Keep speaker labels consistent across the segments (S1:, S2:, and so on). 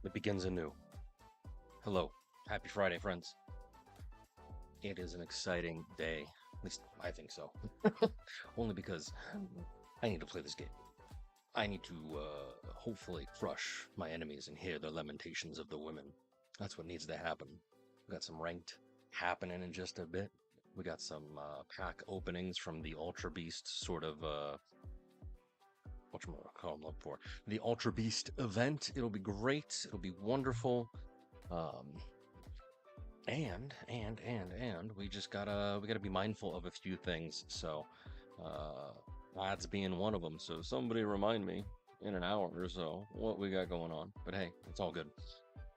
S1: It begins anew. Hello. Happy Friday, friends. It is an exciting day. At least I think so. Only because I need to play this game. I need to hopefully crush my enemies and hear their lamentations of the women. That's what needs to happen. We got some ranked happening in just a bit. We got some pack openings from the Ultra Beast sort of look for the Ultra Beast event. It'll be great. It'll be wonderful. And we just gotta be mindful of a few things. So that's being one of them. So somebody remind me in an hour or so what we got going on. But hey, it's all good.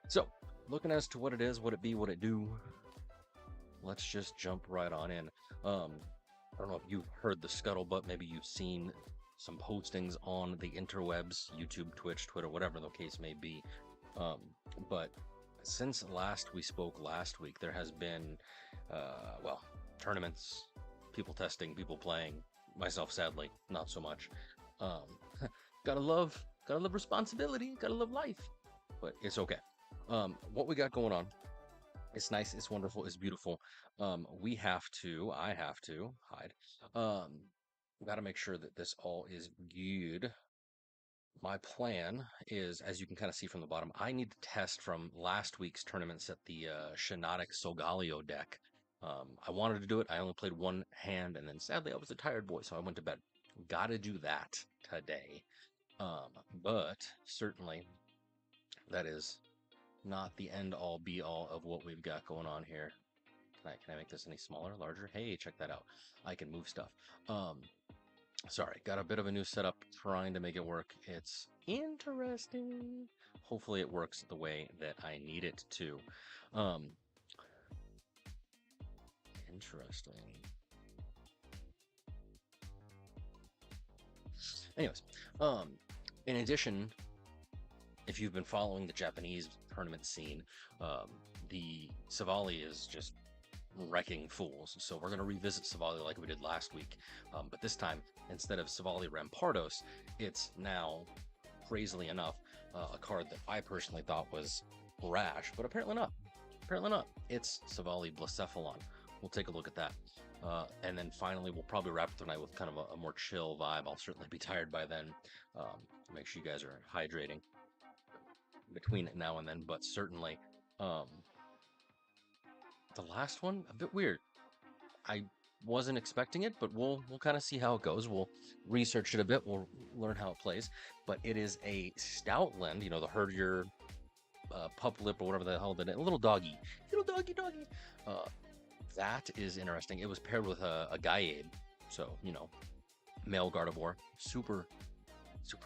S1: So looking as to what it is, what it be, what it do. Let's just jump right on in. I don't know if you've heard the scuttlebutt. Maybe you've seen some postings on the interwebs, YouTube, Twitch, Twitter, whatever the case may be. But since we spoke last week, there has been, tournaments, people testing, people playing. Myself, sadly, not so much. Gotta love responsibility, gotta love life, but it's okay. What we got going on, it's nice, it's wonderful, it's beautiful. I have to hide. Gotta make sure that this all is good. My plan is, as you can kind of see from the bottom, I need to test from last week's tournament set the Shinotic Solgaleo deck. I wanted to do it. I only played one hand, and then sadly I was a tired boy, so I went to bed. Gotta do that today. But certainly that is not the end all be all of what we've got going on here. Can I make this any smaller, larger? Hey, check that out. I can move stuff. Sorry, got a bit of a new setup, trying to make it work. It's interesting. Hopefully it works the way that I need it to. Interesting. Anyways, in addition, if you've been following the Japanese tournament scene, the Silvally is just wrecking fools. So we're going to revisit Silvally like we did last week. But this time, instead of Silvally Rampardos, it's now, crazily enough, a card that I personally thought was rash, but apparently not. Apparently not. It's Silvally Blacephalon. We'll take a look at that. And then finally, we'll probably wrap up the night with kind of a more chill vibe. I'll certainly be tired by then. Make sure you guys are hydrating between now and then, but certainly the last one, a bit weird. I wasn't expecting it, but we'll kind of see how it goes. We'll research it a bit. We'll learn how it plays. But it is a Stoutland, the herd your pup lip or whatever the hell, the little doggy. That is interesting. It was paired with a Gaiabe, so male Gardevoir. Super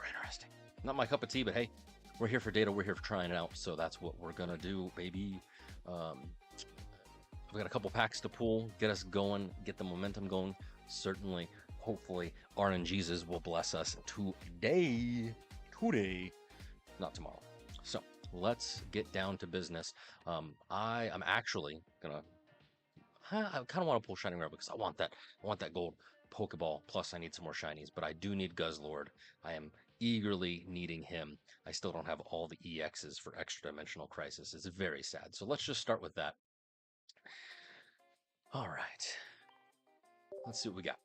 S1: interesting. Not my cup of tea, but hey, we're here for data. We're here for trying it out. So that's what we're gonna do, baby. We got a couple packs to pull, get us going, get the momentum going. Certainly, hopefully, RNGesus will bless us today, not tomorrow. So let's get down to business. I am actually gonna. I kind of want to pull Shining Rare because I want that gold Pokeball. Plus, I need some more shinies, but I do need Guzzlord. I am eagerly needing him. I still don't have all the EXs for Extradimensional Crisis. It's very sad. So let's just start with that. All right. Let's see what we got.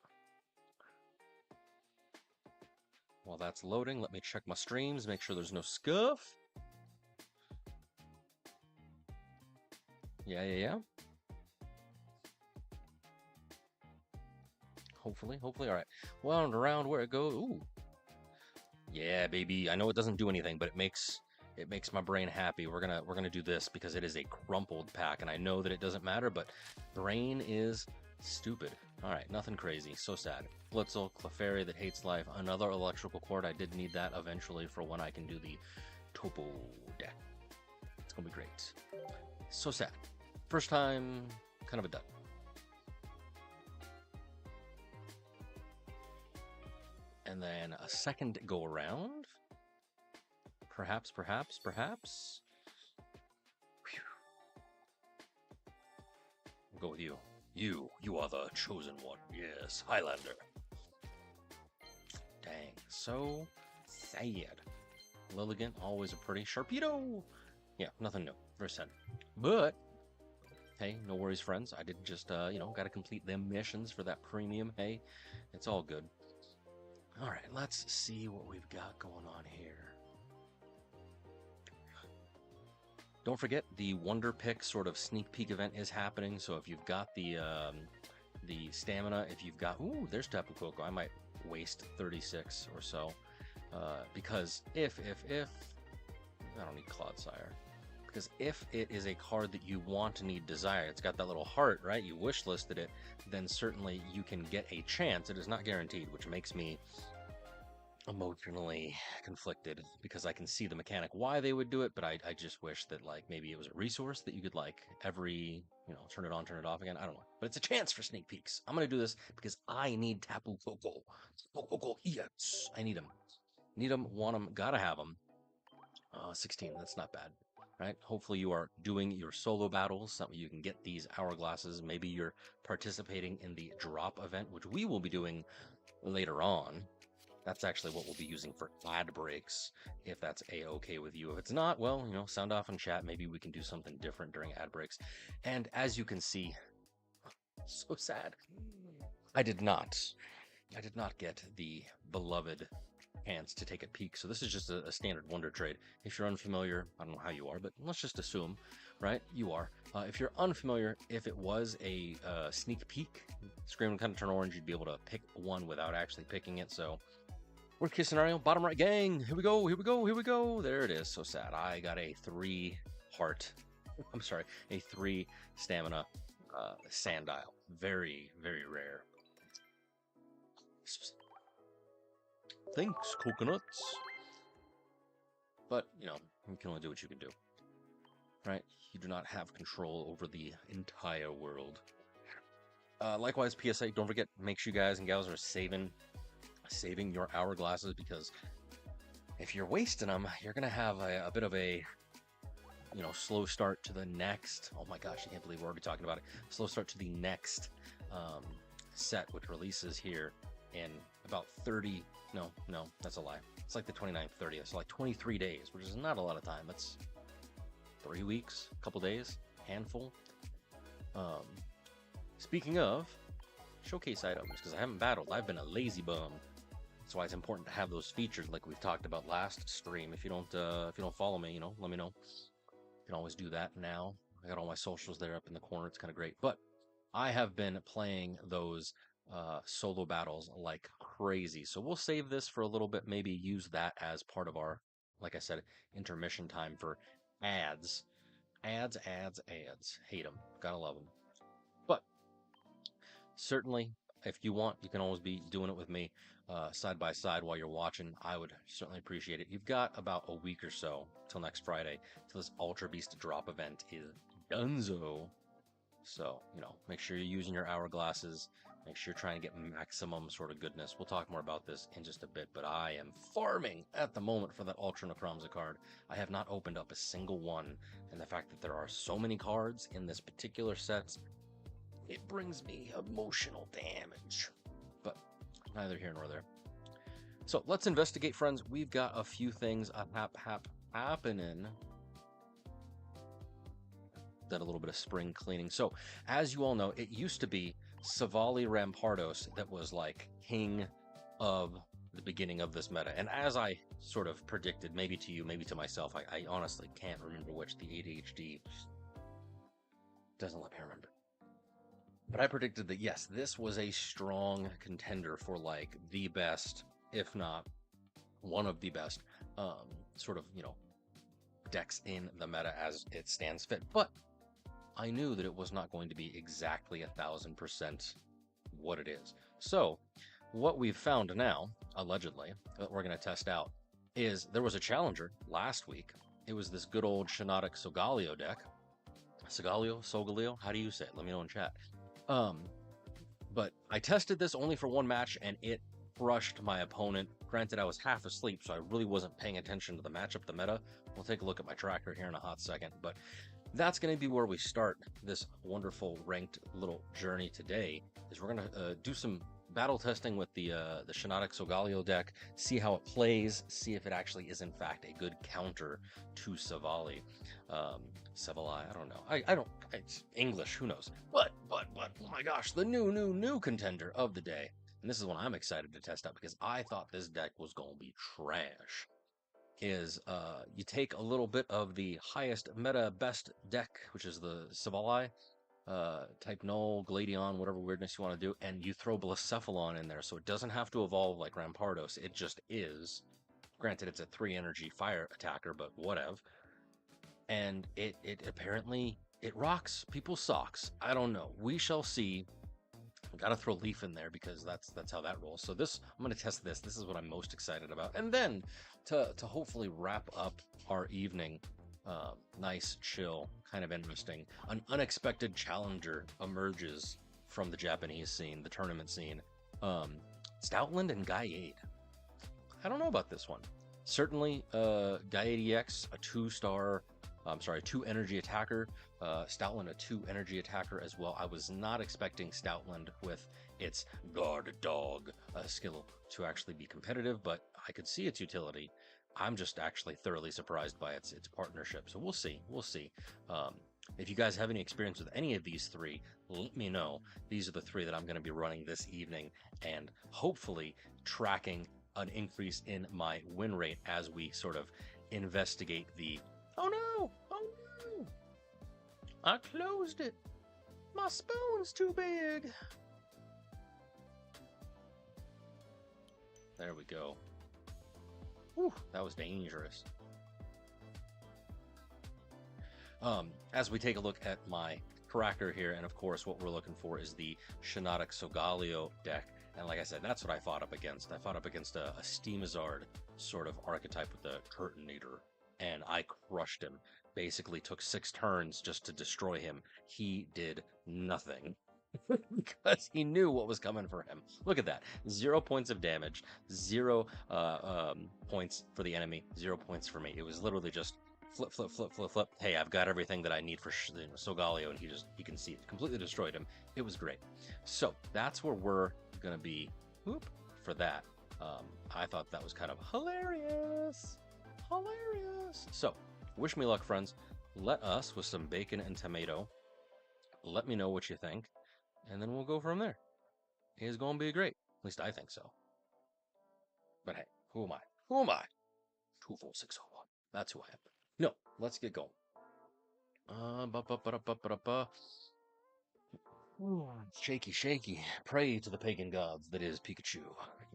S1: While that's loading, let me check my streams, make sure there's no scuff. Yeah. Hopefully. All right. Well, and around where it goes. Ooh. Yeah, baby. I know it doesn't do anything, but it makes my brain happy. We're gonna do this because it is a crumpled pack, and I know that it doesn't matter, but brain is stupid. All right, nothing crazy. So sad. Blitzel, Clefairy that hates life. Another electrical cord. I did need that eventually for when I can do the Topo deck. It's gonna be great. So sad. First time, kind of a dud. And then a second go around. Perhaps. Whew. We'll go with you. You are the chosen one. Yes, Highlander. Dang, so sad. Lilligant, always a pretty. Sharpedo! Yeah, nothing new. Very sad. But hey, no worries, friends. I did just, got to complete them missions for that premium. Hey, it's all good. All right, let's see what we've got going on here. Don't forget, the Wonder Pick sort of sneak peek event is happening. So if you've got the stamina, if you've got, ooh, there's Tapu Koko. I might waste 36 or so, because if I don't need Clodsire. Because if it is a card that you want to need desire, it's got that little heart, right? You wish listed it, then certainly you can get a chance. It is not guaranteed, which makes me emotionally conflicted because I can see the mechanic why they would do it, but I just wish that like maybe it was a resource that you could like every, turn it on, turn it off again. I don't know. But it's a chance for sneak peeks. I'm going to do this because I need Tapu Koko. Tapu Koko EX. I need him. Need him, want him, gotta have him. 16, that's not bad. Right? Hopefully you are doing your solo battles so you can get these hourglasses. Maybe you're participating in the drop event, which we will be doing later on. That's actually what we'll be using for ad breaks, if that's a-okay with you. If it's not, well, sound off in chat. Maybe we can do something different during ad breaks. And as you can see, so sad. I did not get the beloved chance to take a peek. So this is just a standard wonder trade. If you're unfamiliar, I don't know how you are, but let's just assume, right? You are. If you're unfamiliar, if it was a sneak peek, screen would kind of turn orange. You'd be able to pick one without actually picking it. So worst case scenario, bottom right, gang. Here we go. Here we go. Here we go. There it is. So sad. I got a 3 heart. I'm sorry, a 3 stamina Sandile. Very, very rare. Thanks, coconuts. But, you can only do what you can do. Right? You do not have control over the entire world. Likewise, PSA, don't forget, make sure you guys and gals are saving your hourglasses, because if you're wasting them, you're going to have a bit of a, slow start to the next. Oh my gosh, I can't believe we're already talking about it. Slow start to the next set, which releases here in about 30. No, that's a lie. It's like the 29th, 30th. So like 23 days, which is not a lot of time. That's 3 weeks, a couple days, handful. Speaking of showcase items, because I haven't battled, I've been a lazy bum. That's why it's important to have those featured, like we've talked about last stream. If you don't follow me, let me know. You can always do that now. I got all my socials there up in the corner. It's kind of great. But I have been playing those solo battles like crazy. So we'll save this for a little bit, maybe use that as part of our, like I said, intermission time for ads. Ads. Hate them. Gotta love them. But certainly, if you want, you can always be doing it with me side by side while you're watching. I would certainly appreciate it. You've got about a week or so till next Friday till this Ultra Beast drop event is donezo. So, make sure you're using your hourglasses. Make sure you're trying to get maximum sort of goodness. We'll talk more about this in just a bit, but I am farming at the moment for that Ultra Necrozma card. I have not opened up a single one, and the fact that there are so many cards in this particular set, it brings me emotional damage. But neither here nor there. So let's investigate, friends. We've got a few things happening. That a little bit of spring cleaning. So as you all know, it used to be Silvally Rampardos that was like king of the beginning of this meta. And as I sort of predicted, maybe to you, maybe to myself, I honestly can't remember which. The ADHD doesn't let me remember. But I predicted that, yes, this was a strong contender for like the best, if not one of the best, sort of, decks in the meta as it stands fit. But I knew that it was not going to be exactly 1000% what it is. So what we've found now, allegedly, that we're going to test out, is there was a challenger last week. It was this good old Shinotic Solgaleo deck. Solgaleo? How do you say it? Let me know in chat. But I tested this only for one match, and it crushed my opponent. Granted, I was half asleep, so I really wasn't paying attention to the matchup, the meta. We'll take a look at my tracker here in a hot second, but that's going to be where we start this wonderful ranked little journey today. Is we're going to do some battle testing with the Shinotic Solgaleo deck, see how it plays, see if it actually is in fact a good counter to Silvally. Silvally, I don't know. I don't. It's English. Who knows? But oh my gosh, the new contender of the day, and this is one I'm excited to test out because I thought this deck was gonna be trash. Is you take a little bit of the highest meta best deck, which is the Silvally type null, Gladion, whatever weirdness you want to do, and you throw Blacephalon in there, so it doesn't have to evolve like Rampardos, it just is. Granted, it's a 3 energy fire attacker, but whatever. And it apparently, it rocks people's socks. I don't know. We shall see. Gotta throw Leaf in there because that's how that rolls. So this, I'm gonna test this. This is what I'm most excited about. And then to hopefully wrap up our evening, nice, chill, kind of interesting. An unexpected challenger emerges from the Japanese scene, the tournament scene. Stoutland and Gaiade. I don't know about this one. Certainly, Gaiade EX, a 2-star, 2 energy attacker. Stoutland, a 2 energy attacker as well. I was not expecting Stoutland with its guard dog skill to actually be competitive, but I could see its utility. I'm just actually thoroughly surprised by its partnership. So we'll see. We'll see. If you guys have any experience with any of these 3, let me know. These are the 3 that I'm going to be running this evening, and hopefully tracking an increase in my win rate as we sort of investigate the oh no, I closed it, my spoon's too big. There we go. Whew, that was dangerous. As we take a look at my tracker here, and of course what we're looking for is the Shinotic Solgaleo deck. And like I said, that's what I fought up against. I fought up against a Steamizard sort of archetype with the Curtain Eater, and I crushed him. Basically took 6 turns just to destroy him. He did nothing. Because he knew what was coming for him. Look at that. 0 points of damage, 0 points for the enemy, 0 points for me. It was literally just flip, flip, flip, flip, flip. Hey, I've got everything that I need for Solgaleo, and you can see it. Completely destroyed him. It was great. So that's where we're going to be for that. I thought that was kind of hilarious. Hilarious. So, wish me luck, friends. Let us, with some bacon and tomato, let me know what you think, and then we'll go from there. It's going to be great. At least I think so. But hey, who am I? Who am I? 24601. That's who I am. No, let's get going. Shaky, shaky. Pray to the pagan gods that is Pikachu.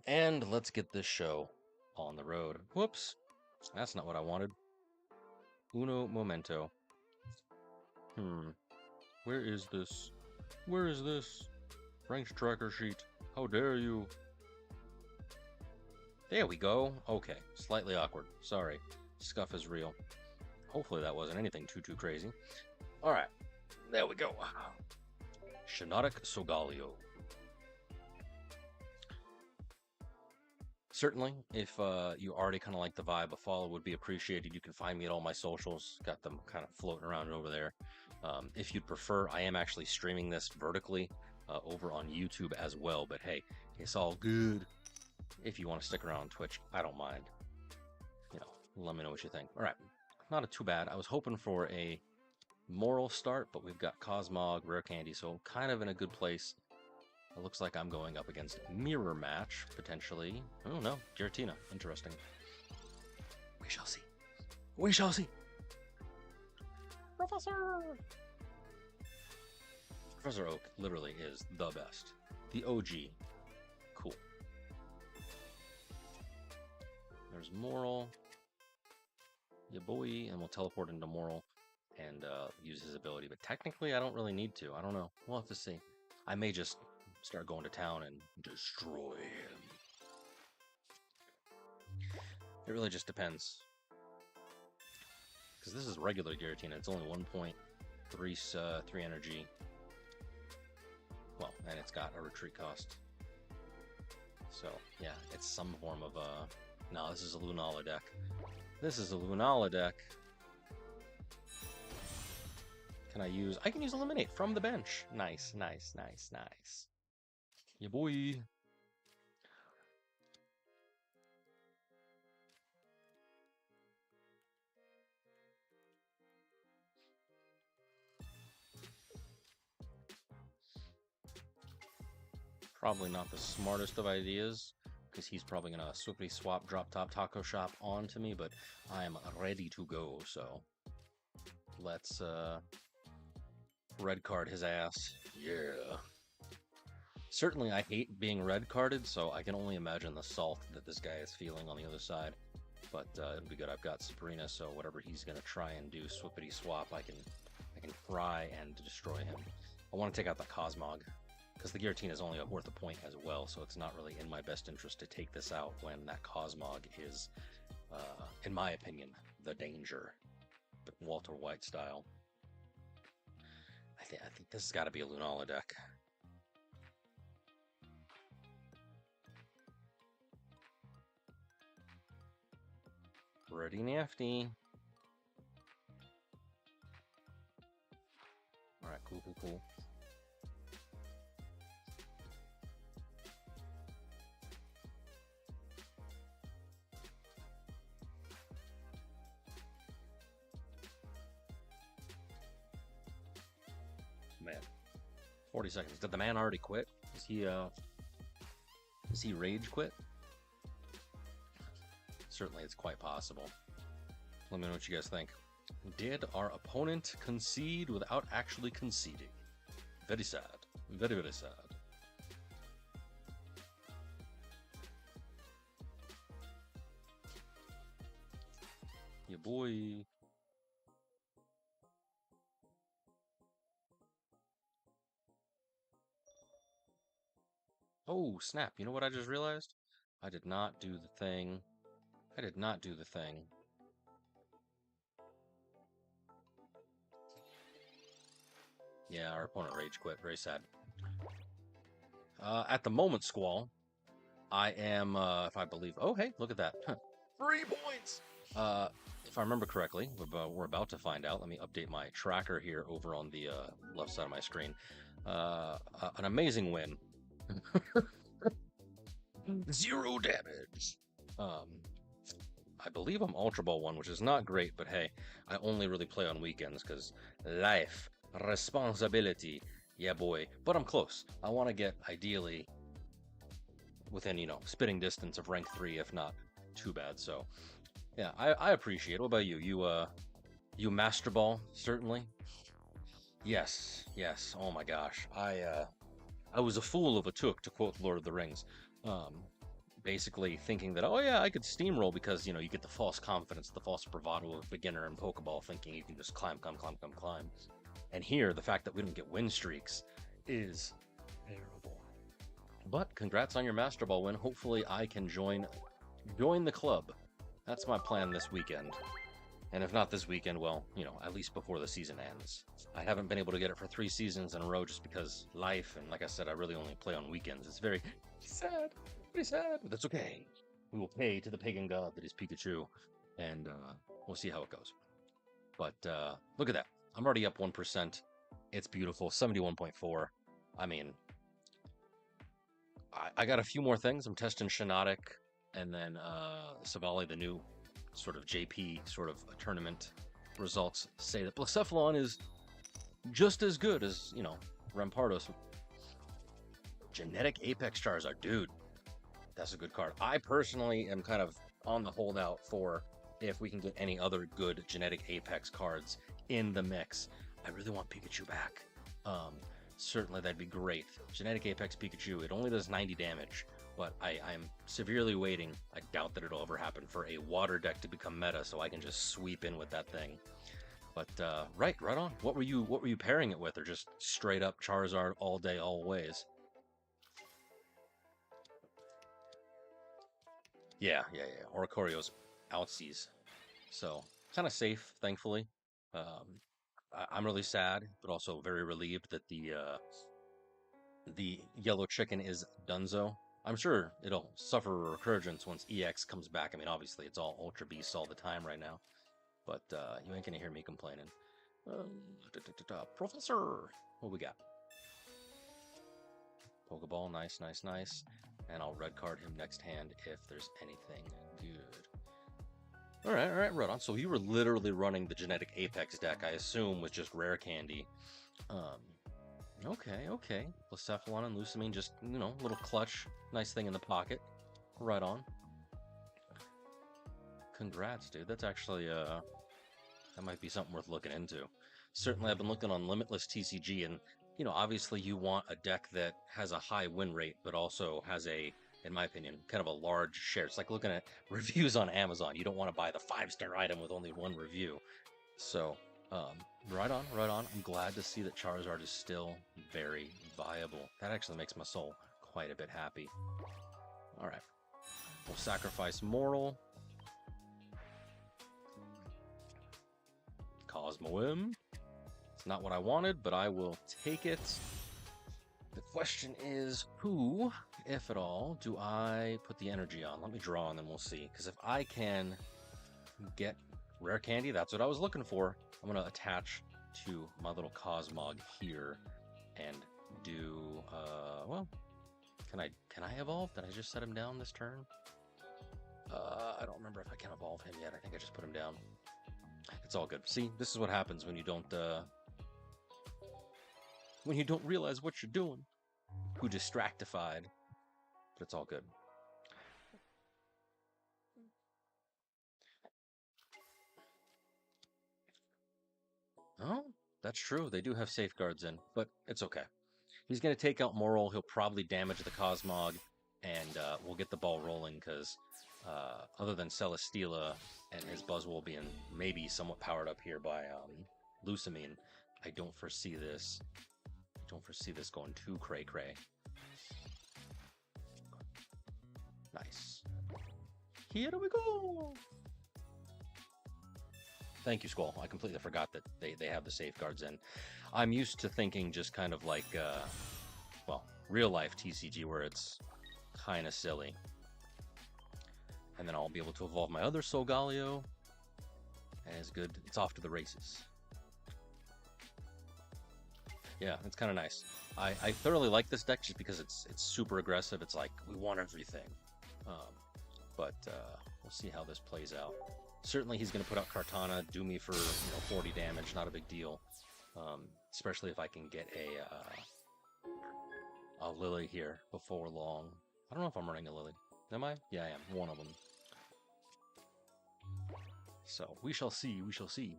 S1: And let's get this show on the road. Whoops. That's not what I wanted. Uno momento. Where is this? Where is this? Ranked tracker sheet. How dare you? There we go. Okay. Slightly awkward. Sorry. Scuff is real. Hopefully that wasn't anything too crazy. Alright. There we go. Shinotic Solgaleo. Certainly, if you already kind of like the vibe, a follow would be appreciated. You can find me at all my socials. Got them kind of floating around over there. If you'd prefer, I am actually streaming this vertically over on YouTube as well. But hey, it's all good. If you want to stick around on Twitch, I don't mind. You know, let me know what you think. All right, not too bad. I was hoping for a moral start, but we've got Cosmog, Rare Candy, so kind of in a good place. It looks like I'm going up against Mirror Match, potentially. Oh no, Giratina. Interesting. We shall see. We shall see. Professor! Professor Oak literally is the best. The OG. Cool. There's Moral. Yeah, boy. And we'll teleport into Moral and use his ability. But technically, I don't really need to. I don't know. We'll have to see. I may just start going to town and destroy him. It really just depends. Because this is regular Giratina. It's only 1.3 energy. Well, and it's got a retreat cost. So, yeah, it's some form of no, this is a Lunala deck. This is a Lunala deck. Can I can use Eliminate from the bench. Nice, nice, nice, nice. Yeah, boy. Probably not the smartest of ideas, because he's probably going to swiftly swap Drop Top Taco Shop onto me, but I am ready to go, so let's red card his ass. Yeah. Certainly I hate being red carded, so I can only imagine the salt that this guy is feeling on the other side. But it'll be good. I've got Sabrina, so whatever he's going to try and do, swippity swap, I can try and destroy him. I want to take out the Cosmog, because the Guillotine is only worth a point as well, so it's not really in my best interest to take this out when that Cosmog is, in my opinion, the danger. But Walter White style. I think this has got to be a Lunala deck. Pretty nifty. Alright, cool. Man. 40 seconds. Did the man already quit? Is he rage quit? Certainly, it's quite possible. Let me know what you guys think. Did our opponent concede without actually conceding? Very sad. Very, very sad. Yeah, boy. Oh, snap. You know what I just realized? I did not do the thing. Yeah, our opponent rage quit. Very sad. At the moment, Squall, I am, if I believe... Oh, hey, look at that. 3 points! If I remember correctly, we're about to find out. Let me update my tracker here over on the left side of my screen. An amazing win. 0 damage. I believe I'm Ultra Ball 1, which is not great, but hey, I only really play on weekends because life, responsibility, yeah boy. But I'm close. I want to get, ideally, within, spitting distance of rank 3, if not too bad. So, yeah, I appreciate it. What about you? You Master Ball, certainly? Yes. Oh my gosh. I was a fool of a took, to quote Lord of the Rings. Basically thinking that, oh yeah, I could steamroll because, you get the false confidence, the false bravado of beginner and Pokeball, thinking you can just climb. And here, the fact that we don't get win streaks is terrible. But congrats on your Master Ball win. Hopefully I can join the club. That's my plan this weekend. And if not this weekend, well, at least before the season ends. I haven't been able to get it for 3 seasons in a row just because life, and like I said, I really only play on weekends. It's very sad. Pretty sad, but that's okay. We will pay to the pagan god that is Pikachu, and we'll see how it goes. But look at that. I'm already up 1%. It's beautiful. 71.4. I mean, I got a few more things. I'm testing Shinotic, and then Silvally, the new sort of JP sort of tournament results say that Blacephalon is just as good as, Rampardos. Genetic Apex Charizard, dude. That's a good card. I personally am kind of on the holdout for if we can get any other good Genetic Apex cards in the mix. I really want Pikachu back. Certainly that'd be great. Genetic Apex Pikachu, it only does 90 damage, but I'm severely waiting. I doubt that it'll ever happen for a water deck to become meta, so I can just sweep in with that thing. But right on. What were you pairing it with, or just straight up Charizard all day, always? Yeah. Oricorio's outsies. So, kind of safe, thankfully. I'm really sad, but also very relieved that the yellow chicken is Dunzo. I'm sure it'll suffer a recurrence once EX comes back. I mean, obviously, it's all Ultra Beasts all the time right now. But you ain't gonna hear me complaining. Professor! What we got? Pokeball, nice. And I'll red card him next hand if there's anything good. Alright, right on. So you were literally running the Genetic Apex deck, I assume, with just rare candy. Okay, okay. Blacephalon and Lucamine, just, you know, little clutch. Nice thing in the pocket. Right on. Congrats, dude. That's actually, that might be something worth looking into. Certainly, I've been looking on Limitless TCG, and, you know, obviously you want a deck that has a high win rate, but also has a, in my opinion, kind of a large share. It's like looking at reviews on Amazon. You don't want to buy the 5-star item with only one review. So, right on, right on. I'm glad to see that Charizard is still very viable. That actually makes my soul quite a bit happy. All right. We'll sacrifice Moral. Cosmoem. It's not what I wanted, but I will take it. The question is, who, if at all, do I put the energy on? Let me draw and then we'll see. Because if I can get rare candy, that's what I was looking for. I'm going to attach to my little Cosmog here and do, well, can I evolve? Did I just set him down this turn? I don't remember if I can evolve him yet. I think I just put him down. It's all good. See, this is what happens when you don't realize what you're doing. Who distractified. But it's all good. Oh, that's true. They do have safeguards in, but it's okay. He's going to take out Moral. He'll probably damage the Cosmog, and we'll get the ball rolling because other than Celesteela and his Buzzwole being maybe somewhat powered up here by Lucamine, I don't foresee this. Going too cray-cray. Nice. Here we go. Thank you, Squall. I completely forgot that they have the safeguards in. I'm used to thinking just kind of like, well, real-life TCG where it's kind of silly. And then I'll be able to evolve my other Solgaleo. And it's good. It's off to the races. Yeah, it's kind of nice. I thoroughly like this deck just because it's super aggressive. It's like, we want everything. But we'll see how this plays out. Certainly he's going to put out Kartana, do me for 40 damage, not a big deal. Especially if I can get a Lily here before long. I don't know if I'm running a Lily. Am I? Yeah, I am. One of them. So, we shall see, we shall see.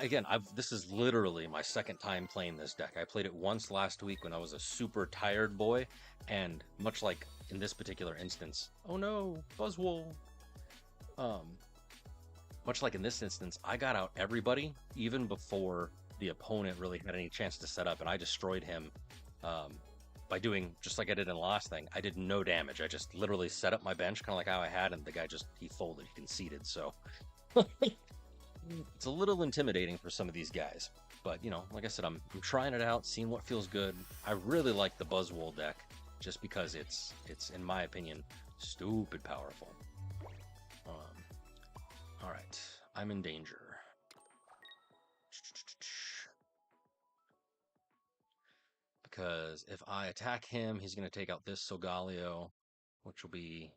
S1: Again, this is literally my second time playing this deck. I played it once last week when I was a super tired boy, and much like in this particular instance, oh no, Buzzwole. Much like in this instance, I got out everybody even before the opponent really had any chance to set up, and I destroyed him by doing just like I did in the last thing. I did no damage. I just literally set up my bench, kind of like how I had, and the guy he folded, he conceded. So it's a little intimidating for some of these guys, but like I said, I'm trying it out, seeing what feels good. I really like the Buzzwole deck just because it's in my opinion stupid powerful. All right, I'm in danger. Because if I attack him, he's going to take out this Solgaleo, which will be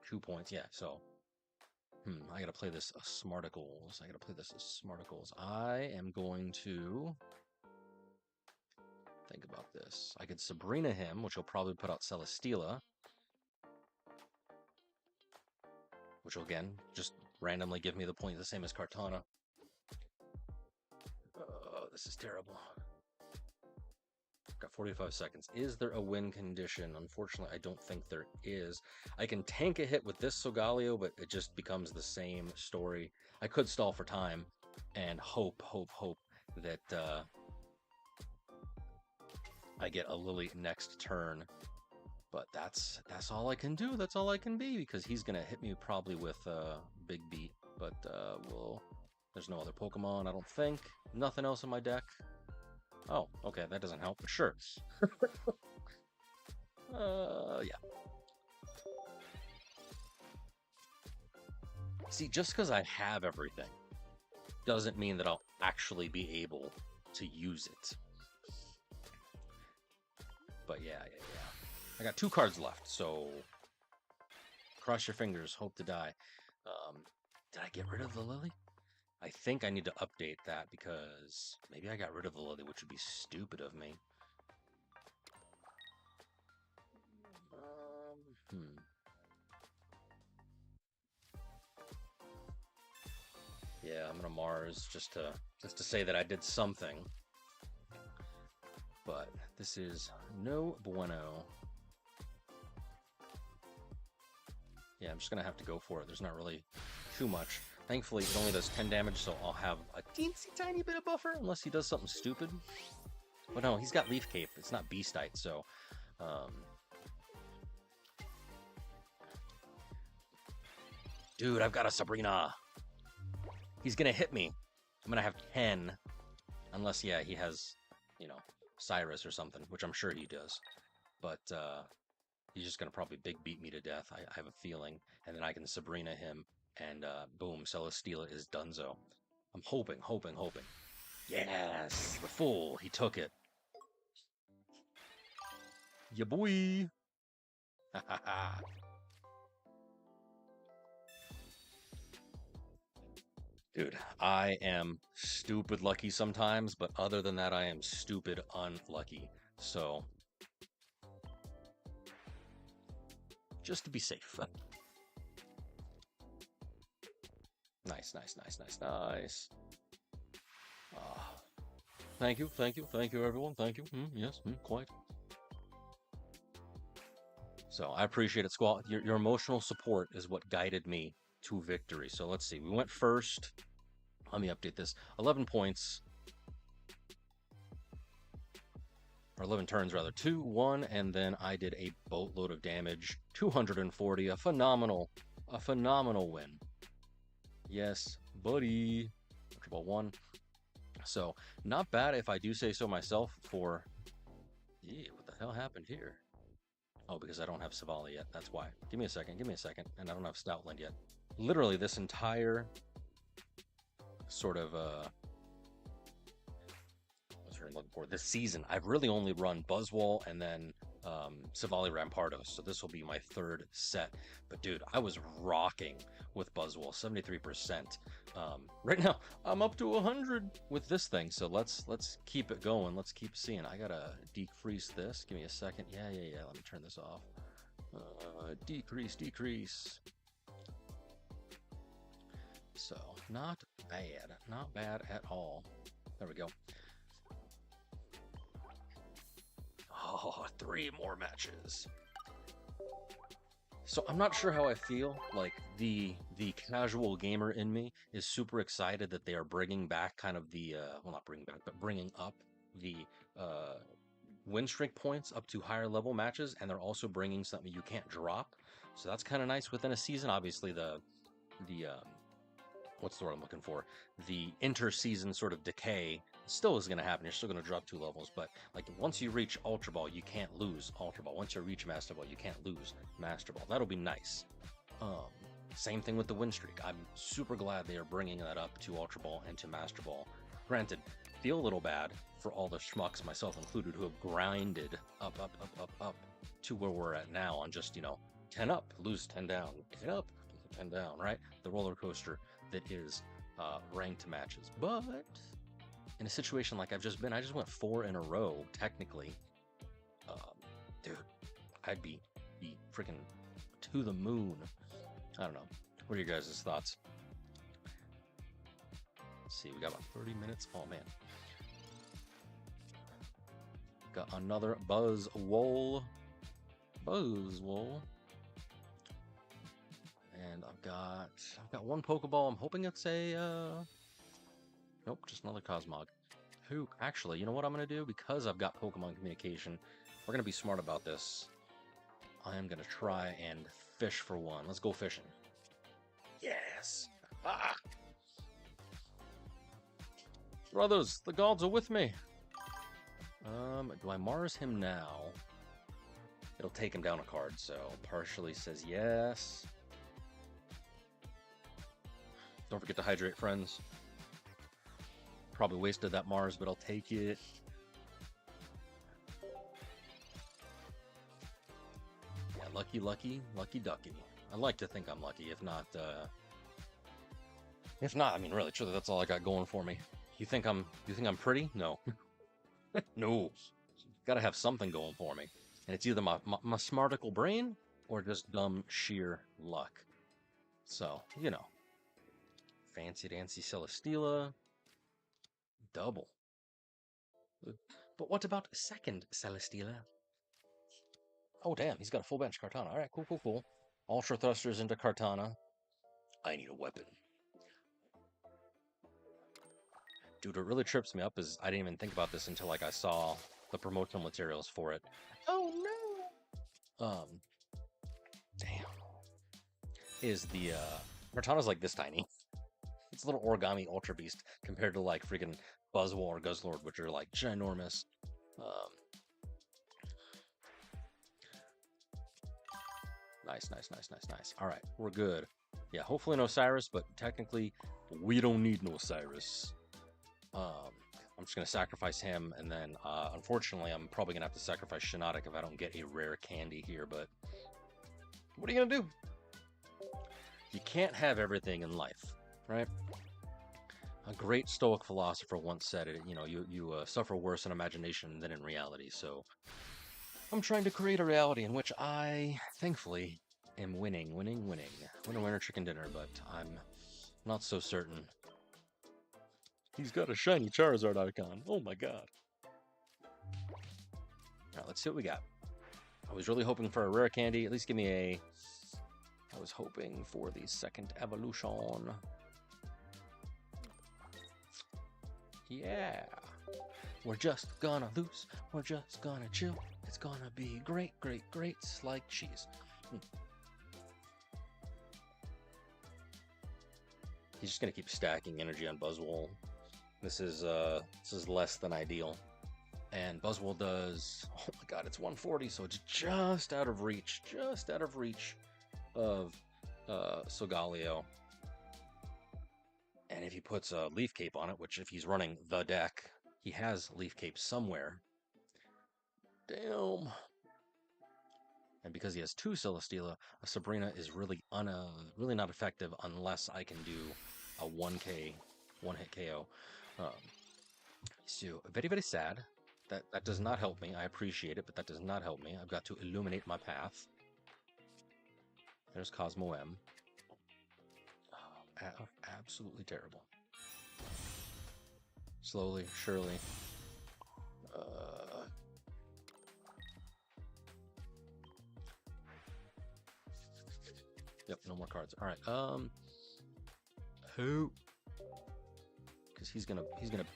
S1: 2 points. Yeah, so I gotta play this Smarticles. I am going to think about this. I could Sabrina him, which will probably put out Celesteela, which will again just randomly give me the point the same as Kartana. This is terrible. Got 45 seconds. Is there a win condition? Unfortunately, I don't think there is. I can tank a hit with this Solgaleo, but it just becomes the same story. I could stall for time and hope that I get a Lily next turn. But that's all I can do. That's all I can be, because he's gonna hit me probably with Big Beat. But there's no other Pokemon, I don't think. Nothing else in my deck. Oh, okay, that doesn't help, but sure. Yeah. See, just because I have everything doesn't mean that I'll actually be able to use it. But yeah. I got 2 cards left, so cross your fingers, hope to die. Did I get rid of the Lily? I think I need to update that because maybe I got rid of the Lily, which would be stupid of me. Yeah, I'm gonna Mars just to say that I did something. But this is no bueno. Yeah, I'm just gonna have to go for it. There's not really too much. Thankfully, it only does 10 damage, so I'll have a teensy tiny bit of buffer, unless he does something stupid. But no, he's got Leaf Cape. It's not Beastite, so... Dude, I've got a Sabrina. He's gonna hit me. I'm gonna have 10. Unless, yeah, he has, you know, Cyrus or something, which I'm sure he does. But, he's just gonna probably big beat me to death. I have a feeling. And then I can Sabrina him, and boom, Celesteela is donezo. I'm hoping. Yes! The fool! He took it. Ya boy! Ha ha ha! Dude, I am stupid lucky sometimes, but other than that, I am stupid unlucky. So, just to be safe. Nice. Thank you, everyone. Thank you. Yes, quite. So, I appreciate it, Squall. Your emotional support is what guided me to victory. So, let's see. We went first. Let me update this. 11 points. Or 11 turns, rather. 2, 1, and then I did a boatload of damage. 240. A phenomenal win. Yes, buddy. Ultra Ball 1. So, not bad if I do say so myself for... Yeah, what the hell happened here? Oh, because I don't have Silvally yet. That's why. Give me a second. And I don't have Stoutland yet. Literally, this entire sort of... what's her name looking for? This season, I've really only run Buzzwole and then Silvally Rampardos. So this will be my third set. But dude, I was rocking with Buzzwole, 73%. Right now, I'm up to 100 with this thing. So let's keep it going. Let's keep seeing. I gotta decrease this. Give me a second. Yeah. Let me turn this off. Decrease. So not bad at all. There we go. Oh, 3 more matches. So I'm not sure how I feel. Like the casual gamer in me is super excited that they are bringing back kind of the well, not bringing back, but bringing up the win streak points up to higher level matches, and they're also bringing something you can't drop. So that's kind of nice within a season. Obviously, the what's the word I'm looking for? The inter-season sort of decay still is going to happen. You're still going to drop 2 levels, but like once you reach Ultra Ball, you can't lose Ultra Ball. Once you reach Master Ball, you can't lose Master Ball. That'll be nice. Same thing with the win streak. I'm super glad they are bringing that up to Ultra Ball and to Master Ball. Granted, feel a little bad for all the schmucks, myself included, who have grinded up to where we're at now on just, 10 up, lose 10 down, 10 up, 10 down, right? The roller coaster that is ranked matches. But in a situation like I've just been, I just went 4 in a row, technically. Dude, I'd be freaking to the moon. I don't know. What are your guys' thoughts? Let's see, we got about 30 minutes. Oh, man. Got another Buzzwole. And I've got 1 Pokeball. I'm hoping it's a nope, just another Cosmog. Who actually, you know what I'm gonna do? Because I've got Pokemon communication, we're gonna be smart about this. I am gonna try and fish for 1. Let's go fishing. Yes. Ah! Brothers, the gods are with me. Do I Mars him now? It'll take him down a card, so partially says yes. Don't forget to hydrate, friends. Probably wasted that Mars, but I'll take it. Yeah, lucky ducky. I like to think I'm lucky, if not, If not, I mean, really, truly, that's all I got going for me. You think I'm pretty? No. No. Gotta have something going for me. And it's either my smarticle brain or just dumb sheer luck. So, you know. Fancy dancy Celesteela. Double. But what about second Celesteela? Oh, damn, he's got a full bench Kartana. All right, cool, cool, cool. Ultra thrusters into Kartana. I need a weapon. Dude, what really trips me up is I didn't even think about this until like I saw the promotional materials for it. Oh no! Damn. Is the Kartana's like this tiny. It's a little origami Ultra Beast compared to like freaking Buzzwole or Guzzlord, which are like ginormous. Nice, nice, nice, nice, nice. All right, we're good. Yeah, hopefully no Cyrus, but technically we don't need no Cyrus. I'm just gonna sacrifice him, and then unfortunately I'm probably gonna have to sacrifice Shinotic if I don't get a rare candy here, but what are you gonna do? You can't have everything in life, right? A great Stoic philosopher once said it, you know, you suffer worse in imagination than in reality, so I'm trying to create a reality in which I, thankfully, am winning. Winner, chicken dinner, but I'm not so certain. He's got a shiny Charizard icon. Oh my god. Alright, let's see what we got. I was really hoping for a rare candy. At least give me a... I was hoping for the second evolution. Yeah. We're just gonna lose. We're just gonna chill. It's gonna be great, great, great. It's like cheese. He's just gonna keep stacking energy on Buzzwole. This is less than ideal. And Buzzwole does, oh my god, it's 140, so it's just out of reach of Solgaleo. And if he puts a Leaf Cape on it, which if he's running the deck, he has Leaf Cape somewhere. Damn. And because he has two Celesteela, a Sabrina is really not effective unless I can do a 1K, one-hit KO. So very, very sad. That does not help me. I appreciate it, but that does not help me. I've got to illuminate my path. There's Cosmo M. Oh, absolutely terrible. Slowly, surely. Yep, no more cards. All right. Who? Because he's gonna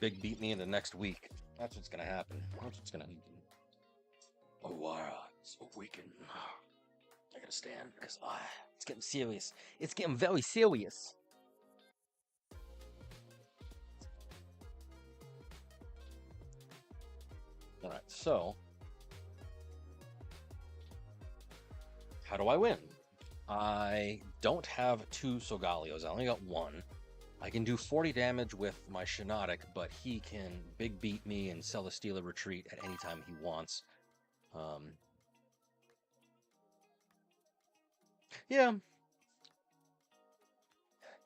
S1: big beat me in the next week. That's what's gonna happen. That's what's gonna happen. Oh wow, so weakened. I gotta stand because it's getting serious. It's getting very serious. All right, so how do I win? I don't have two Solgaleos. I only got one. I can do 40 damage with my Shinotic, but he can big beat me and Celesteela retreat at any time he wants. Yeah.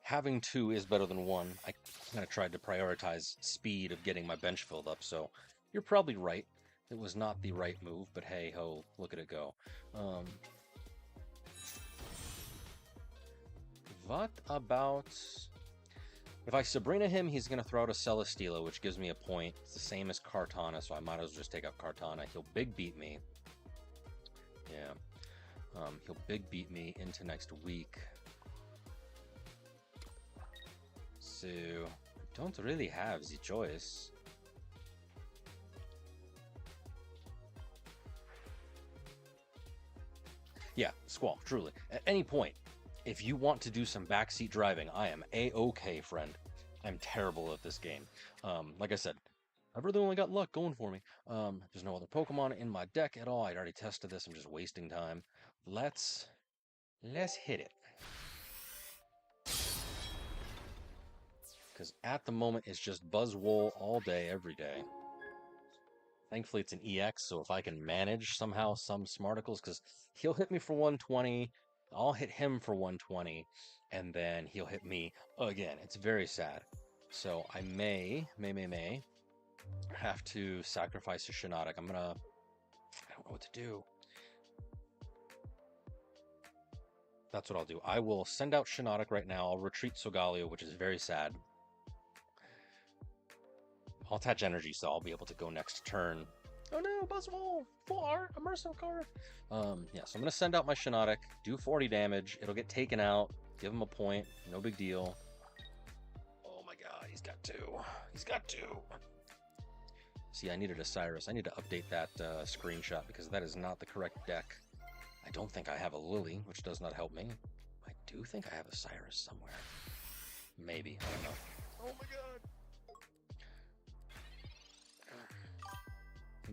S1: Having two is better than one. I kind of tried to prioritize speed of getting my bench filled up, so you're probably right. It was not the right move, but hey ho, look at it go. What about... If I Sabrina him, he's going to throw out a Celesteela, which gives me a point. It's the same as Kartana, so I might as well just take out Kartana. He'll big beat me. Yeah. He'll big beat me into next week. So, I don't really have the choice. Yeah, Squall, truly. At any point, if you want to do some backseat driving, I am A-okay, friend. I'm terrible at this game. Like I said, I've really only got luck going for me. There's no other Pokemon in my deck at all. I'd already tested this. I'm just wasting time. Let's hit it. Because at the moment, it's just Buzzwole all day, every day. Thankfully, it's an EX, so if I can manage somehow some Smarticles, because he'll hit me for 120. I'll hit him for 120, and then he'll hit me again. It's very sad. So I may have to sacrifice a Shinotic. I don't know what to do. That's what I'll do. I will send out Shinotic right now. I'll retreat Solgaleo, which is very sad. I'll attach energy, so I'll be able to go next turn. Oh no, Buzzwole! Full art, immersive card! Yeah, so I'm going to send out my Shinotic, do 40 damage, it'll get taken out, give him a point, no big deal. Oh my god, he's got 2. He's got 2! See, I needed a Cyrus. I need to update that screenshot, because that is not the correct deck. I don't think I have a Lily, which does not help me. I do think I have a Cyrus somewhere. Maybe, I don't know. Oh my god!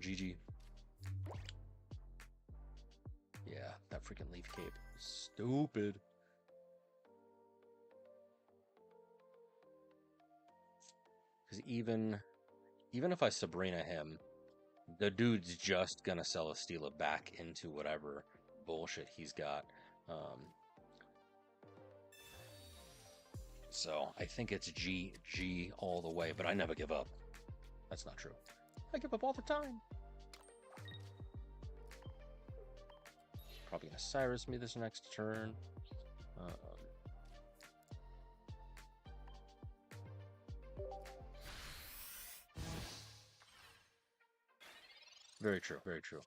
S1: GG. Yeah, that freaking leaf cape. Stupid. Because even if I Sabrina him, the dude's just gonna sell a Steela back into whatever bullshit he's got. So I think it's G all the way, but I never give up. That's not true. I give up all the time. Probably gonna Cyrus me this next turn. Very true, very true.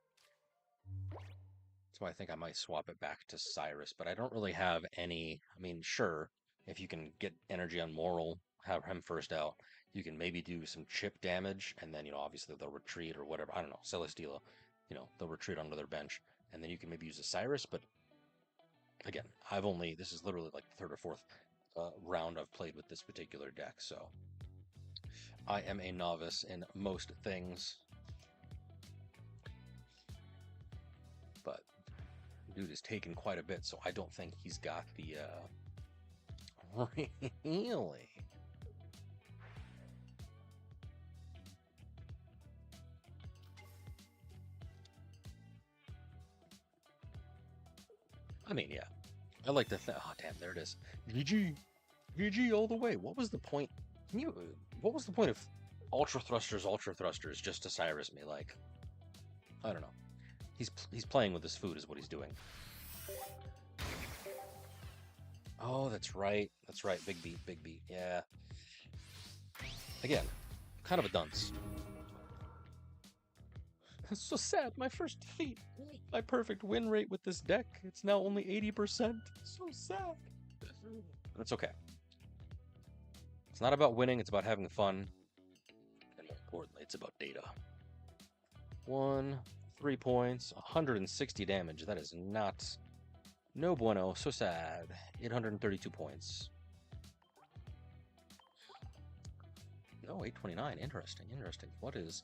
S1: That's why I think I might swap it back to Cyrus, but I don't really have any. I mean, sure, if you can get energy on Moral, have him first out, you can maybe do some chip damage, and then, obviously they'll retreat or whatever. I don't know, Celesteela, they'll retreat onto their bench, and then you can maybe use a Cyrus, but again, this is literally like the 3rd or 4th round I've played with this particular deck, so I am a novice in most things. But dude is taking quite a bit, so I don't think he's got the really. I mean, yeah. I like to think. Oh, damn, there it is. GG. GG all the way. What was the point? What was the point of Ultra Thrusters just to Cyrus me? Like, I don't know. He's playing with his food is what he's doing. Oh, that's right. That's right. Big beat. Yeah. Again, kind of a dunce. It's so sad. My first defeat. My perfect win rate with this deck. It's now only 80%. So sad. But it's okay. It's not about winning. It's about having fun. And more importantly, it's about data. 3 points, 160 damage. That is not... No bueno. So sad. 832 points. No, 829. Interesting. What is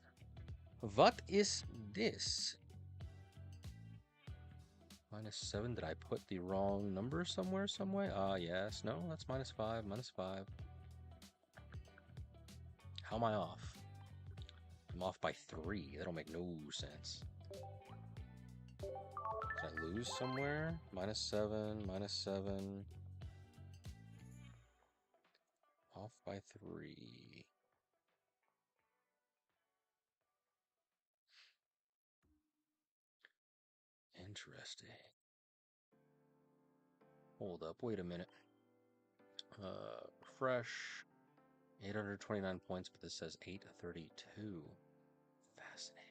S1: this? -7. Did I put the wrong number somewhere, some way? Yes. No, that's -5. -5. How am I off? I'm off by 3. That'll make no sense. Did I lose somewhere? -7, -7. Off by 3. Interesting. Hold up, wait a minute. Fresh. 829 points, but this says 832. Fascinating.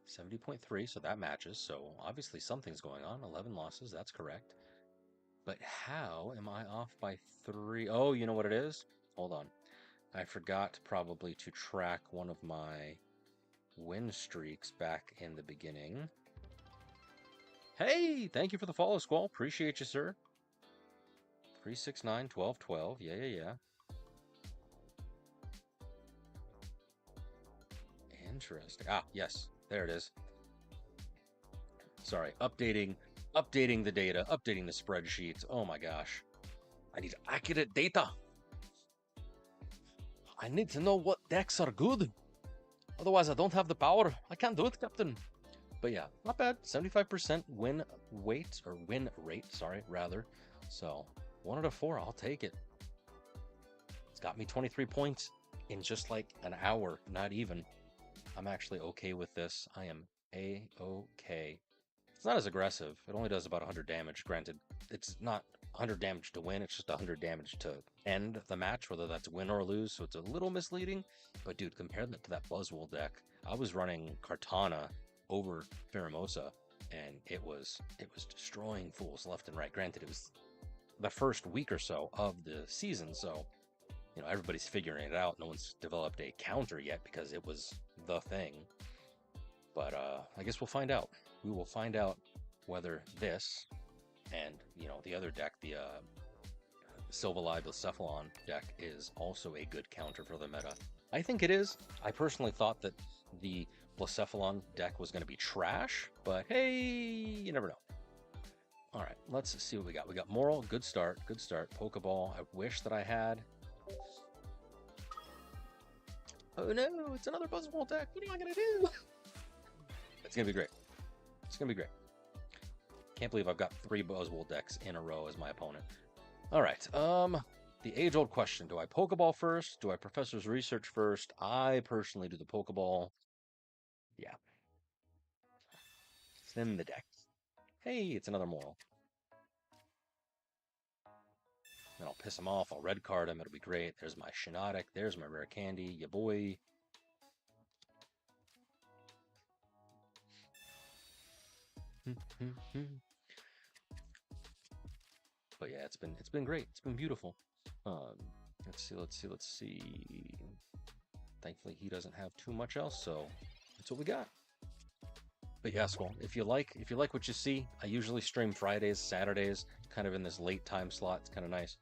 S1: 70.3, so that matches. So obviously something's going on. 11 losses, that's correct. But how am I off by 3? Oh, you know what it is? Hold on. I forgot probably to track one of my win streaks back in the beginning. Hey, thank you for the follow, Squall. Appreciate you, sir. 369 12 12. Yeah. Interesting. Yes, there it is. Sorry, updating the data, updating the spreadsheets. Oh my gosh. I need accurate data. I need to know what decks are good. Otherwise, I don't have the power. I can't do it, Captain. But yeah, not bad. 75% win weight, or win rate, sorry, rather. So 1 out of 4, I'll take it. It's got me 23 points in just like an hour, not even. I'm actually okay with this. I am A-okay. It's not as aggressive. It only does about 100 damage. Granted, it's not 100 damage to win. It's just 100 damage to end the match, whether that's win or lose. So it's a little misleading. But dude, compare that to that Buzzwole deck. I was running Kartana over Pheromosa, and it was destroying fools left and right. Granted, it was the first week or so of the season, so you know everybody's figuring it out. No one's developed a counter yet because it was the thing. But I guess we'll find out. We will find out whether this and you know the other deck, the Silvally Blacephalon deck, is also a good counter for the meta. I think it is. I personally thought that the Blacephalon deck was going to be trash, but hey, you never know. All right, let's see what we got. We got Moral, good start, good start. Pokeball, I wish that I had. Oh no, it's another Buzzwole deck. What am I going to do? It's going to be great. It's going to be great. Can't believe I've got 3 Buzzwole decks in a row as my opponent. All right, the age-old question. Do I Pokeball first? Do I Professor's Research first? I personally do the Pokeball. Yeah. Thin the deck. Hey, it's another Moral. Then I'll piss him off. I'll red card him. It'll be great. There's my Shinotic. There's my Rare Candy. Ya boy. But yeah, it's been great. It's been beautiful. Let's see. Thankfully, he doesn't have too much else, so that's what we got. But yeah, Skull, if you like what you see, I usually stream Fridays, Saturdays, kind of in this late time slot. It's kind of nice.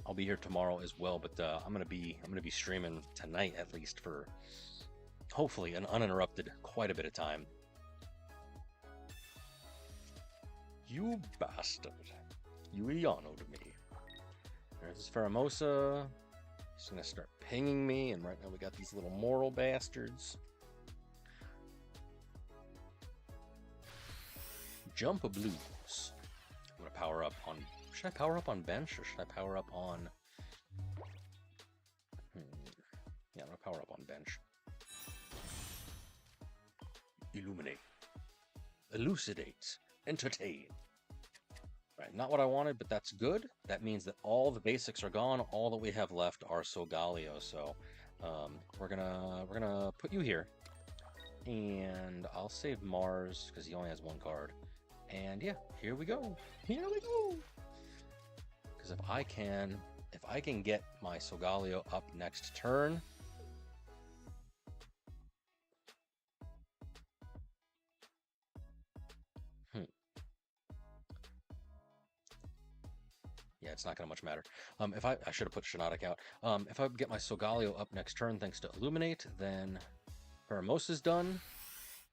S1: I'll be here tomorrow as well, but I'm gonna be streaming tonight at least for hopefully an uninterrupted quite a bit of time. You bastard! You Iano to me. There's this Pheromosa. He's gonna start pinging me, and right now we got these little Moral bastards. Jump a Blues. I'm gonna power up on. Should I power up on bench or should I power up on? Yeah, I'm gonna power up on bench. Illuminate, elucidate, entertain. Right, not what I wanted, but that's good. That means that all the basics are gone. All that we have left are Solgaleo. So we're gonna put you here, and I'll save Mars because he only has 1 card. And yeah, here we go. Here we go. Because if I can get my Solgaleo up next turn. Yeah, it's not gonna much matter. If I should have put Shinotic out. If I get my Solgaleo up next turn thanks to Illuminate, then Pheromosa's done.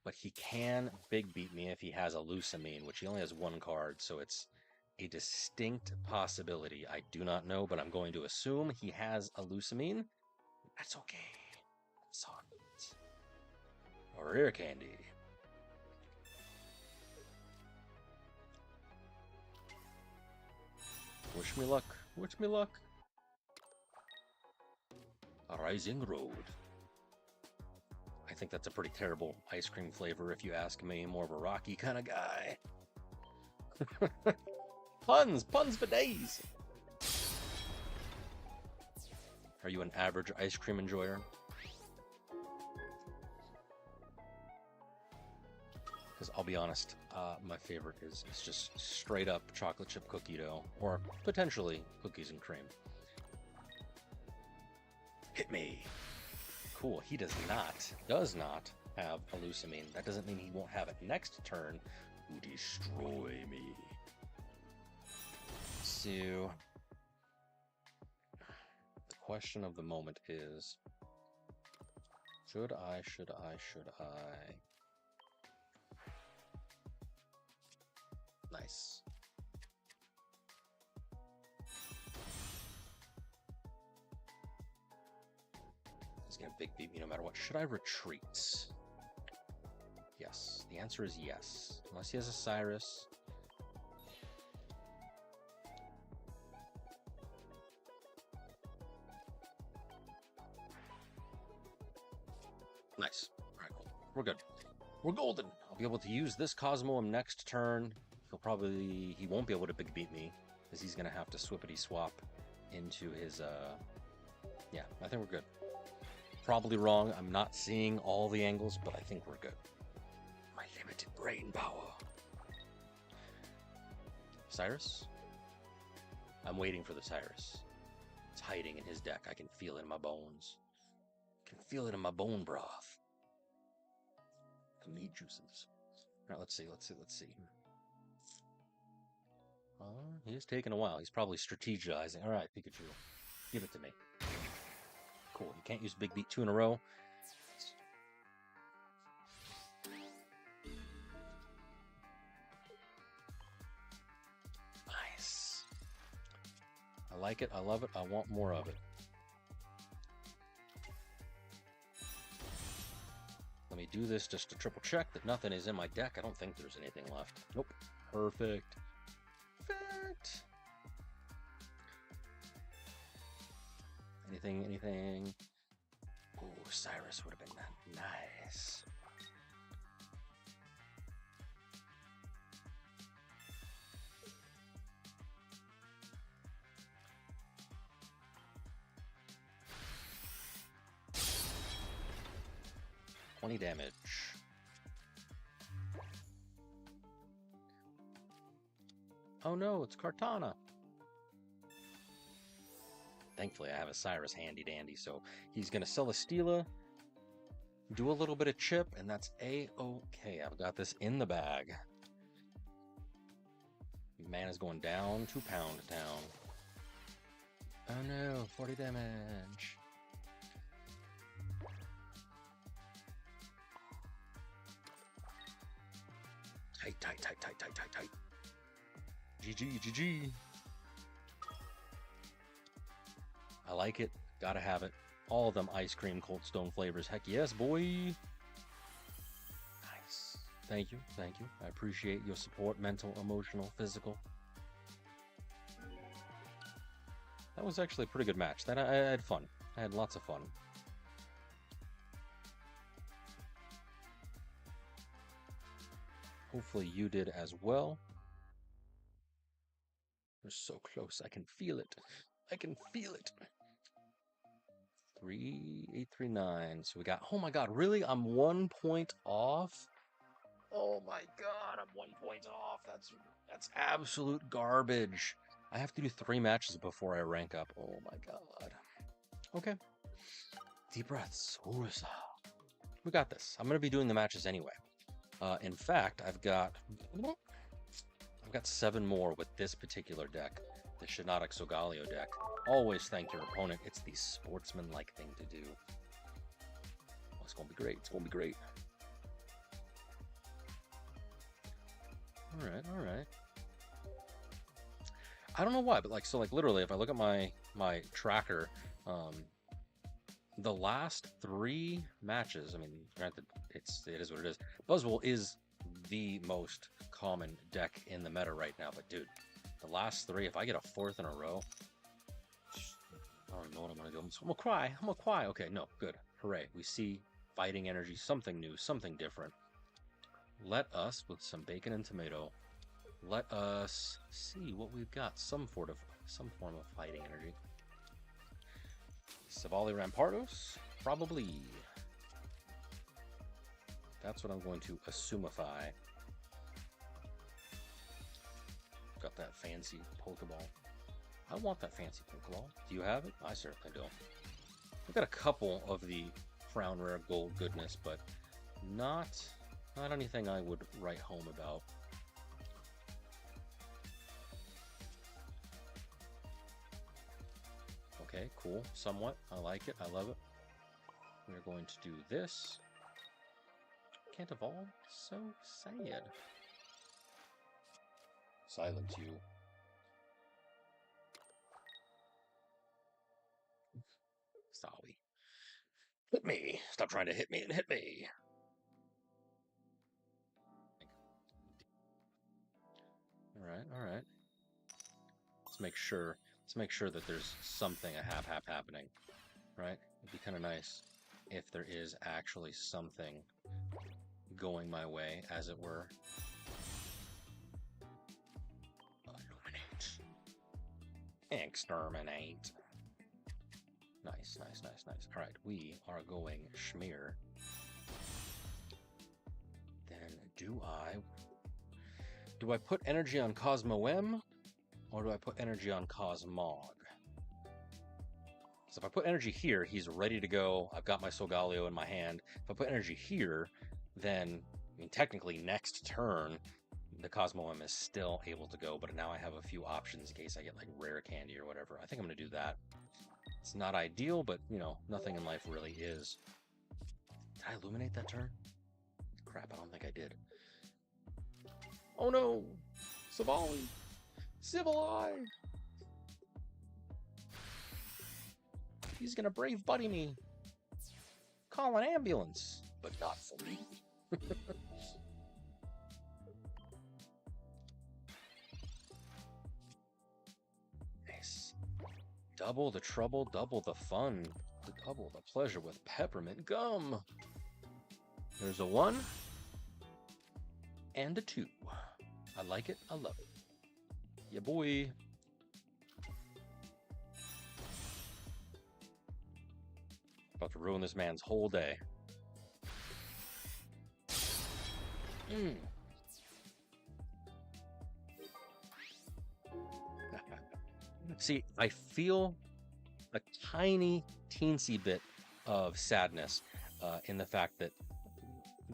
S1: But he can big beat me if he has a Lusamine, which he only has 1 card, so it's a distinct possibility. I do not know, but I'm going to assume he has a Lusamine. That's okay. That's all right. A Rare Candy. Wish me luck. Wish me luck. A Rising Road. I think that's a pretty terrible ice cream flavor if you ask me. More of a rocky kind of guy. Puns for days. Are you an average ice cream enjoyer? Because I'll be honest, my favorite is just straight up chocolate chip cookie dough, or potentially cookies and cream. Hit me. Cool, he does not have a Lusamine. That doesn't mean he won't have it next turn. Destroy me. So, the question of the moment is, should I? Nice. He's gonna big beat me no matter what. Should I retreat? Yes. The answer is yes. Unless he has a Cyrus. Nice. All right, cool. We're good. We're golden. I'll be able to use this Cosmoem next turn. He won't be able to big beat me because he's going to have to swippity swap into his, yeah, I think we're good. Probably wrong. I'm not seeing all the angles, but I think we're good. My limited brain power. Cyrus? I'm waiting for the Cyrus. It's hiding in his deck. I can feel it in my bones. I can feel it in my bone broth. The meat juices. All right, let's see. He's taking a while. He's probably strategizing. All right, Pikachu, give it to me. Cool. You can't use Big Beat 2 in a row. Nice. I like it. I love it. I want more of it. Let me do this just to triple check that nothing is in my deck. I don't think there's anything left. Nope. Perfect. Perfect. Anything? Oh, Cyrus would have been nice. $20 damage. Oh no, it's Kartana. Thankfully, I have a Cyrus handy dandy, so he's going to sell a Stila, do a little bit of chip, and that's A-okay. I've got this in the bag. Mana's going down, 2 pound down. Oh no, 40 damage. Tight. GG. I like it. Gotta have it. All of them ice cream, Cold Stone flavors. Heck yes, boy. Nice. Thank you. I appreciate your support, mental, emotional, physical. That was actually a pretty good match. I had fun. I had lots of fun. Hopefully you did as well. We're so close. I can feel it. 839. So we got, oh my god, really? I'm 1 point off? Oh my god, I'm 1 point off. That's absolute garbage. I have to do 3 matches before I rank up. Oh my god. Okay. Deep breaths. We got this. I'm going to be doing the matches anyway. In fact, I've got 7 more with this particular deck, the Shinotic Solgaleo deck. Always thank your opponent. It's the sportsman-like thing to do. Oh, it's going to be great. All right. I don't know why, but literally, if I look at my tracker, the last 3 matches, I mean, granted, it is what it is. Buzzwole is the most common deck in the meta right now, but dude, the last 3, if I get a 4th in a row, I don't know what I'm gonna do. I'm gonna cry. Okay, no, good. Hooray. We see fighting energy, something new, something different. Let us, with some bacon and tomato, let us see what we've got. Some form of fighting energy. Silvally Rampardos? Probably. That's what I'm going to assumify. Got that fancy Pokeball. I want that fancy Pokeball. Do you have it? I certainly don't. I've got a couple of the Crown Rare Gold goodness, but not anything I would write home about. Okay, cool. Somewhat. I like it. I love it. We're going to do this. Can't evolve? So sad. Silence you. Sorry. Hit me. Stop trying to hit me and hit me. Let's make sure that there's something a hap happening, right? It'd be kind of nice if there is actually something going my way, as it were. Illuminate. Exterminate. Nice, nice, nice, nice. All right, we are going schmear. Then do I put energy on Cosmo M, or do I put energy on Cosmog? So if I put energy here, he's ready to go. I've got my Solgaleo in my hand. If I put energy here, then, I mean, technically next turn, the Cosmo M is still able to go, but now I have a few options in case I get like rare candy or whatever. I think I'm going to do that. It's not ideal, but, you know, nothing in life really is. Did I illuminate that turn? Crap, I don't think I did. Oh no! Silvally! Silvally! He's gonna brave buddy me. Call an ambulance, but not for me. Nice. Double the trouble, double the fun, double the pleasure with peppermint gum. There's a 1 and a 2. I like it, I love it. Yeah, boy. About to ruin this man's whole day. See, I feel a tiny, teensy bit of sadness in the fact that,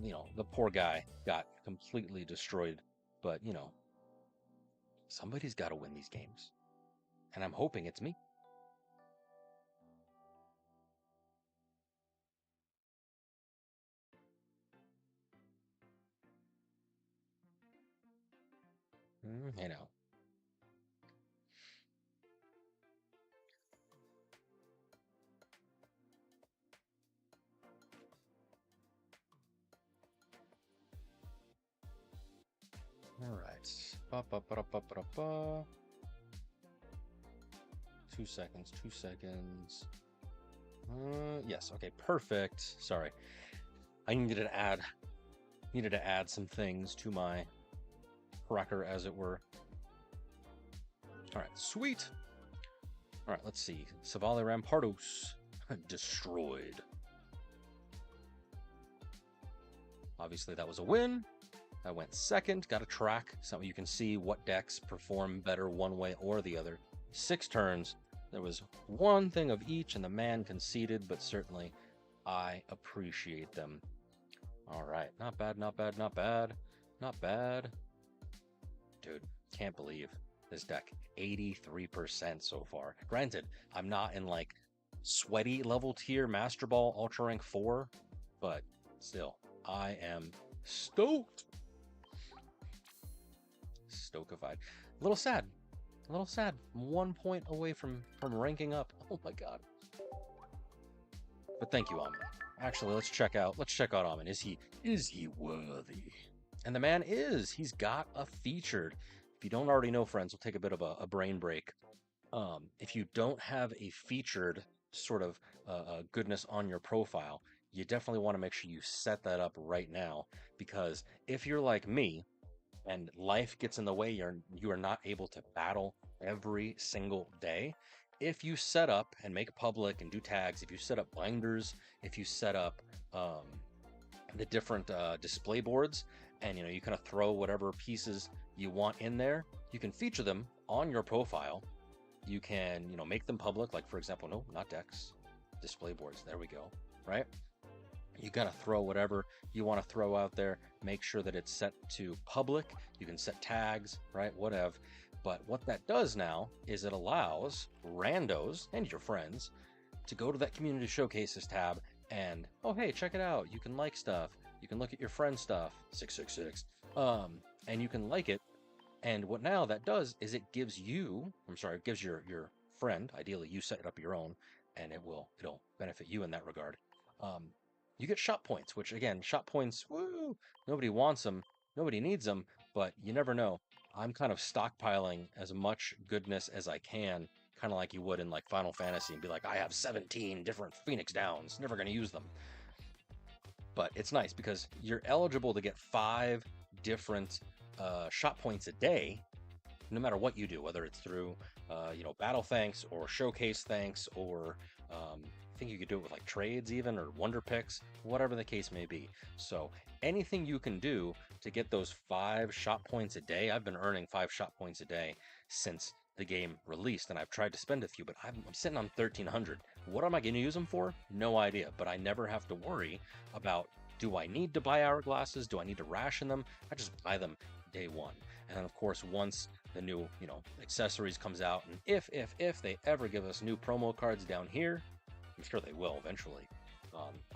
S1: you know, the poor guy got completely destroyed. But, you know, somebody's got to win these games. And I'm hoping it's me. You know. All right. 2 seconds, 2 seconds. Yes, okay, perfect. Sorry. I needed to add some things to my cracker, as it were. All right, sweet. All right, let's see. Silvally Rampardos destroyed. Obviously, that was a win. I went second, got a track, so you can see what decks perform better one way or the other. 6 turns, there was one thing of each, and the man conceded, but certainly I appreciate them. All right, not bad, not bad, not bad, not bad. Dude, can't believe this deck, 83% so far. Granted, I'm not in like sweaty level tier Master Ball Ultra Rank 4, but still, I am stoked. Stokified. A little sad. A little sad. I'm 1 point away from ranking up. Oh my god. But thank you, Amin. Actually, let's check out Amin. Is he worthy? And the man is. He's got a featured. If you don't already know, friends, we'll take a bit of a brain break. If you don't have a featured sort of goodness on your profile, you definitely want to make sure you set that up right now, because if you're like me and life gets in the way, you are not able to battle every single day. If you set up and make it public and do tags, if you set up binders, if you set up the different display boards, and you kind of throw whatever pieces you want in there, you can feature them on your profile. You can make them public, like for example, no, not decks, display boards. There we go. Right? You gotta throw whatever you want to throw out there. Make sure that it's set to public. You can set tags, right? Whatever. But what that does now is it allows randos and your friends to go to that community showcases tab and, oh, hey, check it out. You can like stuff. You can look at your friend stuff. 666. And you can like it. And what now that does is it gives it gives your friend, ideally you set it up your own, and it'll benefit you in that regard. You get shot points, which again, shot points, woo, nobody wants them, nobody needs them, but you never know. I'm kind of stockpiling as much goodness as I can, kind of like you would in like Final Fantasy, and be like, I have 17 different Phoenix Downs, never going to use them. But it's nice because you're eligible to get 5 different shot points a day, no matter what you do, whether it's through battle thanks or showcase thanks, or I think you could do it with like trades even, or wonder picks, whatever the case may be. So anything you can do to get those 5 shot points a day. I've been earning 5 shot points a day since the game released, and I've tried to spend a few, but I'm sitting on 1,300. What am I going to use them for? No idea, but I never have to worry about, do I need to buy hourglasses? Do I need to ration them? I just buy them day one. And then of course, once the new, accessories comes out, and if they ever give us new promo cards down here, I'm sure they will eventually,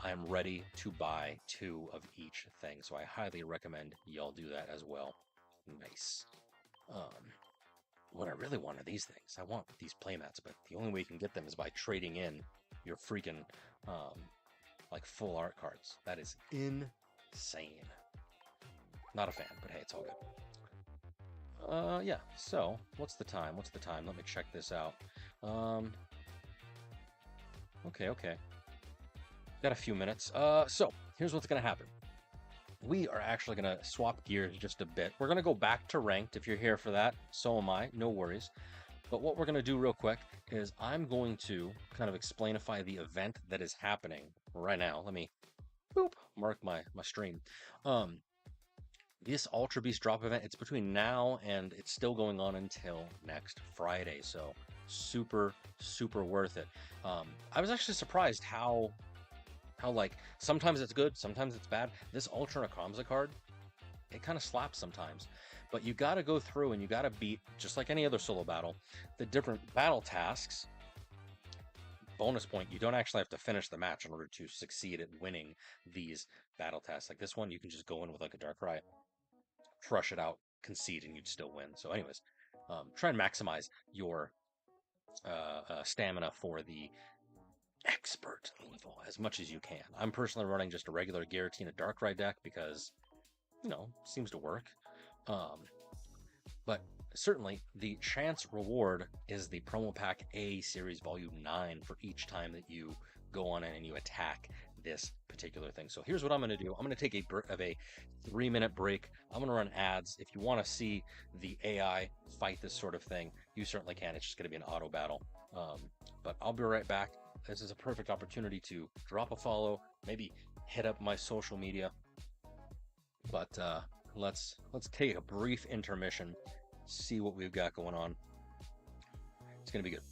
S1: I am ready to buy 2 of each thing. So I highly recommend y'all do that as well. Nice. What I really want are these things. I want these playmats, but the only way you can get them is by trading in your freaking like full art cards. That is insane. Not a fan, but hey, it's all good. Yeah, so what's the time? Let me check this out. Okay. Got a few minutes. So here's what's gonna happen. We are actually gonna swap gears just a bit. We're gonna go back to ranked. If you're here for that, so am I, no worries. But what we're gonna do real quick is I'm going to kind of explainify the event that is happening right now. Let me mark my stream. This Ultra Beast drop event, it's between now and it's still going on until next Friday. So super worth it. I was actually surprised how like sometimes it's good, sometimes it's bad. This Ultra Necrozma card, it kind of slaps sometimes, but you got to go through and you got to beat, just like any other solo battle, the different battle tasks. Bonus point, you don't actually have to finish the match in order to succeed at winning these battle tasks. Like this one, you can just go in with like a Darkrai, crush it out, concede, and you'd still win. So anyways, try and maximize your stamina for the expert level as much as you can. I'm personally running just a regular Giratina Darkrai deck because, seems to work. But certainly the chance reward is the promo pack A series volume 9 for each time that you go on in and you attack this particular thing. So here's what I'm going to do. I'm going to take a 3-minute break. I'm going to run ads. If you want to see the AI fight this sort of thing, you certainly can. It's just going to be an auto battle. But I'll be right back. This is a perfect opportunity to drop a follow, maybe hit up my social media. But let's take a brief intermission, see what we've got going on. It's going to be good.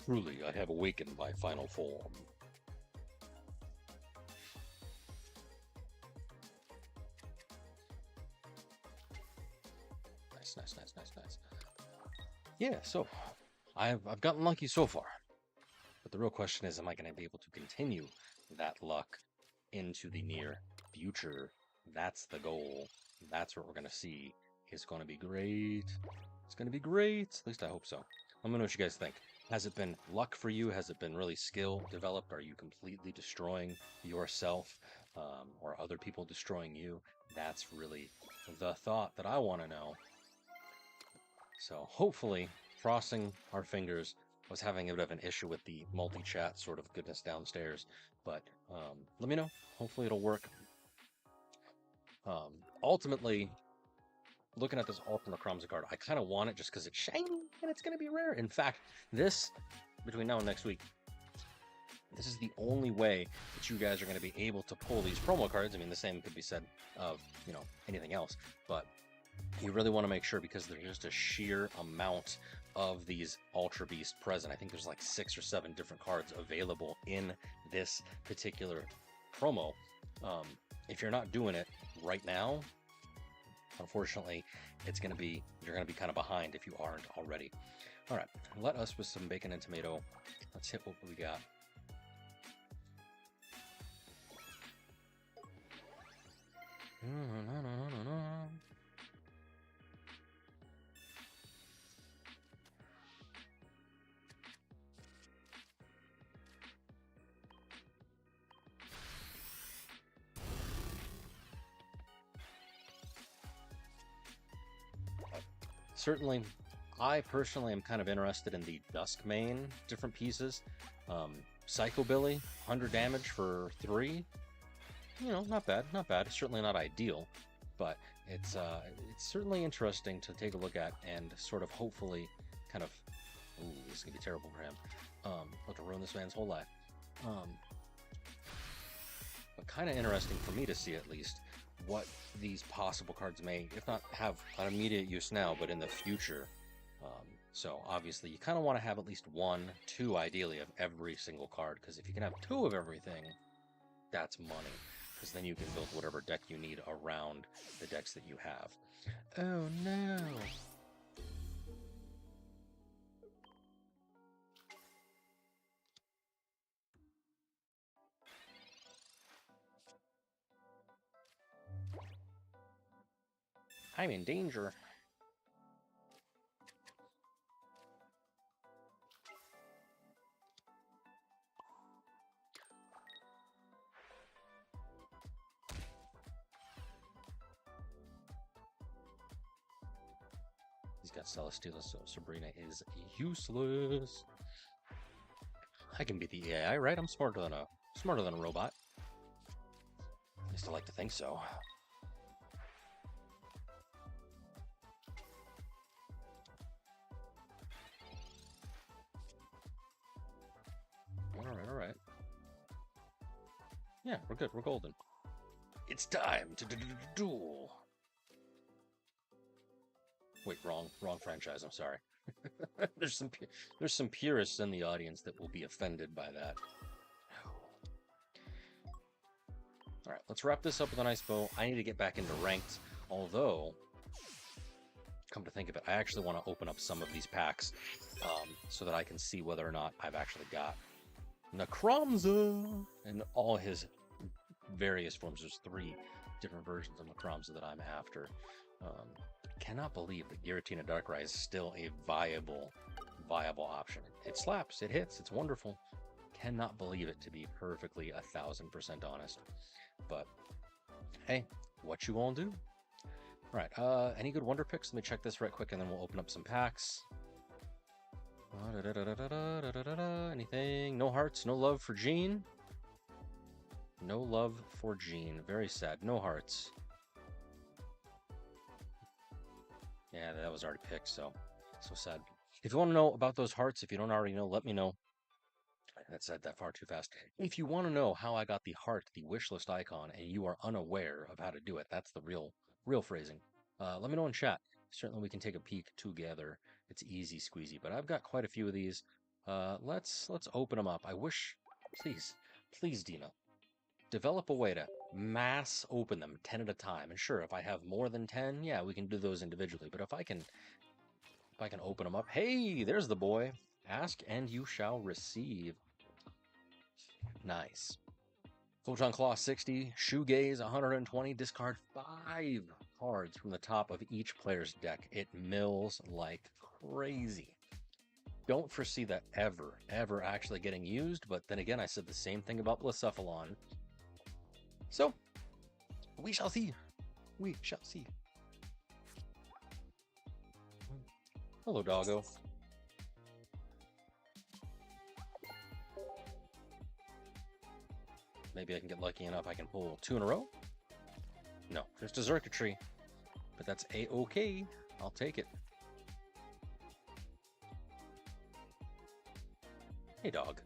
S1: Truly, I have awakened my final form. Nice, nice, nice, nice, nice. Yeah, so I've gotten lucky so far. But the real question is, am I going to be able to continue that luck into the near future? That's the goal. That's what we're going to see. It's going to be great. It's going to be great. At least I hope so. Let me know what you guys think. Has it been luck for you? Has it been really skill developed? Are you completely destroying yourself or other people destroying you? That's really the thought that I want to know. So hopefully, crossing our fingers, I was having a bit of an issue with the multi-chat sort of goodness downstairs, but let me know. Hopefully it'll work. Ultimately, looking at this Ultra Necrozma card, I kind of want it just because it's shiny and it's going to be rare. In fact, this, between now and next week, this is the only way that you guys are going to be able to pull these promo cards. I mean, the same could be said of, you know, anything else, but you really want to make sure because there's just a sheer amount of these Ultra Beast present. I think there's like 6 or 7 different cards available in this particular promo. If you're not doing it right now, unfortunately, you're going to be kind of behind if you aren't already. All right, let us with some bacon and tomato. Let's hit what we got. Certainly, I personally am kind of interested in the Duskmane different pieces. Psychobilly, 100 damage for 3. You know, not bad, not bad. It's certainly not ideal, but it's certainly interesting to take a look at and sort of hopefully kind of, ooh, this is gonna be terrible for him. About to ruin this man's whole life. But kind of interesting for me to see at least what these possible cards may, if not have an immediate use now, but in the future. So obviously you kind of want to have at least 1, 2 ideally of every single card, because if you can have 2 of everything, that's money, because then you can build whatever deck you need around the decks that you have. Oh no! I'm in danger. He's got Celesteela, so Sabrina is useless. I can beat the AI, right? I'm smarter than a robot. I still like to think so. All right. Yeah, we're good. We're golden. It's time to duel. Wait, wrong franchise. I'm sorry. There's some purists in the audience that will be offended by that. All right, let's wrap this up with an ice bow. I need to get back into ranked, although, come to think of it, I actually want to open up some of these packs so that I can see whether or not I've actually got Necrozma and all his various forms. There's 3 different versions of Necrozma that I'm after. Cannot believe that Giratina Darkrai is still a viable option. It slaps, it hits, it's wonderful. Cannot believe it, to be perfectly 1000% honest. But hey, what you won't do? All right, any good wonder picks? Let me check this right quick and then we'll open up some packs. Anything? No hearts, no love for Jean. No love for Jean. Very sad. No hearts. Yeah, that was already picked, so sad. If you want to know about those hearts, if you don't already know, let me know. That said that far too fast. If you want to know how I got the heart, the wish list icon, and you are unaware of how to do it, that's the real phrasing. Let me know in chat. Certainly we can take a peek together. It's easy squeezy, but I've got quite a few of these. Let's open them up. I wish, please, Dina, develop a way to mass open them 10 at a time. And sure, if I have more than 10, yeah, we can do those individually. But if I can open them up, hey, there's the boy. Ask and you shall receive. Nice. Photon Claw 60, Shoegaze 120, discard 5 cards from the top of each player's deck. It mills like crazy. Don't foresee that ever actually getting used, but then again, I said the same thing about Blacephalon. So, we shall see. We shall see. Hello, doggo. Maybe I can get lucky enough I can pull 2 in a row. No, just a Xurkitree. But that's A-okay. I'll take it. Hey, dog.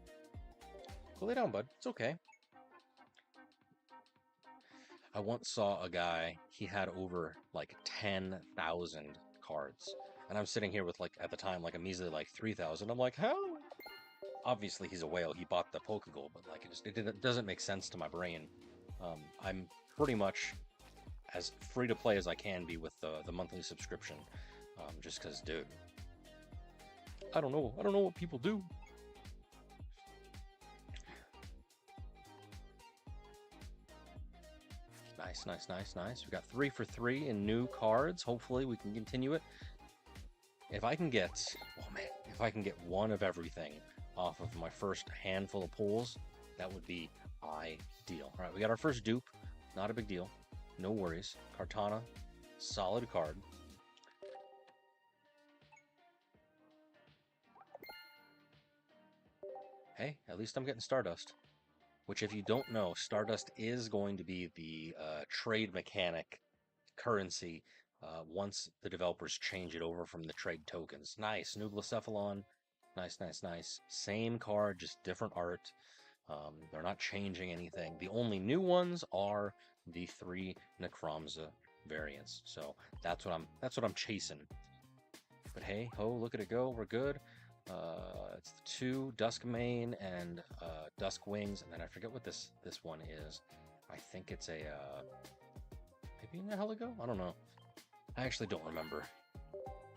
S1: Go lay down, bud. It's okay. I once saw a guy, he had over like 10,000 cards. And I'm sitting here with like, at the time, like a measly like 3,000. I'm like, how? Obviously he's a whale. He bought the Pokegold, but like it doesn't make sense to my brain. I'm pretty much as free to play as I can be with the monthly subscription. Just because, dude, I don't know what people do. Nice. We got 3 for 3 in new cards. Hopefully we can continue it. If I can get, oh man, if I can get one of everything off of my first handful of pulls, that would be ideal. All right, we got our first dupe. Not a big deal. No worries. Kartana, solid card. Hey, at least I'm getting Stardust. Which, if you don't know, Stardust is going to be the trade mechanic currency once the developers change it over from the trade tokens. Nice. New Blacephalon. Nice. Same card, just different art. They're not changing anything. The only new ones are the 3 Necrozma variants. So that's what I'm chasing. But hey, ho, look at it go. We're good. It's the 2 Duskmane and Dusk Wings, and then I forget what this one is. I think it's a maybe a Heligo? I don't know. I actually don't remember.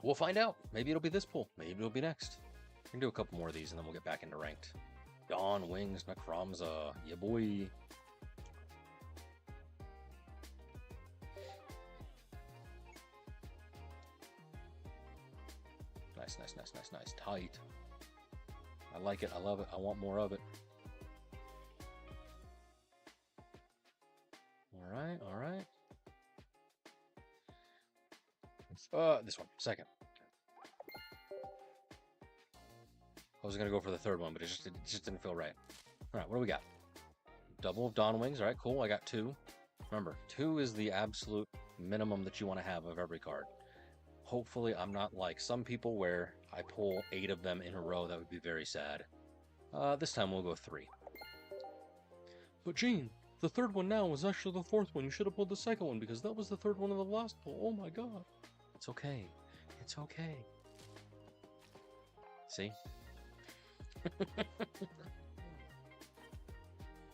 S1: We'll find out. Maybe it'll be this pull. Maybe it'll be next. We can do a couple more of these and then we'll get back into ranked. Dawn Wings Necrozma. Yeah, boy. Nice. Tight. I like it. I love it. I want more of it. All right. This one. Second. I was going to go for the third one, but it just didn't feel right. All right, what do we got? Double of Dawn Wings. All right, cool. I got 2. Remember, 2 is the absolute minimum that you want to have of every card. Hopefully, I'm not like some people where I pull 8 of them in a row. That would be very sad. This time we'll go 3. But Gene, the third one now was actually the 4th one. You should have pulled the second one because that was the 3rd one of the last pull. Oh my god. It's okay. It's okay. See?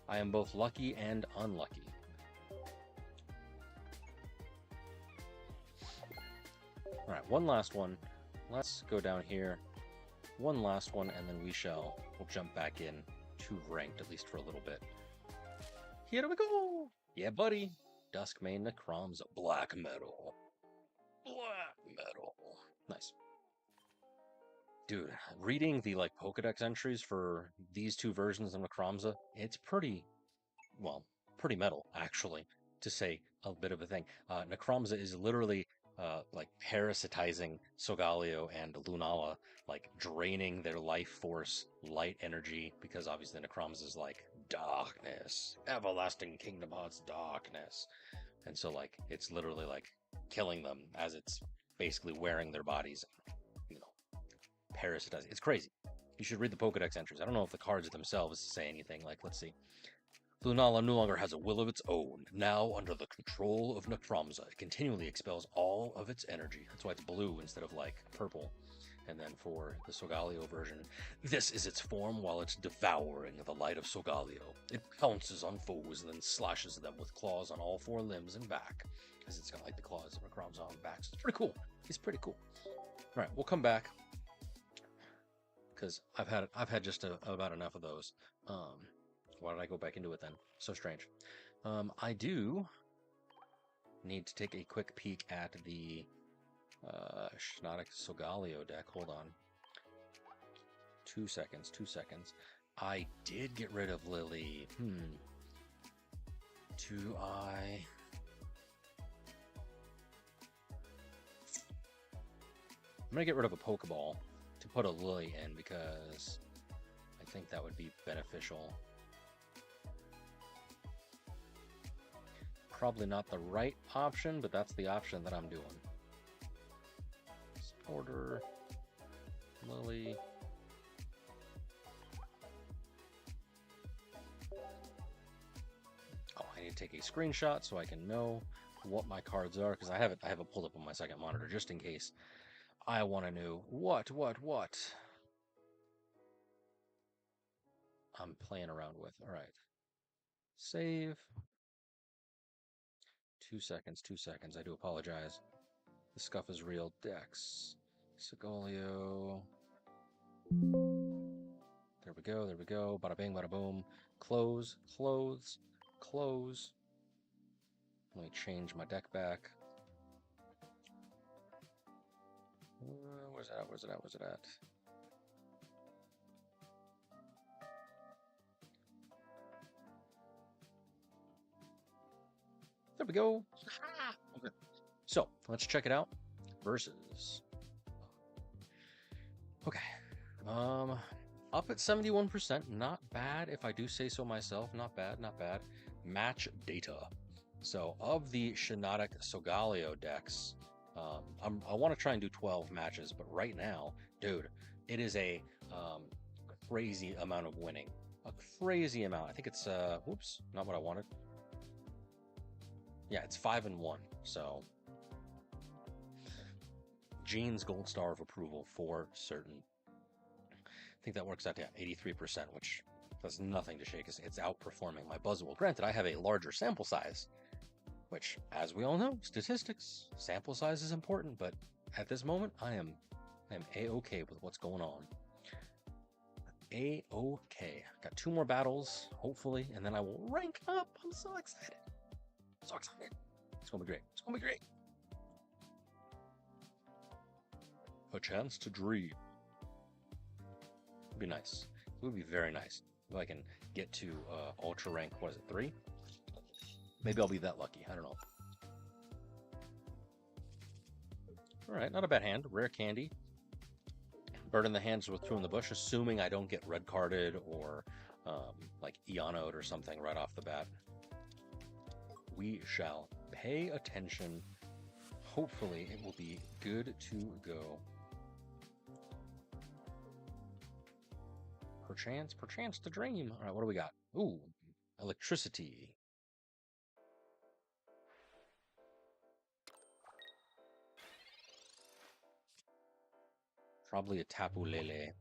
S1: I am both lucky and unlucky. Alright, one last one. Let's go down here. One last one, and then we'll jump back in to ranked, at least for a little bit. Here we go! Yeah, buddy! Duskmane Necrozma Black Metal. Nice. Dude, reading the Pokedex entries for these 2 versions of Necrozma, it's pretty metal, actually, to say a bit of a thing. Necrozma is literally parasitizing Solgaleo and Lunala, draining their life force, light energy, because obviously Necrozma is darkness, everlasting kingdom hearts, darkness. And so it's literally killing them as it's basically wearing their bodies, parasitizing. It's crazy. You should read the Pokedex entries. I don't know if the cards themselves say anything. Let's see. Lunala no longer has a will of its own. Now, under the control of Necrozma, it continually expels all of its energy. That's why it's blue instead of purple. And then for the Solgaleo version, this is its form while it's devouring the light of Solgaleo. It pounces on foes and then slashes them with claws on all 4 limbs and back. Because it's got like the claws and the crowns on the back. So it's pretty cool. He's pretty cool. Alright, we'll come back. Because I've had just about enough of those. Why did I go back into it then? So strange. I do need to take a quick peek at the Shinotic Solgaleo deck. Hold on. 2 seconds. I did get rid of Lily. Do I? I'm gonna get rid of a Pokeball to put a Lily in because I think that would be beneficial. Probably not the right option, but that's the option that I'm doing. Order Lily. Oh, I need to take a screenshot so I can know what my cards are because I have it pulled up on my second monitor just in case I want to know what I'm playing around with. All right, save. 2 seconds. I do apologize. The scuff is real. Dex. Solgaleo. There we go. Bada bing, bada boom. Close. Let me change my deck back. Where's it at? There we go. Okay. So let's check it out. Versus. Okay. Up at 71%. Not bad if I do say so myself. Not bad. Match data. So of the Shinotic Solgaleo decks, I want to try and do 12 matches, but right now, dude, it is a crazy amount of winning. A crazy amount. I think it's whoops, not what I wanted. Yeah, it's 5-1. So Gene's gold star of approval for certain. I think that works out to 83%, which does nothing to shake us. It's outperforming my Buzzwole. Granted, I have a larger sample size, which, as we all know, statistics, sample size is important, but at this moment, I am A-okay with what's going on. A-okay. Got 2 more battles, hopefully, and then I will rank up. I'm so excited. It's gonna be great. A chance to dream. Would be nice. It would be very nice if I can get to ultra rank. What is it, 3? Maybe I'll be that lucky. I don't know. All right, not a bad hand. Rare candy. Bird in the hands with 2 in the bush, assuming I don't get red carded or like Eonoed or something right off the bat. We shall pay attention. Hopefully, it will be good to go. Perchance to dream. All right, what do we got? Ooh, electricity. Probably a Tapu Lele.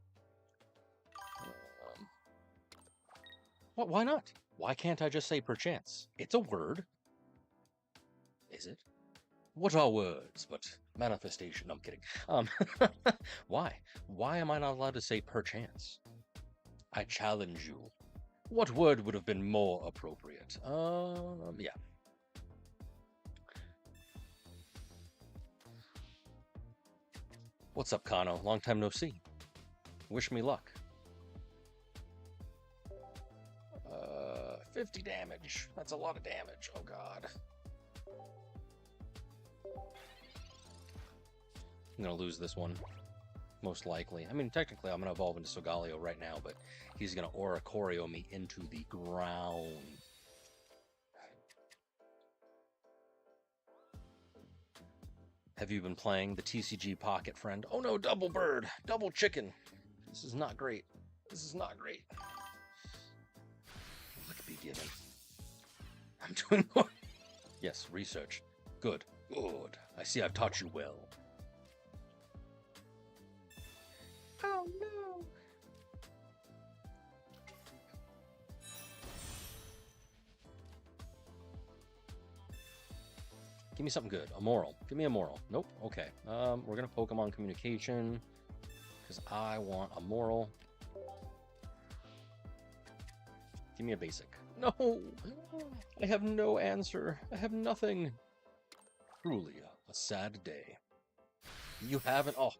S1: What? Why not? Why can't I just say perchance? It's a word. Is it? What are words but manifestation? No, I'm kidding. Why? Why am I not allowed to say perchance? I challenge you. What word would have been more appropriate? Yeah. What's up, Kano? Long time no see. Wish me luck. 50 damage. That's a lot of damage. Oh, God. I'm going to lose this one. Most likely. I mean, technically, I'm going to evolve into Solgaleo right now, but he's going to Oricorio me into the ground. Have you been playing the TCG Pocket, friend? Oh no, double bird, double chicken. This is not great. This is not great. Luck be given. I'm doing more. Yes, research. Good, good. I see I've taught you well. Oh no! Give me something good. A moral. Give me a moral. Nope. Okay. We're gonna Pokemon Communication because I want a moral. Give me a basic. No! I have no answer. I have nothing. Truly a sad day. You haven't... Oh.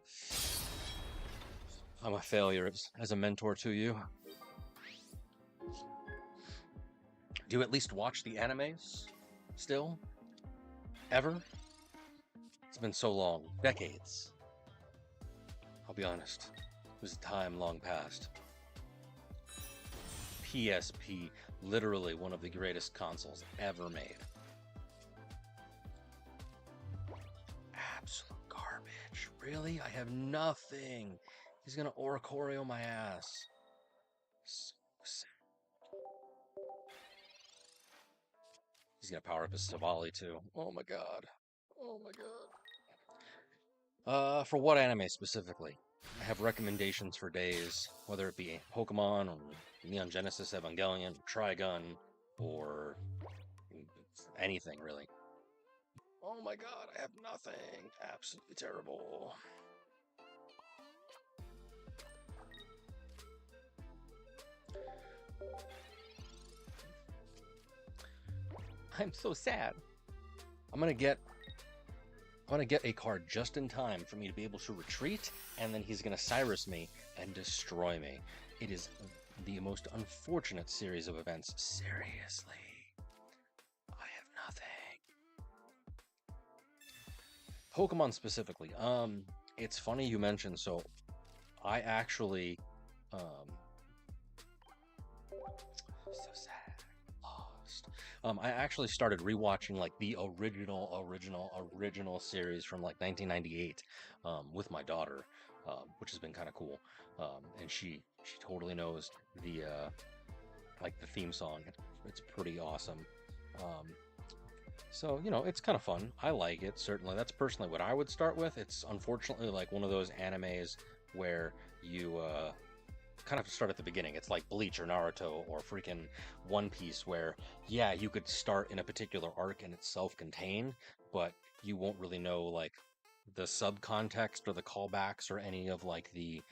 S1: I'm a failure as a mentor to you. Do you at least watch the animes? Still? Ever? It's been so long. Decades. I'll be honest. It was a time long past. PSP, literally one of the greatest consoles ever made. Absolute garbage. Really? I have nothing. He's gonna Oricorio my ass. So sad. He's gonna power up his Silvally too. Oh my god. Oh my god. For what anime specifically? I have recommendations for days, whether it be Pokemon or Neon Genesis Evangelion, Trigun, or anything really. Oh my god, I have nothing. Absolutely terrible. I'm so sad. I'm gonna get a card just in time for me to be able to retreat, and then he's gonna Cyrus me and destroy me. It is the most unfortunate series of events. Seriously. I have nothing. Pokemon specifically. It's funny you mentioned, so I actually so sad. Lost. I actually started rewatching like the original series from like 1998 with my daughter, which has been kind of cool. And she totally knows the like the theme song. It's pretty awesome. So, you know, it's kind of fun. I like it, certainly. That's personally what I would start with. It's unfortunately like one of those animes where you kind of start at the beginning. It's like Bleach or Naruto or freaking One Piece where, yeah, you could start in a particular arc and it's self-contained, but you won't really know like the subcontext or the callbacks or any of like the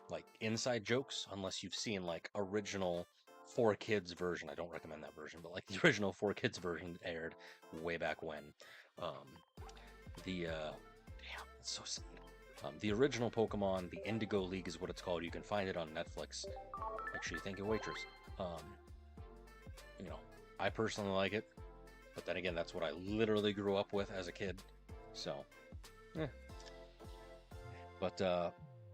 S1: like inside jokes unless you've seen like original 4Kids version. I don't recommend that version, but like the original 4Kids version that aired way back when. Damn, it's so sad. The original Pokemon, the Indigo League is what it's called. You can find it on Netflix. Make sure you thank your waitress. You know, I personally like it, but then again, that's what I literally grew up with as a kid. So, But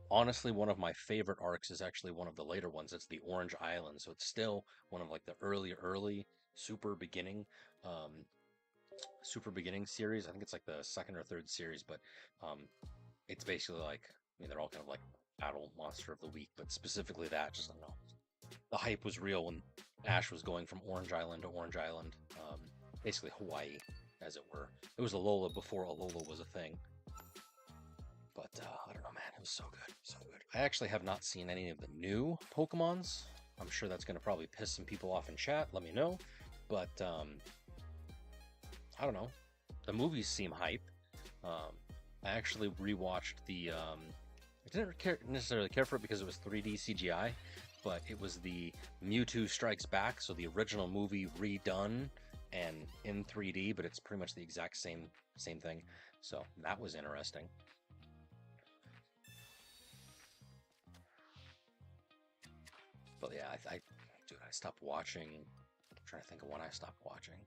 S1: honestly, one of my favorite arcs is actually one of the later ones. It's the Orange Island, so it's still one of like the early super beginning series. I think it's like the second or third series, but it's basically like, I mean, they're all kind of like battle monster of the week, but specifically that, just I don't know. The hype was real when Ash was going from Orange Island to Orange Island, basically Hawaii, as it were. It was Alola before Alola was a thing. But I don't know, man. It was so good, so good. I actually have not seen any of the new Pokemons. I'm sure that's going to probably piss some people off in chat. Let me know. But I don't know. The movies seem hype. I actually rewatched the. I didn't necessarily care for it because it was 3D CGI, but it was the Mewtwo Strikes Back, so the original movie redone and in 3D, but it's pretty much the exact same thing. So that was interesting. But yeah, I stopped watching. I'm trying to think of when I stopped watching.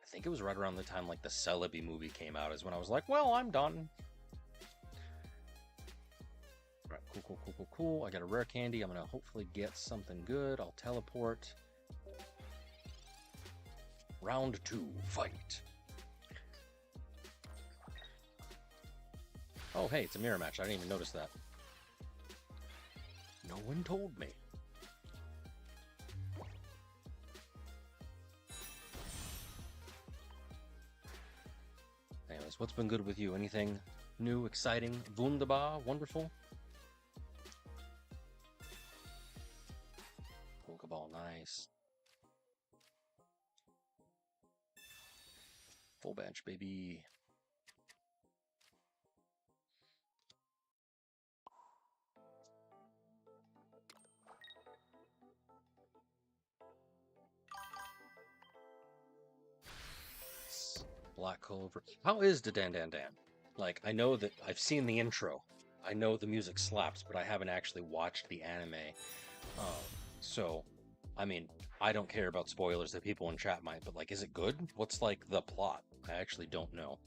S1: I think it was right around the time like the Celebi movie came out is when I was like, well, I'm done. Right, cool. I got a rare candy. I'm gonna hopefully get something good. I'll teleport. Round 2, fight. Oh, hey, it's a mirror match. I didn't even notice that. No one told me. What's been good with you? Anything new, exciting, wunderbar, wonderful? Pokeball, nice. Full bench, baby. Black Clover. How is the Dan Dan Dan? Like, I know that I've seen the intro. I know the music slaps, but I haven't actually watched the anime. So, I mean, I don't care about spoilers that people in chat might, but like, is it good? What's like the plot? I actually don't know.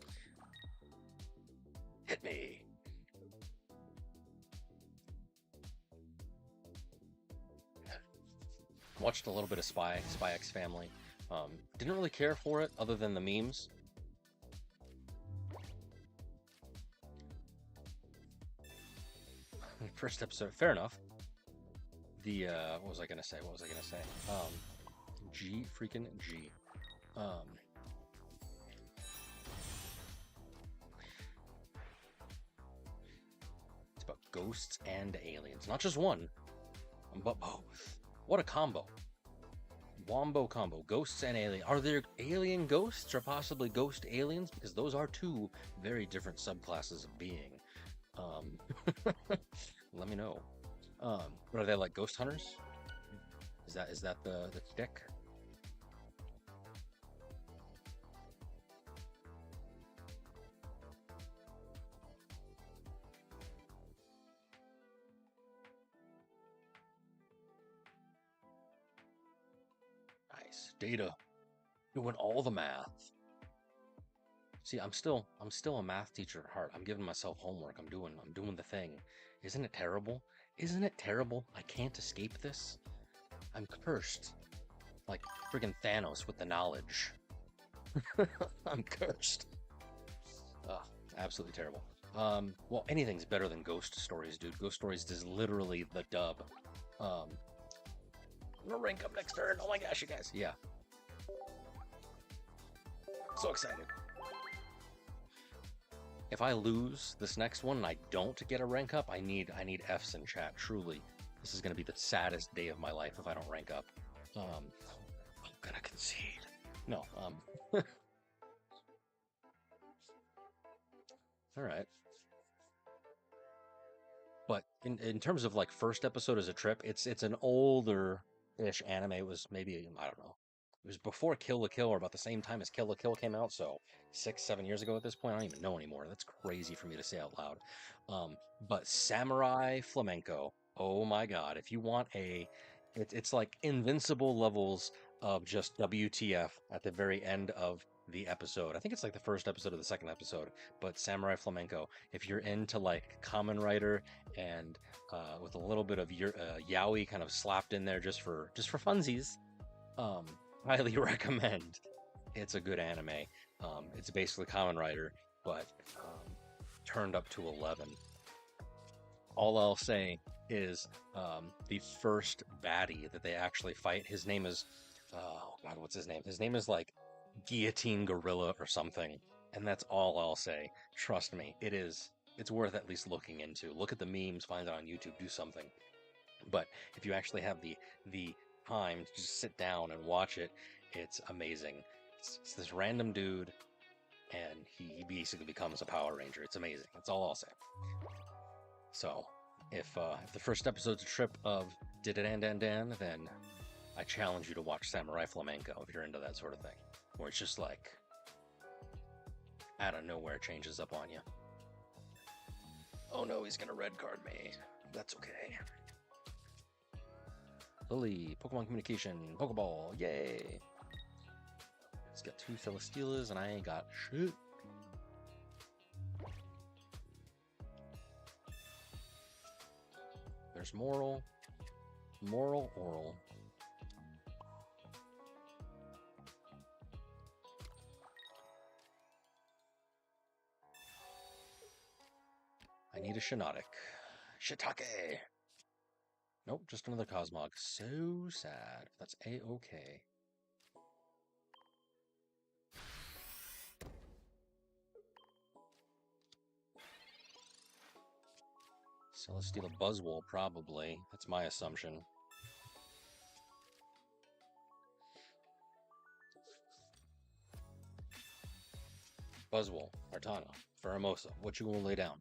S1: Hit me. Watched a little bit of Spy X Family. Didn't really care for it other than the memes. First episode, fair enough. The what was I gonna say? G freaking G. It's about ghosts and aliens, not just one, but both. What a combo! Wombo combo, ghosts and alien. Are there alien ghosts or possibly ghost aliens? Because those are two very different subclasses of being. Let me know. What are they, like ghost hunters? Is that the stick? Nice. Data. Doing all the math. See, I'm still a math teacher at heart. I'm giving myself homework. I'm doing the thing. Isn't it terrible? Isn't it terrible? I can't escape this. I'm cursed. Like friggin' Thanos with the knowledge. I'm cursed. Ugh, absolutely terrible. Well, anything's better than Ghost Stories, dude. Ghost Stories is literally the dub. I'm gonna rank up next turn. Oh my gosh, you guys. Yeah. So excited. If I lose this next one and I don't get a rank up, I need Fs in chat. Truly, this is gonna be the saddest day of my life if I don't rank up. I'm gonna concede. No. All right. But in terms of like first episode as a trip, it's an older-ish anime. It was maybe, I don't know. It was before Kill la Kill or about the same time as Kill la Kill came out, so 6-7 years ago at this point. I don't even know anymore. That's crazy for me to say out loud. But Samurai Flamenco. Oh my God! If you want it's like invincible levels of just WTF at the very end of the episode. I think it's like the first episode of the second episode. But Samurai Flamenco. If you're into like Kamen Rider and with a little bit of yaoi kind of slapped in there just for funsies. Highly recommend. It's a good anime. It's basically Kamen Rider, but turned up to 11. All I'll say is the first baddie that they actually fight. His name is, oh God, what's his name? His name is like Guillotine Gorilla or something, and that's all I'll say. Trust me, it's worth at least looking into. Look at the memes, find it on YouTube, do something. But if you actually have the time to just sit down and watch it, it's amazing. It's this random dude, and he basically becomes a Power Ranger. It's amazing. That's all I'll say. So, if the first episode's a trip of Dan, then I challenge you to watch Samurai Flamenco if you're into that sort of thing, where it's just like out of nowhere changes up on you. Oh no, he's gonna red card me. That's okay. Lily, Pokemon Communication, Pokeball, yay! He's got 2 Celesteelas and I ain't got shit. There's Moral, Oral. I need a Shinotic. Shiitake! Nope, just another Cosmog. So sad. That's A-okay. Celesteela Buzzwole, probably. That's my assumption. Buzzwole, Artana, Pheromosa, what you gonna lay down?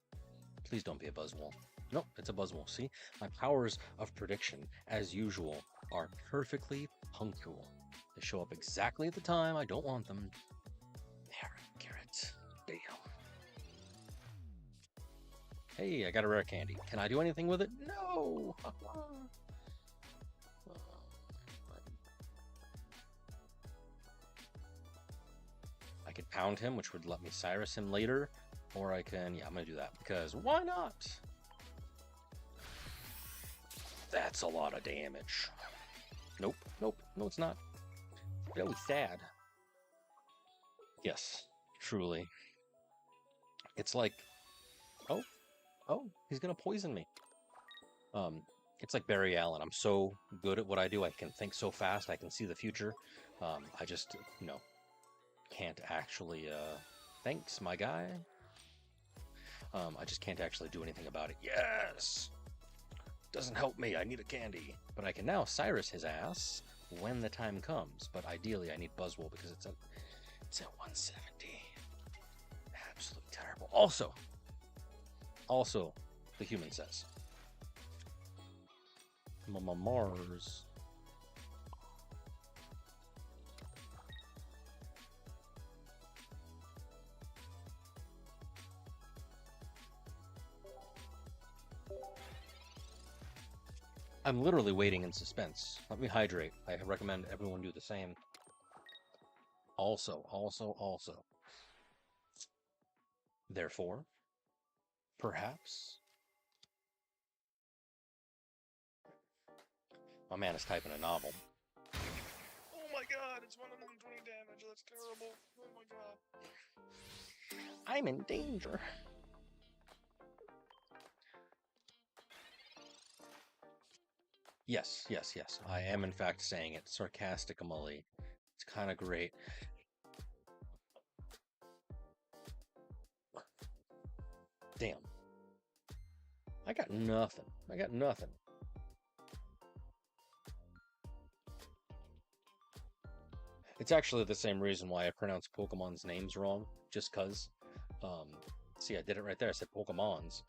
S1: Please don't be a Buzzwole. Nope, it's a Buzzwole. See? My powers of prediction, as usual, are perfectly punctual. They show up exactly at the time I don't want them. There, Garrett. Damn. Hey, I got a rare candy. Can I do anything with it? No! I could pound him, which would let me Cyrus him later. Or I can, yeah, I'm going to do that. Because why not? That's a lot of damage. Nope, nope, no it's not. Really sad. Yes, truly. It's like, oh, he's going to poison me. It's like Barry Allen. I'm so good at what I do. I can think so fast. I can see the future. I just, you know, can't actually, thanks, my guy. I just can't actually do anything about it. Yes! Doesn't help me. I need a candy. But I can now Cyrus his ass when the time comes. But ideally, I need Buzzwole because it's at 170. Absolutely terrible. Also, the human says. Mars. I'm literally waiting in suspense. Let me hydrate. I recommend everyone do the same. Also. Therefore, perhaps. My man is typing a novel. Oh my god, it's 120 damage. That's terrible. Oh my god. I'm in danger. Yes. I am in fact saying it sarcastically. It's kind of great. Damn. I got nothing. It's actually the same reason why I pronounce Pokemon's names wrong, just cuz. See, I did it right there. I said Pokemons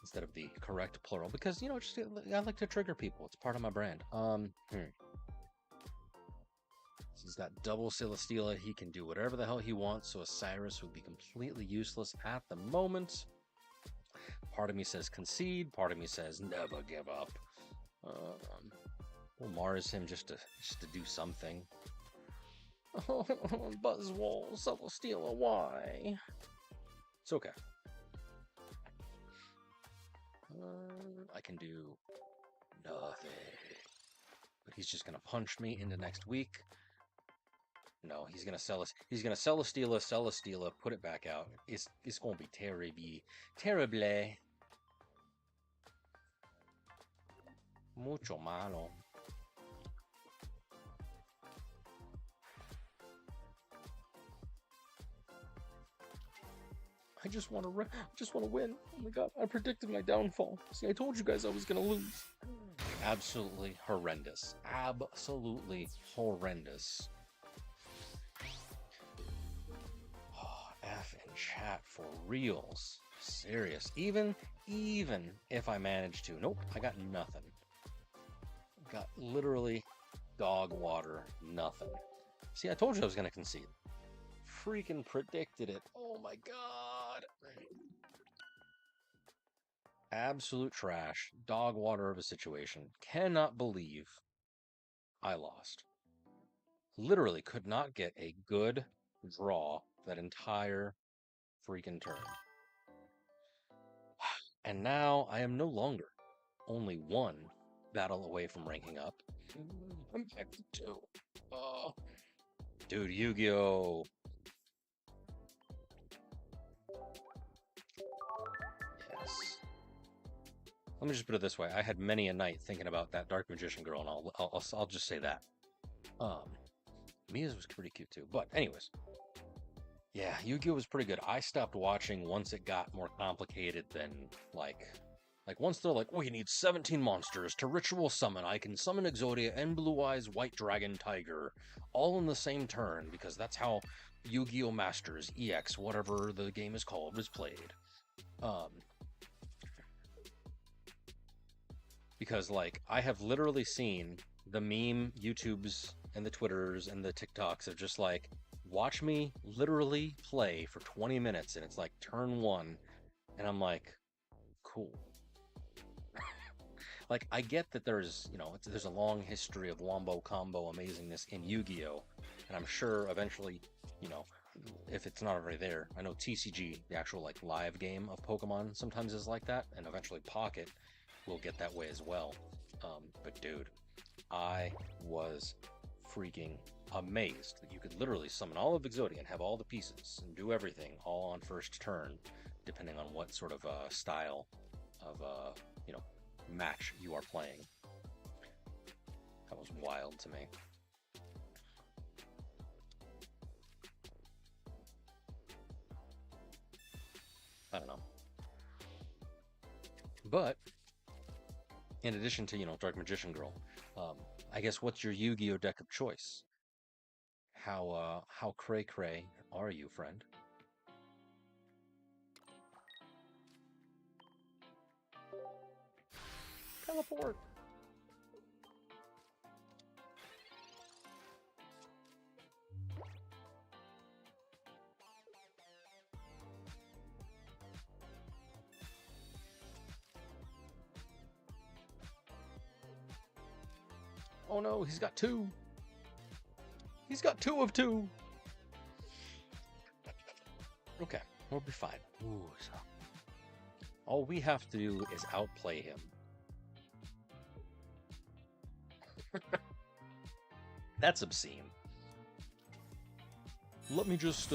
S1: instead of the correct plural because, you know, just I like to trigger people. It's part of my brand. He's got double Celesteela. He can do whatever the hell he wants, so a Cyrus would be completely useless at the moment. Part of me says concede. Part of me says never give up. We'll Mars him just to do something. Oh, Buzzwole, Celesteela, why? It's okay. I can do nothing. But he's just gonna punch me into next week. No, he's gonna sell us. He's gonna sell a Celesteela, put it back out. It's gonna be terrible. Mucho malo. I just want to win. Oh my god, I predicted my downfall. See, I told you guys I was gonna lose. Absolutely horrendous. Absolutely horrendous. Oh, F in chat for reals. Serious. Even if I managed to. Nope, I got nothing. Got literally dog water, nothing. See, I told you I was gonna concede. Freaking predicted it. Oh my god. Absolute trash. Dog water of a situation. Cannot believe I lost. Literally could not get a good draw that entire freaking turn. And now I am no longer only one battle away from ranking up. I'm back to 2. Oh. Dude, Yu-Gi-Oh! Yes. Let me just put it this way. I had many a night thinking about that Dark Magician girl, and I'll just say that. Mia's was pretty cute too. But anyways. Yeah, Yu-Gi-Oh! Was pretty good. I stopped watching once it got more complicated than, like, Like, once they're like, we need 17 monsters to ritual summon, I can summon Exodia and Blue Eyes White Dragon Tiger, all in the same turn, because that's how Yu-Gi-Oh! Masters EX, whatever the game is called, was played. Because, like, I have literally seen the meme YouTubes and the Twitters and the TikToks of just like, watch me literally play for 20 minutes, and it's like turn 1, and I'm like, cool. Like, I get that there's, you know, there's a long history of wombo combo amazingness in Yu-Gi-Oh! And I'm sure eventually, you know, if it's not already there, I know TCG, the actual, like, live game of Pokemon, sometimes is like that, and eventually Pocket will get that way as well. But dude, I was freaking amazed that you could literally summon all of Exodia and have all the pieces and do everything all on first turn, depending on what sort of style of, you know, match you are playing. That was wild to me. I don't know. But in addition to, you know, Dark Magician Girl, I guess what's your Yu-Gi-Oh deck of choice? How cray-cray are you, friend? Teleport! Oh no, he's got 2! He's got 2 of 2! Okay, we'll be fine. Ooh, so all we have to do is outplay him. That's obscene. Let me just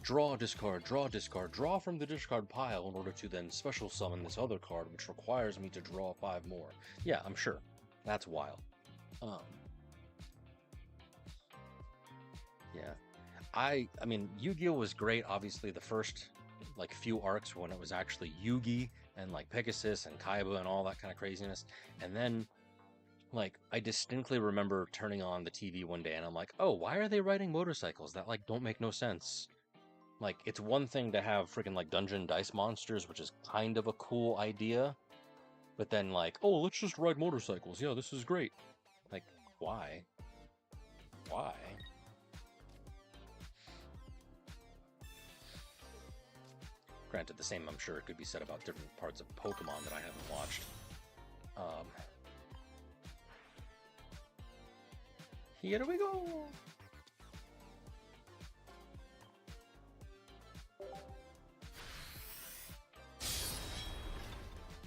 S1: draw, discard, draw from the discard pile in order to then special summon this other card, which requires me to draw 5 more. Yeah, I'm sure. That's wild. Yeah. I mean, Yu-Gi-Oh! Was great, obviously, the first, like, few arcs when it was actually Yugi and, like, Pegasus and Kaiba and all that kind of craziness. And then, like, I distinctly remember turning on the TV one day and I'm like, oh, why are they riding motorcycles? That, like, don't make no sense. Like, it's one thing to have freaking, like, dungeon dice monsters, which is kind of a cool idea. But then, like, oh, let's just ride motorcycles. Yeah, this is great. Like, why? Why? Granted, the same, I'm sure, it could be said about different parts of Pokemon that I haven't watched. Here we go!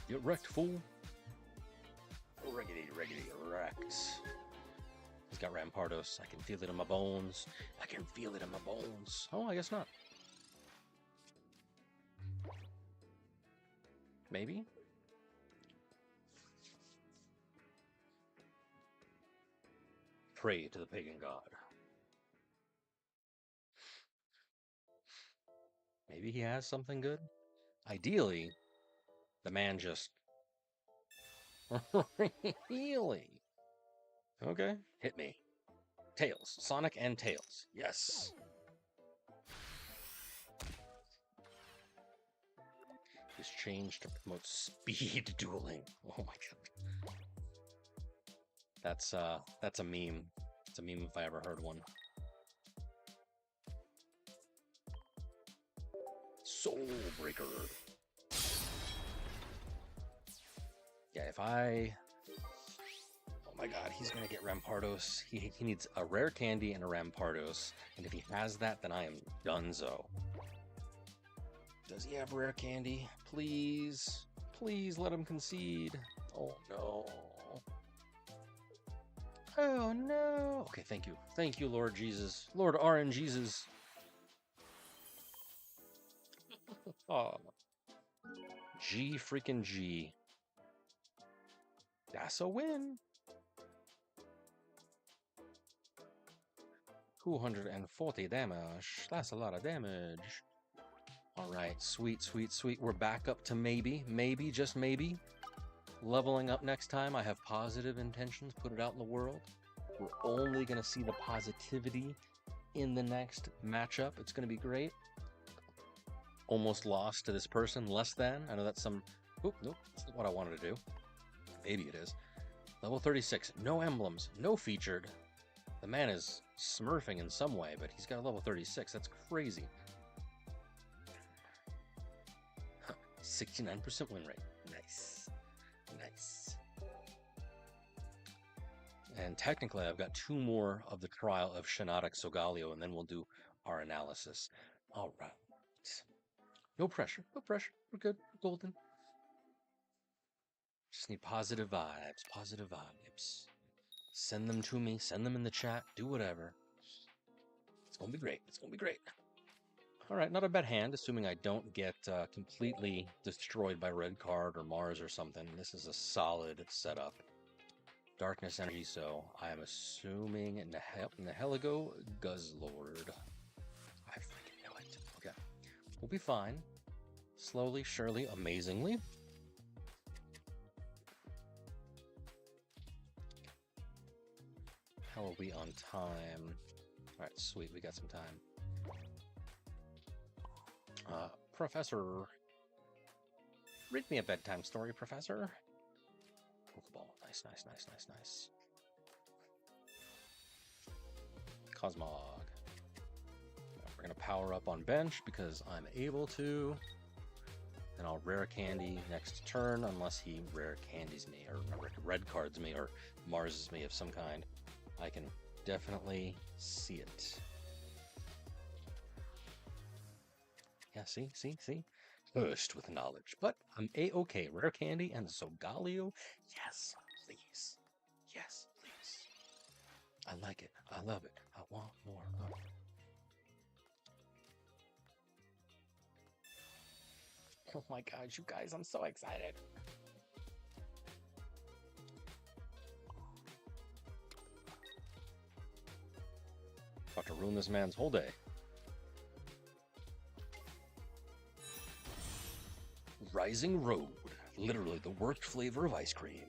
S1: Get wrecked, fool! Riggedy, wrecked. He's got Rampardos. I can feel it in my bones. I can feel it in my bones. Oh, I guess not. Maybe? Pray to the pagan god. Maybe he has something good? Ideally, the man just... Really? Okay, hit me. Tails. Sonic and Tails. Yes. Is changed to promote speed dueling. Oh my god. That's a meme. It's a meme if I ever heard one. Soul Breaker. Yeah, if I... Oh my god, he's gonna get Rampardos. He needs a rare candy and a Rampardos. And if he has that, then I am donezo. Does he have rare candy? Please. Please let him concede. Oh no. Oh no. Okay, thank you. Thank you, Lord Jesus. Lord RNGesus. Oh. G freaking G. That's a win. 240 damage. That's a lot of damage. All right, sweet, sweet, sweet. We're back up to maybe, just maybe. leveling up next time. I have positive intentions, put it out in the world. We're only going to see the positivity in the next matchup. It's going to be great. Almost lost to this person, less than. I know that's some... Oop, nope, that's not what I wanted to do. Maybe it is. Level 36, no emblems, no featured. The man is smurfing in some way, but he's got a level 36. That's crazy. 69% win rate. Nice. Nice. And technically, I've got 2 more of the trial of Shinotic Solgaleo, and then we'll do our analysis. All right. No pressure. No pressure. We're good. We're golden. Just need positive vibes. Positive vibes. Send them to me. Send them in the chat. Do whatever. It's going to be great. It's going to be great. All right. Not a bad hand, assuming I don't get completely destroyed by red card or Mars or something. This is a solid setup. Darkness energy, so I am assuming Nihilego Guzzlord. I freaking knew it. Okay. We'll be fine. Slowly, surely, amazingly. How are we on time? Alright, sweet, we got some time. Professor. Read me a bedtime story, Professor. Pokeball. Nice, nice, nice, nice, nice. Cosmog. We're going to power up on bench because I'm able to. Then I'll rare candy next turn unless he rare candies me or red cards me or Marses me of some kind. I can definitely see it. Yeah, see? Burst with knowledge. But I'm A-okay. Rare candy and Solgaleo. Yes, please. Yes, please. I like it. I love it. I want more of it. Oh my god, you guys, I'm so excited. About to ruin this man's whole day. Rising Road. Literally the worst flavor of ice cream.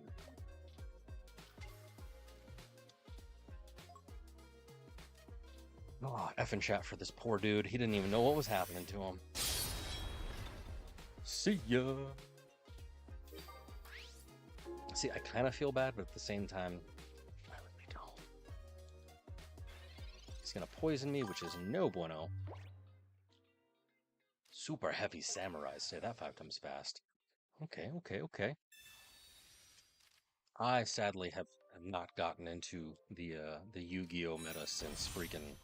S1: Oh, effing chat for this poor dude. He didn't even know what was happening to him. See ya. See, I kind of feel bad, but at the same time, I really don't. He's gonna poison me, which is no bueno. Super heavy samurai. Say that 5 times fast. Okay. I sadly have not gotten into the Yu-Gi-Oh meta since freaking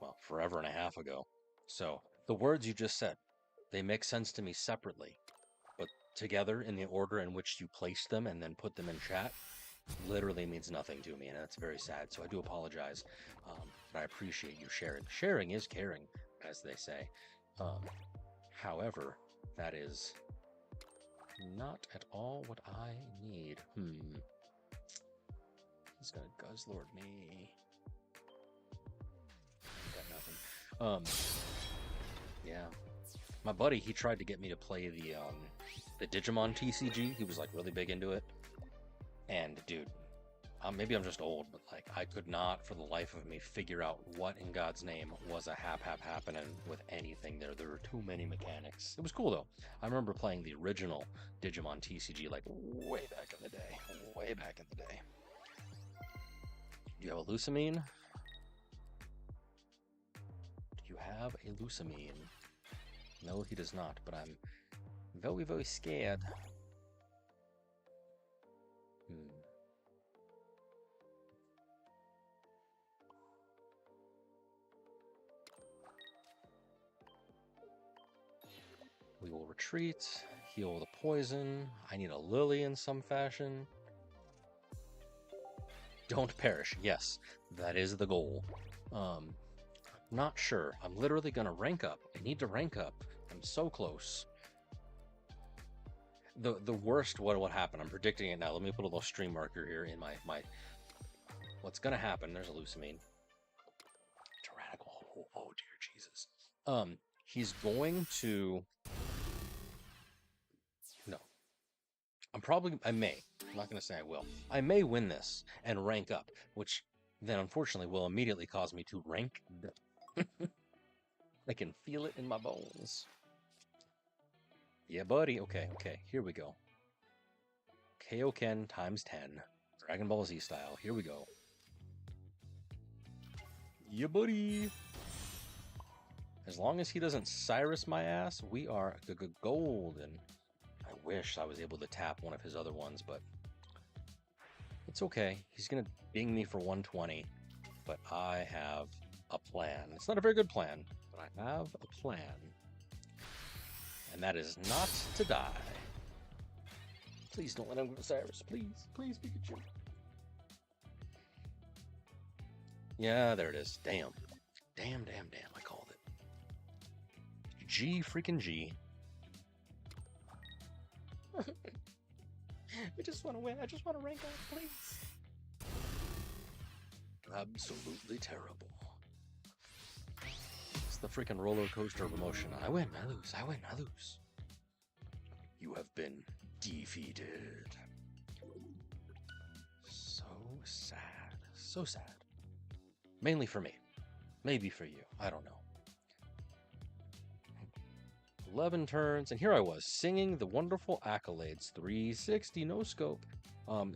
S1: well, forever and a half ago. So the words you just said, they make sense to me separately, but together in the order in which you place them and then put them in chat literally means nothing to me, and that's very sad. So I do apologize, but I appreciate you sharing. Sharing is caring, as they say. However, that is not at all what I need. He's gonna Guzzlord me. Got nothing. Yeah. My buddy, he tried to get me to play the Digimon TCG. He was like really big into it. And dude, maybe I'm just old, but like I could not for the life of me figure out what in God's name was a hap happening with anything there. There were too many mechanics. It was cool though. I remember playing the original Digimon TCG like way back in the day. Way back in the day. Do you have a Lucamine? Do you have a Lucamine? No, he does not, but I'm very, very scared. We will retreat, heal the poison. I need a lily in some fashion. Don't perish. Yes, that is the goal. Not sure. I'm literally gonna rank up. I need to rank up. I'm so close. The worst what will happen. I'm predicting it now. Let me put a little stream marker here in my what's gonna happen. There's a Lucamine. Tyrannical. Oh dear Jesus. He's going to I may. I'm not going to say I will. I may win this and rank up, which then unfortunately will immediately cause me to rank. I can feel it in my bones. Yeah, buddy. Okay, okay. Here we go. Kaioken times 10. Dragon Ball Z style. Here we go. Yeah, buddy. As long as he doesn't Cyrus my ass, we are golden. I wish I was able to tap one of his other ones, but it's okay. He's going to ding me for 120, but I have a plan. It's not a very good plan, but I have a plan. And that is not to die. Please don't let him go to Cyrus. Please, please, Pikachu. Yeah, there it is. Damn. Damn, damn, damn. I called it. G freaking G. I just want to win. I just want to rank up, please. Absolutely terrible. It's the freaking roller coaster of emotion. I win, I lose, I win, I lose. You have been defeated. So sad. So sad. Mainly for me. Maybe for you. I don't know. 11 turns, and here I was, singing the wonderful accolades, 360 no scope,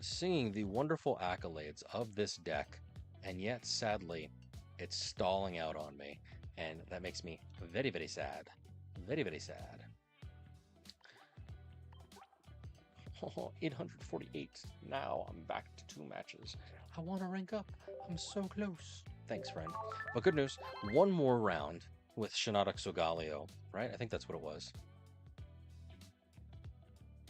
S1: singing the wonderful accolades of this deck, and yet, sadly, it's stalling out on me, and that makes me very, very sad. Very, very sad. Oh, 848. Now I'm back to 2 matches. I want to rank up. I'm so close. Thanks, friend. But good news, one more round with Shinotic Solgaleo, right? I think that's what it was.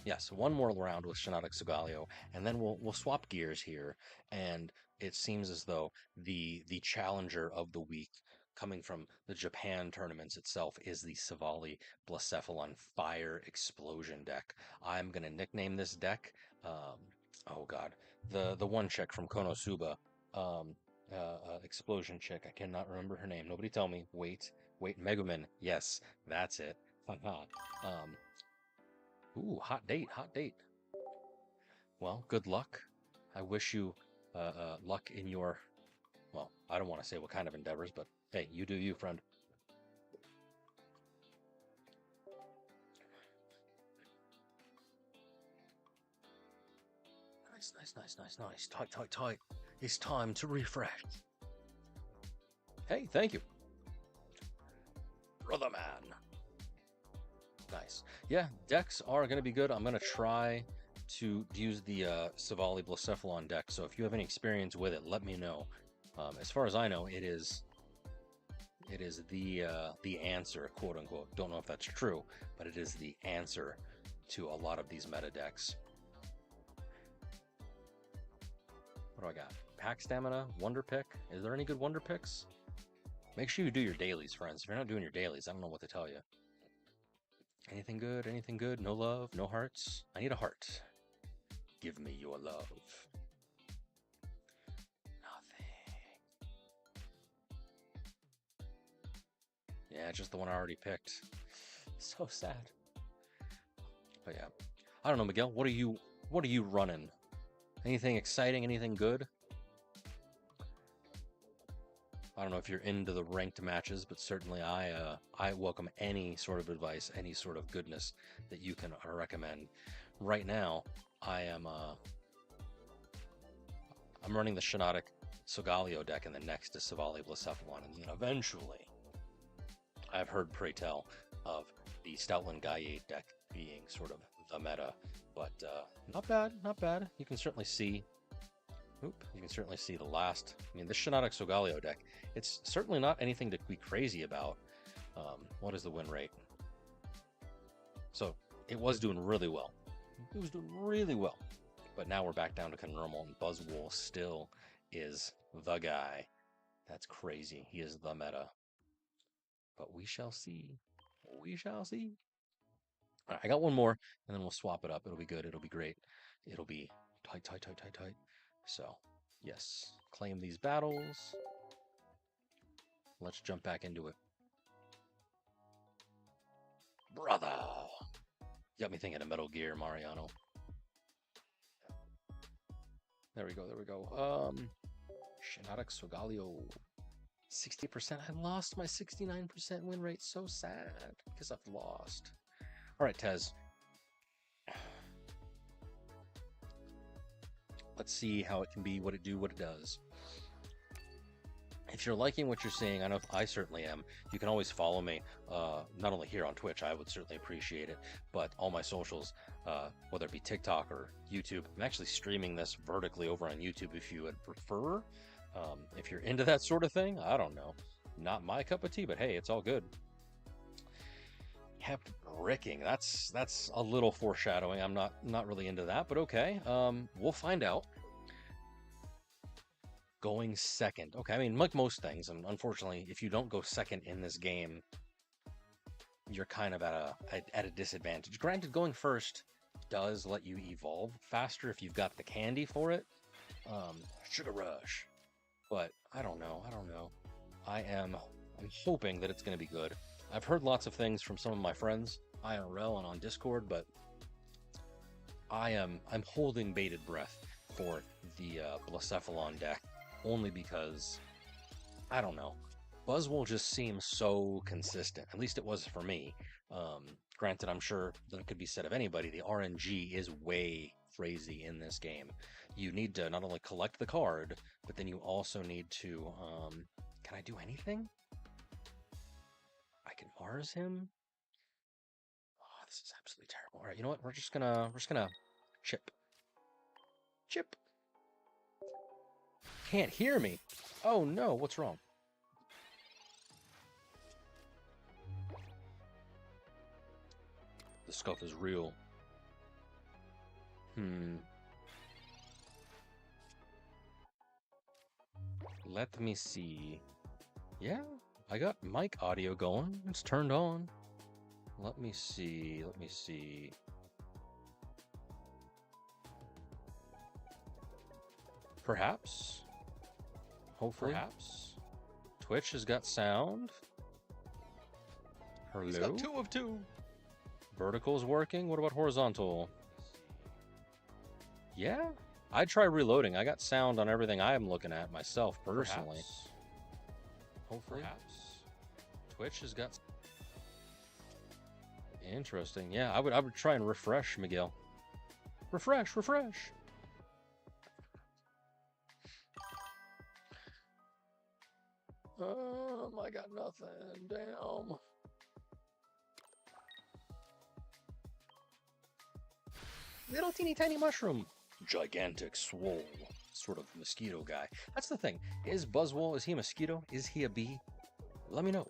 S1: Yes, one more round with Shinotic Solgaleo, and then we'll swap gears here. And it seems as though the challenger of the week, coming from the Japan tournaments itself, is the Silvally Fire Explosion deck. I'm gonna nickname this deck. Oh God, the one chick from Konosuba, explosion chick. I cannot remember her name. Nobody tell me. Wait, Megumin. Yes, that's it. Ooh, hot date, hot date. Well, good luck. I wish you luck in your, well, I don't want to say what kind of endeavors, but hey, you do you, friend. Nice, nice, nice, nice, nice. Tight, tight, tight. It's time to refresh. Hey, thank you. Brother man. Nice. Yeah, decks are going to be good. I'm going to try to use the Silvally Blacephalon deck, so if you have any experience with it, let me know. As far as I know, it is the answer, quote unquote. Don't know if that's true, but it is the answer to a lot of these meta decks. What do I got? Pack Stamina, Wonder Pick. Is there any good Wonder Picks? Make sure you do your dailies, friends. If you're not doing your dailies, I don't know what to tell you. Anything good? Anything good? No love? No hearts? I need a heart. Give me your love. Nothing. Yeah, just the one I already picked. So sad. But yeah. I don't know, Miguel. What are you running? Anything exciting? Anything good? I don't know if you're into the ranked matches, but certainly I welcome any sort of advice, any sort of goodness that you can recommend. Right now, I'm running the Shinotic Solgaleo deck, and the next is Silvally Blacephalon, and then eventually, I've heard pray tell of the Stoutland Gaia deck being sort of the meta, but not bad, not bad. You can certainly see. You can certainly see the last. I mean, this Shinotic Solgaleo deck, it's certainly not anything to be crazy about. What is the win rate? So it was doing really well. It was doing really well. But now we're back down to kind of normal, and Buzzwole still is the guy. That's crazy. He is the meta. But we shall see. We shall see. All right, I got one more, and then we'll swap it up. It'll be good. It'll be great. It'll be tight, tight, tight, tight, tight. So, yes, claim these battles. Let's jump back into it. Brother! You got me thinking of Metal Gear, Mariano. There we go. There we go. Shinotic Solgaleo. 60%. I lost my 69% win rate. So sad because I've lost. All right, Tez. Let's see how it can be, what it does. If you're liking what you're seeing, I know I certainly am. You can always follow me, not only here on Twitch, I would certainly appreciate it, but all my socials, whether it be TikTok or YouTube. I'm actually streaming this vertically over on YouTube if you would prefer. If you're into that sort of thing, I don't know. Not my cup of tea, but hey, it's all good. Kept bricking. That's a little foreshadowing. I'm not really into that, but okay. We'll find out. Going second. Okay, I mean, like most things, and unfortunately, if you don't go second in this game, you're kind of at a disadvantage. Granted, going first does let you evolve faster if you've got the candy for it. Sugar Rush. But I don't know. I'm hoping that it's going to be good. I've heard lots of things from some of my friends, IRL and on Discord, but I'm holding bated breath for the Blacephalon deck, only because, I don't know, Buzzwole just seems so consistent. At least it was for me. Granted, I'm sure that could be said of anybody. The RNG is way crazy in this game. You need to not only collect the card, but then you also need to, can I do anything? I can Mars him? Oh, this is absolutely terrible. All right, you know what? We're just gonna chip. Chip. Can't hear me. Oh no, what's wrong? The scuff is real. Let me see. Yeah, I got mic audio going. It's turned on. Let me see. Perhaps. Hopefully. Perhaps. Twitch has got sound. Hello? He's got 2 of 2. Vertical's working. What about horizontal? Yeah. I'd try reloading. I got sound on everything I'm looking at myself personally. Perhaps. Hopefully. Perhaps. Twitch has got... Interesting. Yeah, I would try and refresh, Miguel. Refresh. I got nothing. Damn. Little teeny tiny mushroom. Gigantic swole. Sort of mosquito guy. That's the thing. Is Buzzwole, is he a mosquito? Is he a bee? Let me know.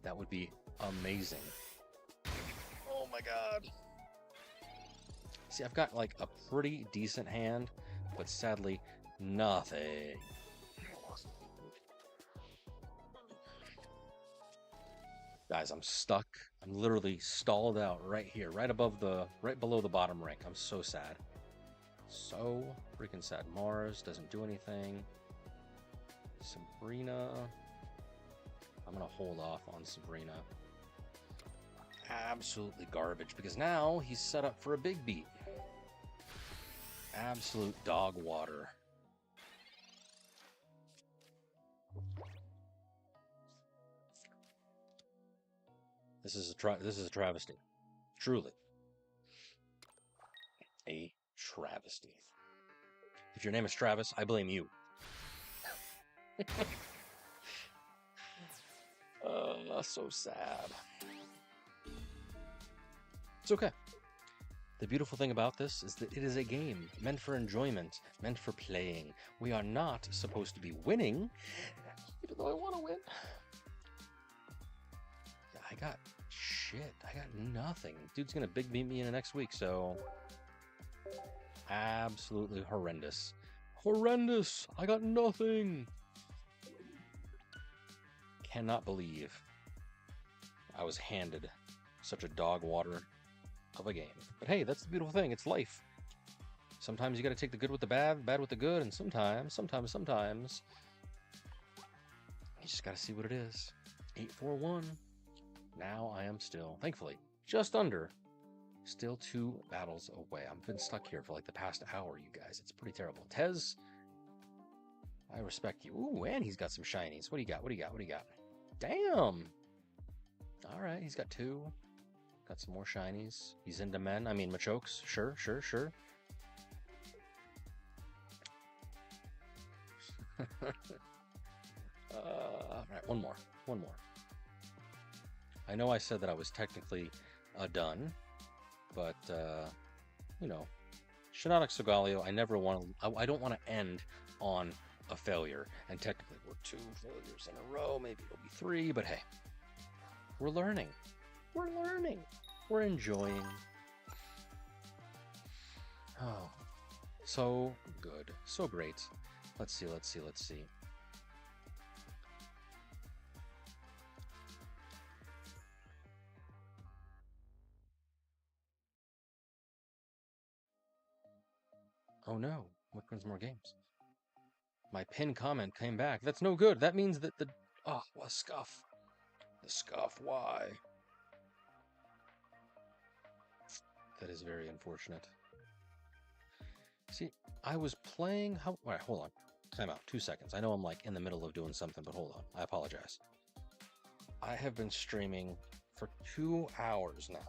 S1: That would be amazing. Oh my god. See, I've got like a pretty decent hand, but sadly, nothing. Guys, I'm stuck. I'm literally stalled out right here, right below the bottom rank. I'm so sad. So freaking sad. Mars doesn't do anything. Sabrina. I'm gonna hold off on Sabrina. Absolutely garbage, because now he's set up for a big beat. Absolute dog water. This is a travesty. Truly. A travesty. If your name is Travis, I blame you. So sad. It's okay. The beautiful thing about this is that it is a game meant for enjoyment, meant for playing. We are not supposed to be winning, even though I want to win. I got nothing. Dude's gonna big beat me in the next week, so absolutely horrendous. Horrendous! I got nothing! Cannot believe I was handed such a dog water of a game. But hey, that's the beautiful thing. It's life. Sometimes you gotta take the good with the bad, bad with the good, and sometimes, you just gotta see what it is. 841. Now I am still, thankfully, just under Still 2 battles away. I've been stuck here for like the past hour, you guys. It's pretty terrible. Tez, I respect you. Ooh, and he's got some shinies. What do you got? What do you got? What do you got? Damn! Alright, he's got 2. Got some more shinies. He's into men. I mean, Machokes. Sure, sure, sure. Alright, one more. One more. I know I said that I was technically done, but, you know, Shinotic Solgaleo, I never want to, I don't want to end on a failure, and technically we're 2 failures in a row, maybe it'll be 3, but hey, we're learning. We're learning. We're enjoying. Oh, so good. So great. Let's see, let's see, let's see. Oh no, which one's more games? My pinned comment came back. That's no good. That means that the... Oh, a scuff. The scuff, why? That is very unfortunate. See, I was playing... How? All right, hold on. Time out. 2 seconds. I know I'm like in the middle of doing something, but hold on. I apologize. I have been streaming for 2 hours now.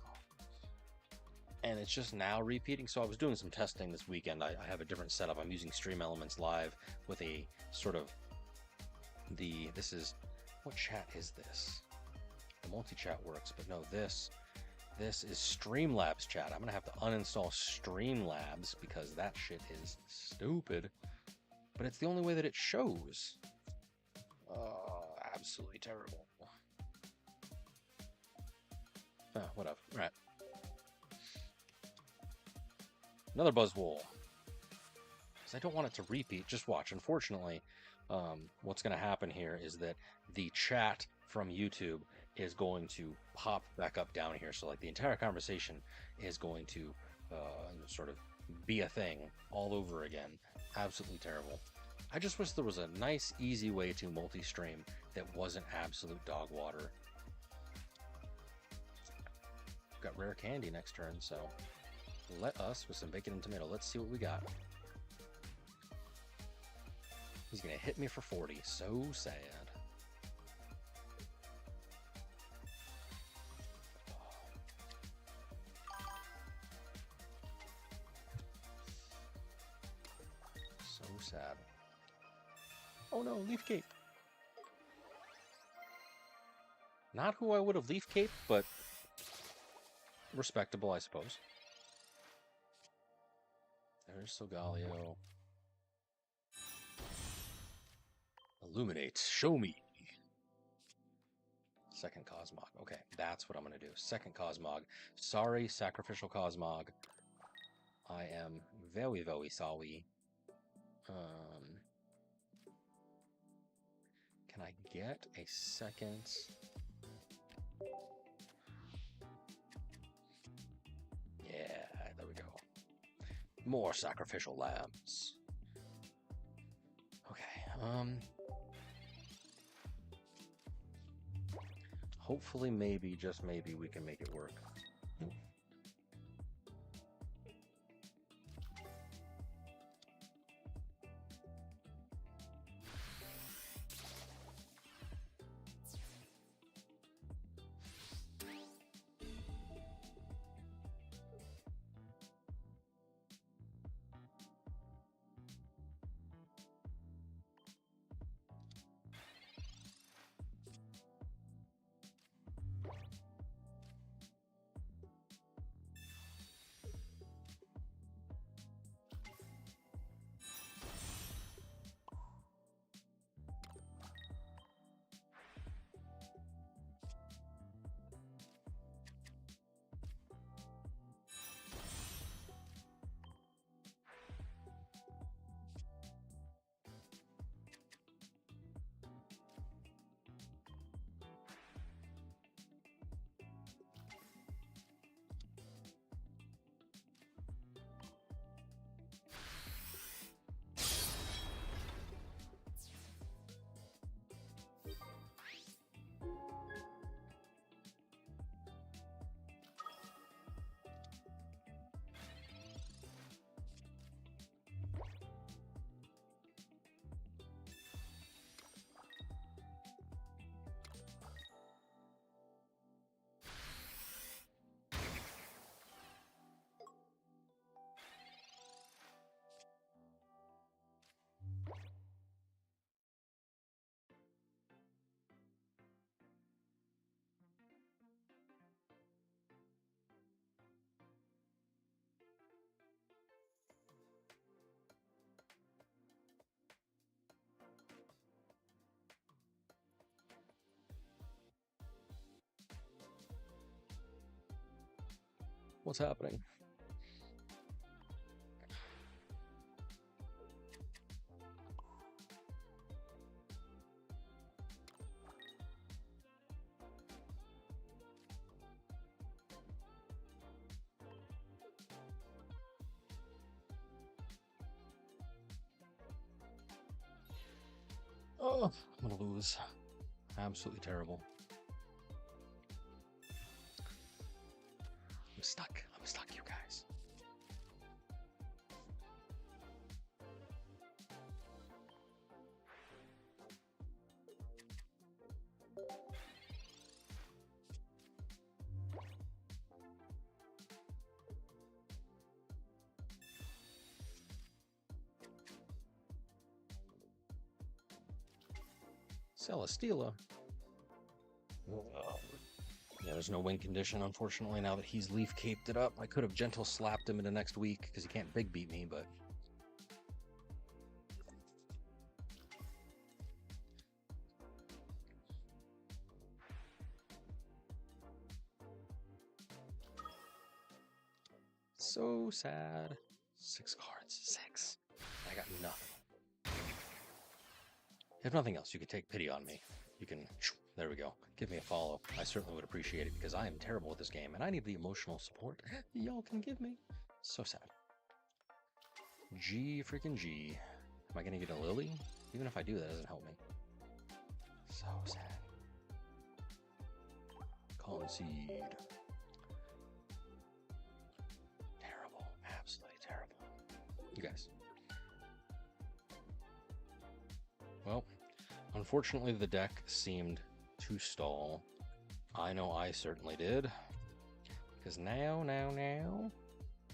S1: And it's just now repeating. So I was doing some testing this weekend. I have a different setup. I'm using Stream Elements Live with a sort of this is, what chat is this? The multi-chat works, but no, this is Streamlabs chat. I'm gonna have to uninstall Streamlabs because that shit is stupid. But it's the only way that it shows. Absolutely terrible. Whatever. All right. Another Buzzwole. Because I don't want it to repeat. Just watch. Unfortunately, what's going to happen here is that the chat from YouTube is going to pop back up down here. So like the entire conversation is going to sort of be a thing all over again. Absolutely terrible. I just wish there was a nice, easy way to multi-stream that wasn't absolute dog water. Got rare candy next turn, so... Let us with some bacon and tomato. Let's see what we got. He's gonna hit me for 40. So sad. So sad. Oh no, Leaf Cape. Not who I would have Leaf Cape, but respectable, I suppose. There's Solgaleo. Illuminate. Show me. Second Cosmog. Okay, that's what I'm going to do. Second Cosmog. Sorry, Sacrificial Cosmog. I am very, very sorry. Can I get a second? Yeah, there we go. More sacrificial lambs. Okay, hopefully, maybe, just maybe, we can make it work. What's happening? Oh, I'm gonna lose. Absolutely terrible. I'm stuck. I'm stuck, you guys. Celesteela. Yeah, there's no win condition, unfortunately, now that he's leaf caped it up. I could have gentle slapped him into next week because he can't big beat me, but... So sad. 6 cards. 6. I got nothing. If nothing else, you could take pity on me. You can... There we go. Give me a follow. I certainly would appreciate it because I am terrible with this game and I need the emotional support y'all can give me. So sad. G freaking G. Am I going to get a Lily? Even if I do, that doesn't help me. So sad. Concede. Terrible. Absolutely terrible. You guys. Well, unfortunately the deck seemed to stall. I know I certainly did. Because now,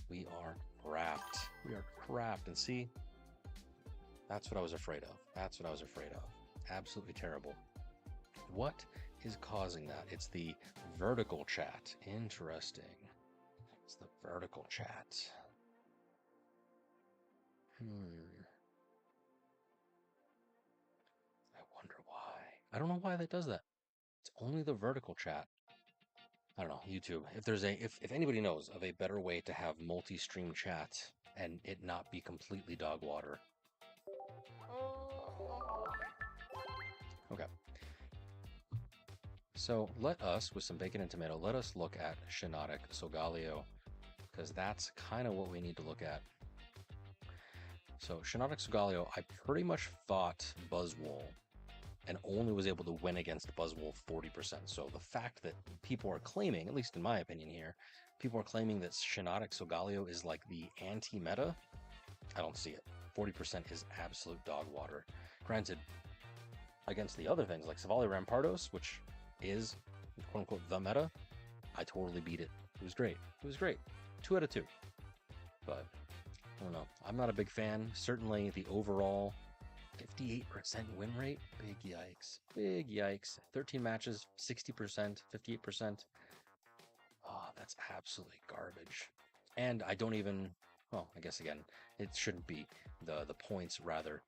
S1: we are trapped. We are trapped. And see, that's what I was afraid of. That's what I was afraid of. Absolutely terrible. What is causing that? It's the vertical chat. Interesting. It's the vertical chat. I wonder why. I don't know why that does that. It's only the vertical chat. I don't know, YouTube. If there's if anybody knows of a better way to have multi-stream chat and it not be completely dog water. Okay. So let us, with some bacon and tomato, let us look at Shinotic Solgaleo, because that's kind of what we need to look at. So Shinotic Solgaleo, I pretty much fought Buzzwole and only was able to win against Buzzwole 40%. So the fact that people are claiming, at least in my opinion here, people are claiming that Shinotic Solgaleo is like the anti-meta, I don't see it. 40% is absolute dog water. Granted, against the other things like Silvally Rampardos, which is quote-unquote the meta, I totally beat it. It was great. It was great. 2 out of 2. But, I don't know. I'm not a big fan. Certainly the overall 58% win rate. Big yikes. Big yikes. 13 matches, 60%, 58%. Oh, that's absolutely garbage. And I don't even, well, I guess again, it shouldn't be the points, rather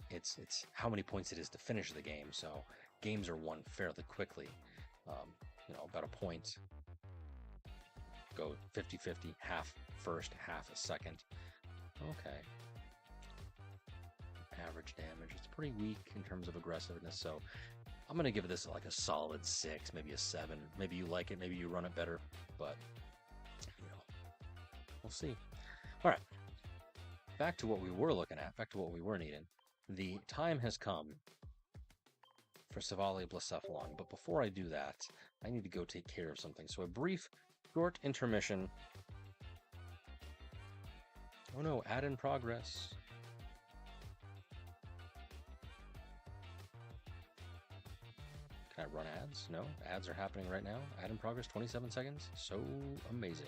S1: it's how many points it is to finish the game. So games are won fairly quickly. You know, about a point. Go 50-50, half first, half a second. Okay. Average damage. It's pretty weak in terms of aggressiveness, so I'm going to give this like a solid 6, maybe a 7. Maybe you like it, maybe you run it better, but, you know, we'll see. All right. Back to what we were looking at, back to what we were needing. The time has come for Silvally Blacephalon, but before I do that, I need to go take care of something. So a brief, short intermission. Oh no, add in progress. Can I run ads? No, ads are happening right now. Ad in progress, 27 seconds. So amazing.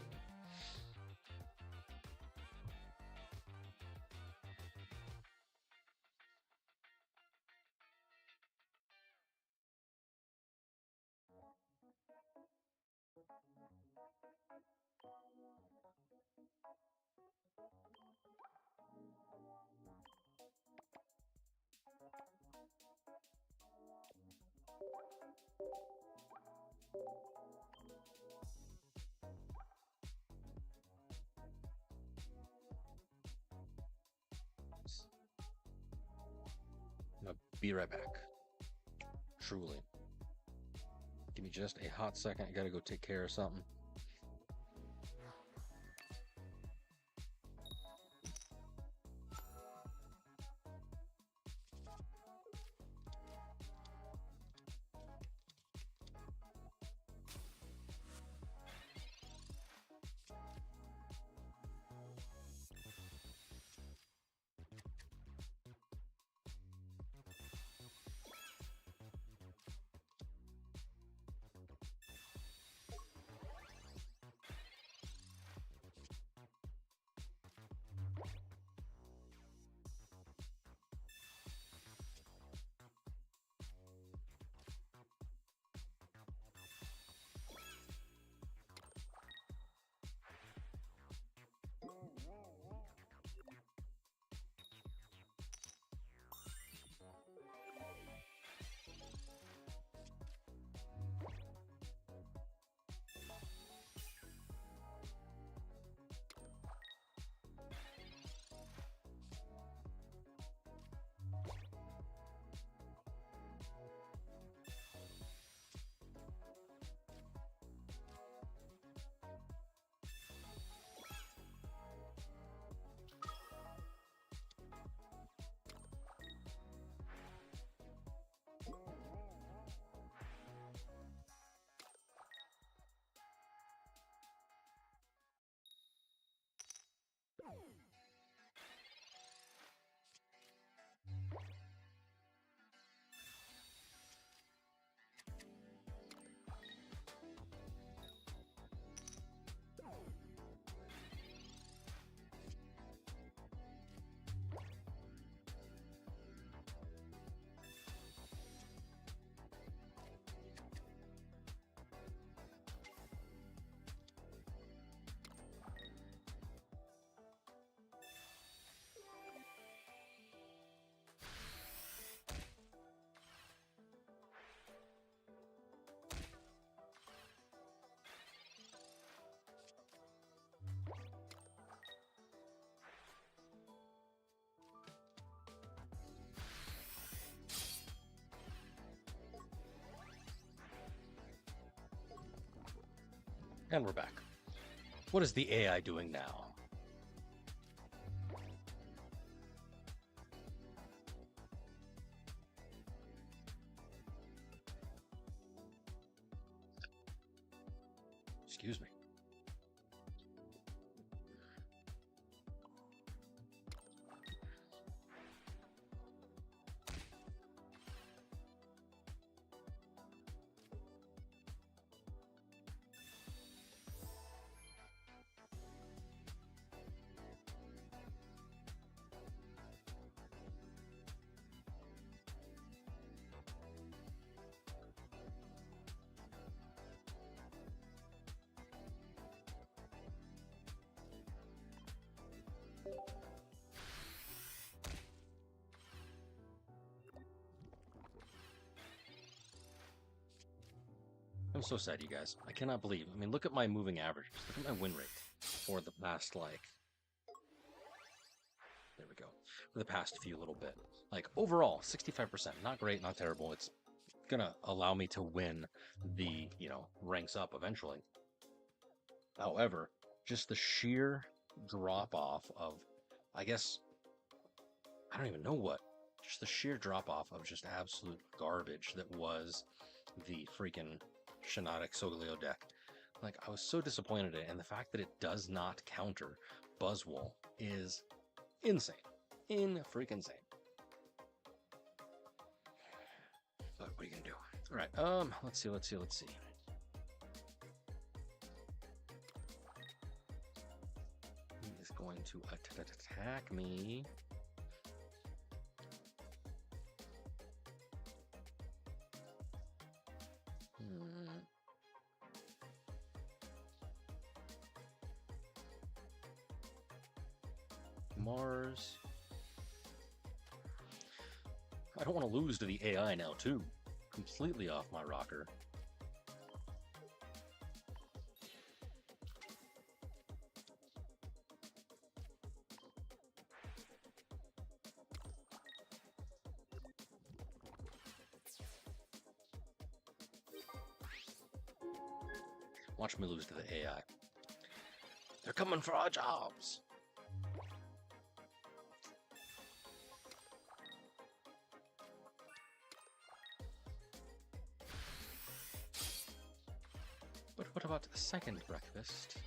S1: be right back. Truly. Give me just a hot second. I gotta go take care of something. And we're back. What is the AI doing now? Excuse me. I'm so sad, you guys. I cannot believe. I mean, look at my moving averages. Look at my win rate for the past, like... There we go. For the past few little bit. Like, overall, 65%. Not great, not terrible. It's gonna allow me to win the, you know, ranks up eventually. However, just the sheer drop-off of, I guess... I don't even know what. Just the sheer drop-off of just absolute garbage that was the freaking Shinotic Solgaleo deck. Like, I was so disappointed in it, and the fact that it does not counter Buzzwole is insane. In-freaking insane. But what are you gonna do? Alright, let's see. He is going to attack me. Mars. I don't want to lose to the AI now, too. Completely off my rocker. Watch me lose to the AI. They're coming for our jobs. But what about the second breakfast?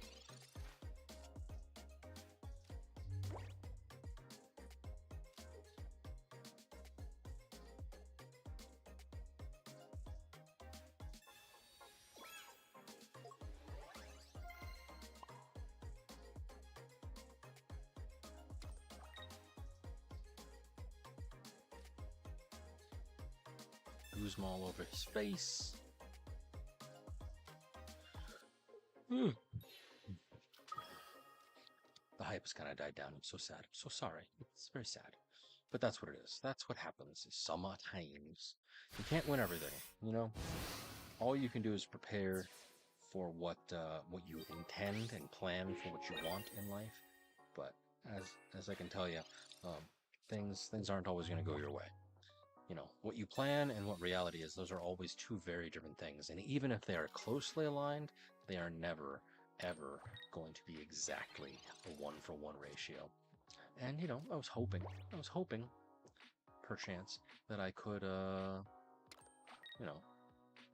S1: Guzma all over his face. The hype has kind of died down. I'm so sad. I'm so sorry. It's very sad. But that's what it is. That's what happens sometimes. You can't win everything, you know? All you can do is prepare for what you intend and plan for what you want in life. But as I can tell you, things aren't always going to go your way. You know, what you plan and what reality is, those are always two very different things. And even if they are closely aligned, they are never, ever going to be exactly a 1-for-1 ratio. And, you know, I was hoping, perchance, that I could, you know,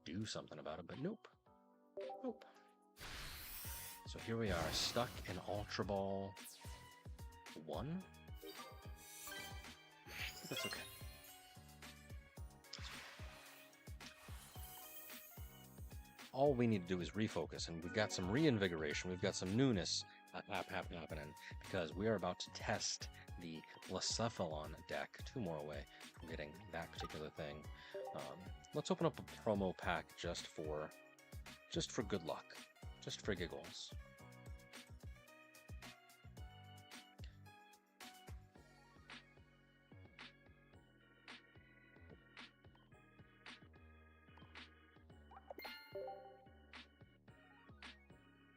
S1: do something about it, but nope. So here we are, stuck in Ultra Ball 1. That's okay. All we need to do is refocus, and we've got some reinvigoration, we've got some newness happening, because we are about to test the Blacephalon deck. 2 more away from getting that particular thing. Let's open up a promo pack just for good luck, just for giggles.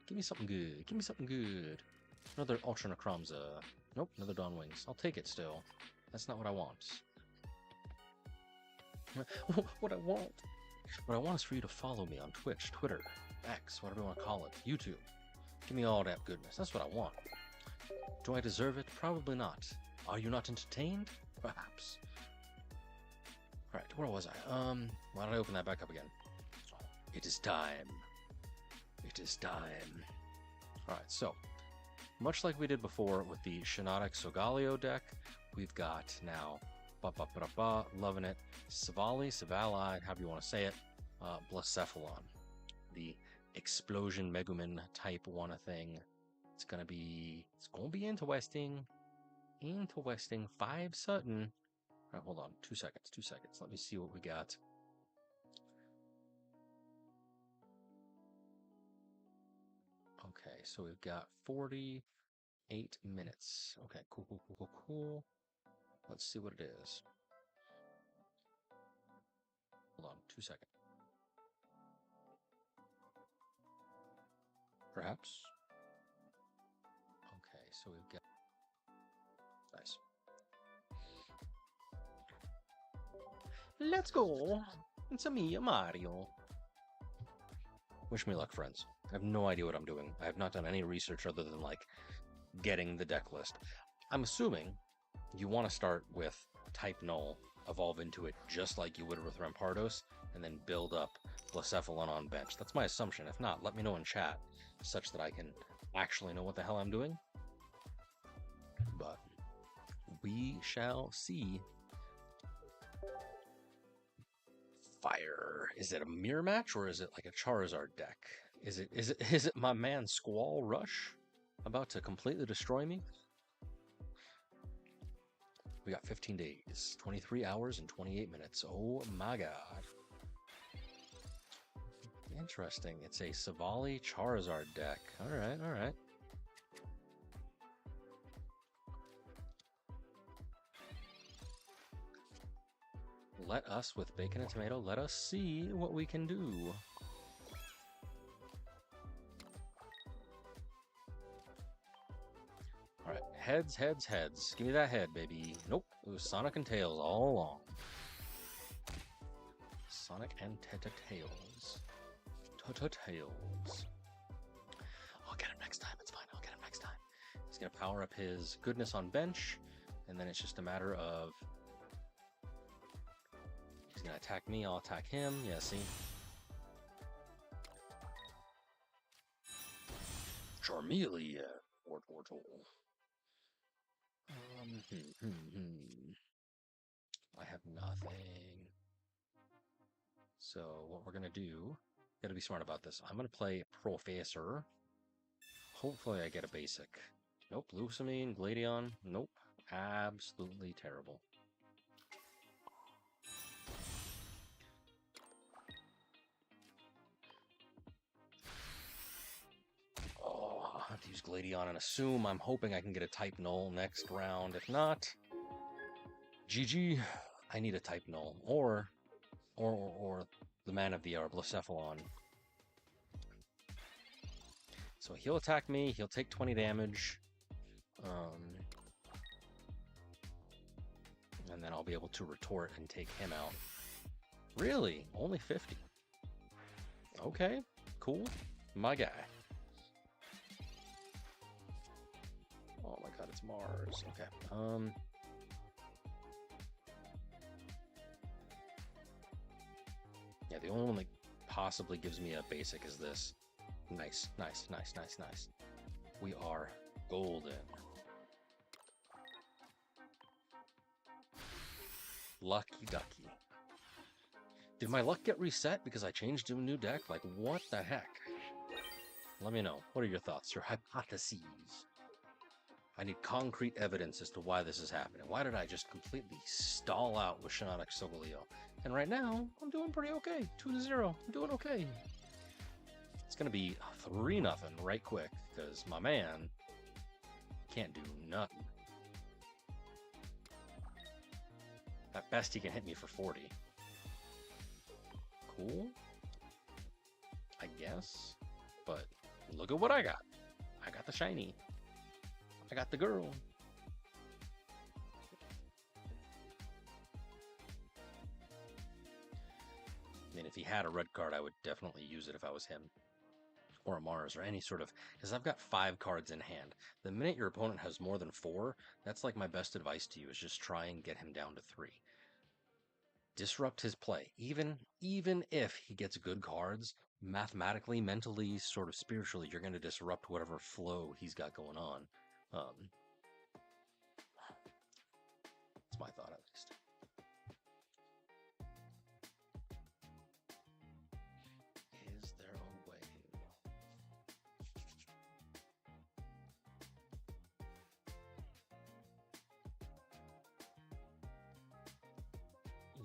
S1: Give me something good. Give me something good. Another Ultra Necrozma. Nope, another Dawn Wings. I'll take it still. That's not what I want. What I want is for you to follow me on Twitch, Twitter, X, whatever you want to call it, YouTube. Give me all that goodness. That's what I want. Do I deserve it? Probably not. Are you not entertained? Perhaps. Alright, where was I? Why did I open that back up again? It is time. It is time. Alright, so, much like we did before with the Shinotic Solgaleo deck, we've got now, loving it, Silvally, however you want to say it, Blacephalon, the Explosion Megumin type one thing. It's gonna be interesting. 5 certain. Alright, hold on, 2 seconds. Let me see what we got. Okay, so we've got 48 minutes. Okay, cool. Let's see what it is. Hold on, 2 seconds. Perhaps. Okay, so we've got... Nice. Let's go! It's me, Mario. Wish me luck, friends. I have no idea what I'm doing. I have not done any research other than, like, getting the deck list. I'm assuming you want to start with type null, evolve into it just like you would with Rampardos, and then build up Blacephalon on bench. That's my assumption. If not, let me know in chat, such that I can actually know what the hell I'm doing. But we shall see. Fire. Is it a mirror match or is it like a Charizard deck? Is it my man Squall Rush about to completely destroy me? We got 15 days, 23 hours, and 28 minutes. Oh my god. Interesting. It's a Silvally Charizard deck. Alright. Let us, with bacon and tomato, let us see what we can do. Alright, heads. Give me that head, baby. Nope, it was Sonic and Tails all along. Sonic and Tails. Tails. get him next time. It's fine. I'll get him next time. He's going to power up his goodness on bench, and then it's just a matter of... He's going to attack me, I'll attack him. Yeah, see? Charmeleon. I have nothing. So what we're going to do... Gotta be smart about this. I'm going to play Professor. Hopefully I get a basic. Nope. Lusamine, Gladion. Nope. Absolutely terrible. Oh, I have to use Gladion and assume. I'm hoping I can get a type null next round. If not, GG. I need a type null. Or the Man of the Hour, Blacephalon. So he'll attack me, he'll take 20 damage. And then I'll be able to retort and take him out. Really? Only 50? Okay, cool. My guy. Oh my god, it's Mars. Okay. Yeah, the only one that possibly gives me a basic is this. Nice, nice, nice, nice, nice. We are golden. Lucky ducky. Did my luck get reset because I changed to a new deck? Like, what the heck? Let me know. What are your thoughts, your hypotheses? I need concrete evidence as to why this is happening. Why did I just completely stall out with Shinotic Solgaleo? And right now, I'm doing pretty okay. 2-0. I'm doing okay. It's going to be 3-0 right quick, because my man can't do nothing. At best, he can hit me for 40. Cool. I guess. But look at what I got. I got the shiny. I got the girl. I mean, if he had a red card, I would definitely use it if I was him. Or a Mars, or any sort of... Because I've got 5 cards in hand. The minute your opponent has more than 4, that's like my best advice to you, is just try and get him down to 3. Disrupt his play. Even if he gets good cards, mathematically, mentally, sort of spiritually, you're going to disrupt whatever flow he's got going on. That's my thought, at least. Is there a way?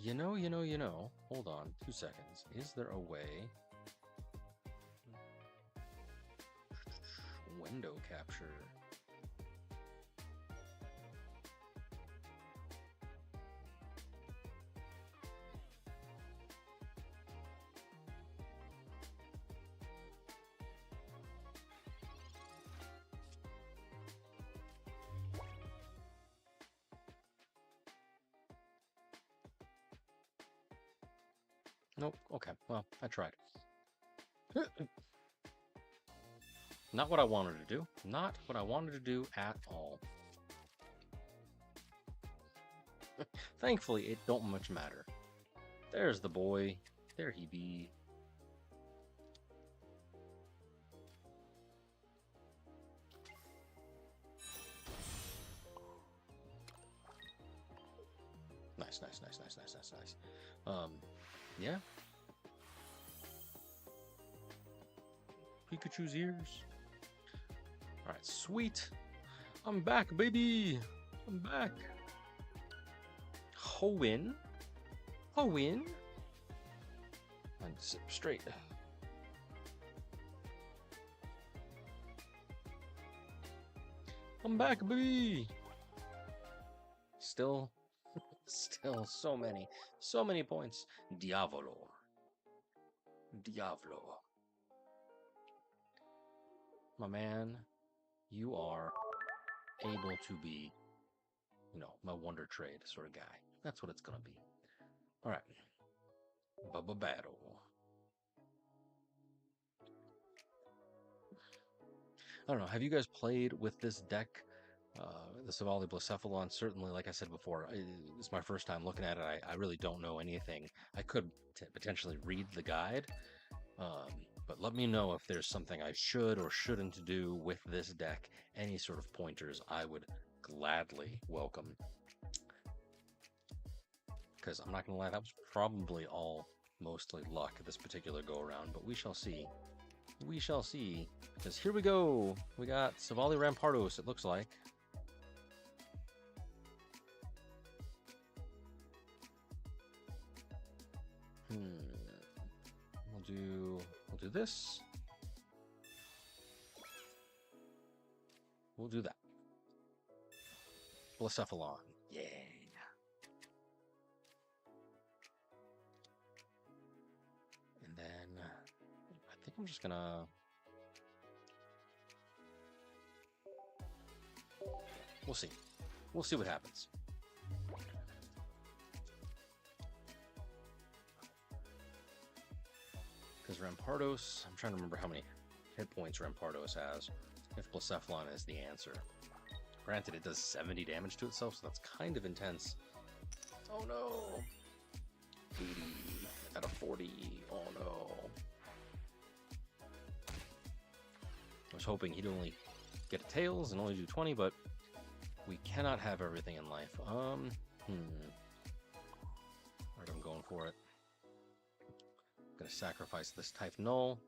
S1: You know. Hold on, 2 seconds. Is there a way? Window capture. Nope. Okay. Well, I tried. Not what I wanted to do. Not what I wanted to do at all. Thankfully, it don't much matter. There's the boy. There he be. Nice. Yeah. Pikachu's ears. Alright, sweet. I'm back, baby. I'm back. Hoenn. And sit straight. I'm back, baby. Still so many points. Diavolo. My man, you are able to be, my wonder trade sort of guy. That's what it's gonna be. Alright. Bubba Battle. I don't know. Have you guys played with this deck? The Silvally Blacephalon, certainly, like I said before, it's my first time looking at it. I really don't know anything. I could potentially read the guide, but let me know if there's something I should or shouldn't do with this deck. Any sort of pointers I would gladly welcome. Because I'm not going to lie, that was probably all mostly luck this particular go-around, but we shall see. We shall see. Because here we go. We got Silvally Rampardos, it looks like. We'll do this. We'll do that. Blacephalon. Yeah. And then I think I'm just gonna we'll see. We'll see what happens. Because Rampardos, I'm trying to remember how many hit points Rampardos has, if Blacephalon is the answer. Granted, it does 70 damage to itself, so that's kind of intense. Oh no! 80 out of 40. Oh no. I was hoping he'd only get a Tails and only do 20, but we cannot have everything in life. Alright, I'm going for it. Gonna sacrifice this type null.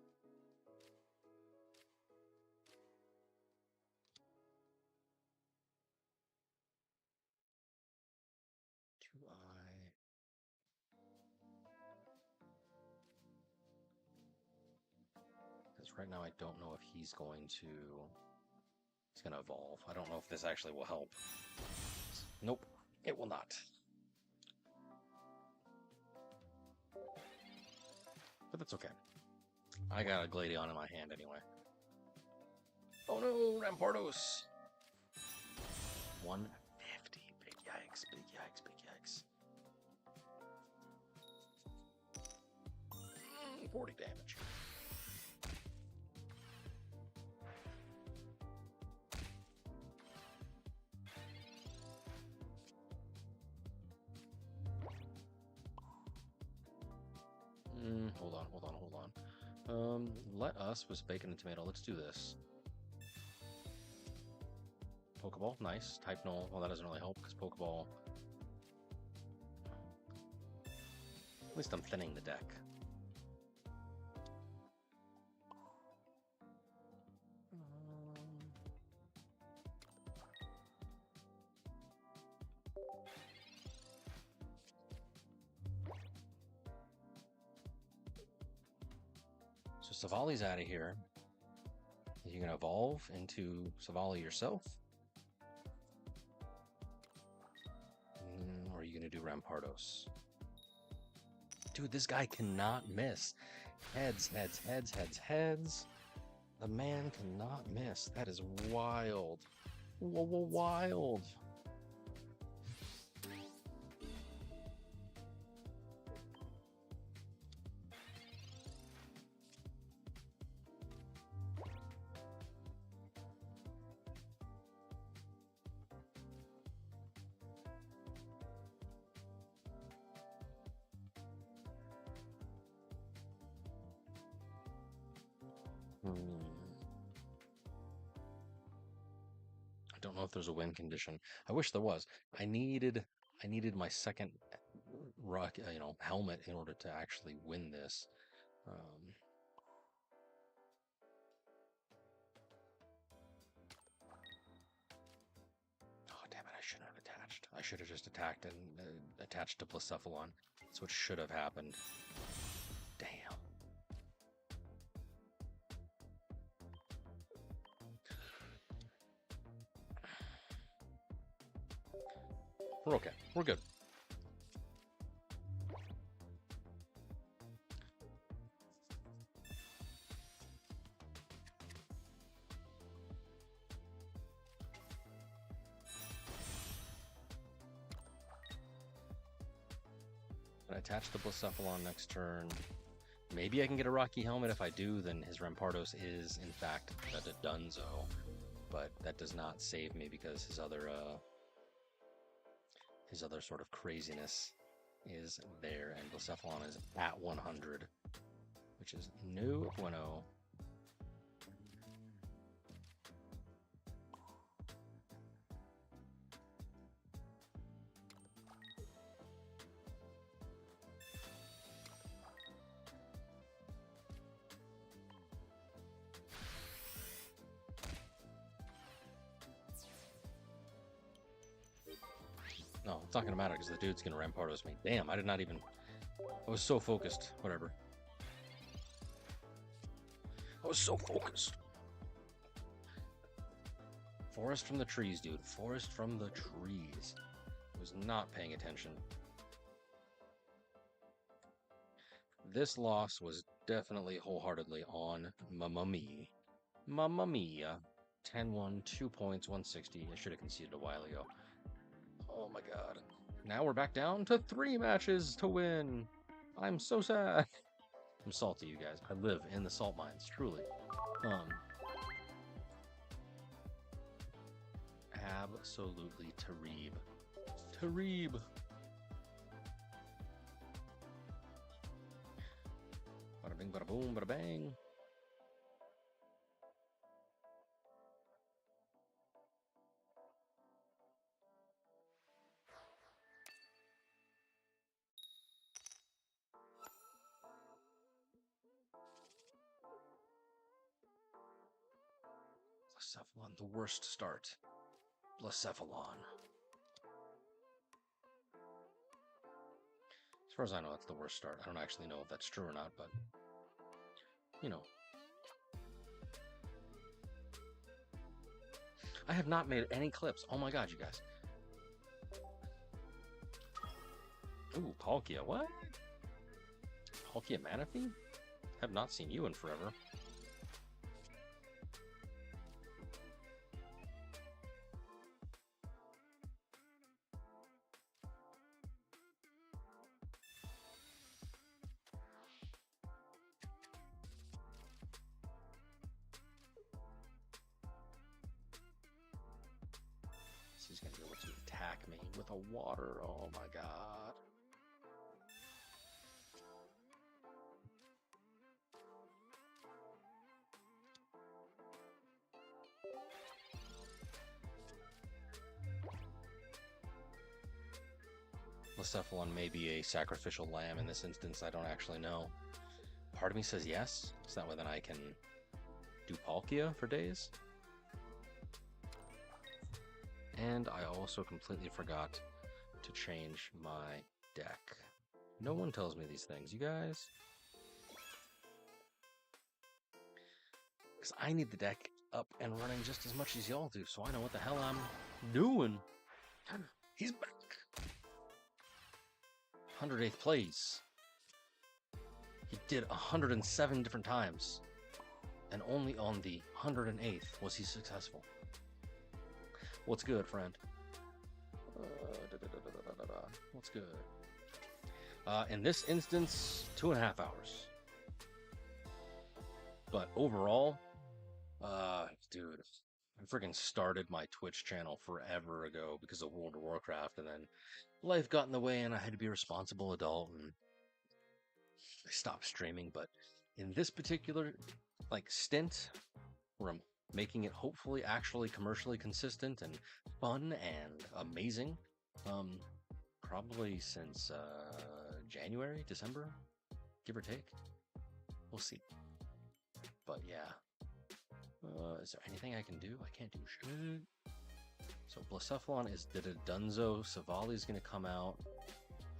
S1: Because right now I don't know if he's going to evolve. I don't know if this actually will help. Nope, it will not. But that's okay. I got a Gladion in my hand anyway. Oh no, Rampardos! 150. Big yikes, big yikes, big yikes. 40 damage. Hold on. Let us with bacon and tomato. Let's do this. Pokeball, nice. Type null. Well, that doesn't really help because Pokeball. At least I'm thinning the deck. So Silvally's out of here. Are you going to evolve into Silvally yourself? Or are you going to do Rampardos? Dude, this guy cannot miss. Heads, heads, heads, heads, heads. The man cannot miss. That is wild. Wild. I don't know if there's a win condition. I wish there was. I needed my second rock, helmet in order to actually win this. Oh damn it! I shouldn't have attached. I should have just attacked and attached to Blacephalon. That's what should have happened. Damn. We're okay. We're good. I attach the Blacephalon next turn. Maybe I can get a Rocky Helmet. If I do, then his Rampardos is, in fact, a Dunzo. But that does not save me because his other sort of craziness is there, and Blacephalon is at 100, which is no bueno. No, it's not gonna matter because the dude's gonna Rampardos me. Damn, I did not even... I was so focused. Whatever. I was so focused. Forest from the trees, dude. Forest from the trees. I was not paying attention. This loss was definitely wholeheartedly on Mamma Mia. Mamma Mia. 10-1, 2 points, 160. I should have conceded a while ago. Oh my god. Now we're back down to 3 matches to win. I'm so sad. I'm salty, you guys. I live in the salt mines, truly. Absolutely Tareeb. Tareeb. Bada bing, bada boom, bada bang. Blacephalon, the worst start. Blacephalon. As far as I know, that's the worst start. I don't actually know if that's true or not, but, you know. I have not made any clips. Oh my god, you guys. Ooh, Palkia, what? Palkia Manaphy? Have not seen you in forever. He's gonna be able to attack me with a water. Oh my god. Blacephalon may be a sacrificial lamb in this instance. I don't actually know. Part of me says yes, so that way then I can do Palkia for days. And I also completely forgot to change my deck. No one tells me these things, you guys. Because I need the deck up and running just as much as y'all do, so I know what the hell I'm doing. He's back. 108th place. He did 107 different times. And only on the 108th was he successful. What's good, friend? What's good? In this instance, 2.5 hours. But overall, dude, I freaking started my Twitch channel forever ago because of World of Warcraft, and then life got in the way and I had to be a responsible adult and I stopped streaming. But in this particular stint where I'm making it hopefully actually commercially consistent and fun and amazing, probably since January, December, give or take. We'll see. But yeah. Is there anything I can do? I can't do shit. So Blacephalon did a Dunzo. Silvally's gonna come out.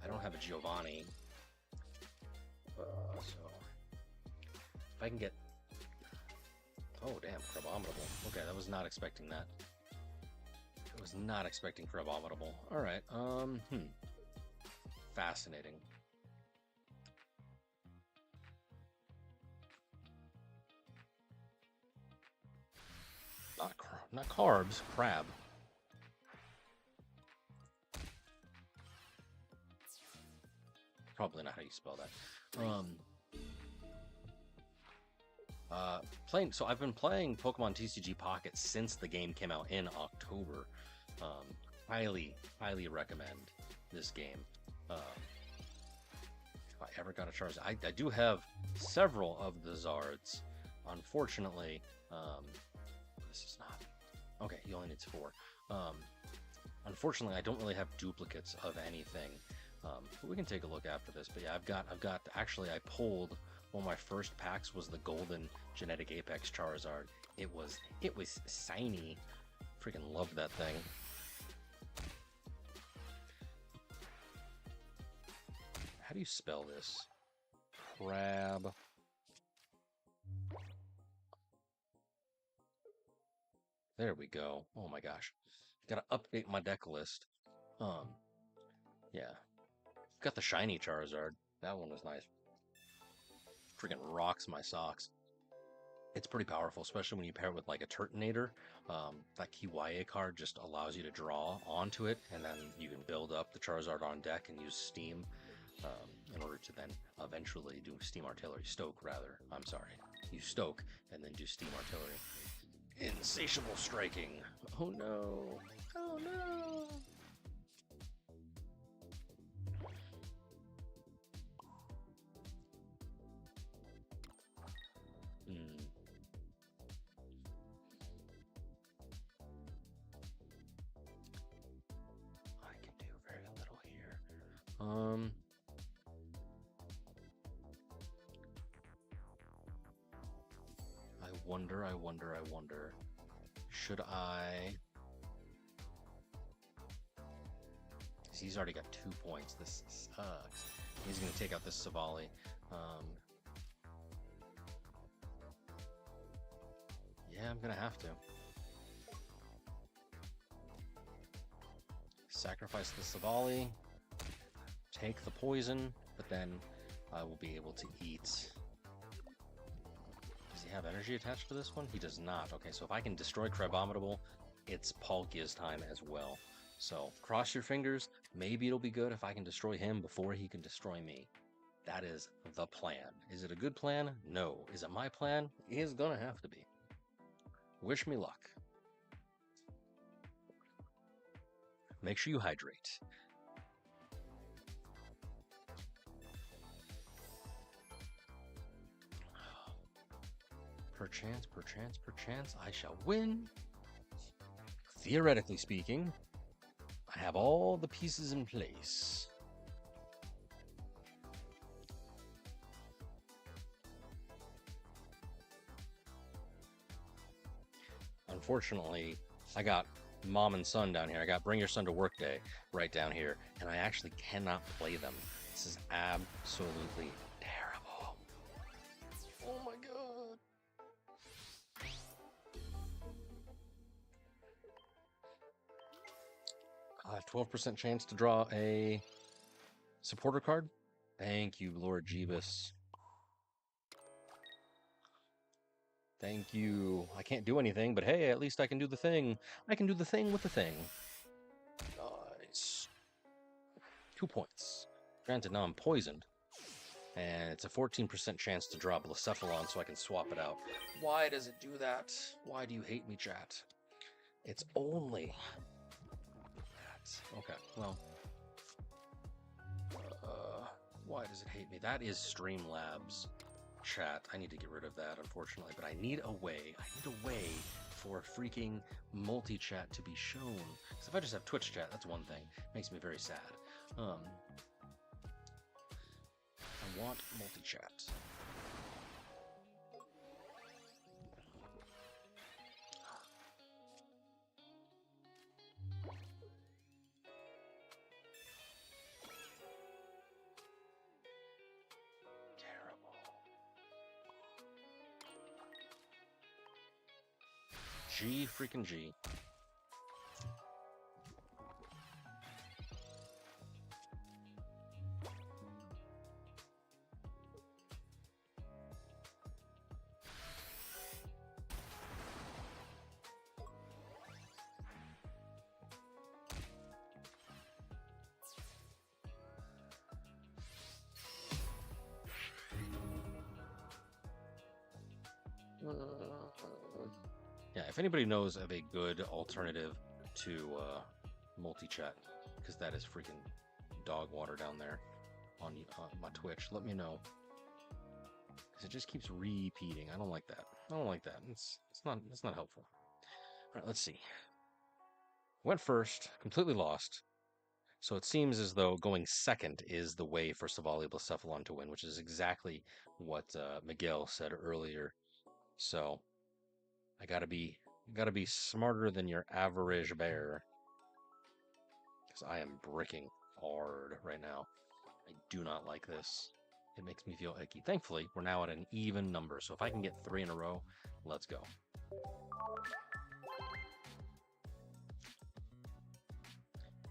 S1: I don't have a Giovanni. So if I can get... Oh damn, Crabominable. Okay, I was not expecting that. I was not expecting Crabominable. Alright, fascinating. Not carbs, crab. Probably not how you spell that. Playing. So I've been playing Pokemon TCG Pocket since the game came out in October. Highly recommend this game. If I ever got a Charizard, I do have several of the Zards. Unfortunately, this is not okay. He only needs 4. Unfortunately, I don't really have duplicates of anything. But we can take a look after this. But yeah, I've got. Actually, I pulled one of my first packs was the Golden Genetic Apex Charizard. It was shiny. Freaking loved that thing. How do you spell this? Crab. There we go. Oh my gosh. Gotta update my deck list. Yeah. Got the shiny Charizard. That one was nice. Freaking rocks my socks. It's pretty powerful, especially when you pair it with like a Turtonator. That Kiwaye card just allows you to draw onto it, and then you can build up the Charizard on deck and use Steam in order to then eventually do Steam Artillery. Stoke, rather. I'm sorry. Use Stoke and then do Steam Artillery. Insatiable striking. Oh no. Oh no. I can do very little here. I wonder. Should I? He's already got 2 points. This sucks. He's going to take out this Silvally. Yeah, I'm going to have to. Sacrifice the Silvally. Take the poison, but then I will be able to eat. Does he have energy attached to this one? He does not. Okay, so if I can destroy Crabominable, it's Palkia's time as well. So cross your fingers. Maybe it'll be good if I can destroy him before he can destroy me. That is the plan. Is it a good plan? No. Is it my plan? It is gonna have to be. Wish me luck. Make sure you hydrate. Perchance, I shall win. Theoretically speaking, I have all the pieces in place. Unfortunately, I got Mom and Son down here. I got Bring Your Son to Work Day right down here, and I actually cannot play them. This is absolutely terrible. Oh my god. 12% chance to draw a supporter card. Thank you, Lord Jeebus. Thank you. I can't do anything, but hey, at least I can do the thing. I can do the thing with the thing. Nice. 2 points. Granted, now I'm poisoned. And it's a 14% chance to drop Blacephalon so I can swap it out. Why does it do that? Why do you hate me, chat? It's only... Okay, well... why does it hate me? That is Streamlabs chat. I need to get rid of that, unfortunately, but I need a way for freaking multi-chat to be shown. Because if I just have Twitch chat, that's one thing. It makes me very sad. I want multi-chat. G freaking G. if anybody knows of a good alternative to multi-chat, because that is freaking dog water down there on my Twitch, let me know. Because it just keeps repeating. I don't like that. I don't like that. It's not helpful. All right, let's see. Went first, completely lost. So it seems as though going second is the way for Silvally Blacephalon to win, which is exactly what Miguel said earlier. So I gotta be smarter than your average bear, because I am bricking hard right now. I do not like this. It makes me feel icky. Thankfully, we're now at an even number, so if I can get 3 in a row, let's go.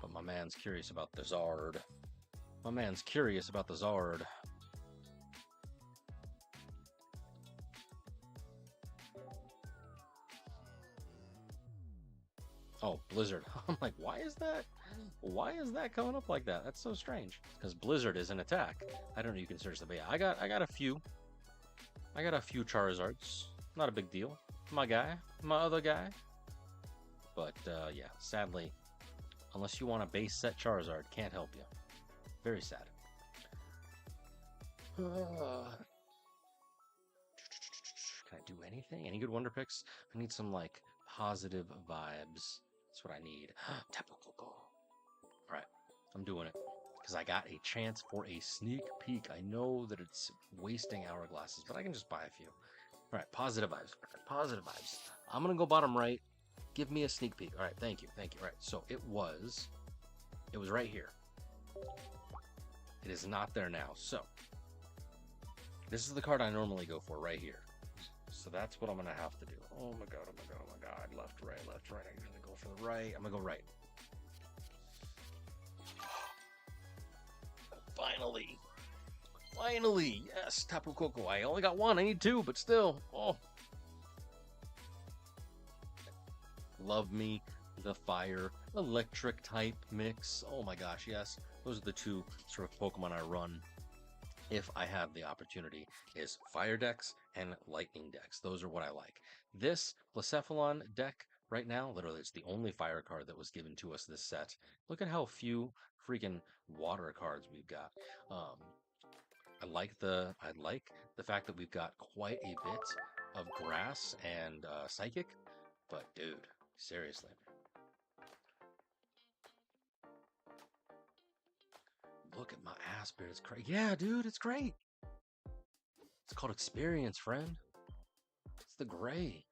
S1: But my man's curious about the Zard. My man's curious about the Zard. Oh, Blizzard. I'm like, why is that? Why is that coming up like that? That's so strange. Because Blizzard is an attack. I don't know. You can search the. But yeah, I got a few. I got a few Charizards. Not a big deal. My guy, my other guy. But yeah, sadly, unless you want a base set Charizard, can't help you. Very sad. Can I do anything? Any good Wonder Picks? I need some like positive vibes. That's what I need. Tapu Koko. All right, I'm doing it because I got a chance for a sneak peek. I know that it's wasting hourglasses, but I can just buy a few. All right, positive vibes. Positive vibes. I'm gonna go bottom right. Give me a sneak peek. All right, thank you. All right, so it was right here. It is not there now. So this is the card I normally go for right here. So that's what I'm gonna have to do. Oh my god, oh my god, oh my god. Left, right. I usually go for the right. I'm gonna go right. Finally, yes, Tapu Koko. I only got 1. I need 2, but still. Oh. Love me the fire electric type mix. Oh my gosh, yes. Those are the 2 sort of Pokemon I run if I have the opportunity, is fire decks and lightning decks. Those are what I like. This Blacephalon deck right now, literally, it's the only fire card that was given to us this set. Look at how few freaking water cards we've got. I like the fact that we've got quite a bit of grass and psychic, but dude, seriously. Look at my ass beard. It's great. Yeah, dude, it's great. It's called experience, friend. It's the gray.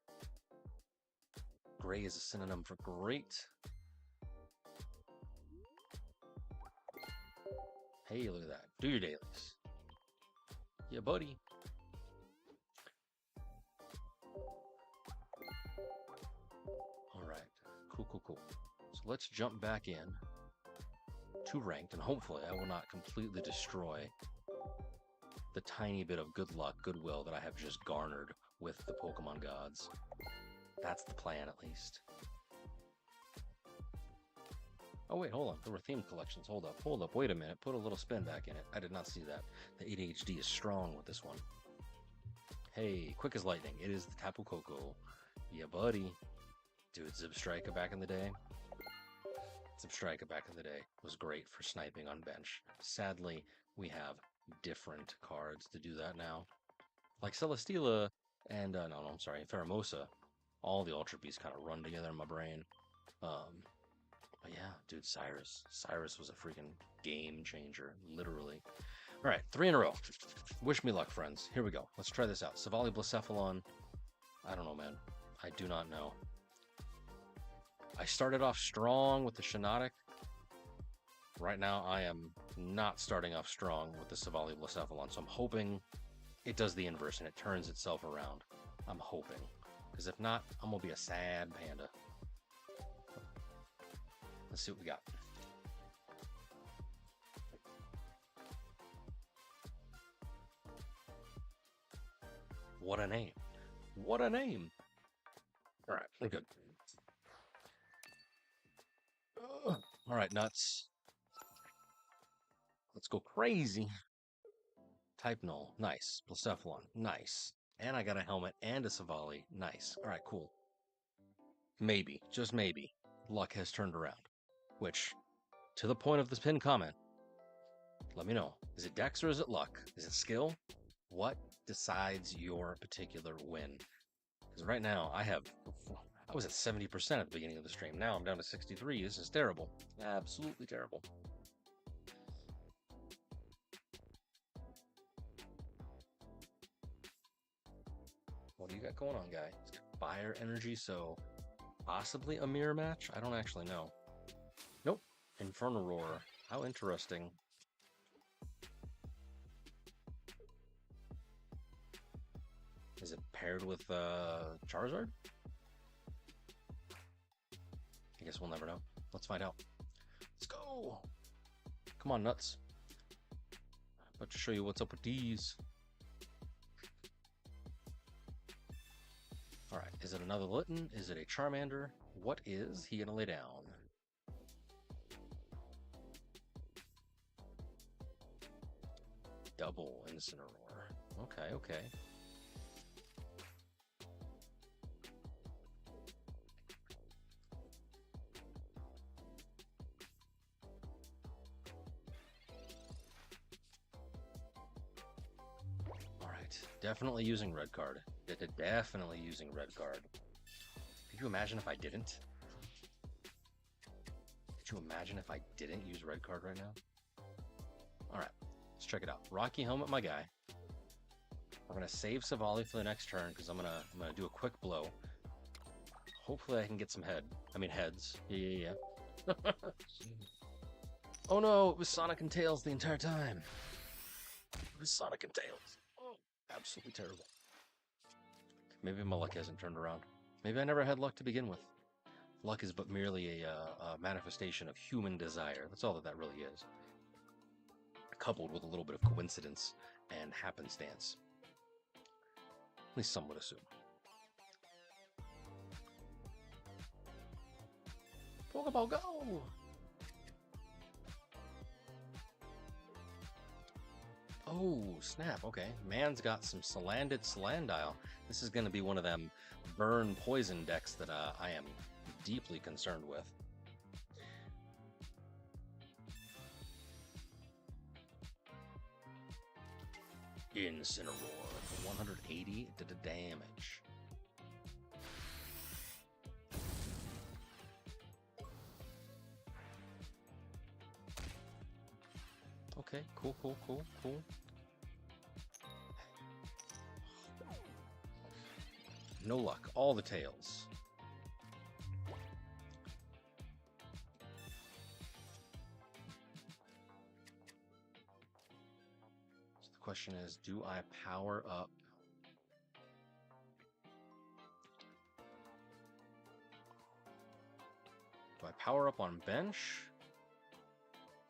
S1: Gray is a synonym for great. Hey, look at that. Do your dailies. Yeah, buddy. All right. Cool. So let's jump back in to ranked, and hopefully I will not completely destroy the tiny bit of good luck, goodwill that I have just garnered with the Pokemon gods. That's the plan, at least. Oh wait, hold on. There were themed collections. Hold up. Wait a minute. Put a little spin back in it. I did not see that. The ADHD is strong with this one. Hey, quick as lightning. It is the Tapu Koko. Yeah, buddy. Dude, Zipstrika back in the day. Zipstrika back in the day was great for sniping on bench. Sadly, we have different cards to do that now. Like Celesteela and, I'm sorry, Pheromosa. All the Ultra Beasts kind of run together in my brain. But yeah, dude, Cyrus. Cyrus was a freaking game changer, literally. All right, 3 in a row. Wish me luck, friends. Here we go. Let's try this out. Silvally Blacephalon. I don't know, man. I do not know. I started off strong with the Shinotic. Right now, I am not starting off strong with the Silvally Blacephalon, so I'm hoping it does the inverse and it turns itself around. I'm hoping. Because if not, I'm going to be a sad panda. Let's see what we got. What a name. What a name. All right, we're good. All right, nuts. Let's go crazy. Type null. Nice. Blacephalon. Nice. And I got a helmet and a Silvally. Nice. All right, cool. maybe, just maybe, luck has turned around. Which, to the point of this pinned comment, let me know. Is it dex or is it luck? Is it skill? What decides your particular win? Because right now I was at 70% at the beginning of the stream. Now I'm down to 63. This is terrible. Absolutely terrible. What do you got going on, guy? Fire energy, so possibly a mirror match? I don't actually know. Nope. Inferno Roar. How interesting. Is it paired with Charizard? I guess we'll never know. Let's find out. Let's go. Come on, nuts. About to show you what's up with these. All right, is it another Litten? Is it a Charmander? What is he gonna lay down? Double Incineroar. Okay, okay. All right, definitely using red card. Definitely using red card. Could you imagine if I didn't? Could you imagine if I didn't use red card right now? All right, let's check it out. Rocky Helmet, my guy. I'm gonna save Silvally for the next turn because I'm gonna do a quick blow. Hopefully I can get some heads. Yeah. Oh no, it was Sonic and Tails the entire time. It was Sonic and Tails. Oh, absolutely terrible. Maybe my luck hasn't turned around. Maybe I never had luck to begin with. Luck is but merely a manifestation of human desire. That's all that really is. Coupled with a little bit of coincidence and happenstance. At least some would assume. Pokeball, go! Oh, snap. Okay. Man's got some Salandit. This is going to be one of them burn poison decks that I am deeply concerned with. Incineroar for 180 to the damage. Okay, cool. No luck. All the tails. So the question is, do I power up? Do I power up on bench?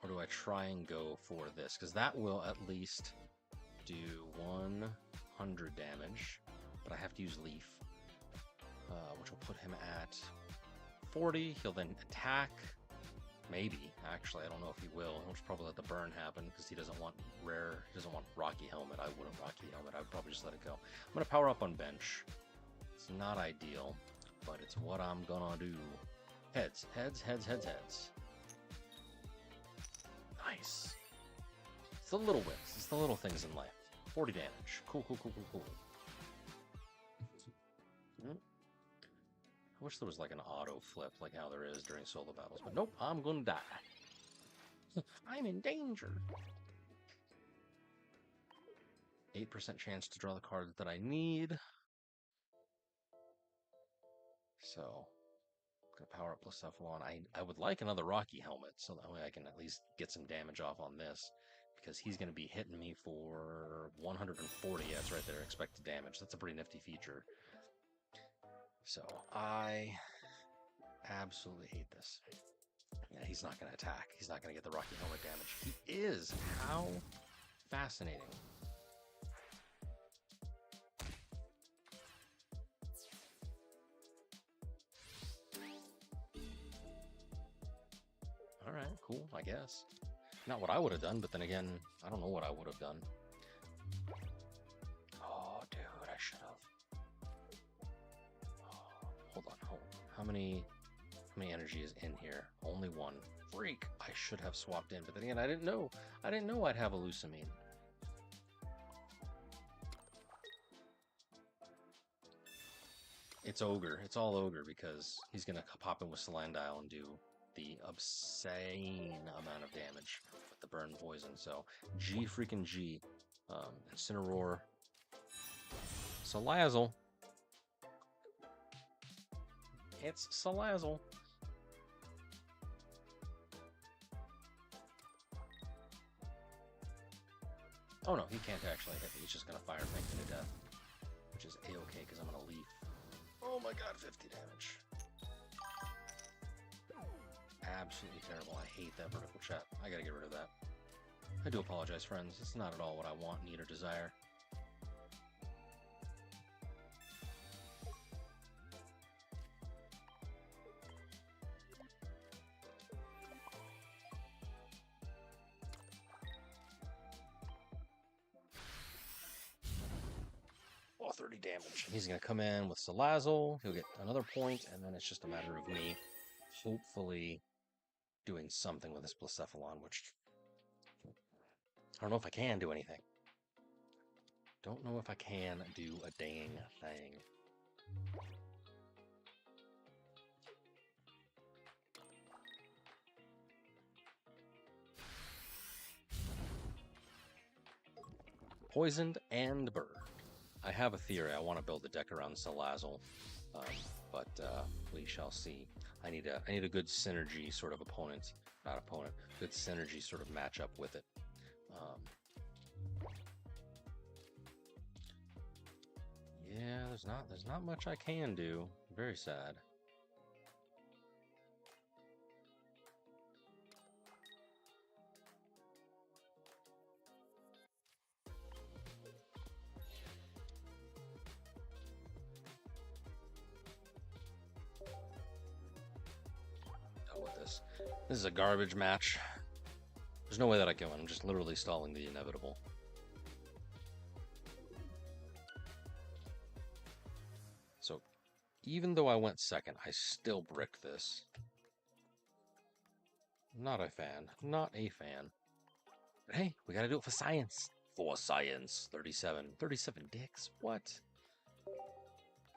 S1: Or do I try and go for this? Because that will at least do 100 damage. But I have to use Leaf. Which will put him at 40. He'll then attack. Maybe. Actually, I don't know if he will. He'll just probably let the burn happen because he doesn't want rare. He doesn't want Rocky Helmet. I wouldn't Rocky Helmet. I would probably just let it go. I'm going to power up on bench. It's not ideal, but it's what I'm going to do. Heads. Nice. It's the little wins. It's the little things in life. 40 damage. Cool. I wish there was like an auto flip like how there is during solo battles, but nope, I'm gonna die. I'm in danger. 8% chance to draw the card that I need. So, I'm gonna power up Blacephalon. I would like another Rocky Helmet, so that way I can at least get some damage off on this, because he's gonna be hitting me for 140. Yeah, that's right there, expected damage. That's a pretty nifty feature. So I absolutely hate this. Yeah, he's not going to attack. He's not going to get the Rocky Helmet damage. He is. How fascinating. All right, cool, I guess. Not what I would have done, but then again, I don't know what I would have done. Oh, dude, I should have. Hold on. How How many energy is in here? Only one. Freak! I should have swapped in, but then again, I didn't know. I didn't know I'd have a Lucamine. It's Ogre. It's all Ogre because he's gonna pop in with Salandile and do the obscene amount of damage with the burn poison. So G freaking G. Incineroar. Salazzle. It's Salazzle. Oh no, he can't actually hit me. He's just gonna fire fang me to death, which is a-okay because I'm gonna leaf. Oh my god, 50 damage. Absolutely terrible. I hate that vertical chat. I gotta get rid of that. I do apologize, friends. It's not at all what I want, need, or desire. Oh, 30 damage. He's gonna come in with Salazzle. He'll get another point, and then it's just a matter of me hopefully doing something with this Blacephalon, which I don't know if I can do anything. Don't know if I can do a dang thing. Poisoned and burned. I have a theory. I want to build a deck around Salazzle, but we shall see. I need a good synergy sort of opponent, not opponent, good synergy sort of matchup with it. Yeah, there's not much I can do. Very sad. With this. This is a garbage match. There's no way that I can win. I'm just literally stalling the inevitable. So, even though I went second, I still bricked this. Not a fan. Not a fan. But hey, we gotta do it for science. For science. 37. 37 dicks? What?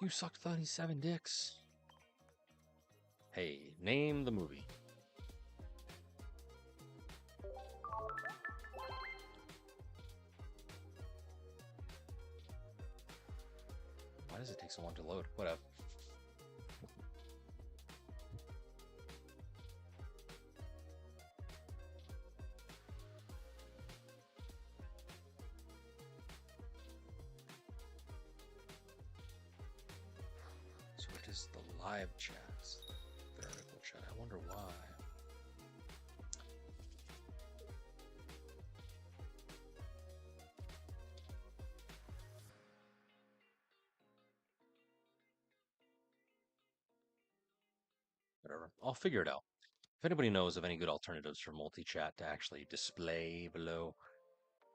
S1: You sucked 37 dicks. Hey, name the movie. Why does it take so long to load? Whatever. So it is the live chats. Vertical chat. I wonder why. Whatever. I'll figure it out. If anybody knows of any good alternatives for multi-chat to actually display below,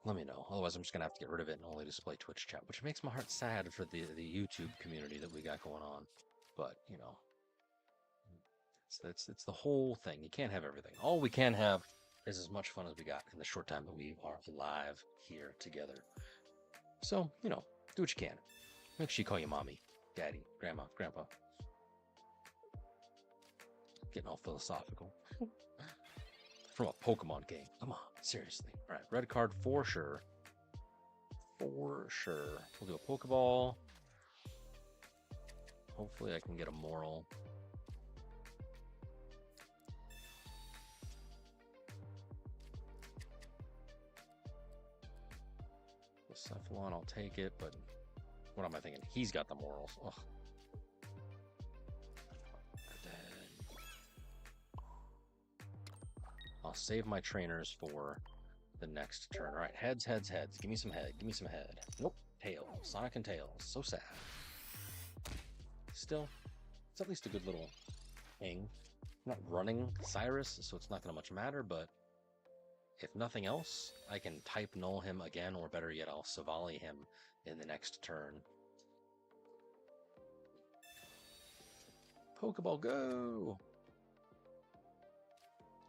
S1: let me know. Otherwise, I'm just gonna have to get rid of it and only display Twitch chat, which makes my heart sad for the YouTube community that we got going on. But you know, it's the whole thing. You can't have everything. All we can have is as much fun as we got in the short time that we are alive here together. So you know, do what you can. Make sure you call your mommy, daddy, grandma, grandpa. Getting all philosophical. From a Pokemon game. Come on, seriously. All right, red card for sure. For sure. We'll do a Pokeball. Hopefully I can get a Moral. The Cephalon, I'll take it, but what am I thinking? He's got the Morals. Ugh. I'll save my trainers for the next turn. All right, heads, heads, heads. Give me some head. Give me some head. Nope. Tail. Sonic and Tails. So sad. Still, it's at least a good little thing. I'm not running Cyrus, so it's not going to much matter, but if nothing else, I can type null him again, or better yet, I'll Silvally him in the next turn. Pokeball, go!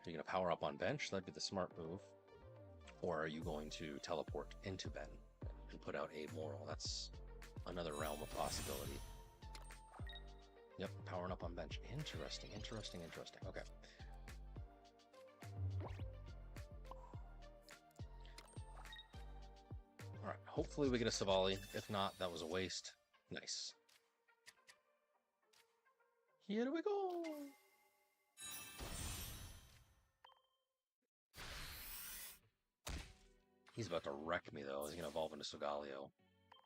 S1: Are you going to power up on bench? That'd be the smart move. Or are you going to teleport into Ben and put out a moral? That's another realm of possibility. Yep, powering up on bench. Interesting, interesting, interesting. Okay. Alright, hopefully we get a Silvally. If not, that was a waste. Nice. Here we go! He's about to wreck me, though. He's going to evolve into Solgaleo.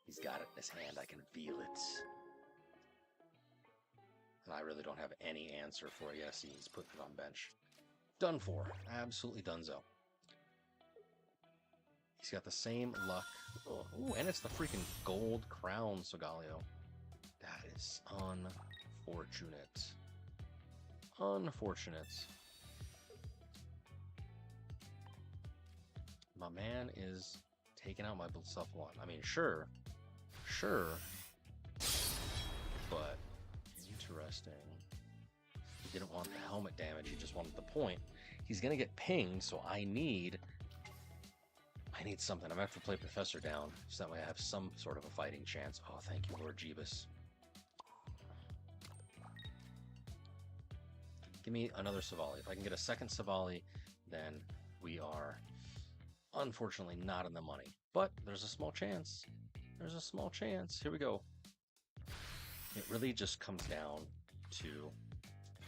S1: He's got it in his hand. I can feel it. And I really don't have any answer for it. Yes, he's putting it on bench. Done for. Absolutely donezo. He's got the same luck. Oh, ooh, and it's the freaking gold crown Solgaleo. That is unfortunate. Unfortunate. My man is taking out my Bullsufflon. I mean, sure, but interesting. He didn't want the helmet damage, he just wanted the point. He's gonna get pinged, so I need something. I'm gonna have to play Professor down, so that way I have some sort of a fighting chance. Oh, thank you, Lord Jeebus. Give me another Silvally. If I can get a second Silvally, then we are unfortunately not in the money. But there's a small chance. There's a small chance. Here we go. It really just comes down to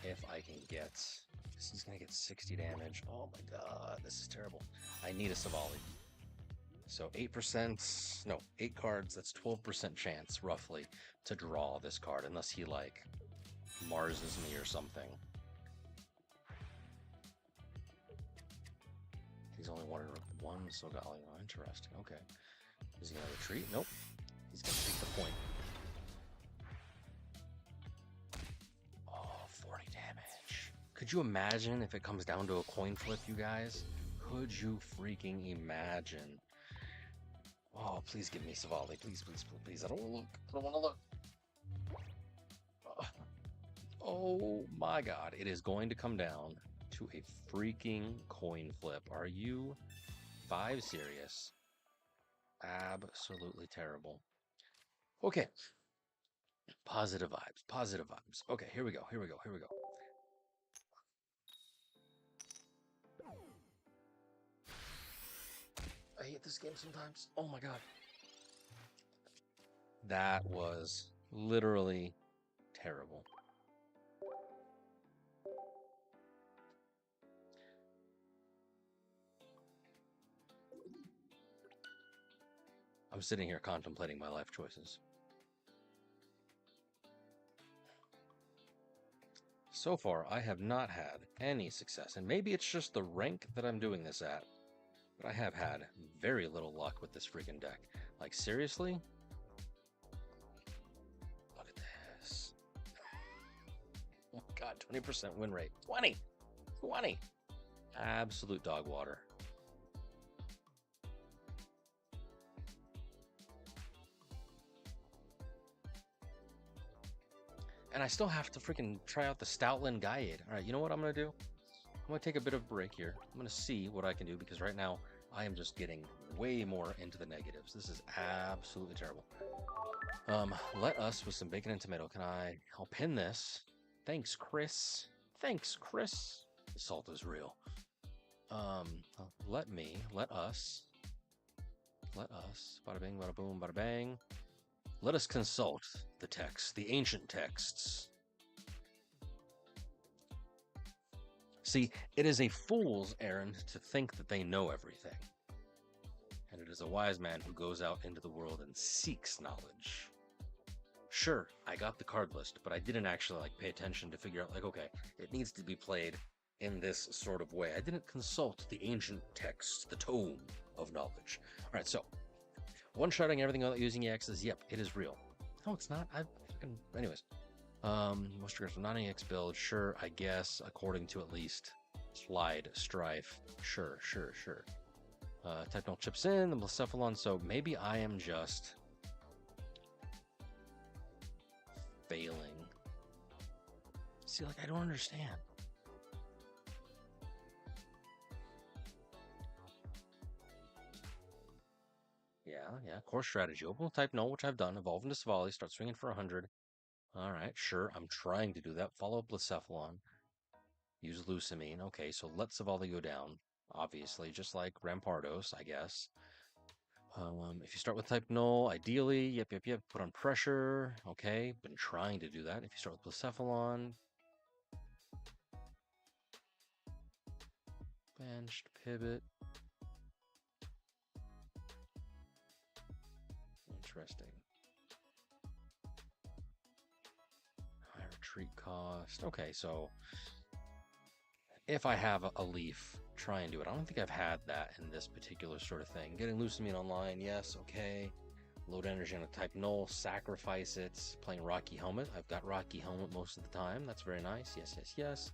S1: if I can get... He's going to get 60 damage. Oh my god, this is terrible. I need a Silvally. So 8%, no, 8 cards, that's 12% chance, roughly, to draw this card, unless he, like, Marses me or something. He's only one Solgaleo. Interesting. Okay. Is he going to retreat? Nope. He's going to take the point. Oh, 40 damage. Could you imagine if it comes down to a coin flip, you guys? Could you freaking imagine? Oh, please give me Silvally. Please, please, please. I don't want to look. I don't want to look. Oh my god. It is going to come down to a freaking coin flip. Are you 5 serious? Absolutely terrible. Okay. Positive vibes. Positive vibes. Okay, here we go. Here we go. Here we go. I hate this game sometimes. Oh my god. That was literally terrible. I'm sitting here contemplating my life choices. So far, I have not had any success, and maybe it's just the rank that I'm doing this at, but I have had very little luck with this freaking deck. Like, seriously? Look at this. Oh god, 20% win rate. 20! 20! Absolute dog water. And I still have to freaking try out the Stoutland Guide. Alright, you know what I'm going to do? I'm going to take a bit of a break here. I'm going to see what I can do, because right now I am just getting way more into the negatives. This is absolutely terrible. Let us with some bacon and tomato. I'll pin this. Thanks, Chris. Thanks, Chris. The salt is real. Let us, bada bing, bada boom, bada bang. Let us consult the text, the ancient texts. See, it is a fool's errand to think that they know everything. And it is a wise man who goes out into the world and seeks knowledge. Sure, I got the card list, but I didn't actually pay attention to figure out, okay, it needs to be played in this sort of way. I didn't consult the ancient texts, the tome of knowledge. All right, so one-shotting everything without using EXs, yep, it is real. No, it's not. Anyways. Most triggers from non-EX build, sure, I guess, according to at least Slide Strife. Sure. Techno chips in, the Bullsufflon, so maybe I am just failing See, like, I don't understand. Yeah. Core strategy. Open with type null, which I've done. Evolve into Silvally. Start swinging for 100. All right, sure. I'm trying to do that. Follow up with Cephalon. Use Lucamine. Okay, so let Silvally go down. Obviously, just like Rampardos, I guess. If you start with type null, ideally, yep. Put on pressure. Okay, been trying to do that. If you start with Blacephalon, benched, pivot. Interesting. High retreat cost. Okay, so if I have a leaf, try and do it. I don't think I've had that in this particular sort of thing. Getting Lucamine online, yes, okay. Load energy on a type null, sacrifice it. Playing Rocky Helmet. I've got Rocky Helmet most of the time. That's very nice. Yes.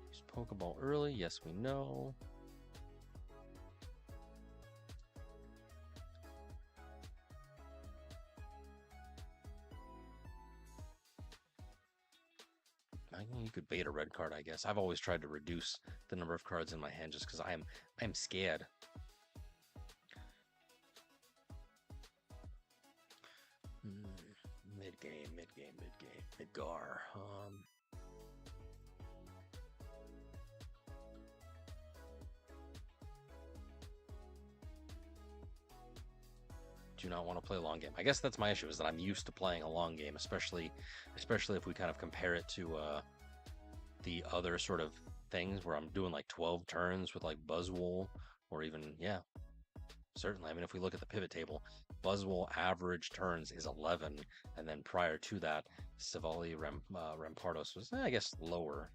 S1: Use Pokeball early. Yes, we know. You could bait a red card, I guess. I've always tried to reduce the number of cards in my hand just because I'm scared. Mid-game, Midgar. Do not want to play a long game. I guess that's my issue, is that I'm used to playing a long game, especially if we kind of compare it to the other sort of things where I'm doing like 12 turns with like Buzzwole, or even, yeah, certainly. I mean, if we look at the pivot table, Buzzwole average turns is 11, and then prior to that, Silvally Rampardos was, I guess, lower,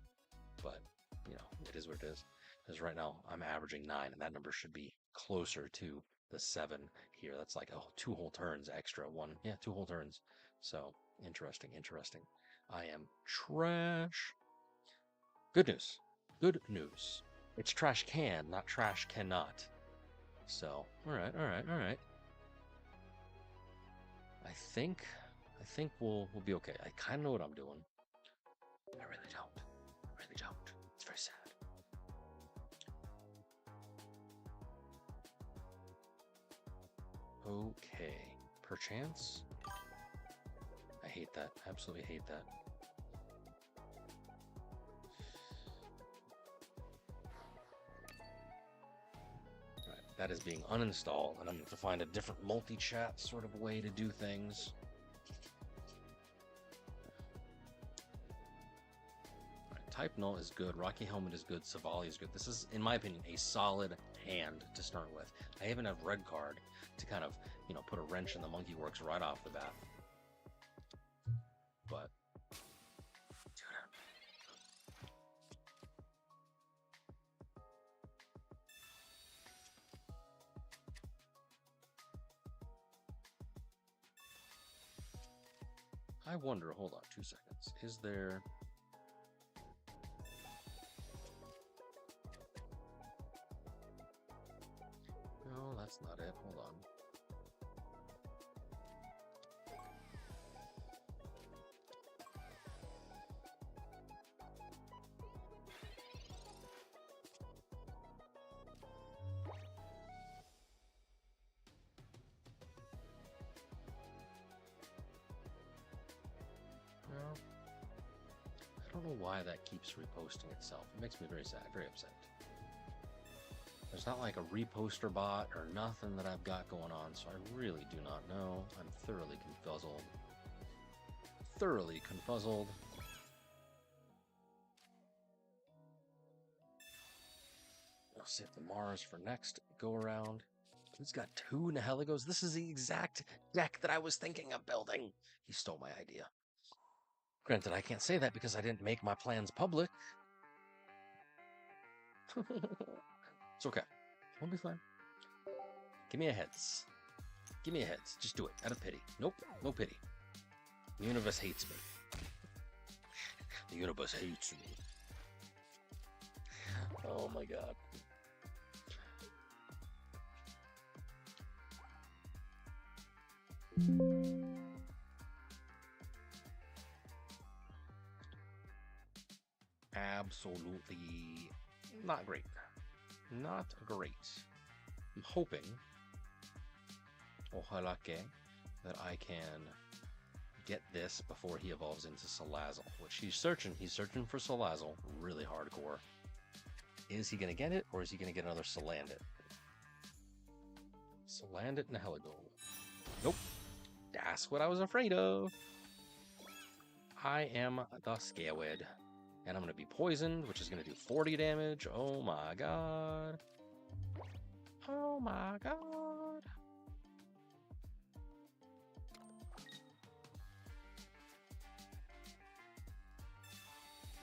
S1: but you know, it is what it is. Because right now I'm averaging 9, and that number should be closer to the 7 here. That's like, oh, 2 whole turns extra. 2 whole turns. So interesting. I am trash. Good news. It's trash can, not trash cannot. So, all right. I think we'll be okay. I kind of know what I'm doing. I really don't. It's very sad. Okay, perchance. I hate that. Absolutely hate that. That is being uninstalled, and I'm going to find a different multi-chat sort of way to do things. Right, type null is good, Rocky Helmet is good, Silvally is good. This is, in my opinion, a solid hand to start with. I even have red card to kind of, you know, put a wrench in the monkey works right off the bat. But I wonder, hold on 2 seconds. Is there... No, that's not it. Hold on. I don't know why that keeps reposting itself. It makes me very sad, very upset. There's not like a reposter bot or nothing that I've got going on, so I really do not know. I'm thoroughly confuzzled. I'll save the Mars for next go around. He's got 2 Niheligos. This is the exact deck that I was thinking of building. He stole my idea. Granted, I can't say that because I didn't make my plans public. It's okay. We'll be fine. Give me a heads. Just do it. Out of pity. Nope. No pity. The universe hates me. Oh my god. Absolutely not great. Not great. I'm hoping, ojalá que, that I can get this before he evolves into Salazzle, which he's searching for Salazzle really hardcore. Is he going to get it, or is he going to get another Salandit? Salandit and a Heligo. Nope. That's what I was afraid of. I am the Scared. And I'm going to be poisoned, which is going to do 40 damage. Oh my god. Oh my god.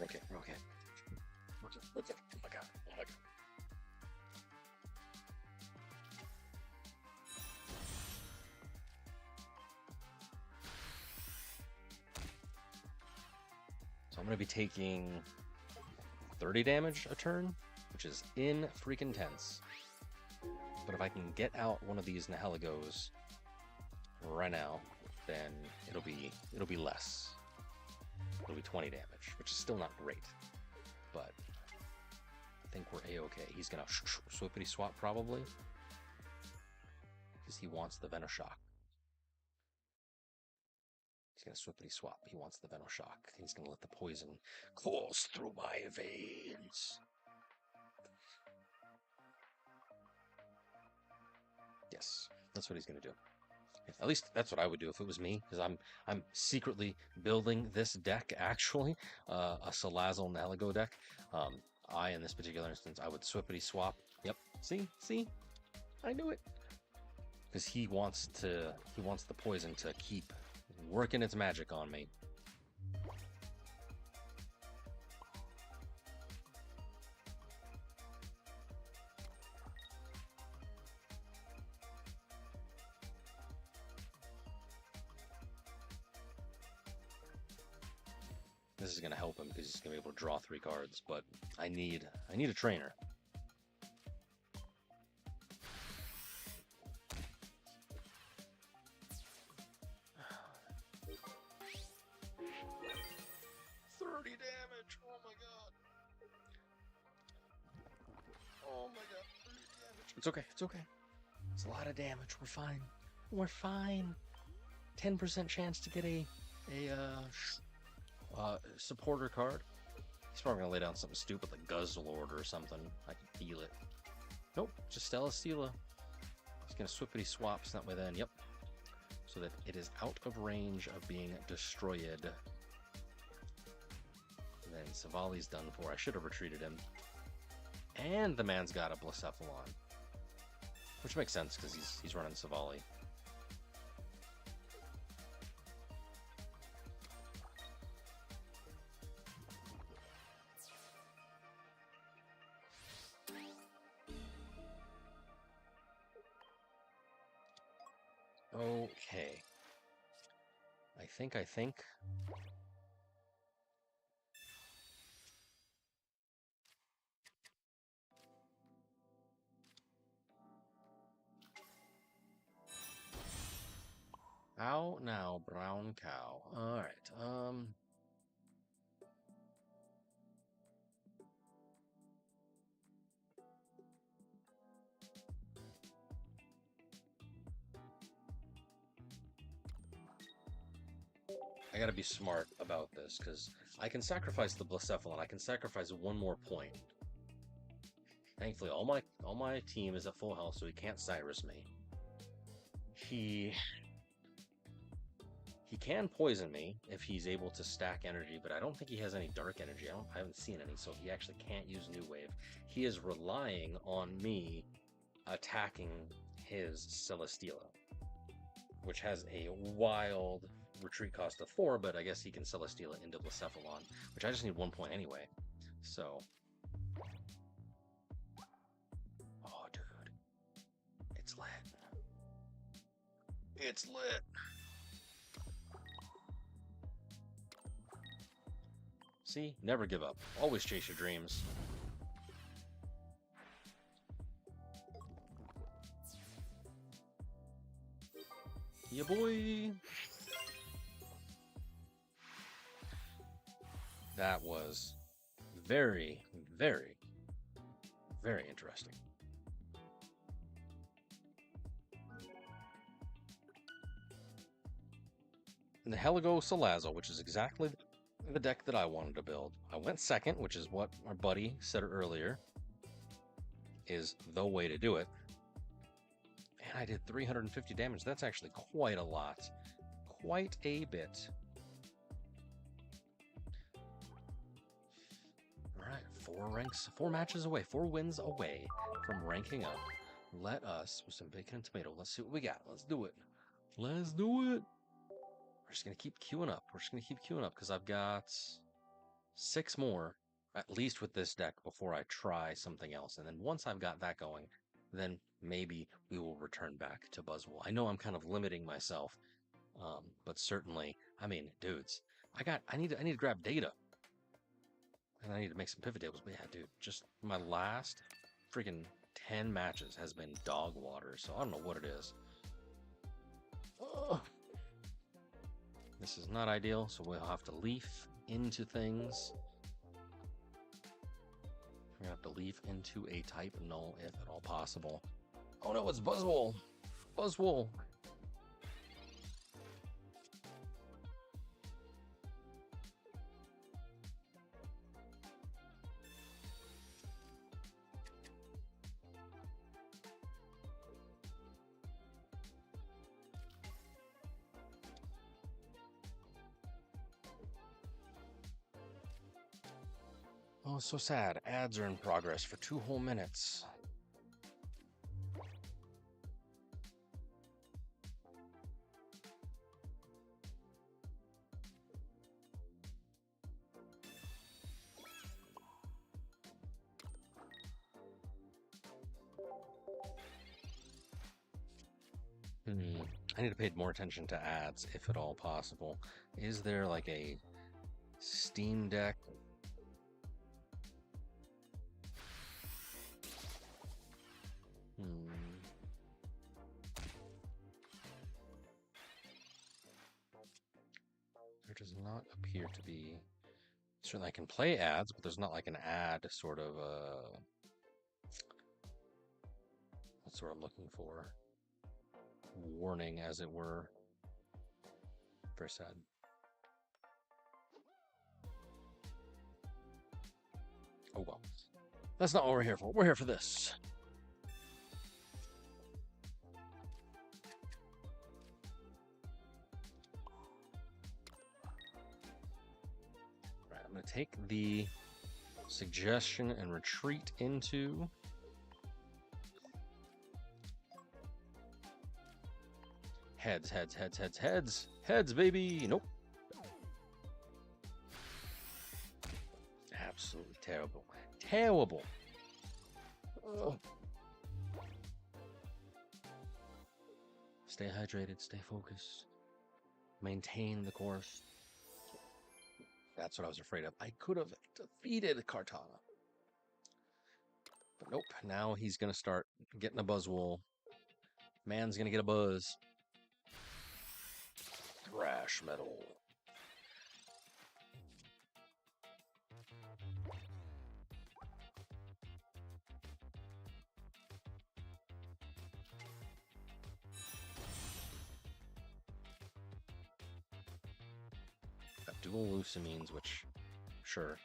S1: Okay, okay. Okay. Oh my god. Oh my god. So I'm going to be taking 30 damage a turn, which is in freaking tense. But if I can get out one of these Naheligos right now, then it'll be less. It'll be 20 damage, which is still not great. But I think we're a-okay. He's gonna swippity swap probably. Because he wants the Venoshock. He's gonna swippity swap. He wants the Venoshock. He's gonna let the poison course through my veins. Yes, that's what he's gonna do. At least that's what I would do if it was me, because I'm secretly building this deck. Actually, a Salazzle Naligo deck. In this particular instance, I would swippity swap. Yep. See, I knew it. Because he wants the poison to keep working its magic on me. This is going to help him because he's going to be able to draw 3 cards, but I need a trainer. It's okay. It's okay. It's a lot of damage. We're fine. We're fine. 10% chance to get a supporter card. He's probably gonna lay down something stupid like Guzzlord or something. I can feel it. Nope, just Celesteela. He's gonna swippity swaps that way then. Yep. So that it is out of range of being destroyed. And then Silvally's done for. I should have retreated him. And the man's got a Blacephalon. Which makes sense because he's running Silvally. Okay. I think. How now, brown cow? All right. I gotta be smart about this because I can sacrifice the Blacephalon. I can sacrifice one more point. Thankfully, all my team is at full health, so he can't Cyrus me. He can poison me if he's able to stack energy, but I don't think he has any dark energy. I haven't seen any, so he actually can't use New Wave. He is relying on me attacking his Celesteela, which has a wild retreat cost of 4, but I guess he can Celesteela into Blacephalon, which I just need 1 point anyway. So, oh dude, it's lit. It's lit. See, never give up. Always chase your dreams. Yeah, boy. That was very, very, very interesting. And the Heligo Salazzle, which is exactly the deck that I wanted to build. I went second, which is what our buddy said earlier is the way to do it. And I did 350 damage. That's actually quite a lot. Quite a bit. Alright, 4 matches away, 4 wins away from ranking up. Let us, with some bacon and tomato, let's see what we got. Let's do it. Let's do it. We're just going to keep queuing up. We're just going to keep queuing up because I've got 6 more, at least with this deck, before I try something else. And then once I've got that going, then maybe we will return back to Buzzwole. I know I'm kind of limiting myself, but certainly, I mean, dudes, I need to grab data. And I need to make some pivot tables. But yeah, dude, just my last freaking 10 matches has been dog water. So I don't know what it is. Ugh. This is not ideal, so we'll have to leaf into things. We're going to have to leaf into a type null if at all possible. Oh no, it's Buzzwole! Buzzwole! Oh, so sad. Ads are in progress for 2 whole minutes. I need to pay more attention to ads, if at all possible. Is there like a Steam Deck? There does not appear to be. Certainly I can play ads, but there's not like an ad sort of that's what I'm looking for. Warning, as it were. Very sad. Oh well. That's not what we're here for. We're here for this. Right, I'm going to take the suggestion and retreat into heads, heads, heads, heads, heads, heads, baby. Nope. Absolutely terrible. Terrible. Ugh. Stay hydrated, stay focused, maintain the course. That's what I was afraid of. I could have defeated Kartana. But nope, now he's going to start getting a Buzzwole. Man's going to get a buzz. Thrash metal. Got dual Lucamines, which, sure.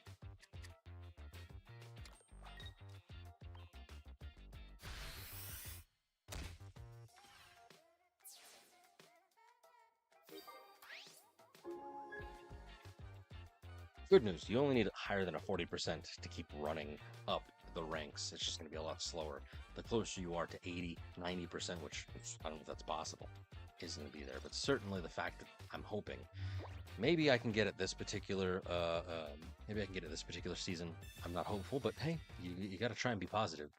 S1: Good news, you only need higher than a 40% to keep running up the ranks. It's just going to be a lot slower. The closer you are to 80, 90%, which I don't know if that's possible, is going to be there. But certainly the fact that I'm hoping maybe I can get it this particular season. I'm not hopeful, but hey, you got to try and be positive.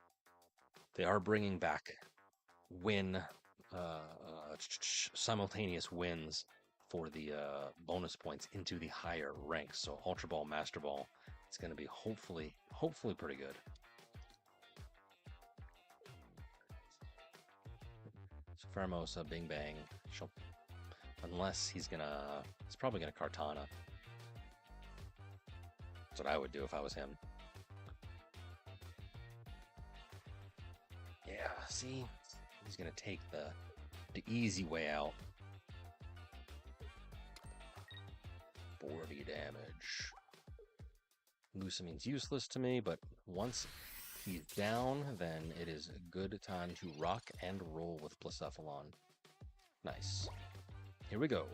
S1: They are bringing back simultaneous wins for the bonus points into the higher ranks. So Ultra Ball, Master Ball, it's going to be hopefully pretty good. So Pheromosa, Bing Bang, she'll unless he's probably gonna Kartana. That's what I would do if I was him. Yeah, see? He's gonna take the easy way out. 40 damage. Lucamine's useless to me, but once he's down, then it is a good time to rock and roll with Blacephalon. Nice. Here we go.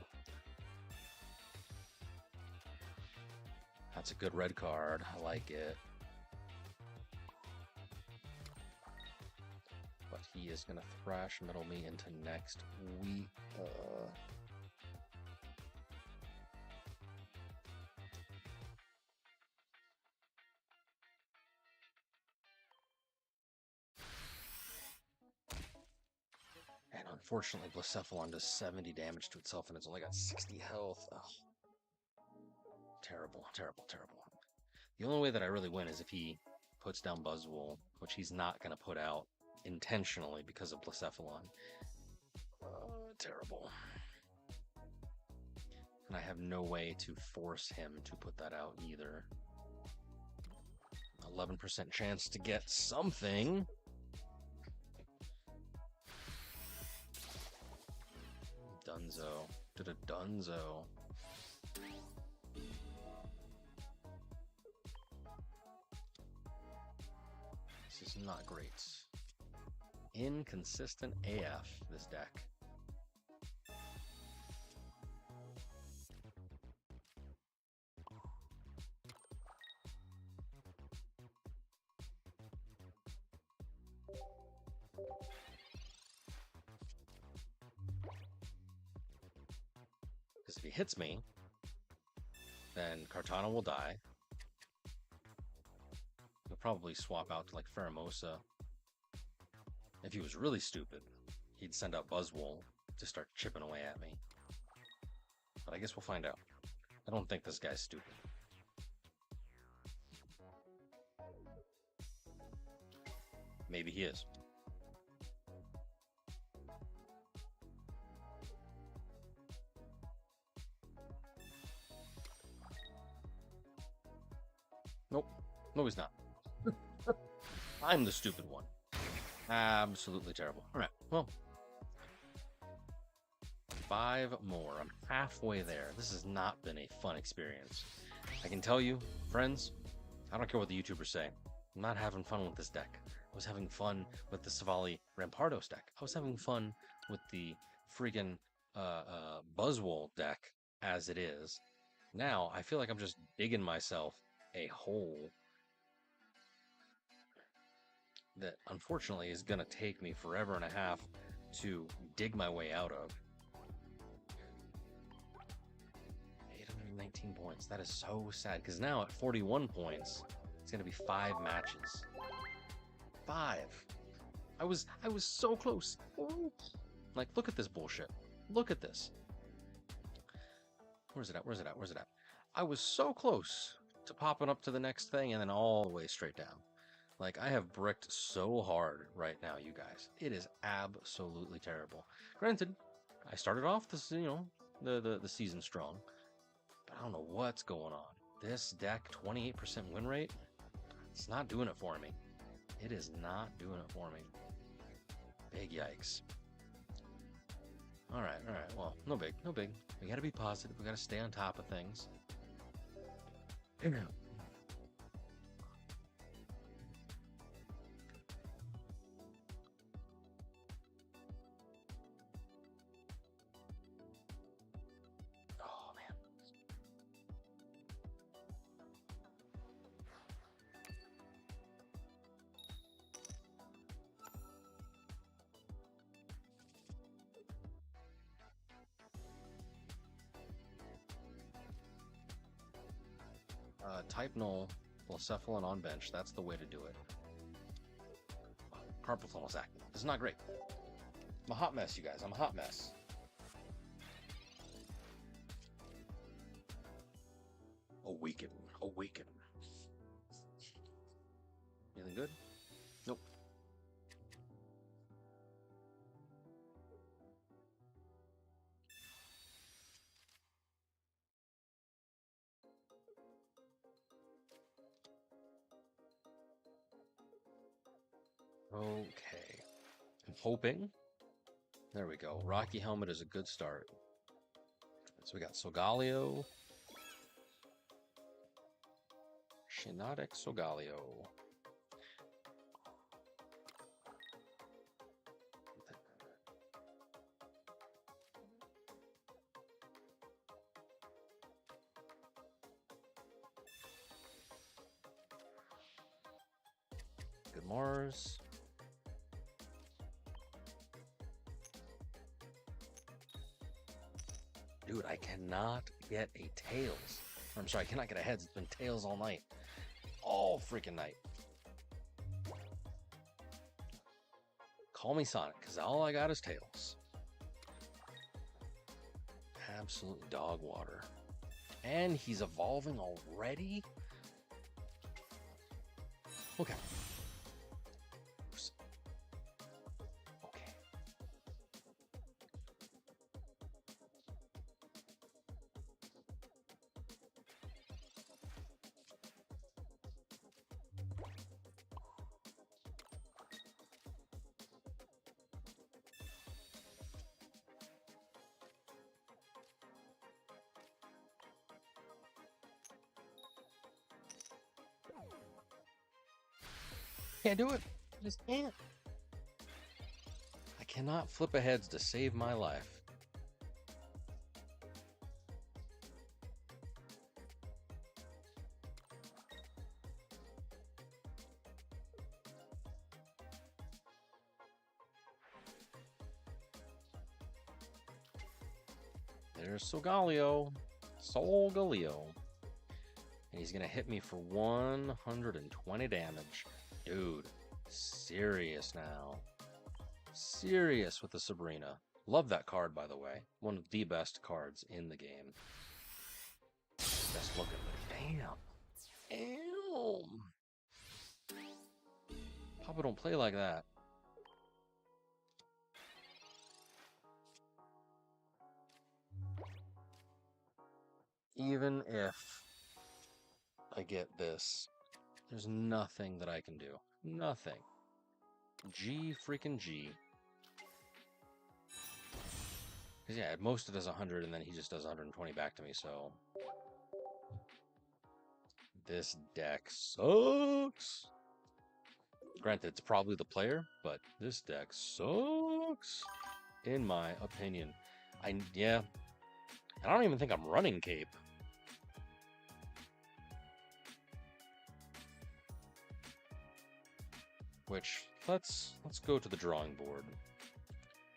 S1: That's a good red card. I like it. But he is going to thrash metal me into next week. And unfortunately, Blacephalon does 70 damage to itself, and it's only got 60 health. Ugh. Terrible, terrible, terrible. The only way that I really win is if he puts down Buzzwole, which he's not going to put out intentionally because of Blacephalon. Terrible. And I have no way to force him to put that out either. 11% chance to get something. Dunzo. Did a Dunzo. This is not great. Inconsistent AF, this deck. Because if he hits me, then Kartana will die. He'll probably swap out to like Pheromosa. If he was really stupid, he'd send out Buzzwole to start chipping away at me. But I guess we'll find out. I don't think this guy's stupid. Maybe he is. Nope. No, he's not. I'm the stupid one. Absolutely terrible. All right, well. 5 more. I'm halfway there. This has not been a fun experience. I can tell you, friends, I don't care what the YouTubers say. I'm not having fun with this deck. I was having fun with the Silvally Rampardos deck. I was having fun with the freaking Buzzwole deck as it is. Now, I feel like I'm just digging myself a hole that unfortunately is going to take me forever and a half to dig my way out of. 819 points. That is so sad, because now at 41 points, it's going to be 5 matches. 5. I was so close. Ooh. Like, look at this bullshit. Look at this. Where's it at? Where's it at? Where's it at? I was so close to popping up to the next thing and then all the way straight down. Like, I have bricked so hard right now, you guys. It is absolutely terrible. Granted, I started off this, the season strong, but I don't know what's going on. This deck, 28% win rate, it's not doing it for me. It is not doing it for me. Big yikes. All right. Well, no big. We got to be positive. We got to stay on top of things. Type null, Blacephalon on bench. That's the way to do it. Carpet's almost active. This is not great. I'm a hot mess, you guys. I'm a hot mess. Awaken. Awaken. Anything good? Nope. Okay. I'm hoping. There we go. Rocky Helmet is a good start. So we got Solgaleo. Shinotic Solgaleo. Good Mars. Dude, I cannot get a Tails. I'm sorry, I cannot get a Heads. It's been Tails all night. All freaking night. Call me Sonic, because all I got is Tails. Absolute dog water. And he's evolving already? Okay. Okay. Can't do it. I just can't. I cannot flip a Heads to save my life. There's Solgaleo. Solgaleo. And he's going to hit me for 120 damage. Dude, serious now. Serious with the Sabrina. Love that card, by the way. One of the best cards in the game. Best looking. Damn. Ew. Papa don't play like that. Even if I get this, there's nothing that I can do. Nothing. G freaking G. Because yeah, most of it is 100 and then he just does 120 back to me, so... This deck sucks. Granted, it's probably the player, but this deck sucks. In my opinion. Yeah. I don't even think I'm running Cape. Which, let's go to the drawing board.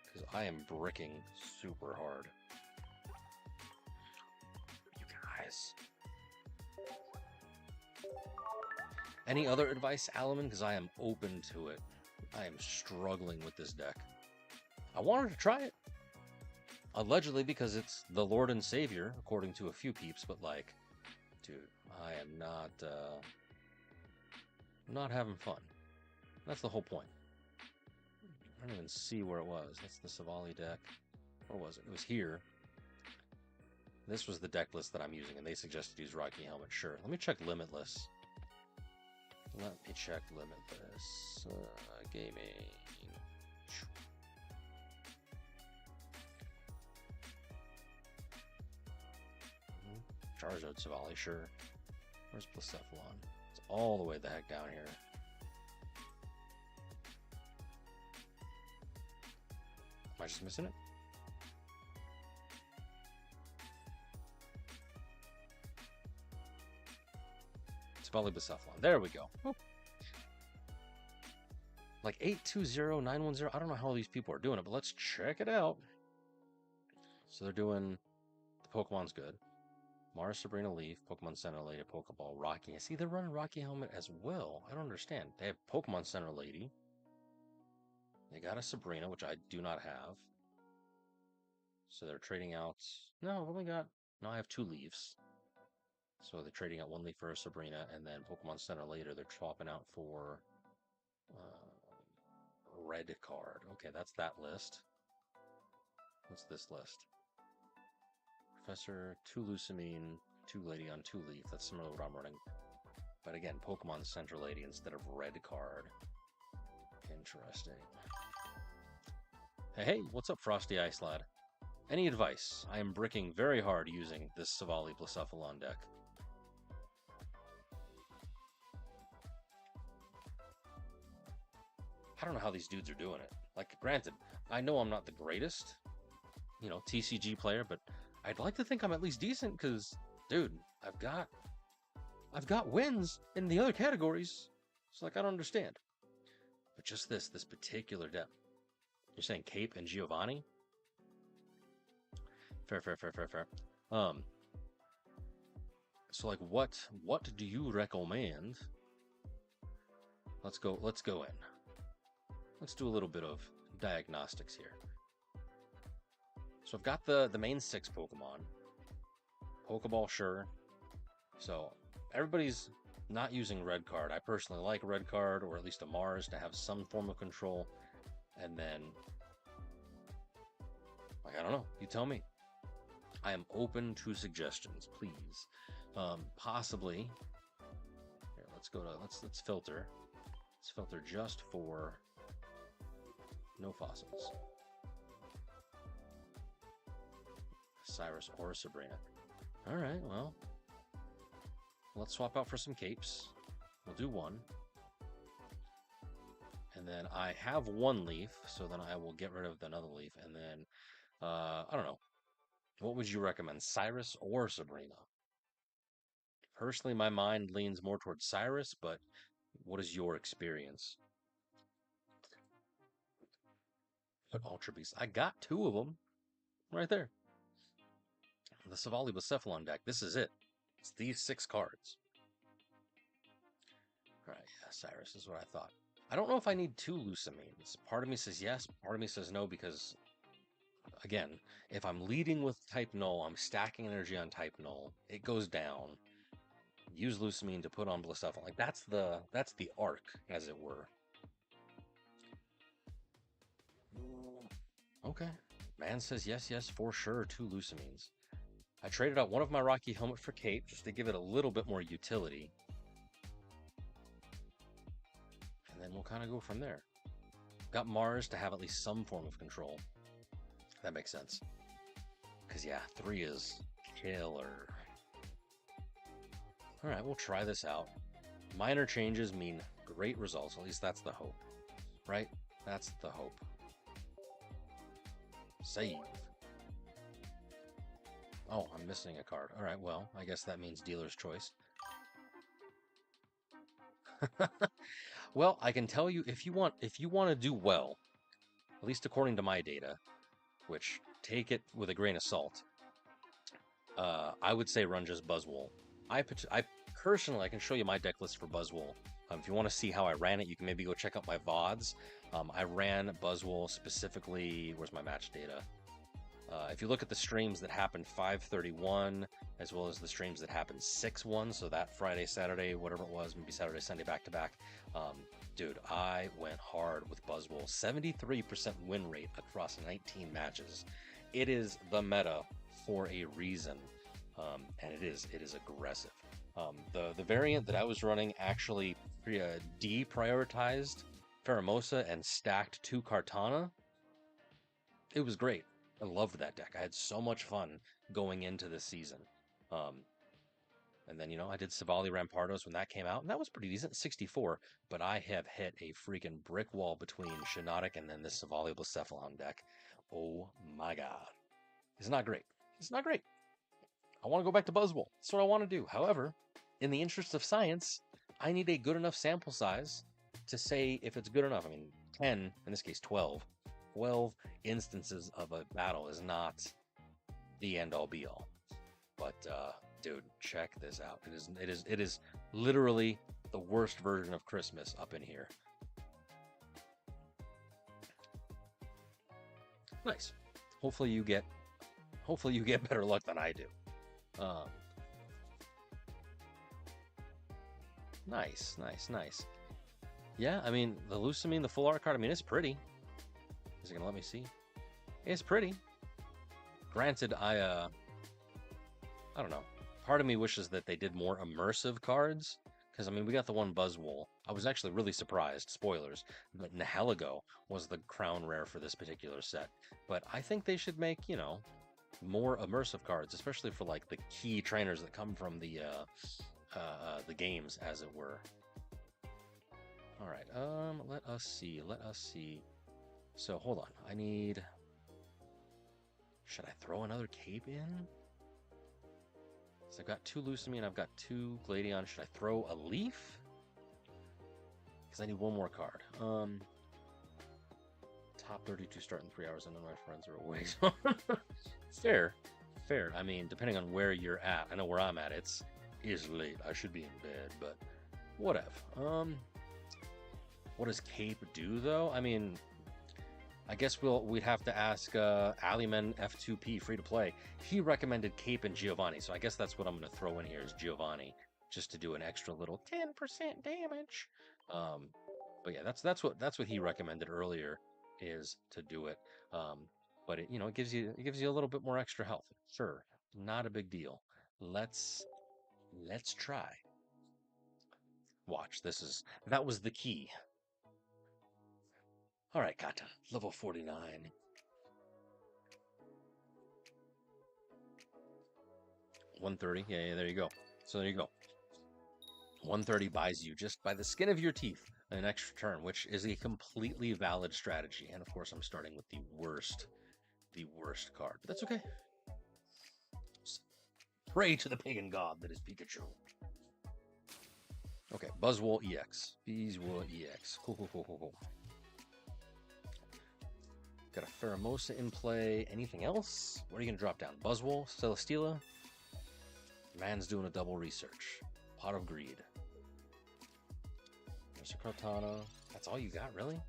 S1: Because I am bricking super hard. You guys. Any other advice, Alaman? Because I am open to it. I am struggling with this deck. I wanted to try it. Allegedly because it's the Lord and Savior, according to a few peeps, but like, dude, I am not having fun. That's the whole point. I don't even see where it was. That's the Silvally deck. Where was it? It was here. This was the deck list that I'm using, and they suggested use Rocky Helmet. Sure. Let me check Limitless. Let me check Limitless. Gaming. Charizard Silvally, sure. Where's Blacephalon? It's all the way the heck down here. Am I just missing it? Silvally Blacephalon. There we go. Woo. Like 820910. I don't know how all these people are doing it, but let's check it out. So they're doing the Pokemon's good. Mars, Sabrina, Leaf, Pokemon Center Lady, Pokeball, Rocky. I see they're running Rocky Helmet as well. I don't understand. They have Pokemon Center Lady. They got a Sabrina, which I do not have. So they're trading out... No, I've only got... No, I have 2 Leaves. So they're trading out 1 Leaf for a Sabrina, and then Pokemon Center later, they're swapping out for... red card. Okay, that's that list. What's this list? Professor, 2 Lucamine, 2 Lady on 2 Leaf. That's similar to what I'm running. But again, Pokemon Center Lady instead of red card. Interesting. Hey, what's up, Frosty Ice Lad? Any advice? I am bricking very hard using this Silvally Stoutland deck. I don't know how these dudes are doing it. Like, granted, I know I'm not the greatest, you know, TCG player, but I'd like to think I'm at least decent because, dude, I've got wins in the other categories. It's like, I don't understand. But just this particular deck. You're saying Cape and Giovanni? Fair. So like, what do you recommend? Let's go in. Let's do a little bit of diagnostics here. So I've got the main 6 Pokemon. Pokeball, sure. So everybody's not using red card. I personally like red card, or at least a Mars, to have some form of control. And then, like, I don't know. You tell me. I am open to suggestions, please. Possibly. Here, let's filter. Let's filter just for no fossils. Cyrus or Sabrina. All right, well, let's swap out for some capes. We'll do one. And then I have one leaf, so then I will get rid of another leaf. And then, I don't know. What would you recommend, Cyrus or Sabrina? Personally, my mind leans more towards Cyrus, but what is your experience? But Ultra Beast. I got 2 of them right there. The Silvally Stoutland deck. This is it. It's these 6 cards. All right, yeah, Cyrus is what I thought. I don't know if I need 2 Lucamines. Part of me says yes, part of me says no, because, again, if I'm leading with type null, I'm stacking energy on type null. It goes down. Use Lucamine to put on Blastoffel. Like, that's the arc, as it were. Okay. Man says yes, for sure, 2 Lucamines. I traded out one of my Rocky Helmet for Cape, just to give it a little bit more utility. And then we'll kind of go from there. Got Mars to have at least some form of control. That makes sense. Because, yeah, 3 is killer. Alright, we'll try this out. Minor changes mean great results. At least that's the hope. Right? That's the hope. Save. Oh, I'm missing a card. Alright, well, I guess that means dealer's choice. Well, I can tell you, if you want to do well, at least according to my data, which take it with a grain of salt, I would say run just Buzzwole. I personally, I can show you my deck list for Buzzwole. If you want to see how I ran it, you can maybe go check out my VODs. I ran Buzzwole specifically. Where's my match data? If you look at the streams that happened 5/31, as well as the streams that happened 6/1, so that Friday, Saturday, whatever it was, maybe Saturday, Sunday, back-to-back, dude, I went hard with Buzzwole. 73% win rate across 19 matches. It is the meta for a reason, and it is aggressive. The variant that I was running actually deprioritized Pheromosa and stacked 2 Kartana. It was great. I loved that deck. I had so much fun going into this season. And then, you know, I did Silvally Rampardos when that came out, and that was pretty decent, 64. But I have hit a freaking brick wall between Shinotic and then this Silvally Stoutland deck. Oh my god. It's not great. It's not great. I want to go back to Buzzwole. That's what I want to do. However, in the interest of science, I need a good enough sample size to say if it's good enough. I mean, 10, in this case 12. 12 instances of a battle is not the end-all be-all. But, dude, check this out. It is literally the worst version of Christmas up in here. Nice. Hopefully you get better luck than I do. Nice. Yeah, I mean, the Lucamine, the full art card, I mean, it's pretty. Is it gonna let me see? It's pretty. Granted, I don't know. Part of me wishes that they did more immersive cards, Because, I mean, we got the one Buzzwole. I was actually really surprised, spoilers, but Nihilego was the crown rare for this particular set. But I think they should make, you know, more immersive cards, especially for, like, the key trainers that come from the games, as it were. All right, let us see. So, hold on. I need... Should I throw another Cape in? So I've got 2 Lucami and I've got 2 Gladion. Should I throw a Leaf? Because I need one more card. Top 32 start in 3 hours and none of my friends are awake. Fair. I mean, depending on where you're at. I know where I'm at. It's late. I should be in bed, but whatever. What does Cape do, though? I mean... I guess we'd have to ask Aliman F2P, free to play. He recommended Cape and Giovanni, so I guess that's what I'm going to throw in here is Giovanni, just to do an extra little 10% damage. But yeah, that's what he recommended earlier, is to do it. But it, you know, it gives you a little bit more extra health. Sure, not a big deal. Let's try. Watch, that was the key. All right, Kata, level 49. 130, yeah, there you go. So there you go. 130 buys you, just by the skin of your teeth, an extra turn, which is a completely valid strategy. And of course, I'm starting with the worst card, but that's okay. Pray to the pagan god that is Pikachu. Okay, Buzzwole EX. Beeswole EX. Cool. Got a Pheromosa in play. Anything else? What are you going to drop down? Buzzwole? Celesteela? Man's doing a double research. Pot of Greed. There's a Cortana. That's all you got, really?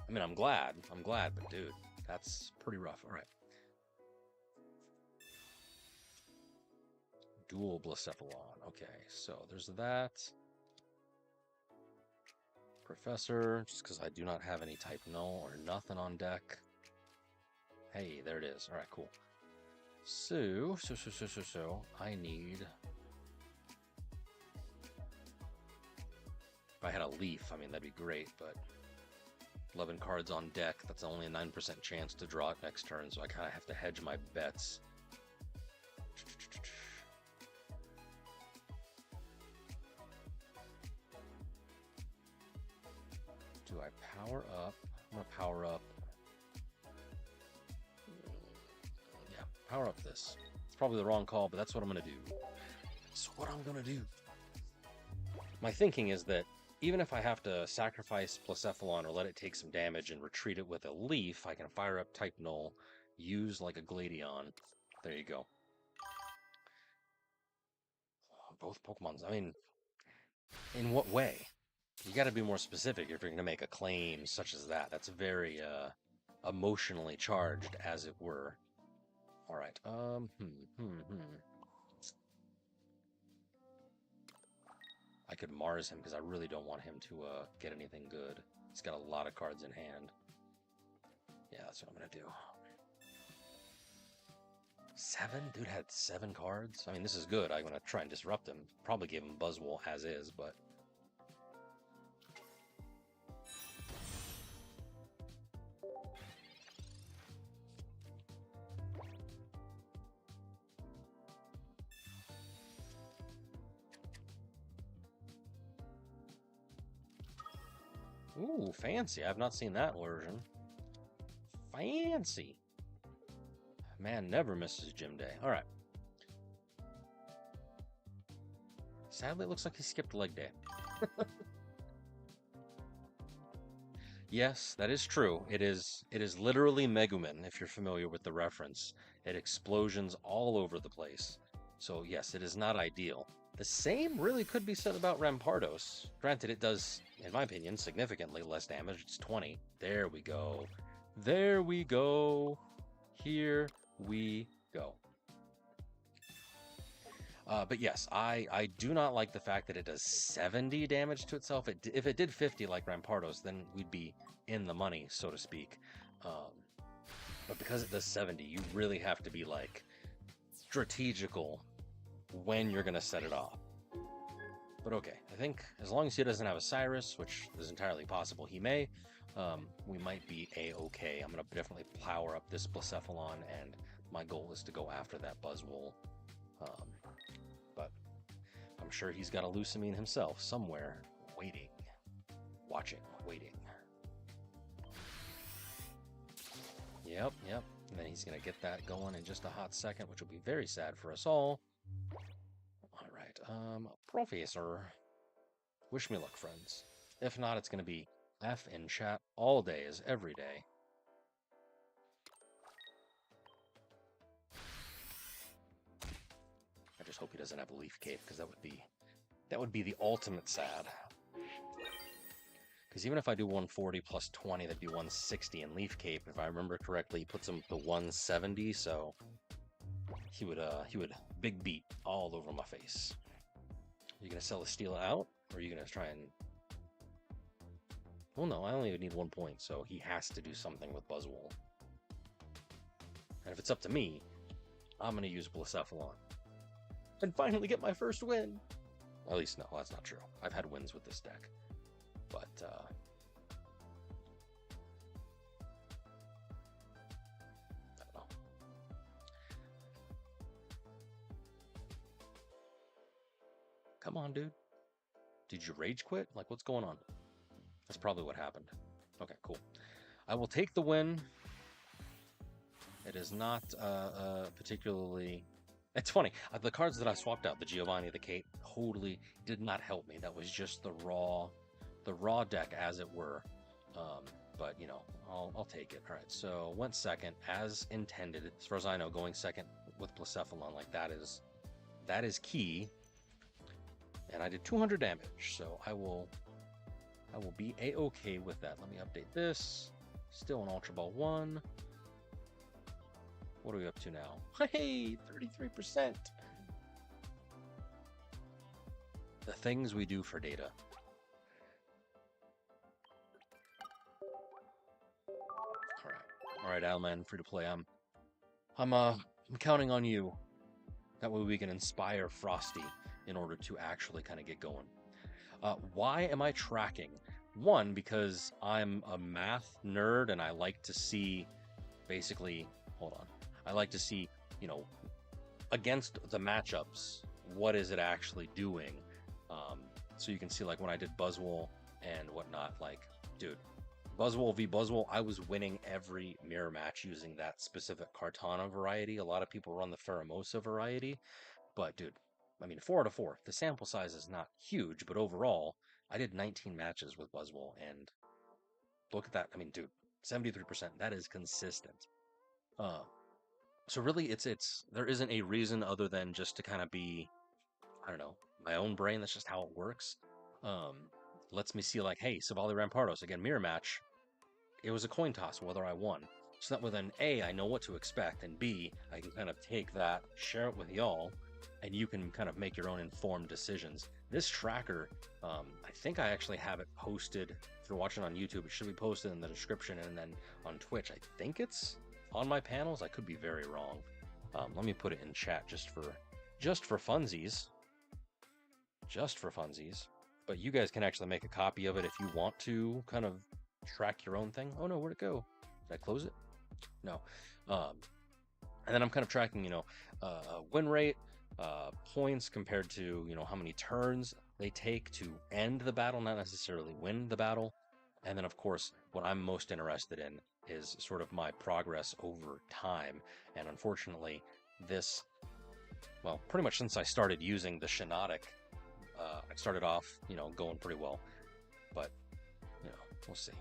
S1: I mean, I'm glad, but dude, that's pretty rough. All right. Dual Blacephalon. Okay, so there's that. Professor, just because I do not have any type null or nothing on deck. Hey, there it is. All right, cool. So, I need... If I had a leaf, I mean, that'd be great, but 11 cards on deck, that's only a 9% chance to draw it next turn, so I kind of have to hedge my bets. Do I power up? I'm going to power up. Yeah, power up this. It's probably the wrong call, but that's what I'm going to do. That's what I'm going to do. My thinking is that even if I have to sacrifice Blacephalon or let it take some damage and retreat it with a leaf, I can fire up type null, use like a Gladion. There you go. Both Pokemons. I mean, in what way? You got to be more specific if you're going to make a claim such as that. That's very emotionally charged, as it were. All right. I could Mars him because I really don't want him to get anything good. He's got a lot of cards in hand. Yeah, that's what I'm going to do. 7? Dude had 7 cards? I mean, this is good. I'm going to try and disrupt him. Probably give him Buzzwole as is, but... Ooh, fancy. I've not seen that version. Fancy. Man never misses gym day. All right. Sadly, it looks like he skipped leg day. Yes, that is true. It is literally Megumin, if you're familiar with the reference. It explosions all over the place. So yes, it is not ideal. The same really could be said about Rampardos. Granted, it does, in my opinion, significantly less damage. It's 20. There we go. There we go. Here we go. But yes, I do not like the fact that it does 70 damage to itself. If it did 50 like Rampardos, then we'd be in the money, so to speak. But because it does 70, you really have to be like strategical when you're going to set it off. But okay, I think as long as he doesn't have a Cyrus, which is entirely possible he may, we might be a-okay. I'm going to definitely power up this Blacephalon, and my goal is to go after that Buzzwole. But I'm sure he's got a Lusamine himself somewhere, waiting, watching, waiting. Yep. And then he's going to get that going in just a hot second, which will be very sad for us all. All right, Professor. Wish me luck, friends. If not, it's going to be F in chat all day is every day. I just hope he doesn't have a Leaf Cape, because that would be the ultimate sad. Because even if I do 140 plus 20, that'd be 160 in Leaf Cape. If I remember correctly, he puts him to 170, so he would big beat all over my face. Are you gonna sell the Steal out, or are you gonna try and? Well, no, I only need 1 point, so he has to do something with Buzzwole. And if it's up to me, I'm gonna use Blacephalon and finally get my first win. At least, no, that's not true. I've had wins with this deck. But, I don't know. Come on, dude. Did you rage quit? Like, what's going on? That's probably what happened. Okay, cool. I will take the win. It is not particularly... It's funny. The cards that I swapped out, the Giovanni, the Kate, totally did not help me. That was just the raw deck, as it were. But you know, I'll take it. All right, so went second as intended. As far as I know, going second with Blacephalon, like that is key. And I did 200 damage, so I will be a-okay with that. Let me update this. Still an Ultra Ball 1. What are we up to now? Hey, 33%. The things we do for data. All right, Alman, free to play. I'm counting on you. That way we can inspire Frosty in order to actually kind of get going. Why am I tracking? One, because I'm a math nerd and I like to see, basically, hold on. I like to see, you know, against the matchups, what is it actually doing? So you can see, like, when I did Buzzwole and whatnot, like, dude, Buzzwole v Buzzwole, I was winning every mirror match using that specific Kartana variety. A lot of people run the Pheromosa variety, but dude, I mean, 4 out of 4. The sample size is not huge, but overall, I did 19 matches with Buzzwole, and look at that. I mean, dude, 73%. That is consistent. So really, there isn't a reason other than just to kind of be, I don't know, my own brain. That's just how it works. Lets me see, like, hey, Silvally Rampardos, again, mirror match. It was a coin toss whether I won. So that way then, A, I know what to expect, and B, I can kind of take that, share it with y'all, and you can kind of make your own informed decisions. This tracker, I think I actually have it posted. If you're watching on YouTube, it should be posted in the description, and then on Twitch, I think it's on my panels. I could be very wrong. Let me put it in chat just for funsies. Just for funsies. But you guys can actually make a copy of it if you want to kind of track your own thing. Oh no, where'd it go? Did I close it? No. And then I'm kind of tracking, you know, win rate, points compared to, you know, how many turns they take to end the battle, not necessarily win the battle. And then, of course, what I'm most interested in is sort of my progress over time. And unfortunately, this, well, pretty much since I started using the Shinotic, I started off, you know, going pretty well. But, you know, we'll see.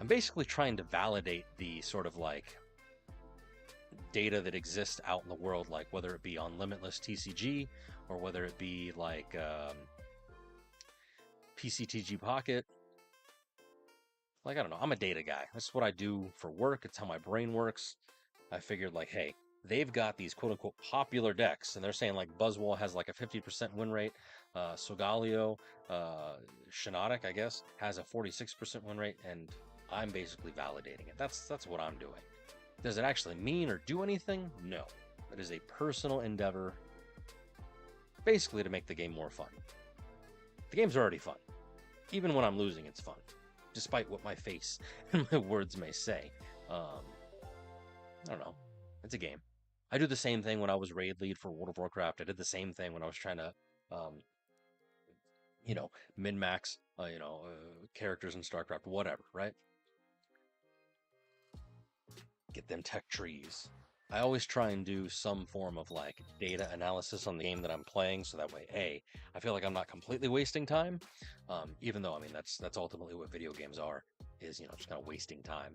S1: I'm basically trying to validate the sort of like data that exists out in the world, like whether it be on Limitless TCG or whether it be like PCTG Pocket. Like, I don't know, I'm a data guy. That's what I do for work. It's how my brain works. I figured, like, hey, they've got these quote-unquote popular decks, and they're saying, like, Buzzwole has, like, a 50% win rate. Solgaleo, Shinotic, I guess, has a 46% win rate, and I'm basically validating it. That's what I'm doing. Does it actually mean or do anything? No. It is a personal endeavor, basically to make the game more fun. The game's already fun. Even when I'm losing, it's fun. Despite what my face and my words may say. I don't know. It's a game. I do the same thing when I was raid lead for World of Warcraft. I did the same thing when I was trying to, min-max, characters in StarCraft, whatever, right? Get them tech trees. I always try and do some form of like data analysis on the game that I'm playing, so that way, I feel like I'm not completely wasting time. Even though, I mean, that's ultimately what video games are, is just kind of wasting time.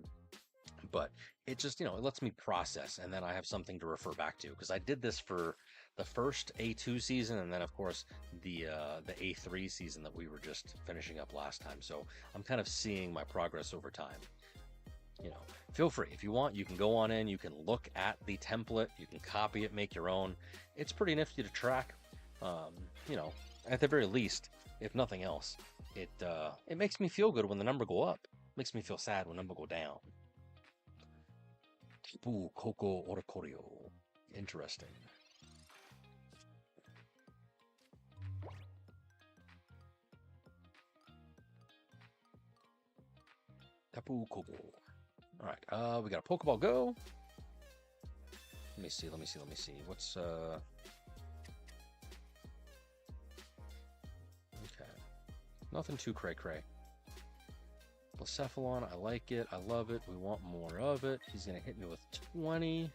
S1: But it just it lets me process, and then I have something to refer back to, because I did this for the first A2 season, and then of course the A3 season that we were just finishing up last time. So I'm kind of seeing my progress over time. Feel free, if you want, you can go on in, you can look at the template, you can copy it, make your own. It's pretty nifty to track. At the very least, if nothing else, it makes me feel good when the number go up. Makes me feel sad when the number go down. Tapu Koko Oracorio. Interesting. Tapu Koko. Alright, we got a Pokeball Go. Let me see. What's, okay. Nothing too cray-cray. Blacephalon, I like it. I love it. We want more of it. He's going to hit me with 20.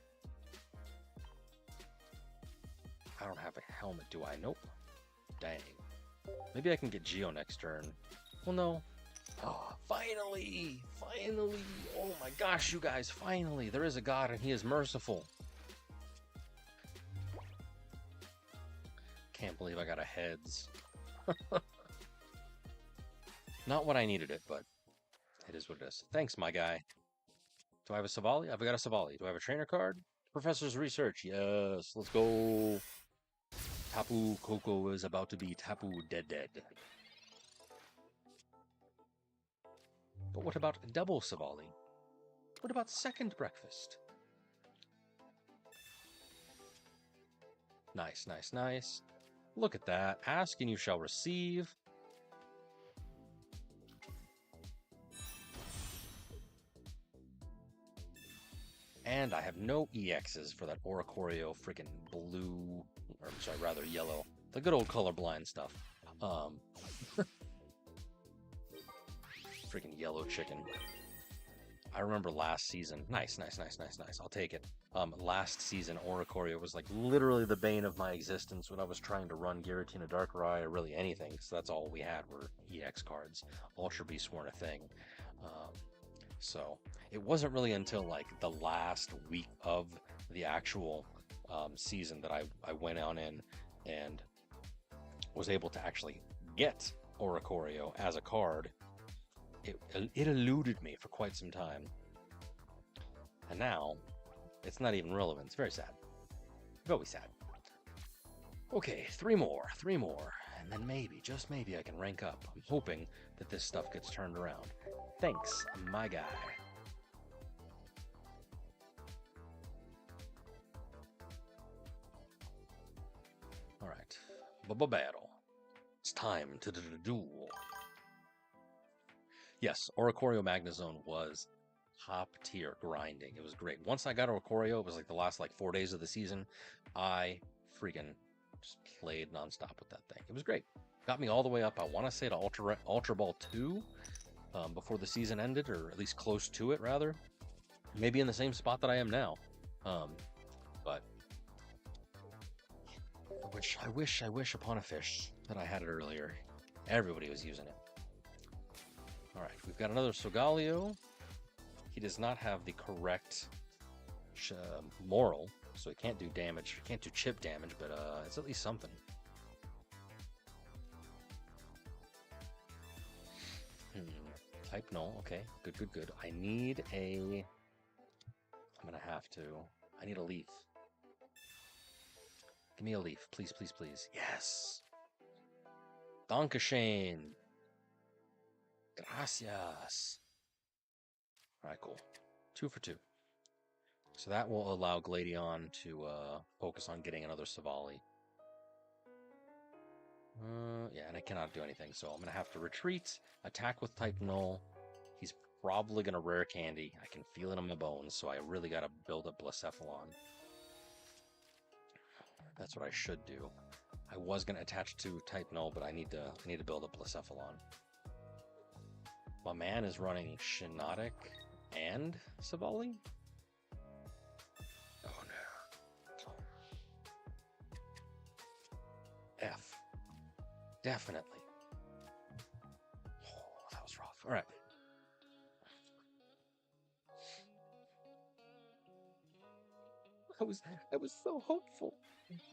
S1: I don't have a helmet, do I? Nope. Dang. Maybe I can get Geo next turn. Well, no. Oh, finally! Finally! Oh my gosh, you guys, finally! There is a god and he is merciful. Can't believe I got a heads. Not what I needed it, but it is what it is. Thanks, my guy. Do I have a Silvally? I've got a Silvally. Do I have a trainer card? Professor's Research. Yes, let's go. Tapu Koko is about to be Tapu Dead. But what about double Silvally? What about second breakfast? Nice. Look at that. Ask and you shall receive. And I have no EXs for that Oracorio freaking blue, or sorry, rather yellow. The good old colorblind stuff. Freaking yellow chicken. I remember last season. Nice. I'll take it. Last season, Oracorio was like literally the bane of my existence when I was trying to run Giratina Darkrai or really anything, so that's all we had were EX cards. Ultra Beasts weren't a thing. So it wasn't really until like the last week of the actual season that I went on in and was able to actually get Oracorio as a card. It eluded me for quite some time. And now, it's not even relevant. It's very sad. Very sad. Okay, three more. And then maybe, just maybe, I can rank up. I'm hoping that this stuff gets turned around. Thanks, my guy. Alright. Battle. It's time to do the duel. Yes, Oracorio Magnezone was top tier grinding. It was great. Once I got Oracorio, it was like the last 4 days of the season. I freaking just played nonstop with that thing. It was great. Got me all the way up, I want to say, to Ultra Ball 2 before the season ended, or at least close to it, rather. Maybe in the same spot that I am now. But I wish upon a fish that I had it earlier. Everybody was using it. Alright, we've got another Solgaleo. He does not have the correct moral, so he can't do damage. Can't do chip damage, but it's at least something. Type no. Okay, good. I need a... I'm gonna have to... I need a leaf. Give me a leaf, please. Yes! Dankeschön! Gracias! Alright, cool. 2 for 2. So that will allow Gladion to focus on getting another Silvally. Yeah, and I cannot do anything, so I'm going to have to retreat, attack with type null. He's probably going to rare candy. I can feel it in my bones, so I really got to build up Blacephalon. That's what I should do. I was going to attach to type null, but I need to build up Blacephalon. My man is running Shinotic and Silvally. Oh no. F. Definitely. Oh, that was rough. All right. I was so hopeful.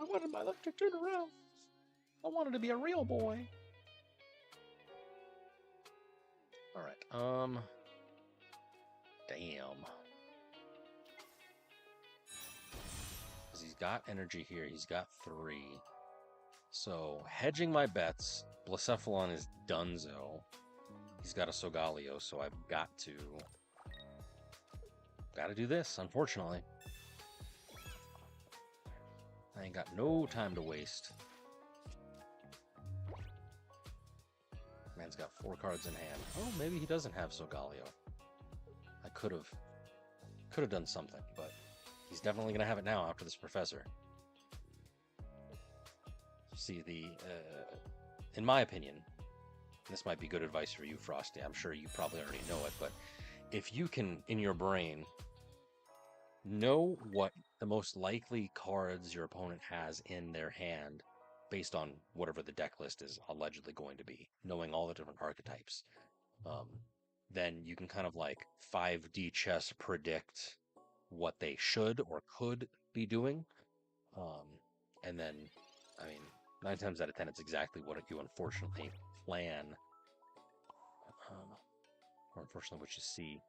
S1: I wanted my luck to turn around. I wanted to be a real boy. All right. Damn. Because he's got energy here. He's got 3. So hedging my bets. Blacephalon is donezo. He's got a Solgaleo, so I've got to do this, unfortunately. I ain't got no time to waste. Man's got 4 cards in hand. Oh, maybe he doesn't have Solgaleo. I could have done something, but he's definitely gonna have it now after this professor. See, in my opinion, this might be good advice for you, Frosty. I'm sure you probably already know it, but if you can, in your brain, know what the most likely cards your opponent has in their hand based on whatever the deck list is allegedly going to be, knowing all the different archetypes, then you can kind of like 5D chess predict what they should or could be doing. And then, I mean, 9 times out of 10, it's exactly what you unfortunately plan, or unfortunately what you see.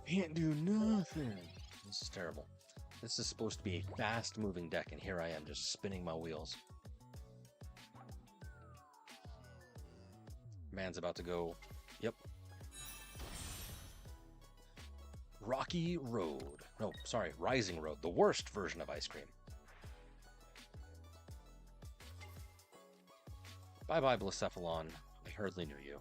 S1: Can't do nothing. This is terrible. This is supposed to be a fast-moving deck, and here I am just spinning my wheels. Man's about to go. Yep. Rocky Road. No, sorry, Rising Road. The worst version of ice cream. Bye-bye, Blacephalon. I hardly knew you.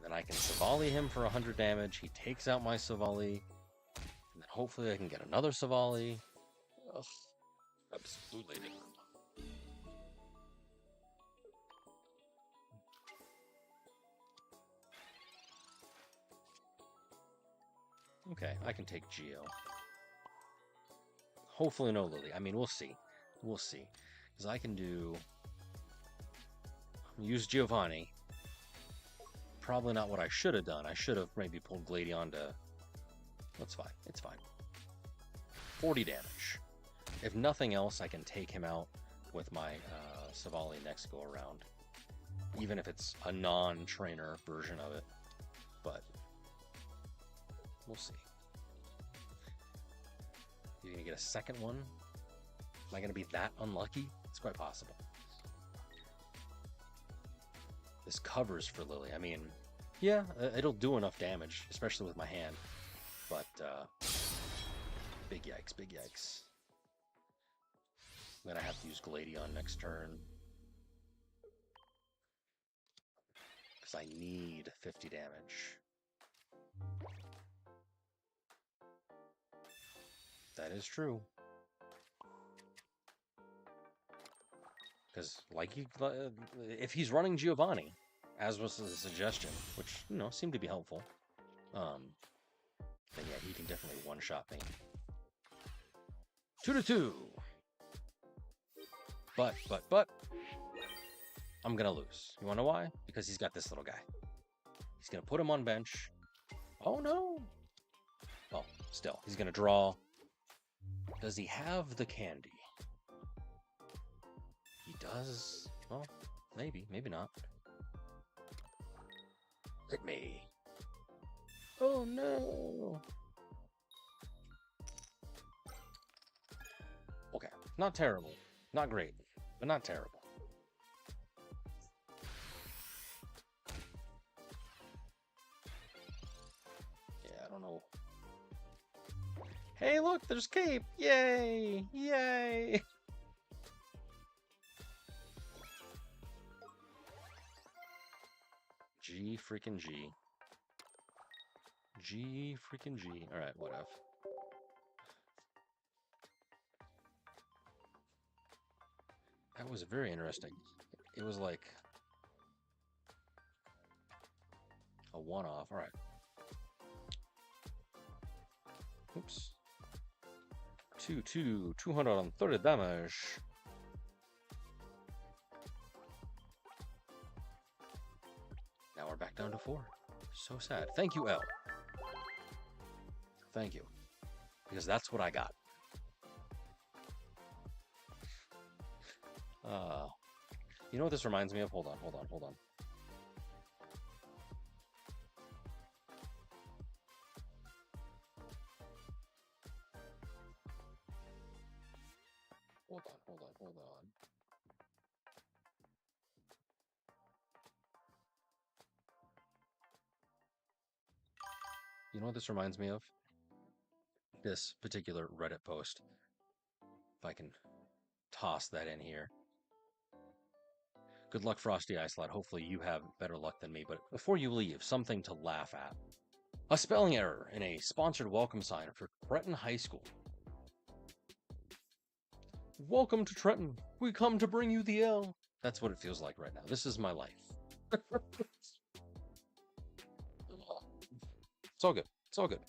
S1: Then I can Silvally him for 100 damage. He takes out my Silvally. And then hopefully I can get another Silvally. Ugh. Absolutely didn't. Okay, I can take Geo. Hopefully no Lily. I mean, we'll see. We'll see. Because I can use Giovanni. Probably not what I should have done. I should have maybe pulled Gladion to... That's fine. It's fine. 40 damage. If nothing else, I can take him out with my Silvally next go around. Even if it's a non-trainer version of it. But we'll see. You're going to get a second one? Am I going to be that unlucky? It's quite possible. This covers for Lily. I mean, yeah, it'll do enough damage, especially with my hand. But, big yikes, big yikes. I'm going to have to use Gladion next turn. Because I need 50 damage. That is true. Because, if he's running Giovanni, as was the suggestion, which, seemed to be helpful, then yeah, he can definitely one-shot me. 2-2! But, I'm gonna lose. You wanna know why? Because he's got this little guy. He's gonna put him on bench. Oh, no! Well, still, he's gonna draw. Does he have the candy? He does. Well, maybe, maybe not. Hit me. Oh no. Okay, not terrible. Not great, but not terrible. don't know. Hey, look, there's Cape! Yay! Yay! G freaking G. G freaking G. Alright, whatever. That was very interesting. It was like a one-off. Alright. Oops. 230 damage. Now we're back down to 4. So sad. Thank you, L. Thank you. Because that's what I got. You know what this reminds me of? Hold on. Hold on. You know what this reminds me of? This particular Reddit post. If I can toss that in here. Good luck, Frosty Ice Lad. Hopefully you have better luck than me. But before you leave, something to laugh at. A spelling error in a sponsored welcome sign for Trenton High School. Welcome to Trenton. We come to bring you the L. That's what it feels like right now. This is my life. It's all good. It's all good.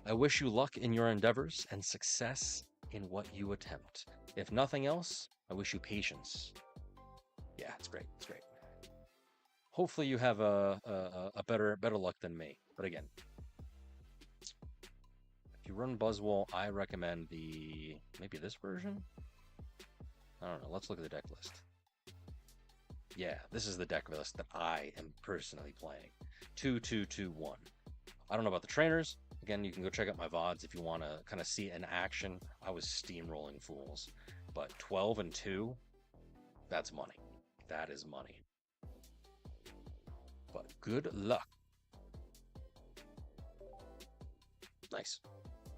S1: I wish you luck in your endeavors and success in what you attempt. If nothing else, I wish you patience. Yeah, it's great. It's great. Hopefully you have a better luck than me. But again, if you run Buzzwole, I recommend maybe this version? I don't know. Let's look at the deck list. Yeah, this is the deck list that I am personally playing. 2-2-2-1. I don't know about the trainers. Again, you can go check out my VODs if you want to kind of see it in action. I was steamrolling fools. But 12 and 2, that's money. That is money. But good luck. Nice.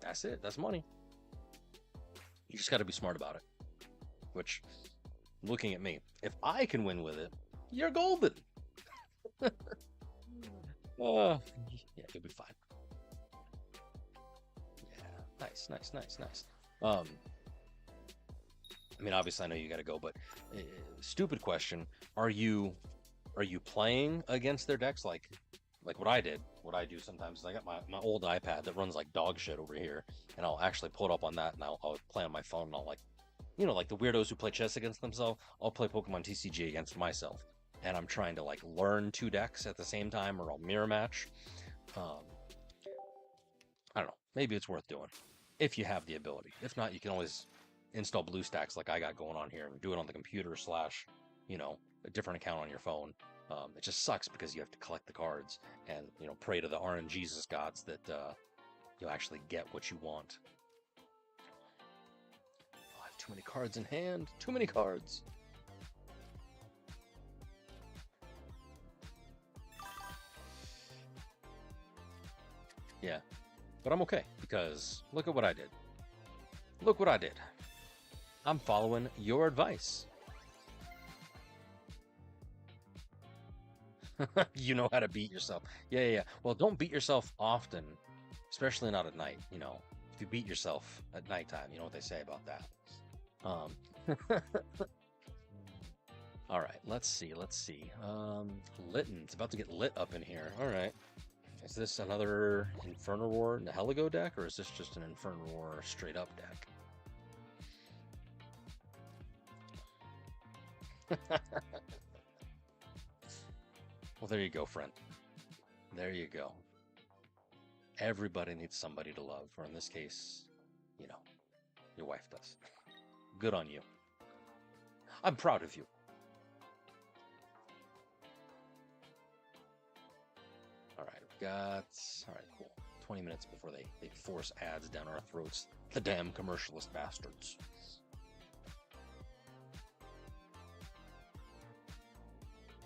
S1: That's it. That's money. You just got to be smart about it. Which, looking at me, if I can win with it, you're golden. Yeah, you'll be fine. Yeah, nice. I mean, obviously, I know you got to go, but stupid question: Are you playing against their decks like what I did? What I do sometimes is I got my old iPad that runs like dog shit over here, and I'll actually pull it up on that, and I'll play on my phone, and I'll like the weirdos who play chess against themselves. I'll play Pokemon TCG against myself, and I'm trying to like learn 2 decks at the same time, or I'll mirror match. I don't know. Maybe it's worth doing if you have the ability. If not, you can always install BlueStacks like I got going on here and do it on the computer / a different account on your phone. It just sucks because you have to collect the cards and pray to the RNGesus gods that you'll actually get what you want. Oh, I have too many cards in hand. Too many cards. Yeah, but I'm okay because look at what I did. Look what I did. I'm following your advice. You know how to beat yourself. Yeah. Well, don't beat yourself often, especially not at night. If you beat yourself at nighttime, you know what they say about that. All right, let's see. Litten. It's about to get lit up in here. All right. Is this another Inferno War Nihilego deck, or is this just an Inferno War straight up deck? Well, there you go, friend. There you go. Everybody needs somebody to love, or in this case, your wife does. Good on you. I'm proud of you. All right, cool. 20 minutes before they force ads down our throats. The damn commercialist bastards.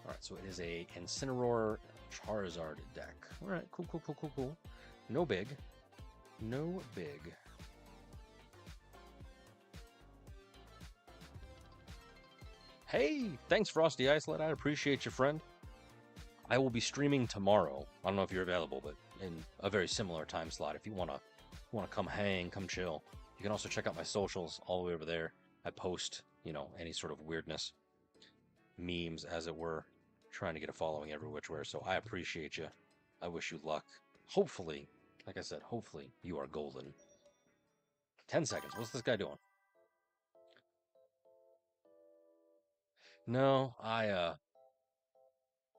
S1: All right, so it is a Incineroar Charizard deck. All right, cool. No big. No big. Hey, thanks, Frosty Iceland. I appreciate you, friend. I will be streaming tomorrow. I don't know if you're available, but in a very similar time slot. If you wanna come hang, come chill. You can also check out my socials all the way over there. I post, you know, any sort of weirdness, memes, as it were, trying to get a following every which way. So I appreciate you. I wish you luck. Hopefully, like I said, hopefully you are golden. 10 seconds. What's this guy doing? No, I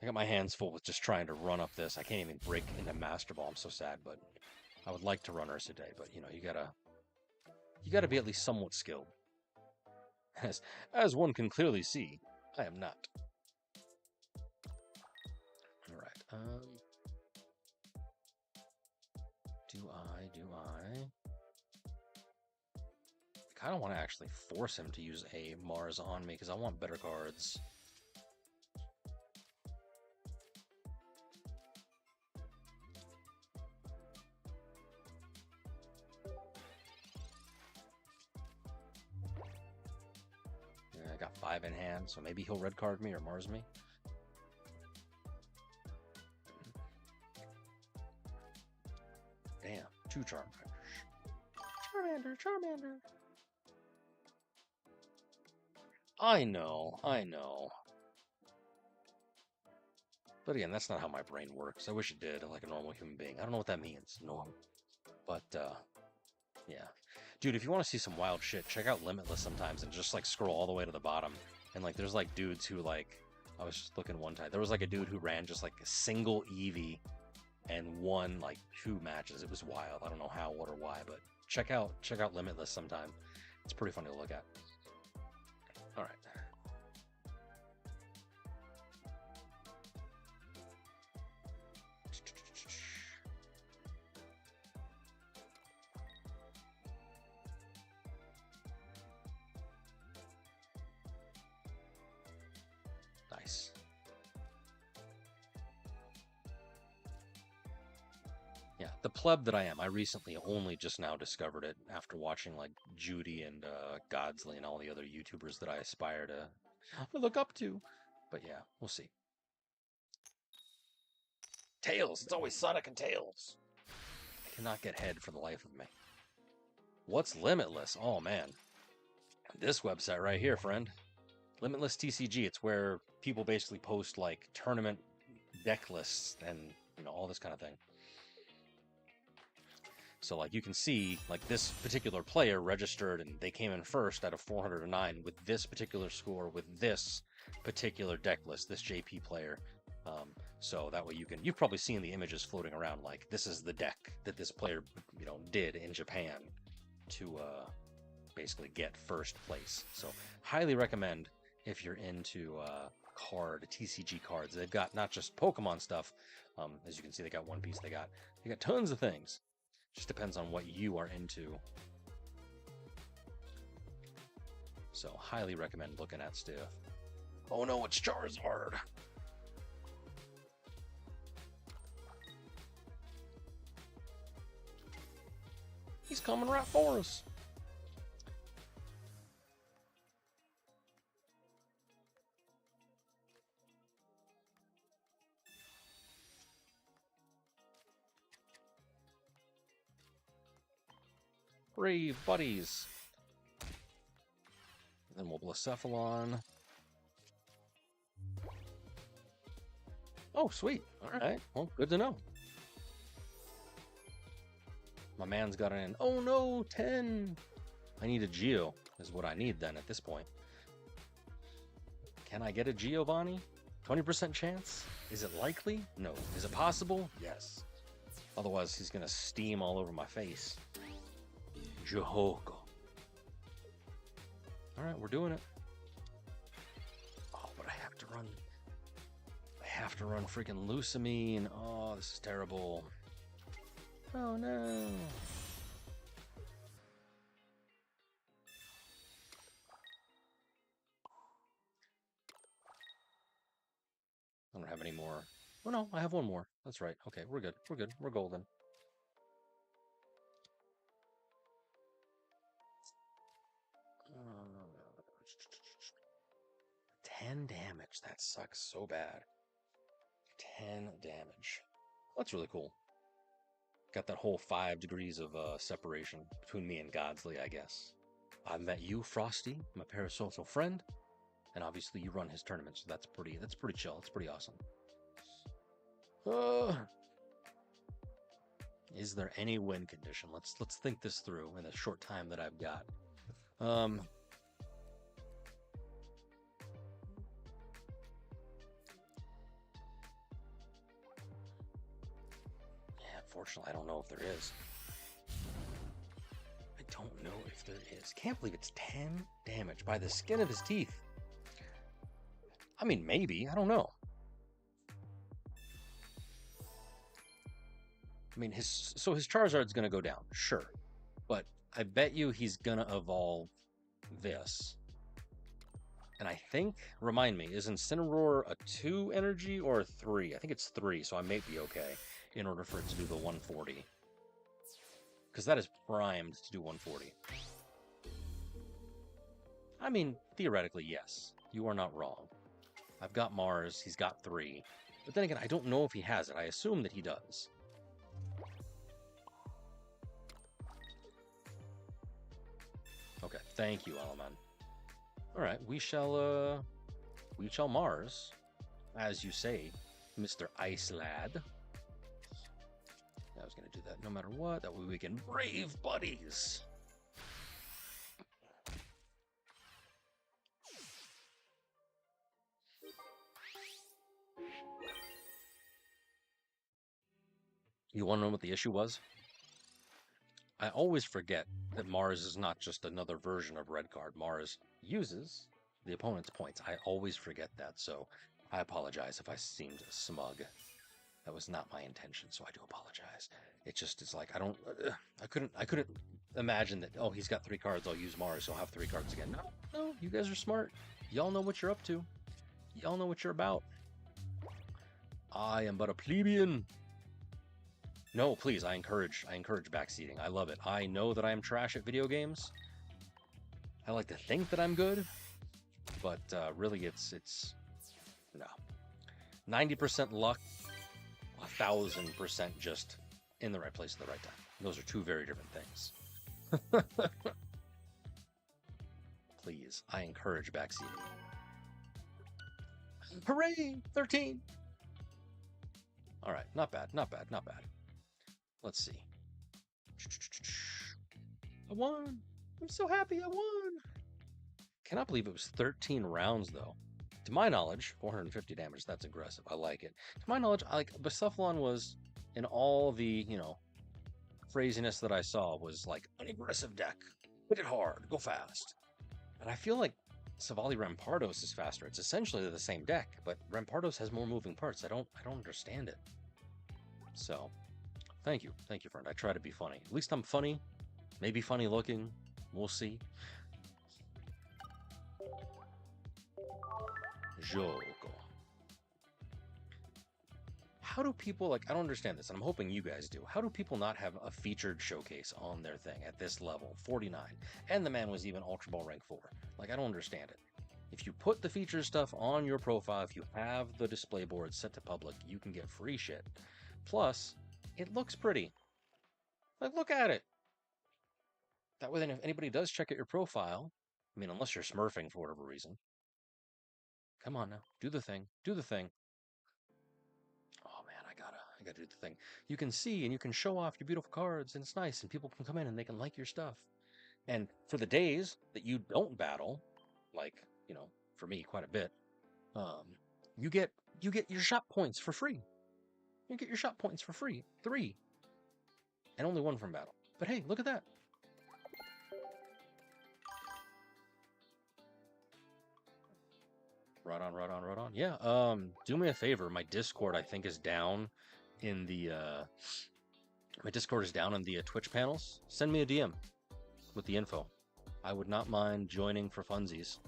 S1: got my hands full with just trying to run up this. I can't even break into Master Ball. I'm so sad, but I would like to run Ursa today. But you know, you gotta be at least somewhat skilled. As one can clearly see, I am not. All right. Do I? I kind of want to actually force him to use a Mars on me because I want better cards. Yeah, I got 5 in hand, so maybe he'll red card me or Mars me. Damn, 2 Charmander. Charmander. I know. But again, that's not how my brain works. I wish it did, like a normal human being. I don't know what that means, normal. But, yeah. Dude, if you want to see some wild shit, check out Limitless sometimes and just, like, scroll all the way to the bottom. And, like, there's, like, dudes who, like... I was just looking one time. There was, like, a dude who ran just, like, a single Eevee and won, like, 2 matches. It was wild. I don't know how, what, or why, but check out Limitless sometime. It's pretty funny to look at. All right. Nice. Yeah, the pleb that I am. I recently only just now discovered it after watching like Judy and Godsley and all the other YouTubers that I aspire to look up to. But yeah, we'll see. Tails! It's always Sonic and Tails! I cannot get head for the life of me. What's Limitless? Oh man. This website right here, friend. Limitless TCG. It's where people basically post like tournament deck lists and you know all this kind of thing. So like you can see like this particular player registered and they came in first out of 409 with this particular score with this particular deck list, this JP player. So that way you've probably seen the images floating around like this is the deck that this player you know did in Japan to basically get first place. So highly recommend if you're into TCG cards. They've got not just Pokemon stuff. As you can see, they got One Piece. They got tons of things. Just depends on what you are into. So highly recommend looking at stuff. Oh no, it's Charizard. He's coming right for us. Brave buddies. Then we'll Blacephalon. Oh, sweet. All right. Well, good to know. My man's got an oh no, 10. I need a Geo is what I need then at this point. Can I get a Giovanni? 20% chance? Is it likely? No. Is it possible? Yes. Otherwise, he's going to steam all over my face. Johoko. All right, we're doing it. Oh, but I have to run freaking Lusamine. Oh, this is terrible. Oh no. I don't have any more. Oh no, I have one more. That's right. Okay, we're good. We're good. We're golden. That sucks so bad. 10 damage. That's really cool. Got that whole 5 degrees of separation between me and Godsley, I guess. I met you, Frosty, my parasocial friend, and obviously you run his tournament, so that's pretty chill. It's pretty awesome. Is there any win condition? Let's think this through in the short time that I've got. Yeah, unfortunately, I don't know if there is. I don't know if there is. Can't believe it's 10 damage by the skin of his teeth. I mean, maybe. I don't know. I mean, his Charizard's going to go down, sure. But I bet you he's going to evolve this. And I think, remind me, is Incineroar a 2 energy or a 3? I think it's 3, so I may be okay in order for it to do the 140. Because that is primed to do 140. I mean, theoretically, yes. You are not wrong. I've got Mars, he's got 3. But then again, I don't know if he has it. I assume that he does. Okay, thank you, Alaman. Alright, we shall Mars, as you say, Mr. Ice Lad. I was gonna do that no matter what, that way we can brave buddies. You wanna know what the issue was? I always forget that Mars is not just another version of Red Card. Mars uses the opponent's points. I always forget that, so I apologize if I seemed smug. That was not my intention, so I do apologize. It just is like I couldn't imagine that. Oh, he's got 3 cards. I'll use Mars, so I'll have 3 cards again. No, you guys are smart. Y'all know what you're up to. Y'all know what you're about. I am but a plebeian. No, please, I encourage backseating. I love it. I know that I am trash at video games. I like to think that I'm good, but really it's no. 90% luck, 1,000% just in the right place at the right time. Those are 2 very different things. Please, I encourage backseating. Hooray! 13! Alright, not bad. Let's see. I won! I'm so happy I won! Cannot believe it was 13 rounds, though. To my knowledge, 450 damage, that's aggressive. I like it. To my knowledge, Bucephalon was, in all the, craziness that I saw, was like an aggressive deck. Hit it hard, go fast. And I feel like Silvally Rampardos is faster. It's essentially the same deck, but Rampardos has more moving parts. I don't understand it. So, thank you, friend. I try to be funny. At least I'm funny. Maybe funny looking. We'll see. Jogo. How do people, I don't understand this, and I'm hoping you guys do. How do people not have a featured showcase on their thing at this level? 49. And the man was even Ultra Ball rank 4. I don't understand it. If you put the feature stuff on your profile, if you have the display board set to public, you can get free shit. Plus, it looks pretty. Look at it. That way, then, if anybody does check out your profile, I mean, unless you're smurfing for whatever reason. Come on now, do the thing. Do the thing. Oh man, I gotta do the thing. You can see and you can show off your beautiful cards, and it's nice, and people can come in and they can like your stuff. And for the days that you don't battle, for me, quite a bit, you get your shop points for free. You get your shop points for free. 3. And only 1 from battle. But hey, look at that. Right on. Yeah, do me a favor. My Discord, I think, is down in the, Twitch panels. Send me a DM with the info. I would not mind joining for funsies.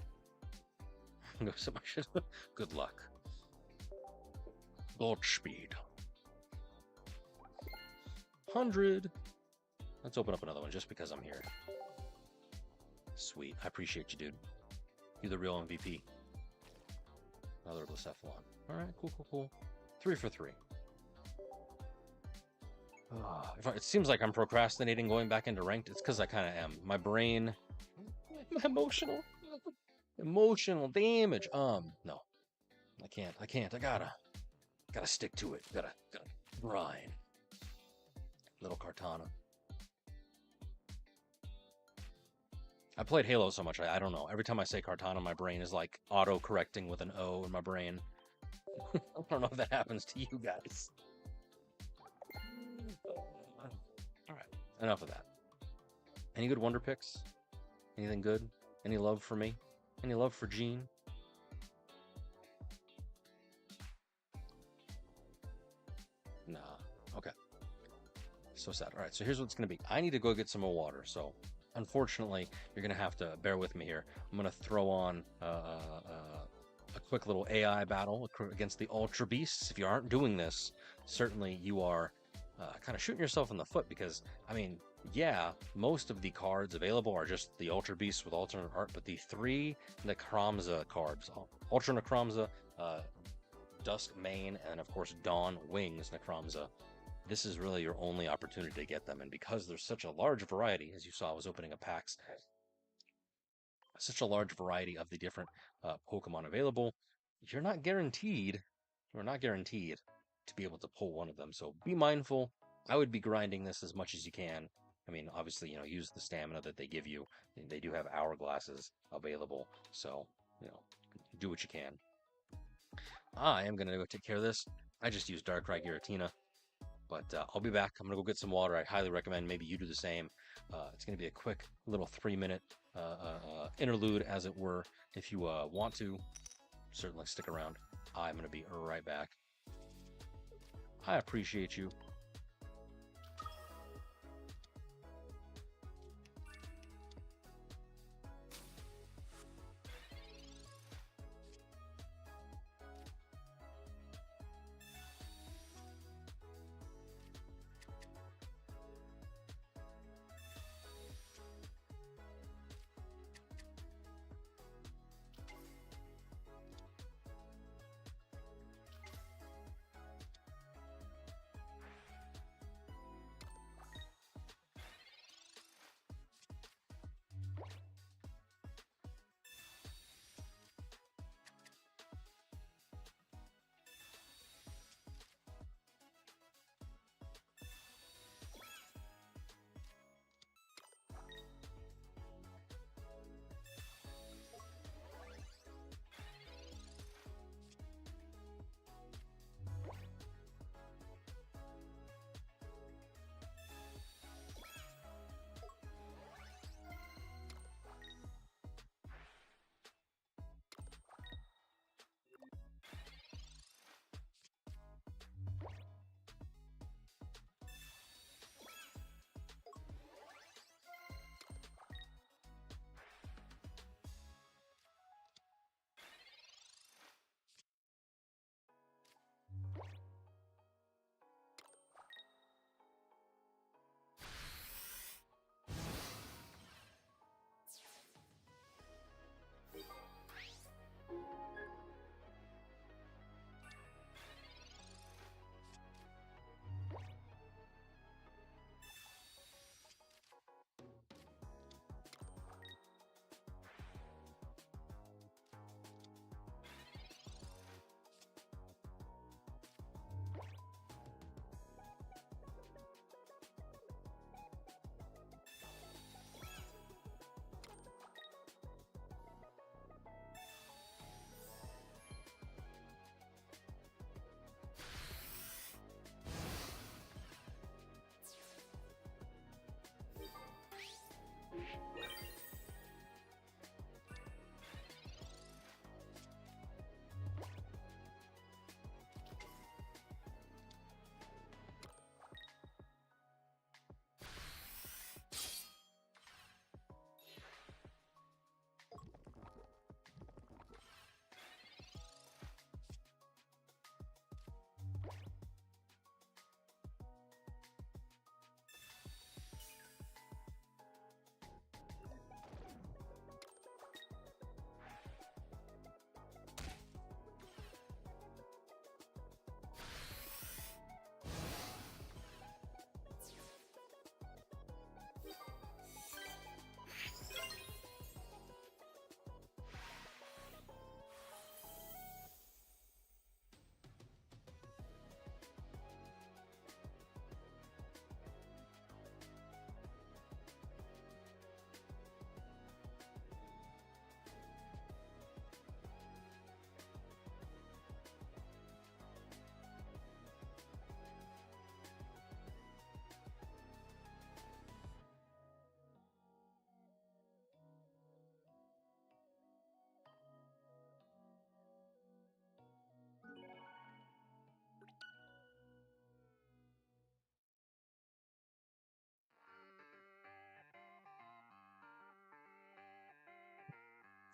S1: Good luck. Godspeed. 100. Let's open up another one just because I'm here. Sweet. I appreciate you, dude. You're the real MVP. Another Blacephalon. All right, cool, cool, cool. 3 for 3. It seems like I'm procrastinating going back into ranked. It's because I kind of am. My brain, emotional damage. No, I can't. I gotta stick to it. Gotta grind. Little Kartana. I played Halo so much, I don't know. Every time I say Kartana, my brain is like auto-correcting with an O in my brain. I don't know if that happens to you guys. Alright, enough of that. Any good wonder picks? Anything good? Any love for me? Any love for Gene? Nah. Okay. So sad. Alright, so here's what it's going to be. I need to go get some more water, so unfortunately, you're going to have to bear with me here. I'm going to throw on a quick little AI battle against the Ultra Beasts. If you aren't doing this, certainly you are kind of shooting yourself in the foot because, I mean, yeah, most of the cards available are just the Ultra Beasts with alternate art, but the 3 Necrozma cards, Ultra Necrozma, Dusk Mane, and of course Dawn Wings Necrozma, this is really your only opportunity to get them. And because there's such a large variety, as you saw, I was opening up packs, such a large variety of the different Pokemon available, you're not guaranteed to be able to pull one of them. So be mindful. I would be grinding this as much as you can. I mean, obviously, use the stamina that they give you. They do have hourglasses available, so, do what you can. I am going to go take care of this. I just used Darkrai Giratina, but I'll be back. I'm going to go get some water. I highly recommend maybe you do the same. It's going to be a quick little 3-minute interlude, as it were. If you want to, certainly stick around. I'm going to be right back. I appreciate you.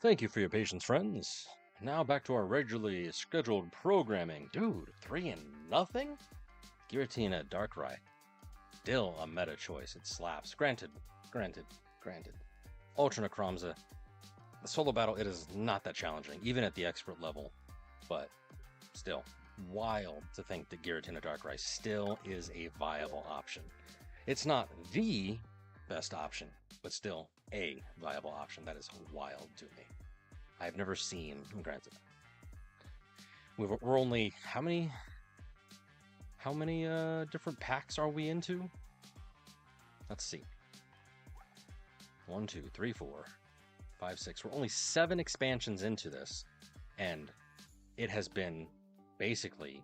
S1: Thank you for your patience, friends. Now back to our regularly scheduled programming. Dude, 3-0? Giratina Darkrai. Still a meta choice. It slaps. Granted. Ultra Necrozma. The solo battle, it is not that challenging, even at the expert level. But still, wild to think that Giratina Darkrai still is a viable option. It's not the best option, but still a viable option. That is wild to me. I've never seen, granted, we're only, how many different packs are we into? Let's see. 1, 2, 3, 4, 5, 6. We're only 7 expansions into this, and it has been basically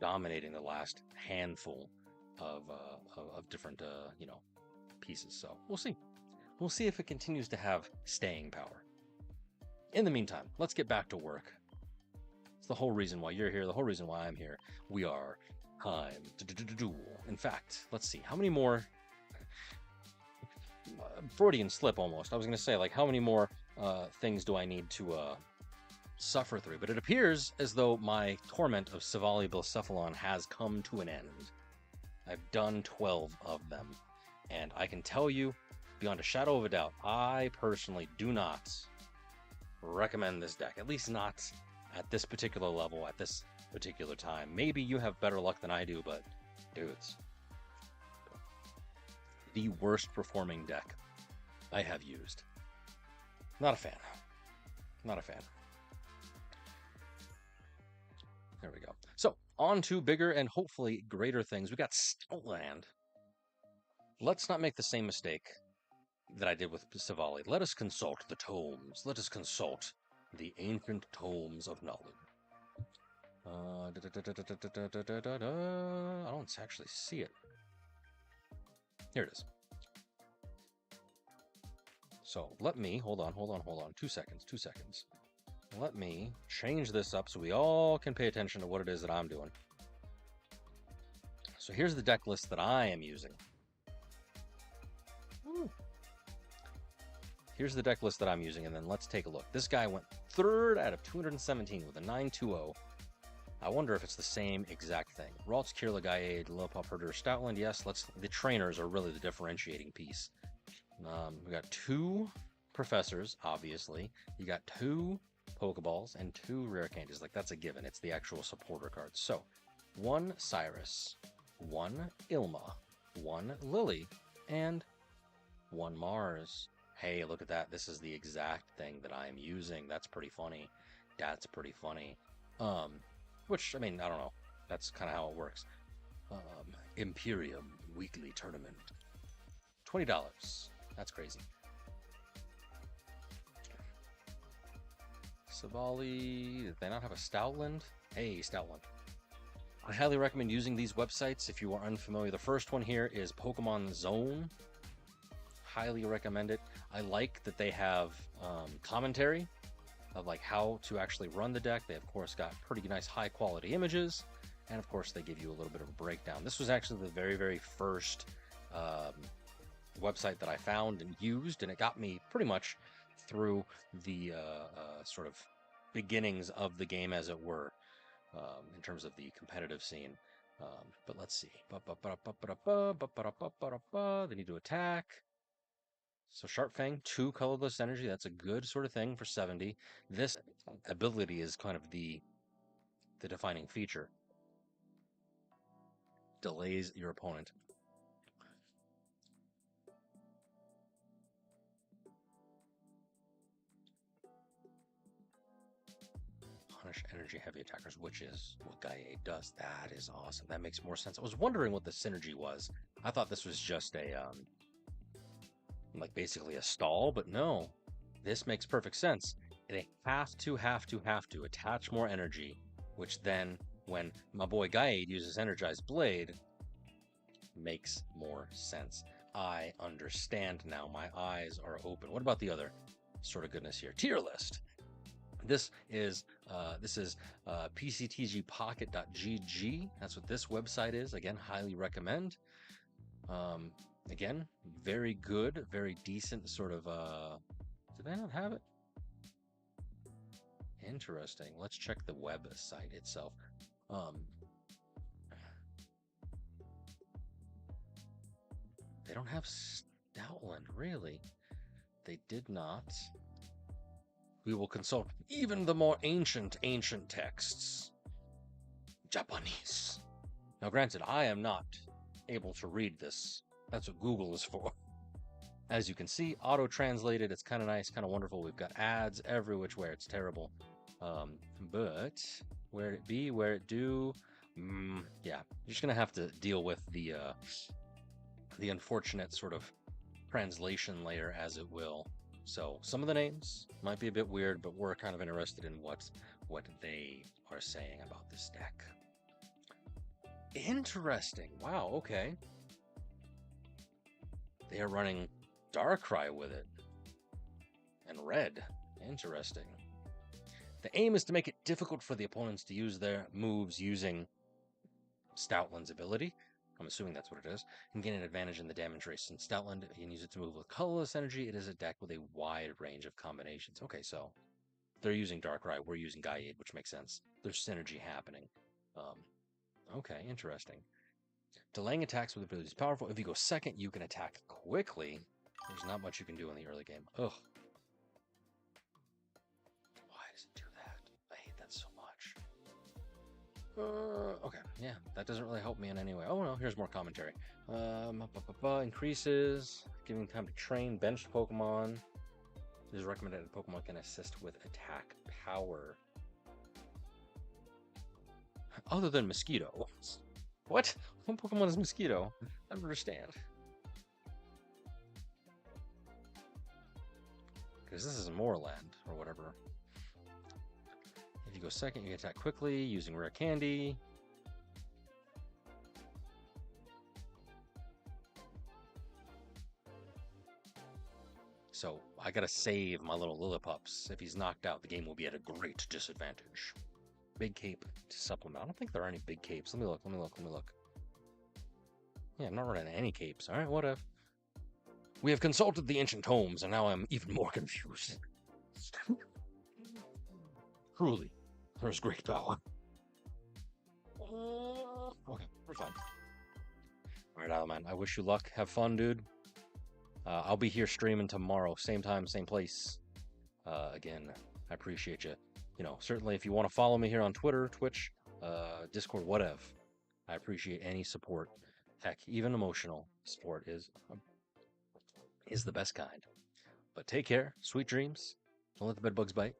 S1: dominating the last handful of different pieces. So we'll see. We'll see if it continues to have staying power. In the meantime, let's get back to work. It's the whole reason why you're here, the whole reason why I'm here. We are time to duel. In fact, let's see, how many more... Freudian slip almost. I was going to say, like, how many more things do I need to suffer through? But it appears as though my torment of Silvally Stoutland has come to an end. I've done 12 of them. And I can tell you, beyond a shadow of a doubt, I personally do not recommend this deck. At least not at this particular level, at this particular time. Maybe you have better luck than I do, but dudes, the worst performing deck I have used. Not a fan. Not a fan. There we go. So, on to bigger and hopefully greater things. We got Stoutland. Let's not make the same mistake that I did with Silvally. Let us consult the tomes. Let us consult the ancient tomes of knowledge. I don't actually see it. Here it is. So let me, hold on. 2 seconds. Let me change this up so we all can pay attention to what it is that I'm doing. So here's the deck list that I am using. Here's the deck list that I'm using, and then let's take a look. This guy went 3rd out of 217 with a 920. I wonder if it's the same exact thing. Ralts, Kirla, Gaia, Lillipup, Herder, Stoutland. Yes, the trainers are really the differentiating piece. We got 2 professors, obviously. You got 2 Pokeballs and 2 rare candies. Like, that's a given. It's the actual supporter cards. So, 1 Cyrus, 1 Ilma, 1 Lily, and 1 Mars. Hey, look at that. This is the exact thing that I'm using. That's pretty funny. That's pretty funny. Which, I mean, I don't know. That's kind of how it works. Imperium Weekly Tournament. $20. That's crazy. Silvally, did they not have a Stoutland? Hey, Stoutland. I highly recommend using these websites if you are unfamiliar. The first one here is Pokemon Zone. Highly recommend it. I like that they have commentary of like how to actually run the deck. They of course got pretty nice high quality images, and of course they give you a little bit of a breakdown. This was actually the very first website that I found and used, and it got me pretty much through the sort of beginnings of the game, as it were, in terms of the competitive scene. But let's see. They need to attack. So Sharp Fang, 2 colorless energy. That's a good sort of thing for 70. This ability is kind of the defining feature. Delays your opponent. Punish energy heavy attackers, which is what Gaia does. That is awesome. That makes more sense. I was wondering what the synergy was. I thought this was just a like basically a stall, but no, this makes perfect sense. They have to attach more energy, which then when my boy Gaia uses Energized Blade, makes more sense. I understand now. My eyes are open. What about the other sort of goodness here? Tier list. This is PCTGpocket.gg. That's what this website is. Again, highly recommend. Again, very good, very decent sort of, did I not have it? Interesting. Let's check the website itself. They don't have Stoutland, really. They did not. We will consult even the more ancient texts. Japanese. Now, granted, I am not able to read this. That's what Google is for. As you can see, auto-translated. It's kind of nice, kind of wonderful. We've got ads every which way. It's terrible. But where it be, where it do, yeah. You're just gonna have to deal with the unfortunate sort of translation layer, as it will. So some of the names might be a bit weird, but we're kind of interested in what they are saying about this deck. Interesting. Wow, okay. They are running Darkrai with it. And red. Interesting. The aim is to make it difficult for the opponents to use their moves using Stoutland's ability. I'm assuming that's what it is. And gain an advantage in the damage race. Since Stoutland, you can use it to move with colorless energy. It is a deck with a wide range of combinations. Okay, so they're using Darkrai. We're using Gaiade, which makes sense. There's synergy happening. Okay, interesting. Delaying attacks with ability is powerful. If you go second, you can attack quickly. There's not much you can do in the early game. Ugh. Why does it do that? I hate that so much. Okay, yeah, that doesn't really help me in any way. Oh no, here's more commentary. Increases, giving time to train benched Pokemon. It is recommended that Pokemon can assist with attack power. Other than Mosquito. What? What Pokemon is Mosquito? I don't understand. Because this is Moorland, or whatever. If you go second, you can attack quickly, using Rare Candy. So, I gotta save my little Lillipups. If he's knocked out, the game will be at a great disadvantage. Big Cape to supplement. I don't think there are any big capes. Let me look. Yeah, I'm not running any capes. All right, whatever. We have consulted the ancient tomes, and now I'm even more confused. Truly, there's great power. Okay, we're fine. All right, Alaman, I wish you luck. Have fun, dude. I'll be here streaming tomorrow. Same time, same place. Again, I appreciate you. You know, certainly if you want to follow me here on Twitter, Twitch, Discord, whatever, I appreciate any support. Heck, even emotional support is the best kind. But take care, sweet dreams. Don't let the bedbugs bite.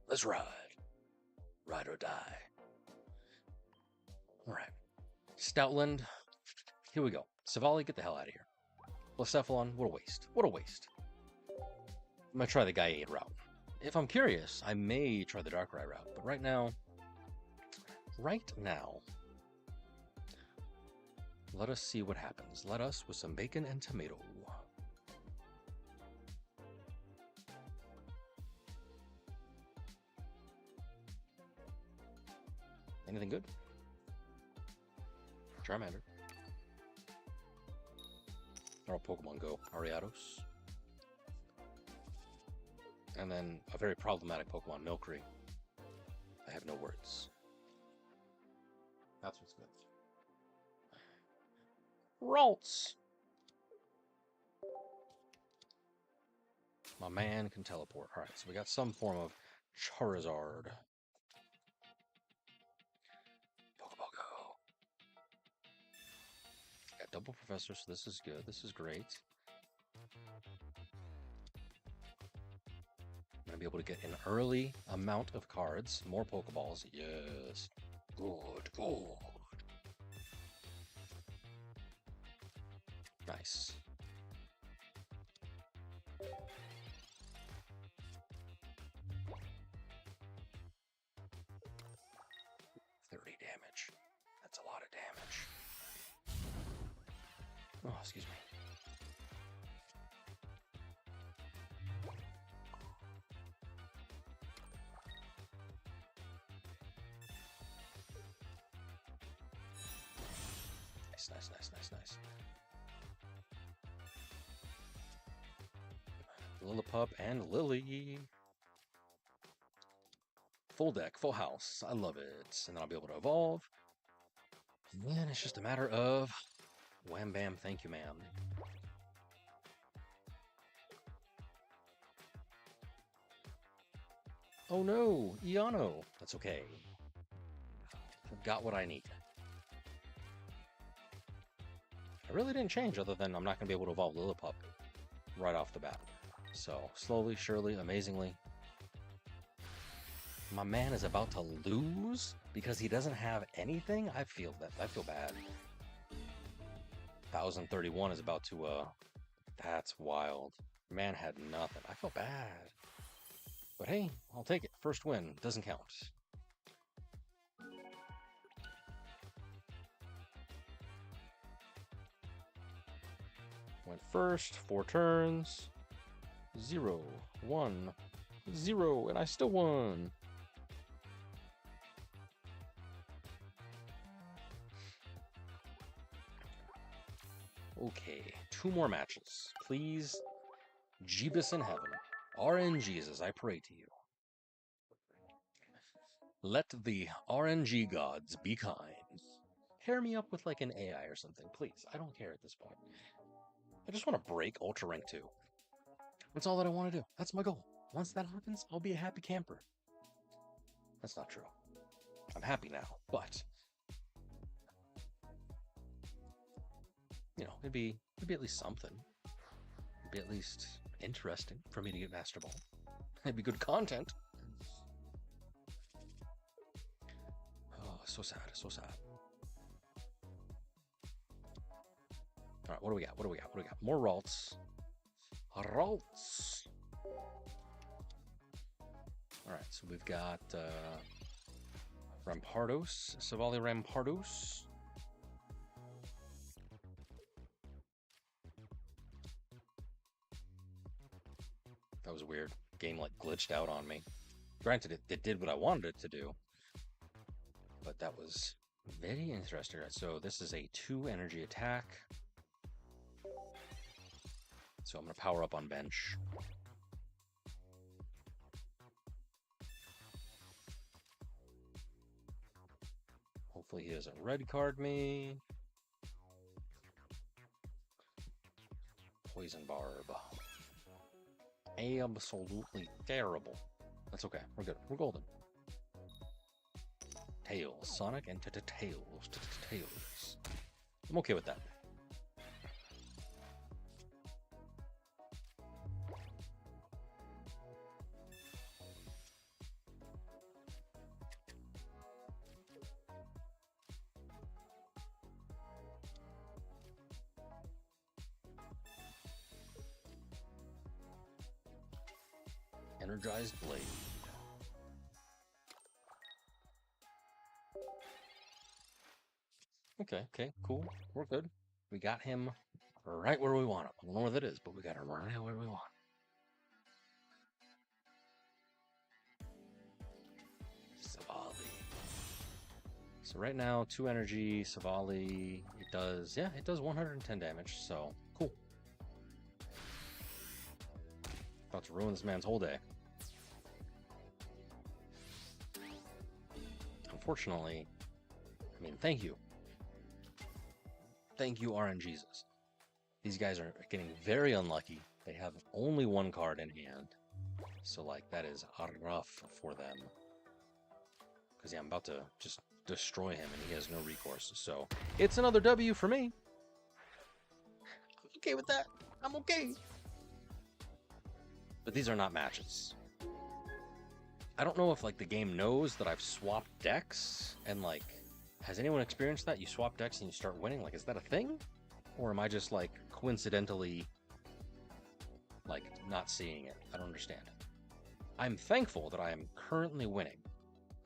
S1: Let's ride. Ride or die. All right. Stoutland. Here we go. Silvally, get the hell out of here. Blacephalon, what a waste. What a waste. I'm going to try the Gaiade route. If I'm curious, I may try the Darkrai route, but right now, let us see what happens. Let us with some bacon and tomato. Anything good? Charmander. Or Pokemon Go. Ariados. And then a very problematic Pokemon, Milcery. I have no words. That's what's good. Ralts! My man can teleport. Alright, so we got some form of Charizard. Pokeball Go. Got double Professor, so this is good. This is great. I'm going to be able to get an early amount of cards. More Pokeballs. Yes. Good, good. Nice. Damage. That's a lot of damage. Oh, excuse me. Nice. Lillipup and Lily. Full deck, full house. I love it. And then I'll be able to evolve. And then it's just a matter of wham bam, thank you, ma'am. Oh no, Iano. That's okay. I've got what I need. I really didn't change other than I'm not going to be able to evolve Lillipup right off the bat. So, slowly, surely, amazingly. My man is about to lose because he doesn't have anything? I feel bad. 1031 is about to, that's wild. Man had nothing. I feel bad. But hey, I'll take it. First win. Doesn't count. Went first, 4 turns. 0, 1, 0, and I still won. Okay, 2 more matches. Please, Jeebus in heaven. RNGesus, I pray to you. Let the RNG gods be kind. Pair me up with like an AI or something, please. I don't care at this point. I just want to break Ultra Rank 2. That's all that I want to do. That's my goal. Once that happens, I'll be a happy camper. That's not true. I'm happy now, but you know, it'd be at least something. It'd be at least interesting for me to get Master Ball. It'd be good content. Oh, so sad, so sad. All right, what do we got? What do we got? What do we got? More Ralts. Ralts. All right, so we've got Rampardos, Silvally Rampardos. That was weird. Game like glitched out on me. Granted, it did what I wanted it to do, but that was very interesting. So this is a 2 energy attack. So I'm going to power up on bench. Hopefully he doesn't red card me. Poison Barb. Absolutely terrible. That's okay. We're good. We're golden. Tails. Sonic and Tails. Tails. I'm okay with that. Energized Blade. Okay, cool. We're good. We got him right where we want him. I don't know where that is, but we got him right where we want him. Silvally. So right now, 2 energy, Silvally, it does 110 damage, so cool. About to ruin this man's whole day. Unfortunately, I mean, thank you. Thank you, RNGesus. These guys are getting very unlucky. They have only 1 card in hand. So, like, that is rough for them. Because, yeah, I'm about to just destroy him, and he has no recourse. So, it's another W for me. I'm okay with that. I'm okay. But these are not matches. I don't know if, like, the game knows that I've swapped decks, and, like, has anyone experienced that? You swap decks and you start winning? Like, is that a thing? Or am I just, like, coincidentally, like, not seeing it? I don't understand. I'm thankful that I am currently winning,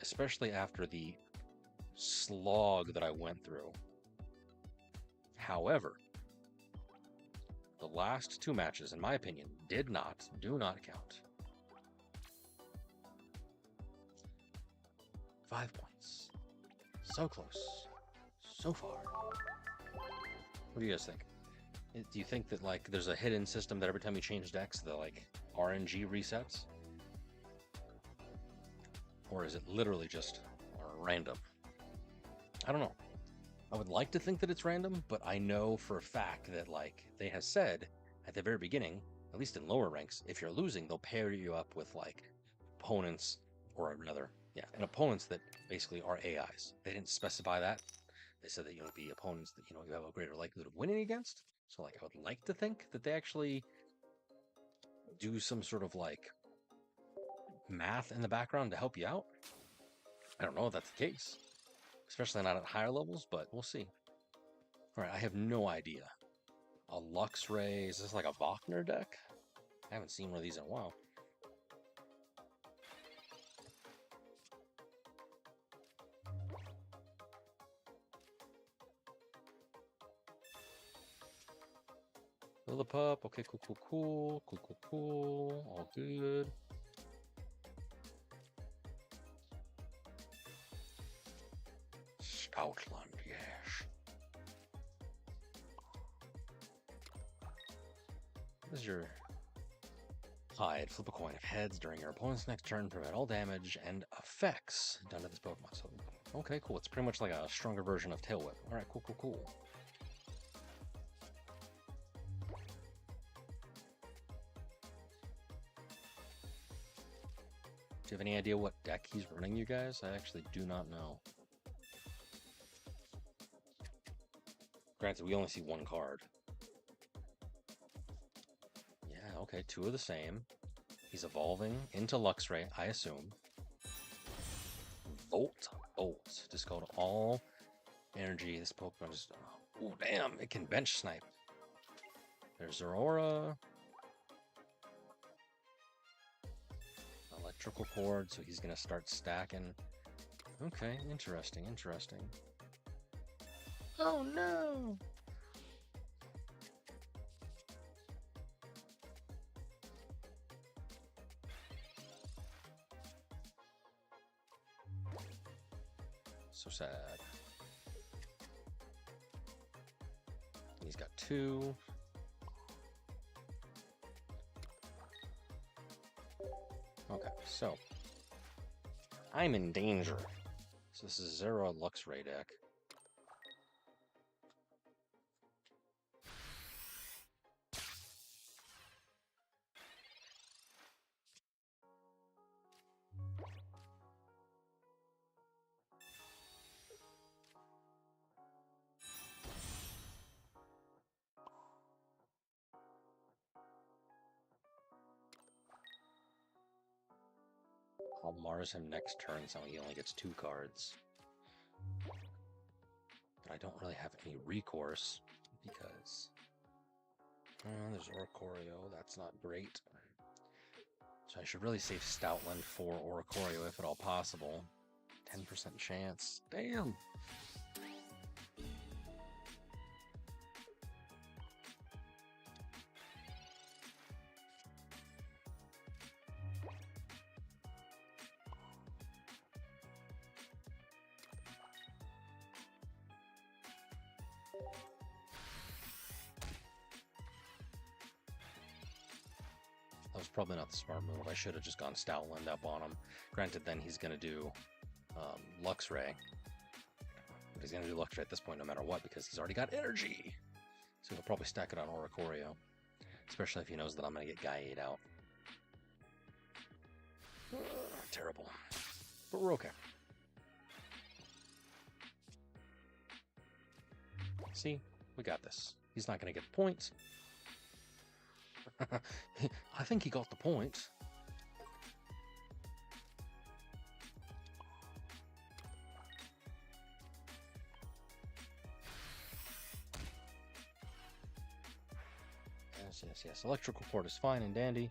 S1: especially after the slog that I went through. However, the last 2 matches, in my opinion, do not count. 5 points. So close. So far. What do you guys think? Do you think that, like, there's a hidden system that every time you change decks, the, like, RNG resets? Or is it literally just random? I don't know. I would like to think that it's random, but I know for a fact that, like, they have said at the very beginning, at least in lower ranks, if you're losing, they'll pair you up with, like, opponents, or rather, yeah, and opponents that basically are AIs. They didn't specify that. They said that, be opponents that, you have a greater likelihood of winning against. So, like, I would like to think that they actually do some sort of, like, math in the background to help you out. I don't know if that's the case, especially not at higher levels, but we'll see. All right, I have no idea. A Luxray, is this like a Wagner deck? I haven't seen one of these in a while. Lillipup, okay, cool. All good. Stoutland, yes. This is your hide. Flip a coin. If heads during your opponent's next turn, prevent all damage and effects done to this Pokemon. So, okay, cool. It's pretty much like a stronger version of Tail Whip. All right, cool. Do you have any idea what deck he's running, you guys? I actually do not know. Granted, we only see one card. Yeah, okay, two of the same. He's evolving into Luxray, I assume. Bolt. Discard all energy. This Pokemon is... Oh, damn, it can bench snipe. There's Aurora. Electrical cord, so he's going to start stacking. Okay, interesting. Oh, no! So sad. He's got two. Okay, so I'm in danger. So this is Zero Luxray deck. I'll Mars him next turn, so he only gets 2 cards. But I don't really have any recourse, because... there's Oricorio, that's not great. So I should really save Stoutland for Oricorio if at all possible. 10% chance. Damn! That was probably not the smart move. I should have just gone Stoutland up on him. Granted, then he's going to do Luxray. But he's going to do Luxray at this point no matter what, because he's already got energy. So he'll probably stack it on Oricorio. Especially if he knows that I'm going to get Guy 8 out. Terrible. But we're okay. See? We got this. He's not going to get points. I think he got the point. Yes. Electrical cord is fine and dandy.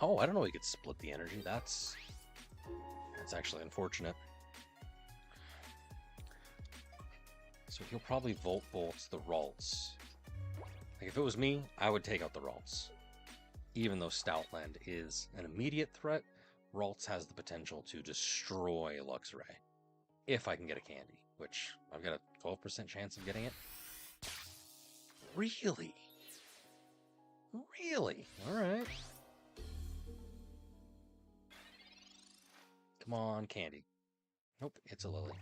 S1: Oh, I don't know he could split the energy. That's actually unfortunate. So he'll probably Volt Bolt the Ralts. Like, if it was me, I would take out the Ralts. Even though Stoutland is an immediate threat, Ralts has the potential to destroy Luxray. If I can get a candy, which I've got a 12% chance of getting it. Really? Really? Alright. Come on, candy. Nope, it's a lily.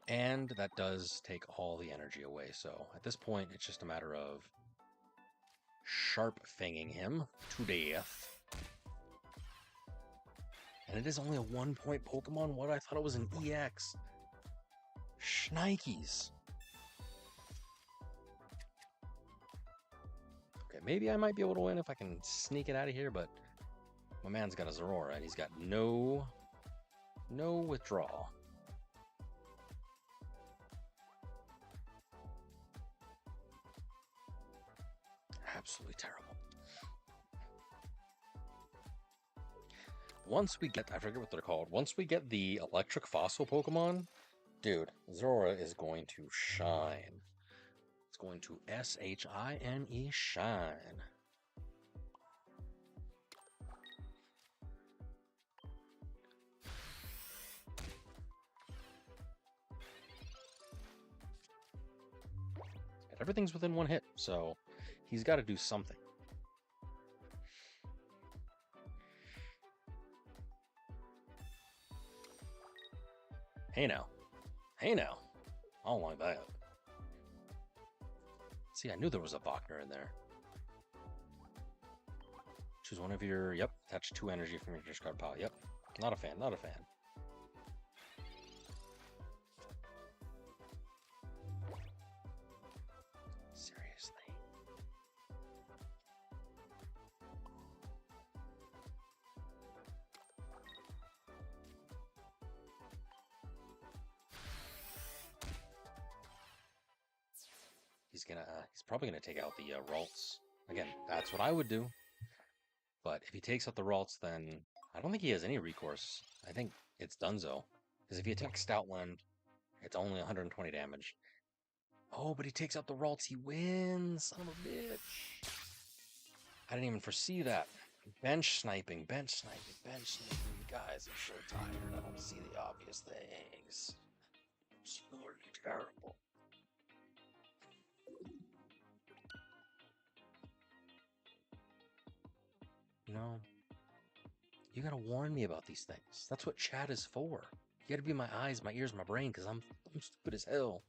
S1: And that does take all the energy away, so at this point, it's just a matter of sharp fanging him to death. And it is only a 1-point Pokemon? What? I thought it was an EX. Shnikes. Okay, maybe I might be able to win if I can sneak it out of here, but my man's got a Zorora, and he's got no withdrawal. Absolutely terrible. Once we get, I forget what they're called, once we get the electric fossil Pokemon, dude, Zorora is going to shine. It's going to S-H-I-N-E, shine. And everything's within one hit, so he's got to do something. Hey now. Hey now. I don't like that. See, I knew there was a Bachner in there. Choose one of your... Yep. Attach 2 energy from your discard pile. Yep. Not a fan. Not a fan. Seriously. He's probably gonna take out the Ralts. Again, that's what I would do. But if he takes out the Ralts, then I don't think he has any recourse. I think it's donezo. Because if he attacks Stoutland, it's only 120 damage. Oh, but he takes out the Ralts, he wins! Son of a bitch! I didn't even foresee that. Bench sniping, bench sniping, bench sniping. You guys are so tired. I don't see the obvious things. Absolutely terrible. You know, you gotta warn me about these things. That's what chat is for. You gotta be my eyes, my ears, my brain, because I'm stupid as hell.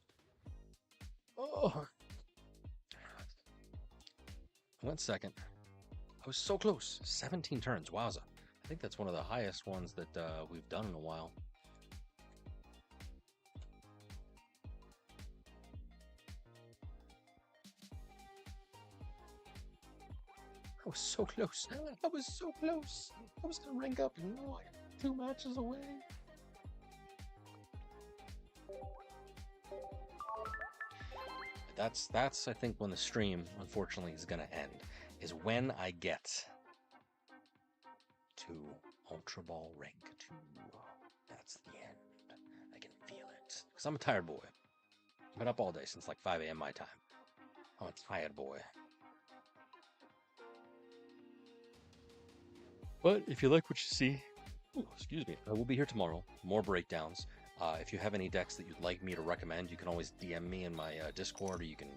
S1: Oh! I went second. I was so close. 17 turns. Wowza. I think that's one of the highest ones that we've done in a while. I was so close. I was so close. I was gonna rank up and no, I got 2 matches away. That's I think when the stream unfortunately is gonna end, is when I get to Ultra Ball rank 2. That's the end. I can feel it. Because I'm a tired boy. I've been up all day since like 5 a.m. my time. I'm a tired boy. But if you like what you see, excuse me, I will be here tomorrow. More breakdowns. If you have any decks that you'd like me to recommend, you can always DM me in my Discord, or you can,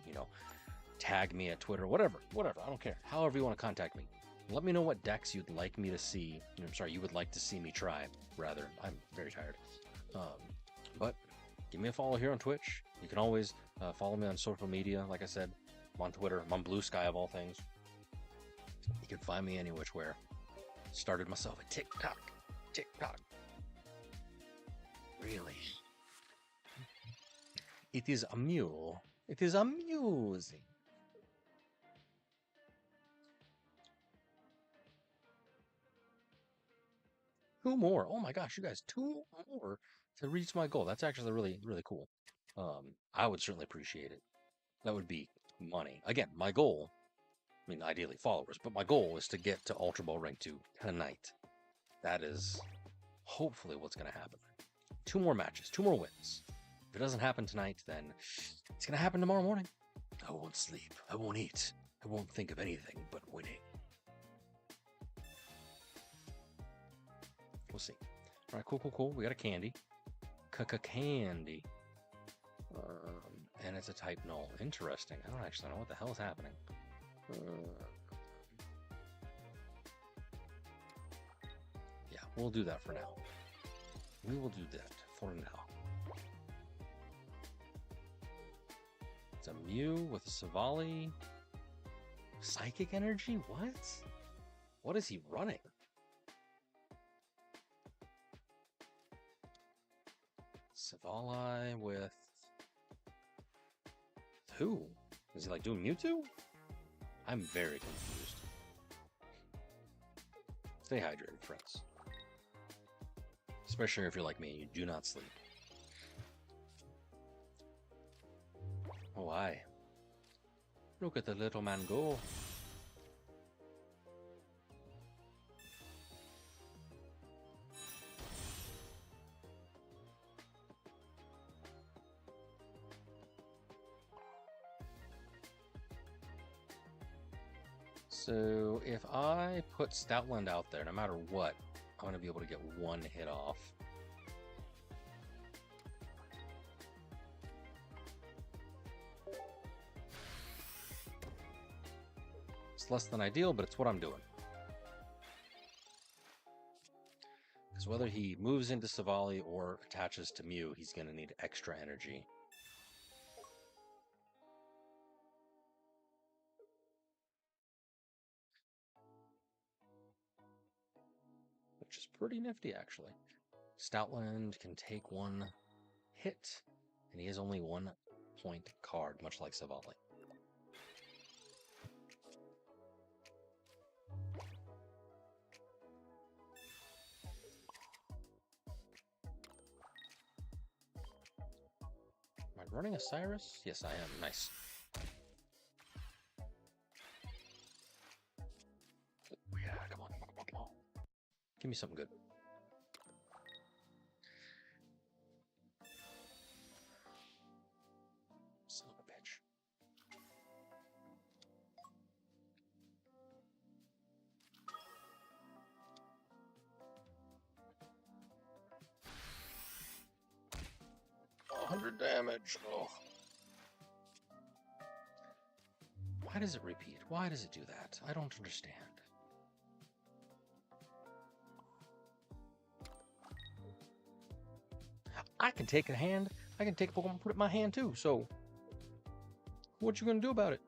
S1: tag me at Twitter, whatever. I don't care. However you want to contact me. Let me know what decks you'd like me to see. You would like to see me try, rather. I'm very tired. But give me a follow here on Twitch. You can always follow me on social media. Like I said, I'm on Twitter. I'm on Blue Sky of all things. You can find me any which where. Started myself at TikTok. Really? It is a mule. It is amusing. Two more. Oh my gosh, you guys, 2 more to reach my goal. That's actually really, really cool. I would certainly appreciate it. That would be money. Again, my goal, I mean, ideally followers, but my goal is to get to Ultra Ball rank 2 tonight. That is hopefully what's going to happen. 2 more matches, 2 more wins. If it doesn't happen tonight, then it's going to happen tomorrow morning. I won't sleep. I won't eat. I won't think of anything but winning. We'll see. All right, cool. We got a candy. Candy. and it's a type null. Interesting. I don't actually know what the hell is happening. Yeah, we'll do that for now. We will do that for now. It's a Mew with a Silvally. Psychic energy? What? What is he running? Silvally with who? Is he like doing Mewtwo? I'm very confused. Stay hydrated, friends. Especially if you're like me and you do not sleep. Oh, why? Look at the little man go. So if I put Stoutland out there, no matter what, I'm going to be able to get one hit off. It's less than ideal, but it's what I'm doing. Because whether he moves into Silvally or attaches to Mew, he's going to need extra energy. Which is pretty nifty, actually. Stoutland can take one hit, and he has only 1 point card, much like Silvally. Am I running a Cyrus? Yes, I am. Nice. Yeah, come on. Give me something good. Son of a bitch. Oh, 100 damage. Oh. Why does it repeat? Why does it do that? I don't understand. I can take a hand. I can take a Pokemon and put it in my hand too. So, what you gonna do about it?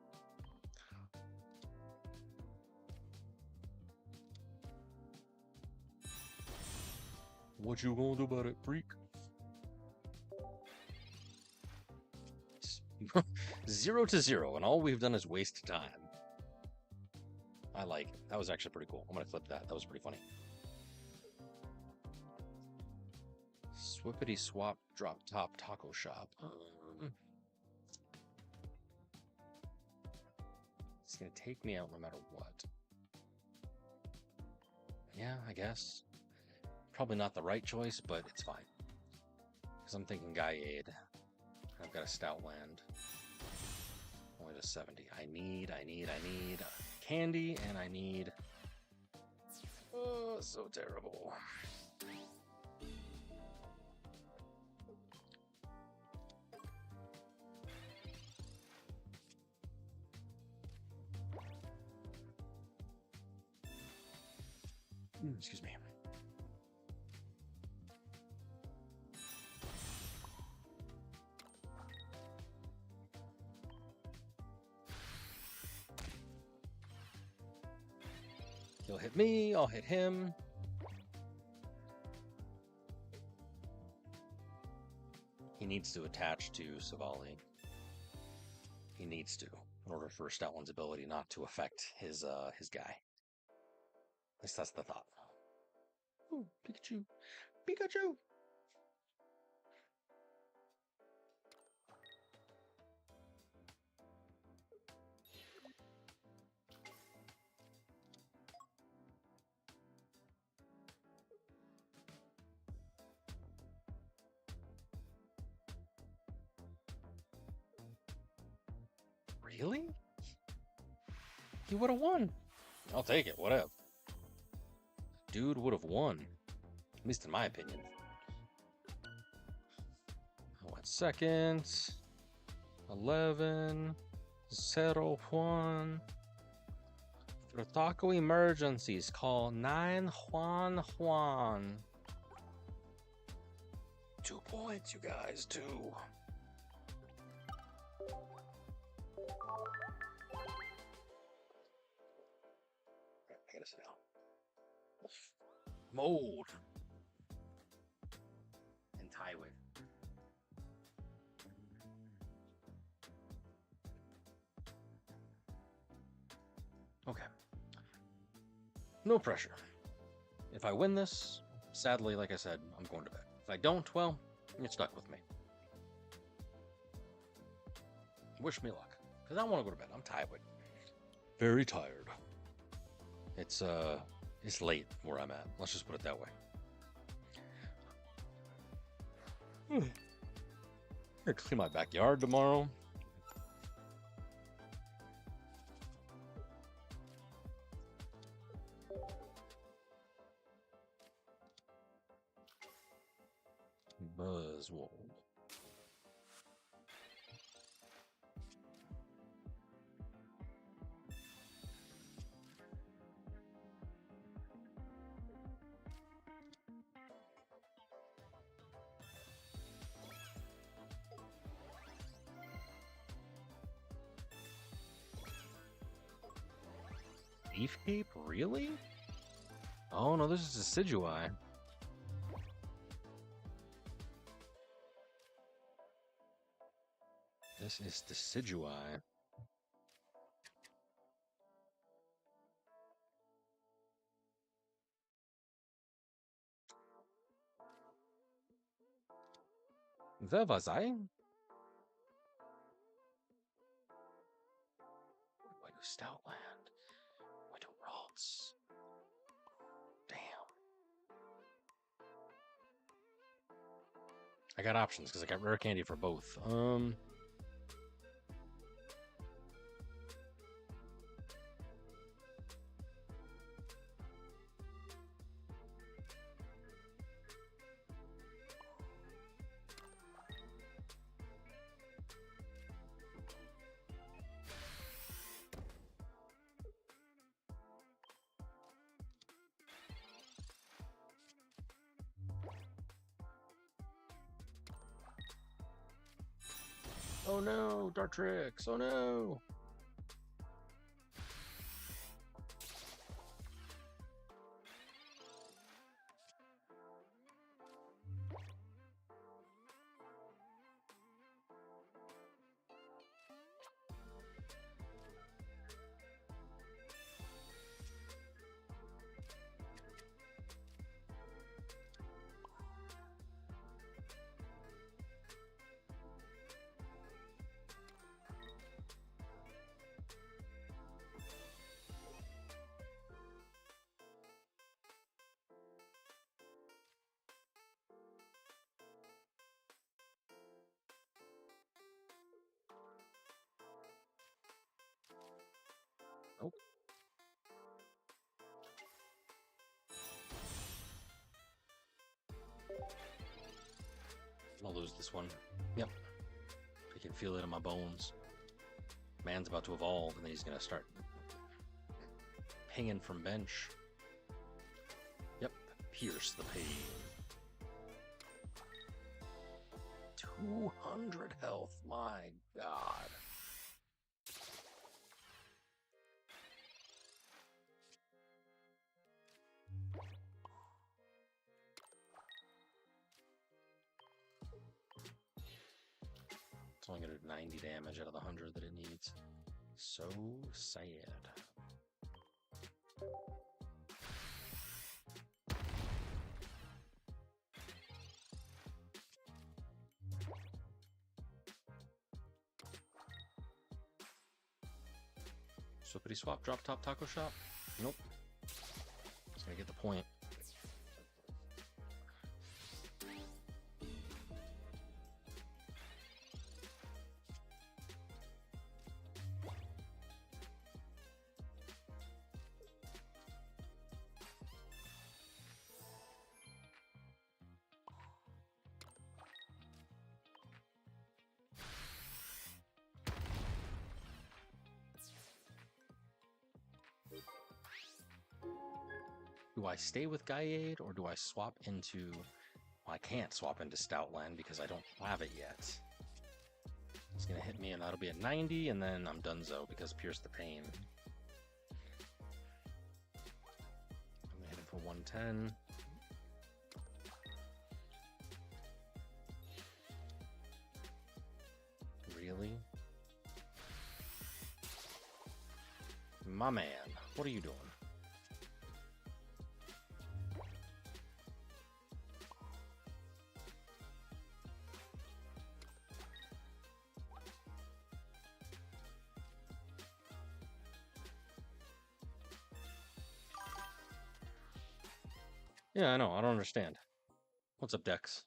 S1: What you gonna do about it, freak? 0-0, and all we've done is waste time. I like it. That was actually pretty cool. I'm gonna clip that. That was pretty funny. Swippity swap drop top taco shop. It's gonna take me out no matter what. Yeah, I guess. Probably not the right choice, but it's fine. Because I'm thinking Gaiade. I've got a Stoutland. Only to 70. I need candy, and I need... Oh, so terrible. Excuse me. He'll hit me, I'll hit him. He needs to attach to Silvally. He needs to, in order for Stoutland's ability not to affect his guy. At least that's the thought. Ooh, Pikachu. Pikachu! Really? He would have won. I'll take it, whatever. Dude would have won. At least in my opinion. 1 second. 11, 01. For taco emergencies, call 911. 2 points, you guys, 2. I gotta sit down. Mold. And Tywin. Okay. No pressure. If I win this, sadly, like I said, I'm going to bed. If I don't, well, you're stuck with me. Wish me luck, because I want to go to bed. I'm tired. Very tired. It's late where I'm at. Let's just put it that way. I'm gonna clean my backyard tomorrow. Buzzwole. Leaf Cape? Really? Oh no, this is Decidueye. This is Decidueye. Wer was I? Why do Stoutland? Why do Ralts? Damn. I got options because I got rare candy for both. Oh no, Dartrix! Oh no! Nope. I'll lose this one. Yep. I can feel it in my bones. Man's about to evolve, and then he's gonna start pinging from bench. Yep. Pierce the pain. 200 health. My God. It's only going to do 90 damage out of the 100 that it needs. So sad. Swippity swap, drop top taco shop? Nope. It's going to get the point. I stay with Gaiade or do I swap into... Well, I can't swap into Stoutland because I don't have it yet. It's going to hit me and that'll be at 90 and then I'm donezo because Pierce the Pain. I'm going to hit him for 110. Really? My man, what are you doing? Yeah, I know. I don't understand. What's up, Dex?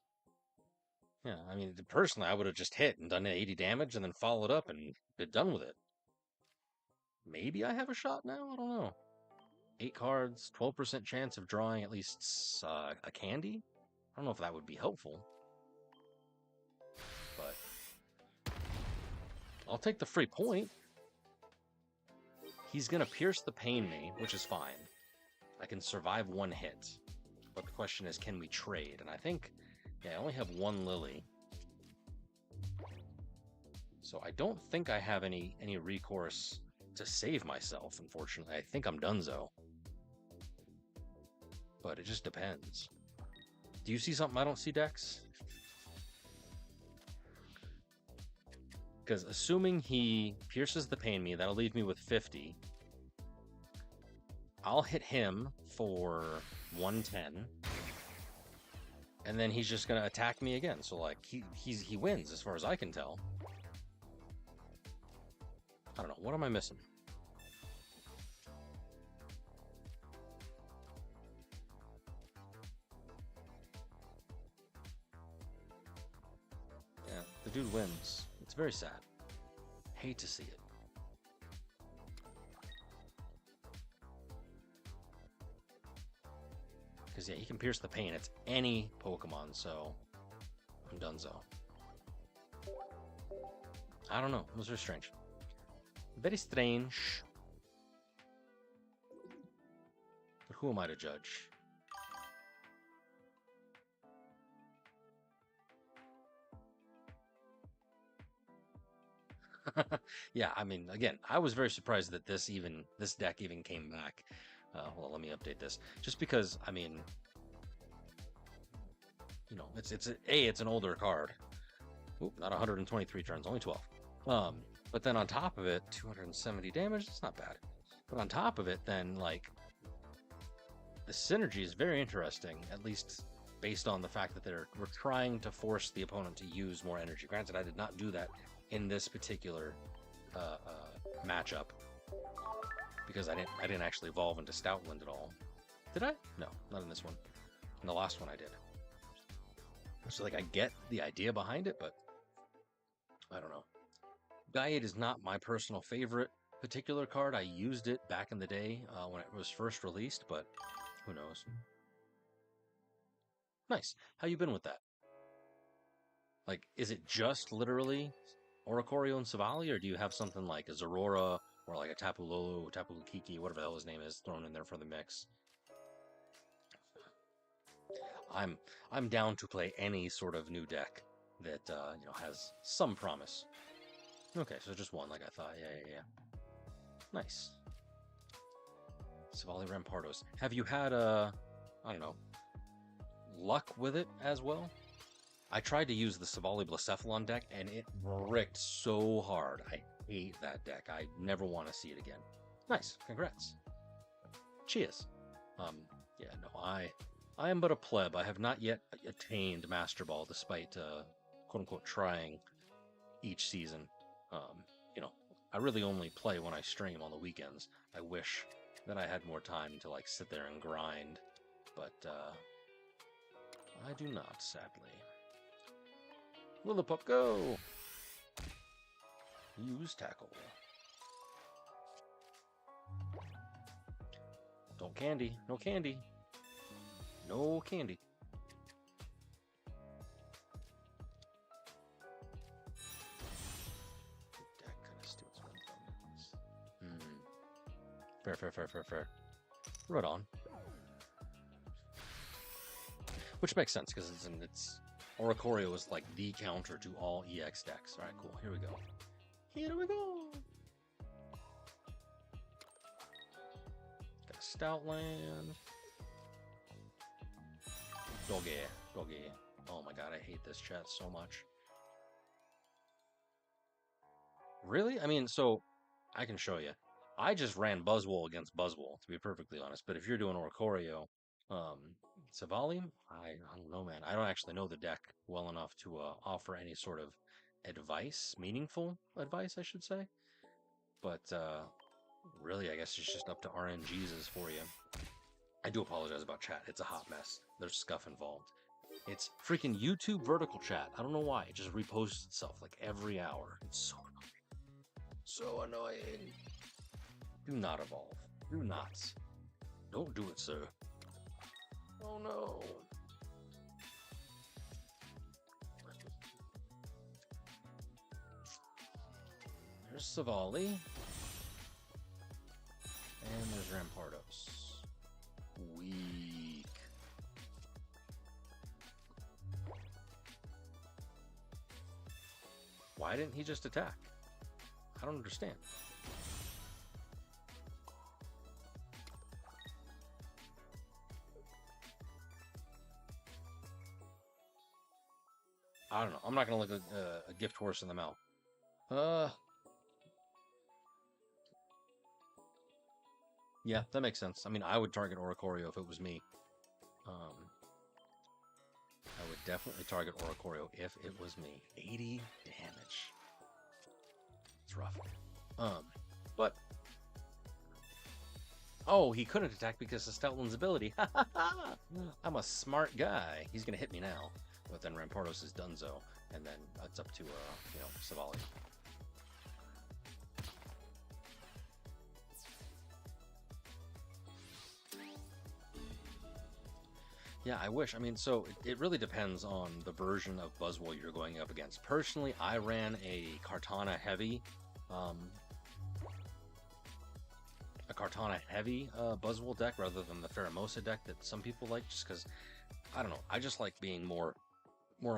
S1: Yeah, I mean, personally, I would have just hit and done 80 damage and then followed up and been done with it. Maybe I have a shot now? I don't know. 8 cards, 12% chance of drawing at least a candy? I don't know if that would be helpful. But I'll take the free point. He's going to Pierce the Pain me, which is fine. I can survive 1 hit. But the question is, can we trade? And I think, yeah, I only have 1 Lily. So I don't think I have any recourse to save myself, unfortunately. I think I'm donezo. But it just depends. Do you see something I don't see, Dex? Because assuming he pierces the pain me, that'll leave me with 50. I'll hit him for 110. And then he's just going to attack me again. So, like, he wins as far as I can tell. I don't know. What am I missing? Yeah, the dude wins. It's very sad. Hate to see it. Because, yeah, he can pierce the pain. It's any Pokemon, so I'm donezo. I don't know. It was very strange. Very strange. But who am I to judge? Yeah, I mean, again, I was very surprised that this deck even came back. Hold on, let me update this. Just because, I mean, you know, it's an older card. Oop, not 123 turns, only 12. But then on top of it, 270 damage. That's not bad. But on top of it, then like the synergy is very interesting. At least based on the fact that we're trying to force the opponent to use more energy. Granted, I did not do that in this particular matchup because I didn't actually evolve into Stoutland at all. Did I? No, not in this one. In the last one I did. So like I get the idea behind it, but I don't know. Gaiade is not my personal favorite particular card. I used it back in the day when it was first released, but who knows? Nice. How you been with that? Like, is it just literally Oricorio and Silvally, or do you have something like a Zorora or like a Tapu Lolo, Tapu Kiki, whatever the hell his name is, thrown in there for the mix? I'm down to play any sort of new deck that you know, has some promise. Okay, so just one, like I thought. Yeah. Nice. Silvally Rampardos. Have you had I don't know, luck with it as well? I tried to use the Silvally Blacephalon deck, and it bricked so hard. I hate that deck. I never want to see it again. Nice. Congrats. Cheers. Yeah, no, I am but a pleb. I have not yet attained Master Ball, despite quote-unquote trying each season. You know, I really only play when I stream on the weekends. I wish that I had more time to like sit there and grind, but I do not, sadly. Lillipup, go! Use tackle. Don't candy. No candy. No candy. Deck kind of steals one from this. Fair. Right on. which makes sense because it's Oricorio is like the counter to all EX decks. All right, cool. Here we go. Here we go. Got a Stoutland. Doggy. Oh my god, I hate this chat so much. Really? I mean, so I can show you. I just ran Buzzwole against Buzzwole, to be perfectly honest. But if you're doing Oricorio, Silvally, I don't know, man. I don't actually know the deck well enough to offer any sort of advice, meaningful advice, I should say. But really, I guess it's just up to RNGs for you. I do apologize about chat. It's a hot mess. There's scuff involved. It's freaking YouTube vertical chat. I don't know why. It just reposts itself like every hour. It's so annoying. So annoying. Do not evolve. Do not. Don't do it, sir. Oh no. There's Silvally. And there's Rampardos. Weak. Why didn't he just attack? I don't understand. I don't know. I'm not going to look a gift horse in the mouth. Yeah, that makes sense. I mean, I would target Oricorio if it was me. I would definitely target Oricorio if it was me. 80 damage. It's rough. But... Oh, he couldn't attack because of Stoutland's ability. I'm a smart guy. He's going to hit me now. But then Rampardos is donezo. And then it's up to, Silvally. Yeah, I wish. I mean, so it really depends on the version of Buzzwole you're going up against. Personally, I ran a Kartana heavy, Buzzwole deck rather than the Pheromosa deck that some people like, just because, I don't know, I just like being more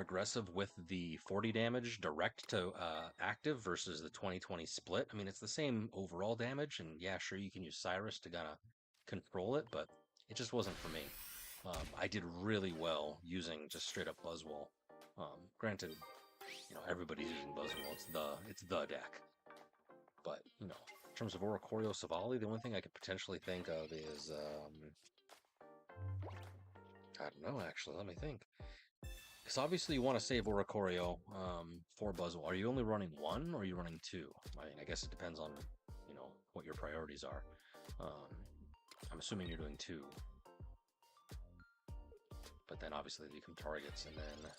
S1: aggressive with the 40 damage direct to active versus the 20-20 split. I mean, it's the same overall damage, and yeah, sure, you can use Cyrus to kind of control it, but it just wasn't for me. I did really well using just straight up Buzzwole. Granted, everybody's using Buzzwole. It's the deck. But, in terms of Oricorio Silvally, the only thing I could potentially think of is, I don't know, actually. Let me think. Because obviously you want to save Oricorio for Buzzwole. Are you only running one, or are you running two? I mean, I guess it depends on, what your priorities are. I'm assuming you're doing two. But then obviously they become targets, and then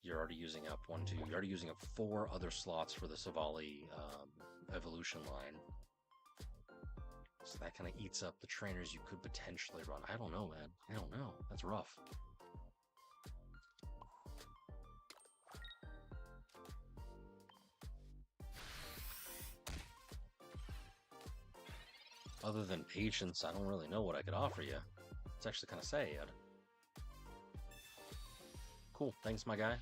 S1: you're already using up you're already using up 4 other slots for the Silvally evolution line. So that kind of eats up the trainers you could potentially run. I don't know, man. I don't know. That's rough. Other than patience, I don't really know what I could offer you. It's actually kind of sad. Cool. Thanks, my guy.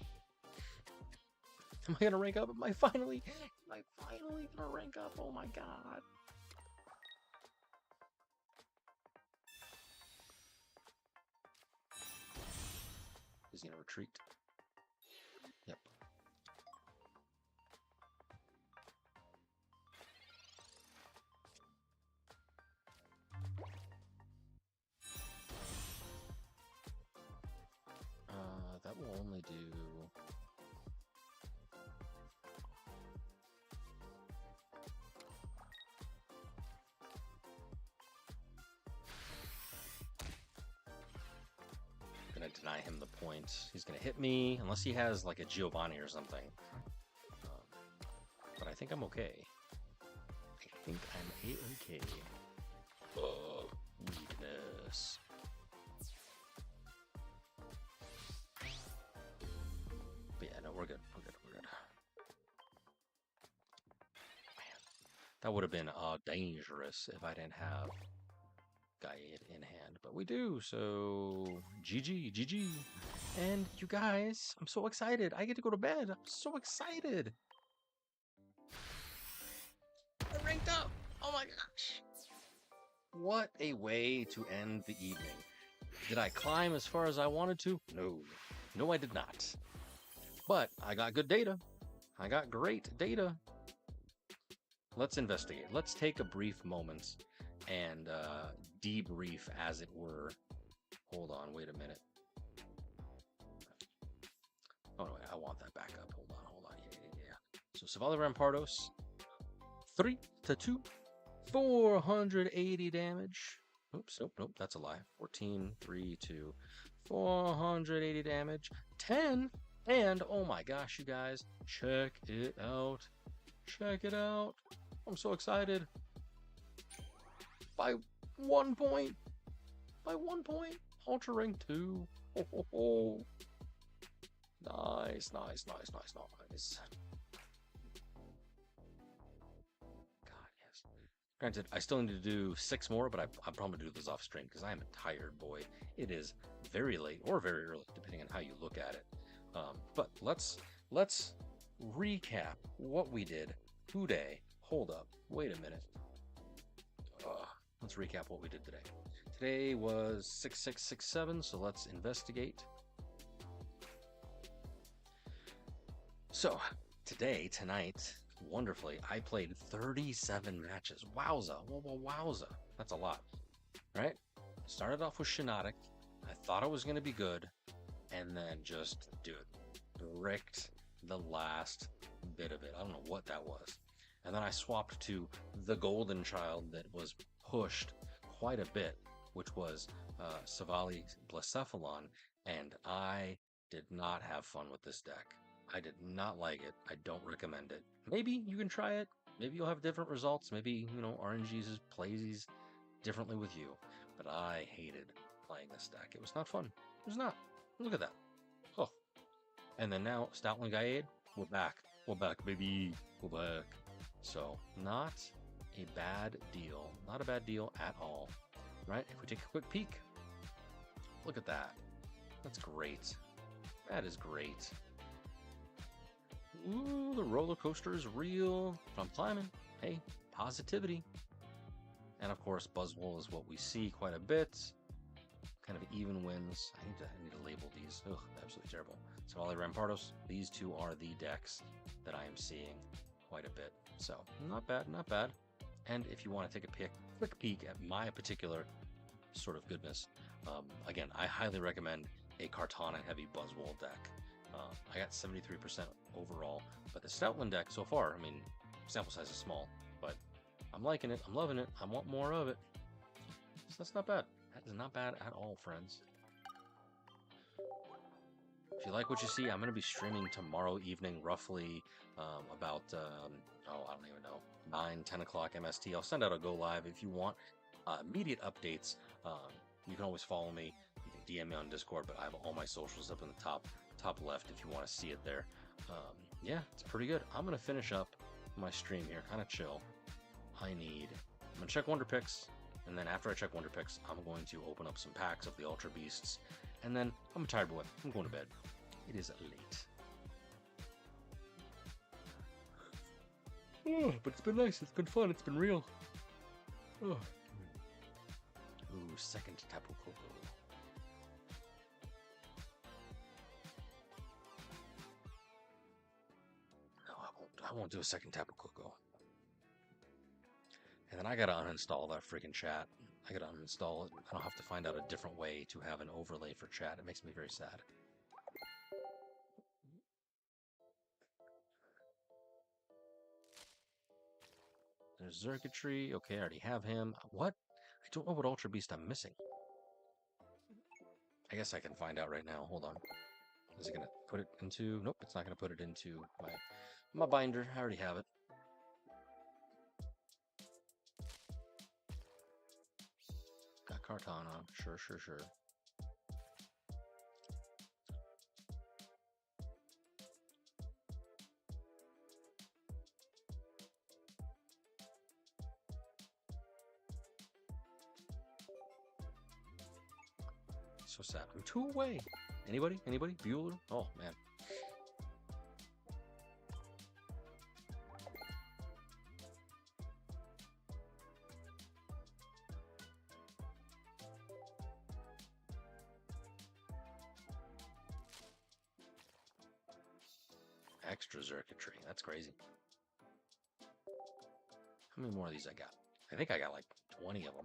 S1: Am I gonna rank up? Am I finally gonna rank up? Oh my god. Is he gonna retreat? Yep. That will only do... I'm gonna deny him the point. He's gonna hit me, unless he has like a Giovanni or something. But I think I'm okay. I think I'm A-okay. Oh, weakness. But yeah, no, we're good. We're good. Man, that would have been dangerous if I didn't have Gaiad in hand, but we do, so GG, GG. And you guys, I'm so excited. I get to go to bed. I'm so excited. I ranked up. Oh my gosh. What a way to end the evening. Did I climb as far as I wanted to? No. No, I did not. But I got good data. I got great data. Let's investigate. Let's take a brief moment and debrief, as it were. Hold on, wait a minute. Oh, no, wait, I want that back up. Hold on. Yeah. So, Silvally Rampardos, 3-2, 480 damage. Oops, nope, that's a lie. 14, 3, 2, 480 damage. 10, and oh my gosh, you guys, check it out. Check it out. I'm so excited. By 1 point. By 1 point. Ultra rank 2. Oh. Nice. God, yes. Granted, I still need to do 6 more, but I'm probably going to do this off stream because I am a tired boy. It is very late or very early, depending on how you look at it. But let's recap what we did today. Hold up. Wait a minute. Let's recap what we did today. Today was 6667, so let's investigate. So, tonight, wonderfully, I played 37 matches. Wowza. Wowza. That's a lot. Right? Started off with Shinotic. I thought it was going to be good. And then just, bricked the last bit of it. I don't know what that was. And then I swapped to the golden child that was pushed quite a bit, which was Silvally Blacephalon, and I did not have fun with this deck. I did not like it. I don't recommend it. Maybe you can try it. Maybe you'll have different results. Maybe, RNG's plays differently with you. But I hated playing this deck. It was not fun. It was not. Look at that. Oh. And then now, Stoutland Gaiad, we're back. We're back, baby. We're back. So, not a bad deal. Not a bad deal at all. Right? If we take a quick peek, look at that. That's great. That is great. Ooh, the roller coaster is real. I'm climbing. Hey, positivity. And of course, Buzzwole is what we see quite a bit. Kind of even wins. I need to label these. Ugh, absolutely terrible. Silvally Rampardos. These two are the decks that I am seeing quite a bit. So, not bad, not bad. And if you want to take a quick peek at my particular sort of goodness, again, I highly recommend a Kartana heavy Buzzwole deck. I got 73% overall, but the Stoutland deck so far, I mean, sample size is small, but I'm liking it, I'm loving it, I want more of it. So that's not bad. That is not bad at all, friends. If you like what you see, I'm going to be streaming tomorrow evening, roughly about, I don't even know, 9, 10 o'clock MST. I'll send out a go live if you want immediate updates. You can always follow me. You can DM me on Discord, but I have all my socials up in the top left if you want to see it there. Yeah, it's pretty good. I'm going to finish up my stream here, kind of chill. I'm going to check Wonder Picks, and then after I check Wonder Picks, I'm going to open up some packs of the Ultra Beasts, and then I'm a tired boy. I'm going to bed. It is late. Oh, but it's been nice. It's been fun. It's been real. Oh. Ooh, second Tapu Koko. No, I won't do a second Tapu Koko. And then I gotta uninstall that freaking chat. I gotta uninstall it. I don't have to find out a different way to have an overlay for chat. It makes me very sad. There's Circuitry. Okay, I already have him. What? I don't know what Ultra Beast I'm missing. I guess I can find out right now. Hold on. Is it going to put it into... Nope, it's not going to put it into my binder. I already have it. Got Kartana. Sure. So sad. I'm 2 away. Anybody? Anybody? Bueller? Oh, man. Extra circuitry. That's crazy. How many more of these I got? I think I got like 20 of them.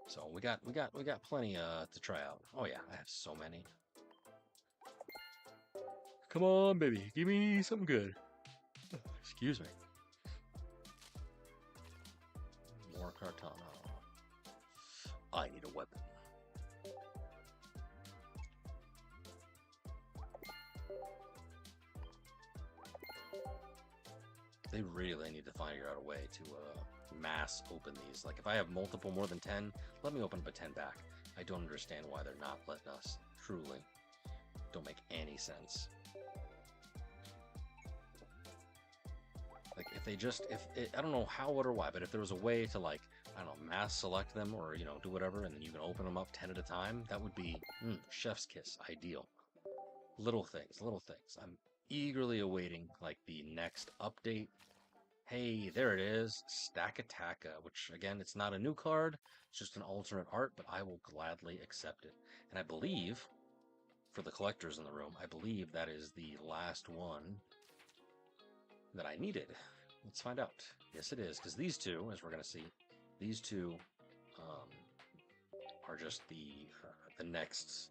S1: So we got plenty to try out. Oh yeah, I have so many. Come on, baby, give me something good. Excuse me. More Cartana. I need a weapon. They really need to figure out a way to mass open these. Like, if I have multiple more than 10, let me open up a 10 back. I don't understand why they're not letting us. Truly. Don't make any sense. Like, if they just, I don't know how, what, or why, but if there was a way to, like, I don't know, mass select them or, you know, do whatever, and then you can open them up 10 at a time, that would be, chef's kiss, ideal. Little things, little things. I'm eagerly awaiting, like, the next update. Hey, there it is, Stack-a-Taka, which, again, it's not a new card, it's just an alternate art, but I will gladly accept it. And I believe, for the collectors in the room, I believe that is the last one that I needed. Let's find out. Yes, it is, because these two, as we're going to see, these two are just the next,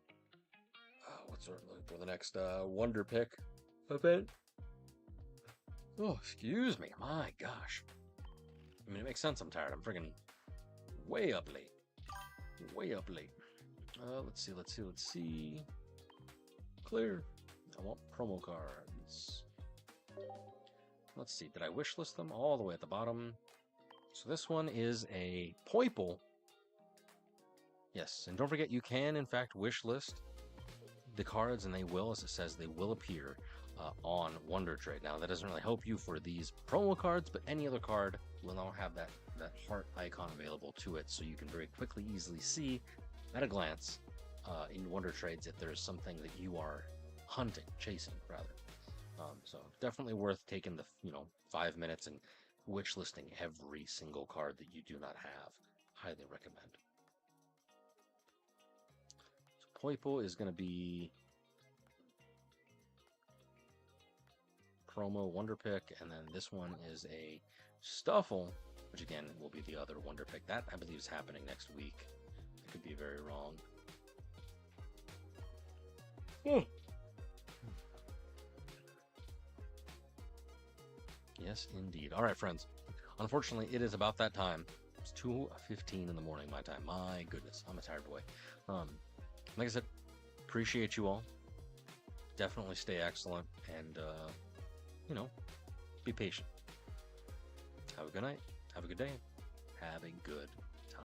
S1: the next Wonder Pick event. Oh, excuse me. My gosh. I mean, it makes sense. I'm tired. I'm freaking way up late. Way up late. Let's see. Clear. I want promo cards. Let's see. Did I wish list them all the way at the bottom? So this one is a Poiple. Yes, and don't forget, you can, in fact, wish list the cards, and they will, as it says, they will appear on Wonder Trade. Now, that doesn't really help you for these promo cards, but any other card will now have that heart icon available to it, so you can very quickly, easily see at a glance in Wonder Trades if there's something that you are hunting, chasing, rather. So definitely worth taking the 5 minutes and wish listing every single card that you do not have. Highly recommend. So Poiple is going to be promo Wonder Pick, and then this one is a Stuffle, which again will be the other Wonder Pick. That, I believe, is happening next week. I could be very wrong. Yes, indeed. All right, friends. Unfortunately, it is about that time. It's 2:15 in the morning, my time. My goodness, I'm a tired boy. Like I said, appreciate you all. Definitely stay excellent, and be patient. Have a good night. Have a good day. Have a good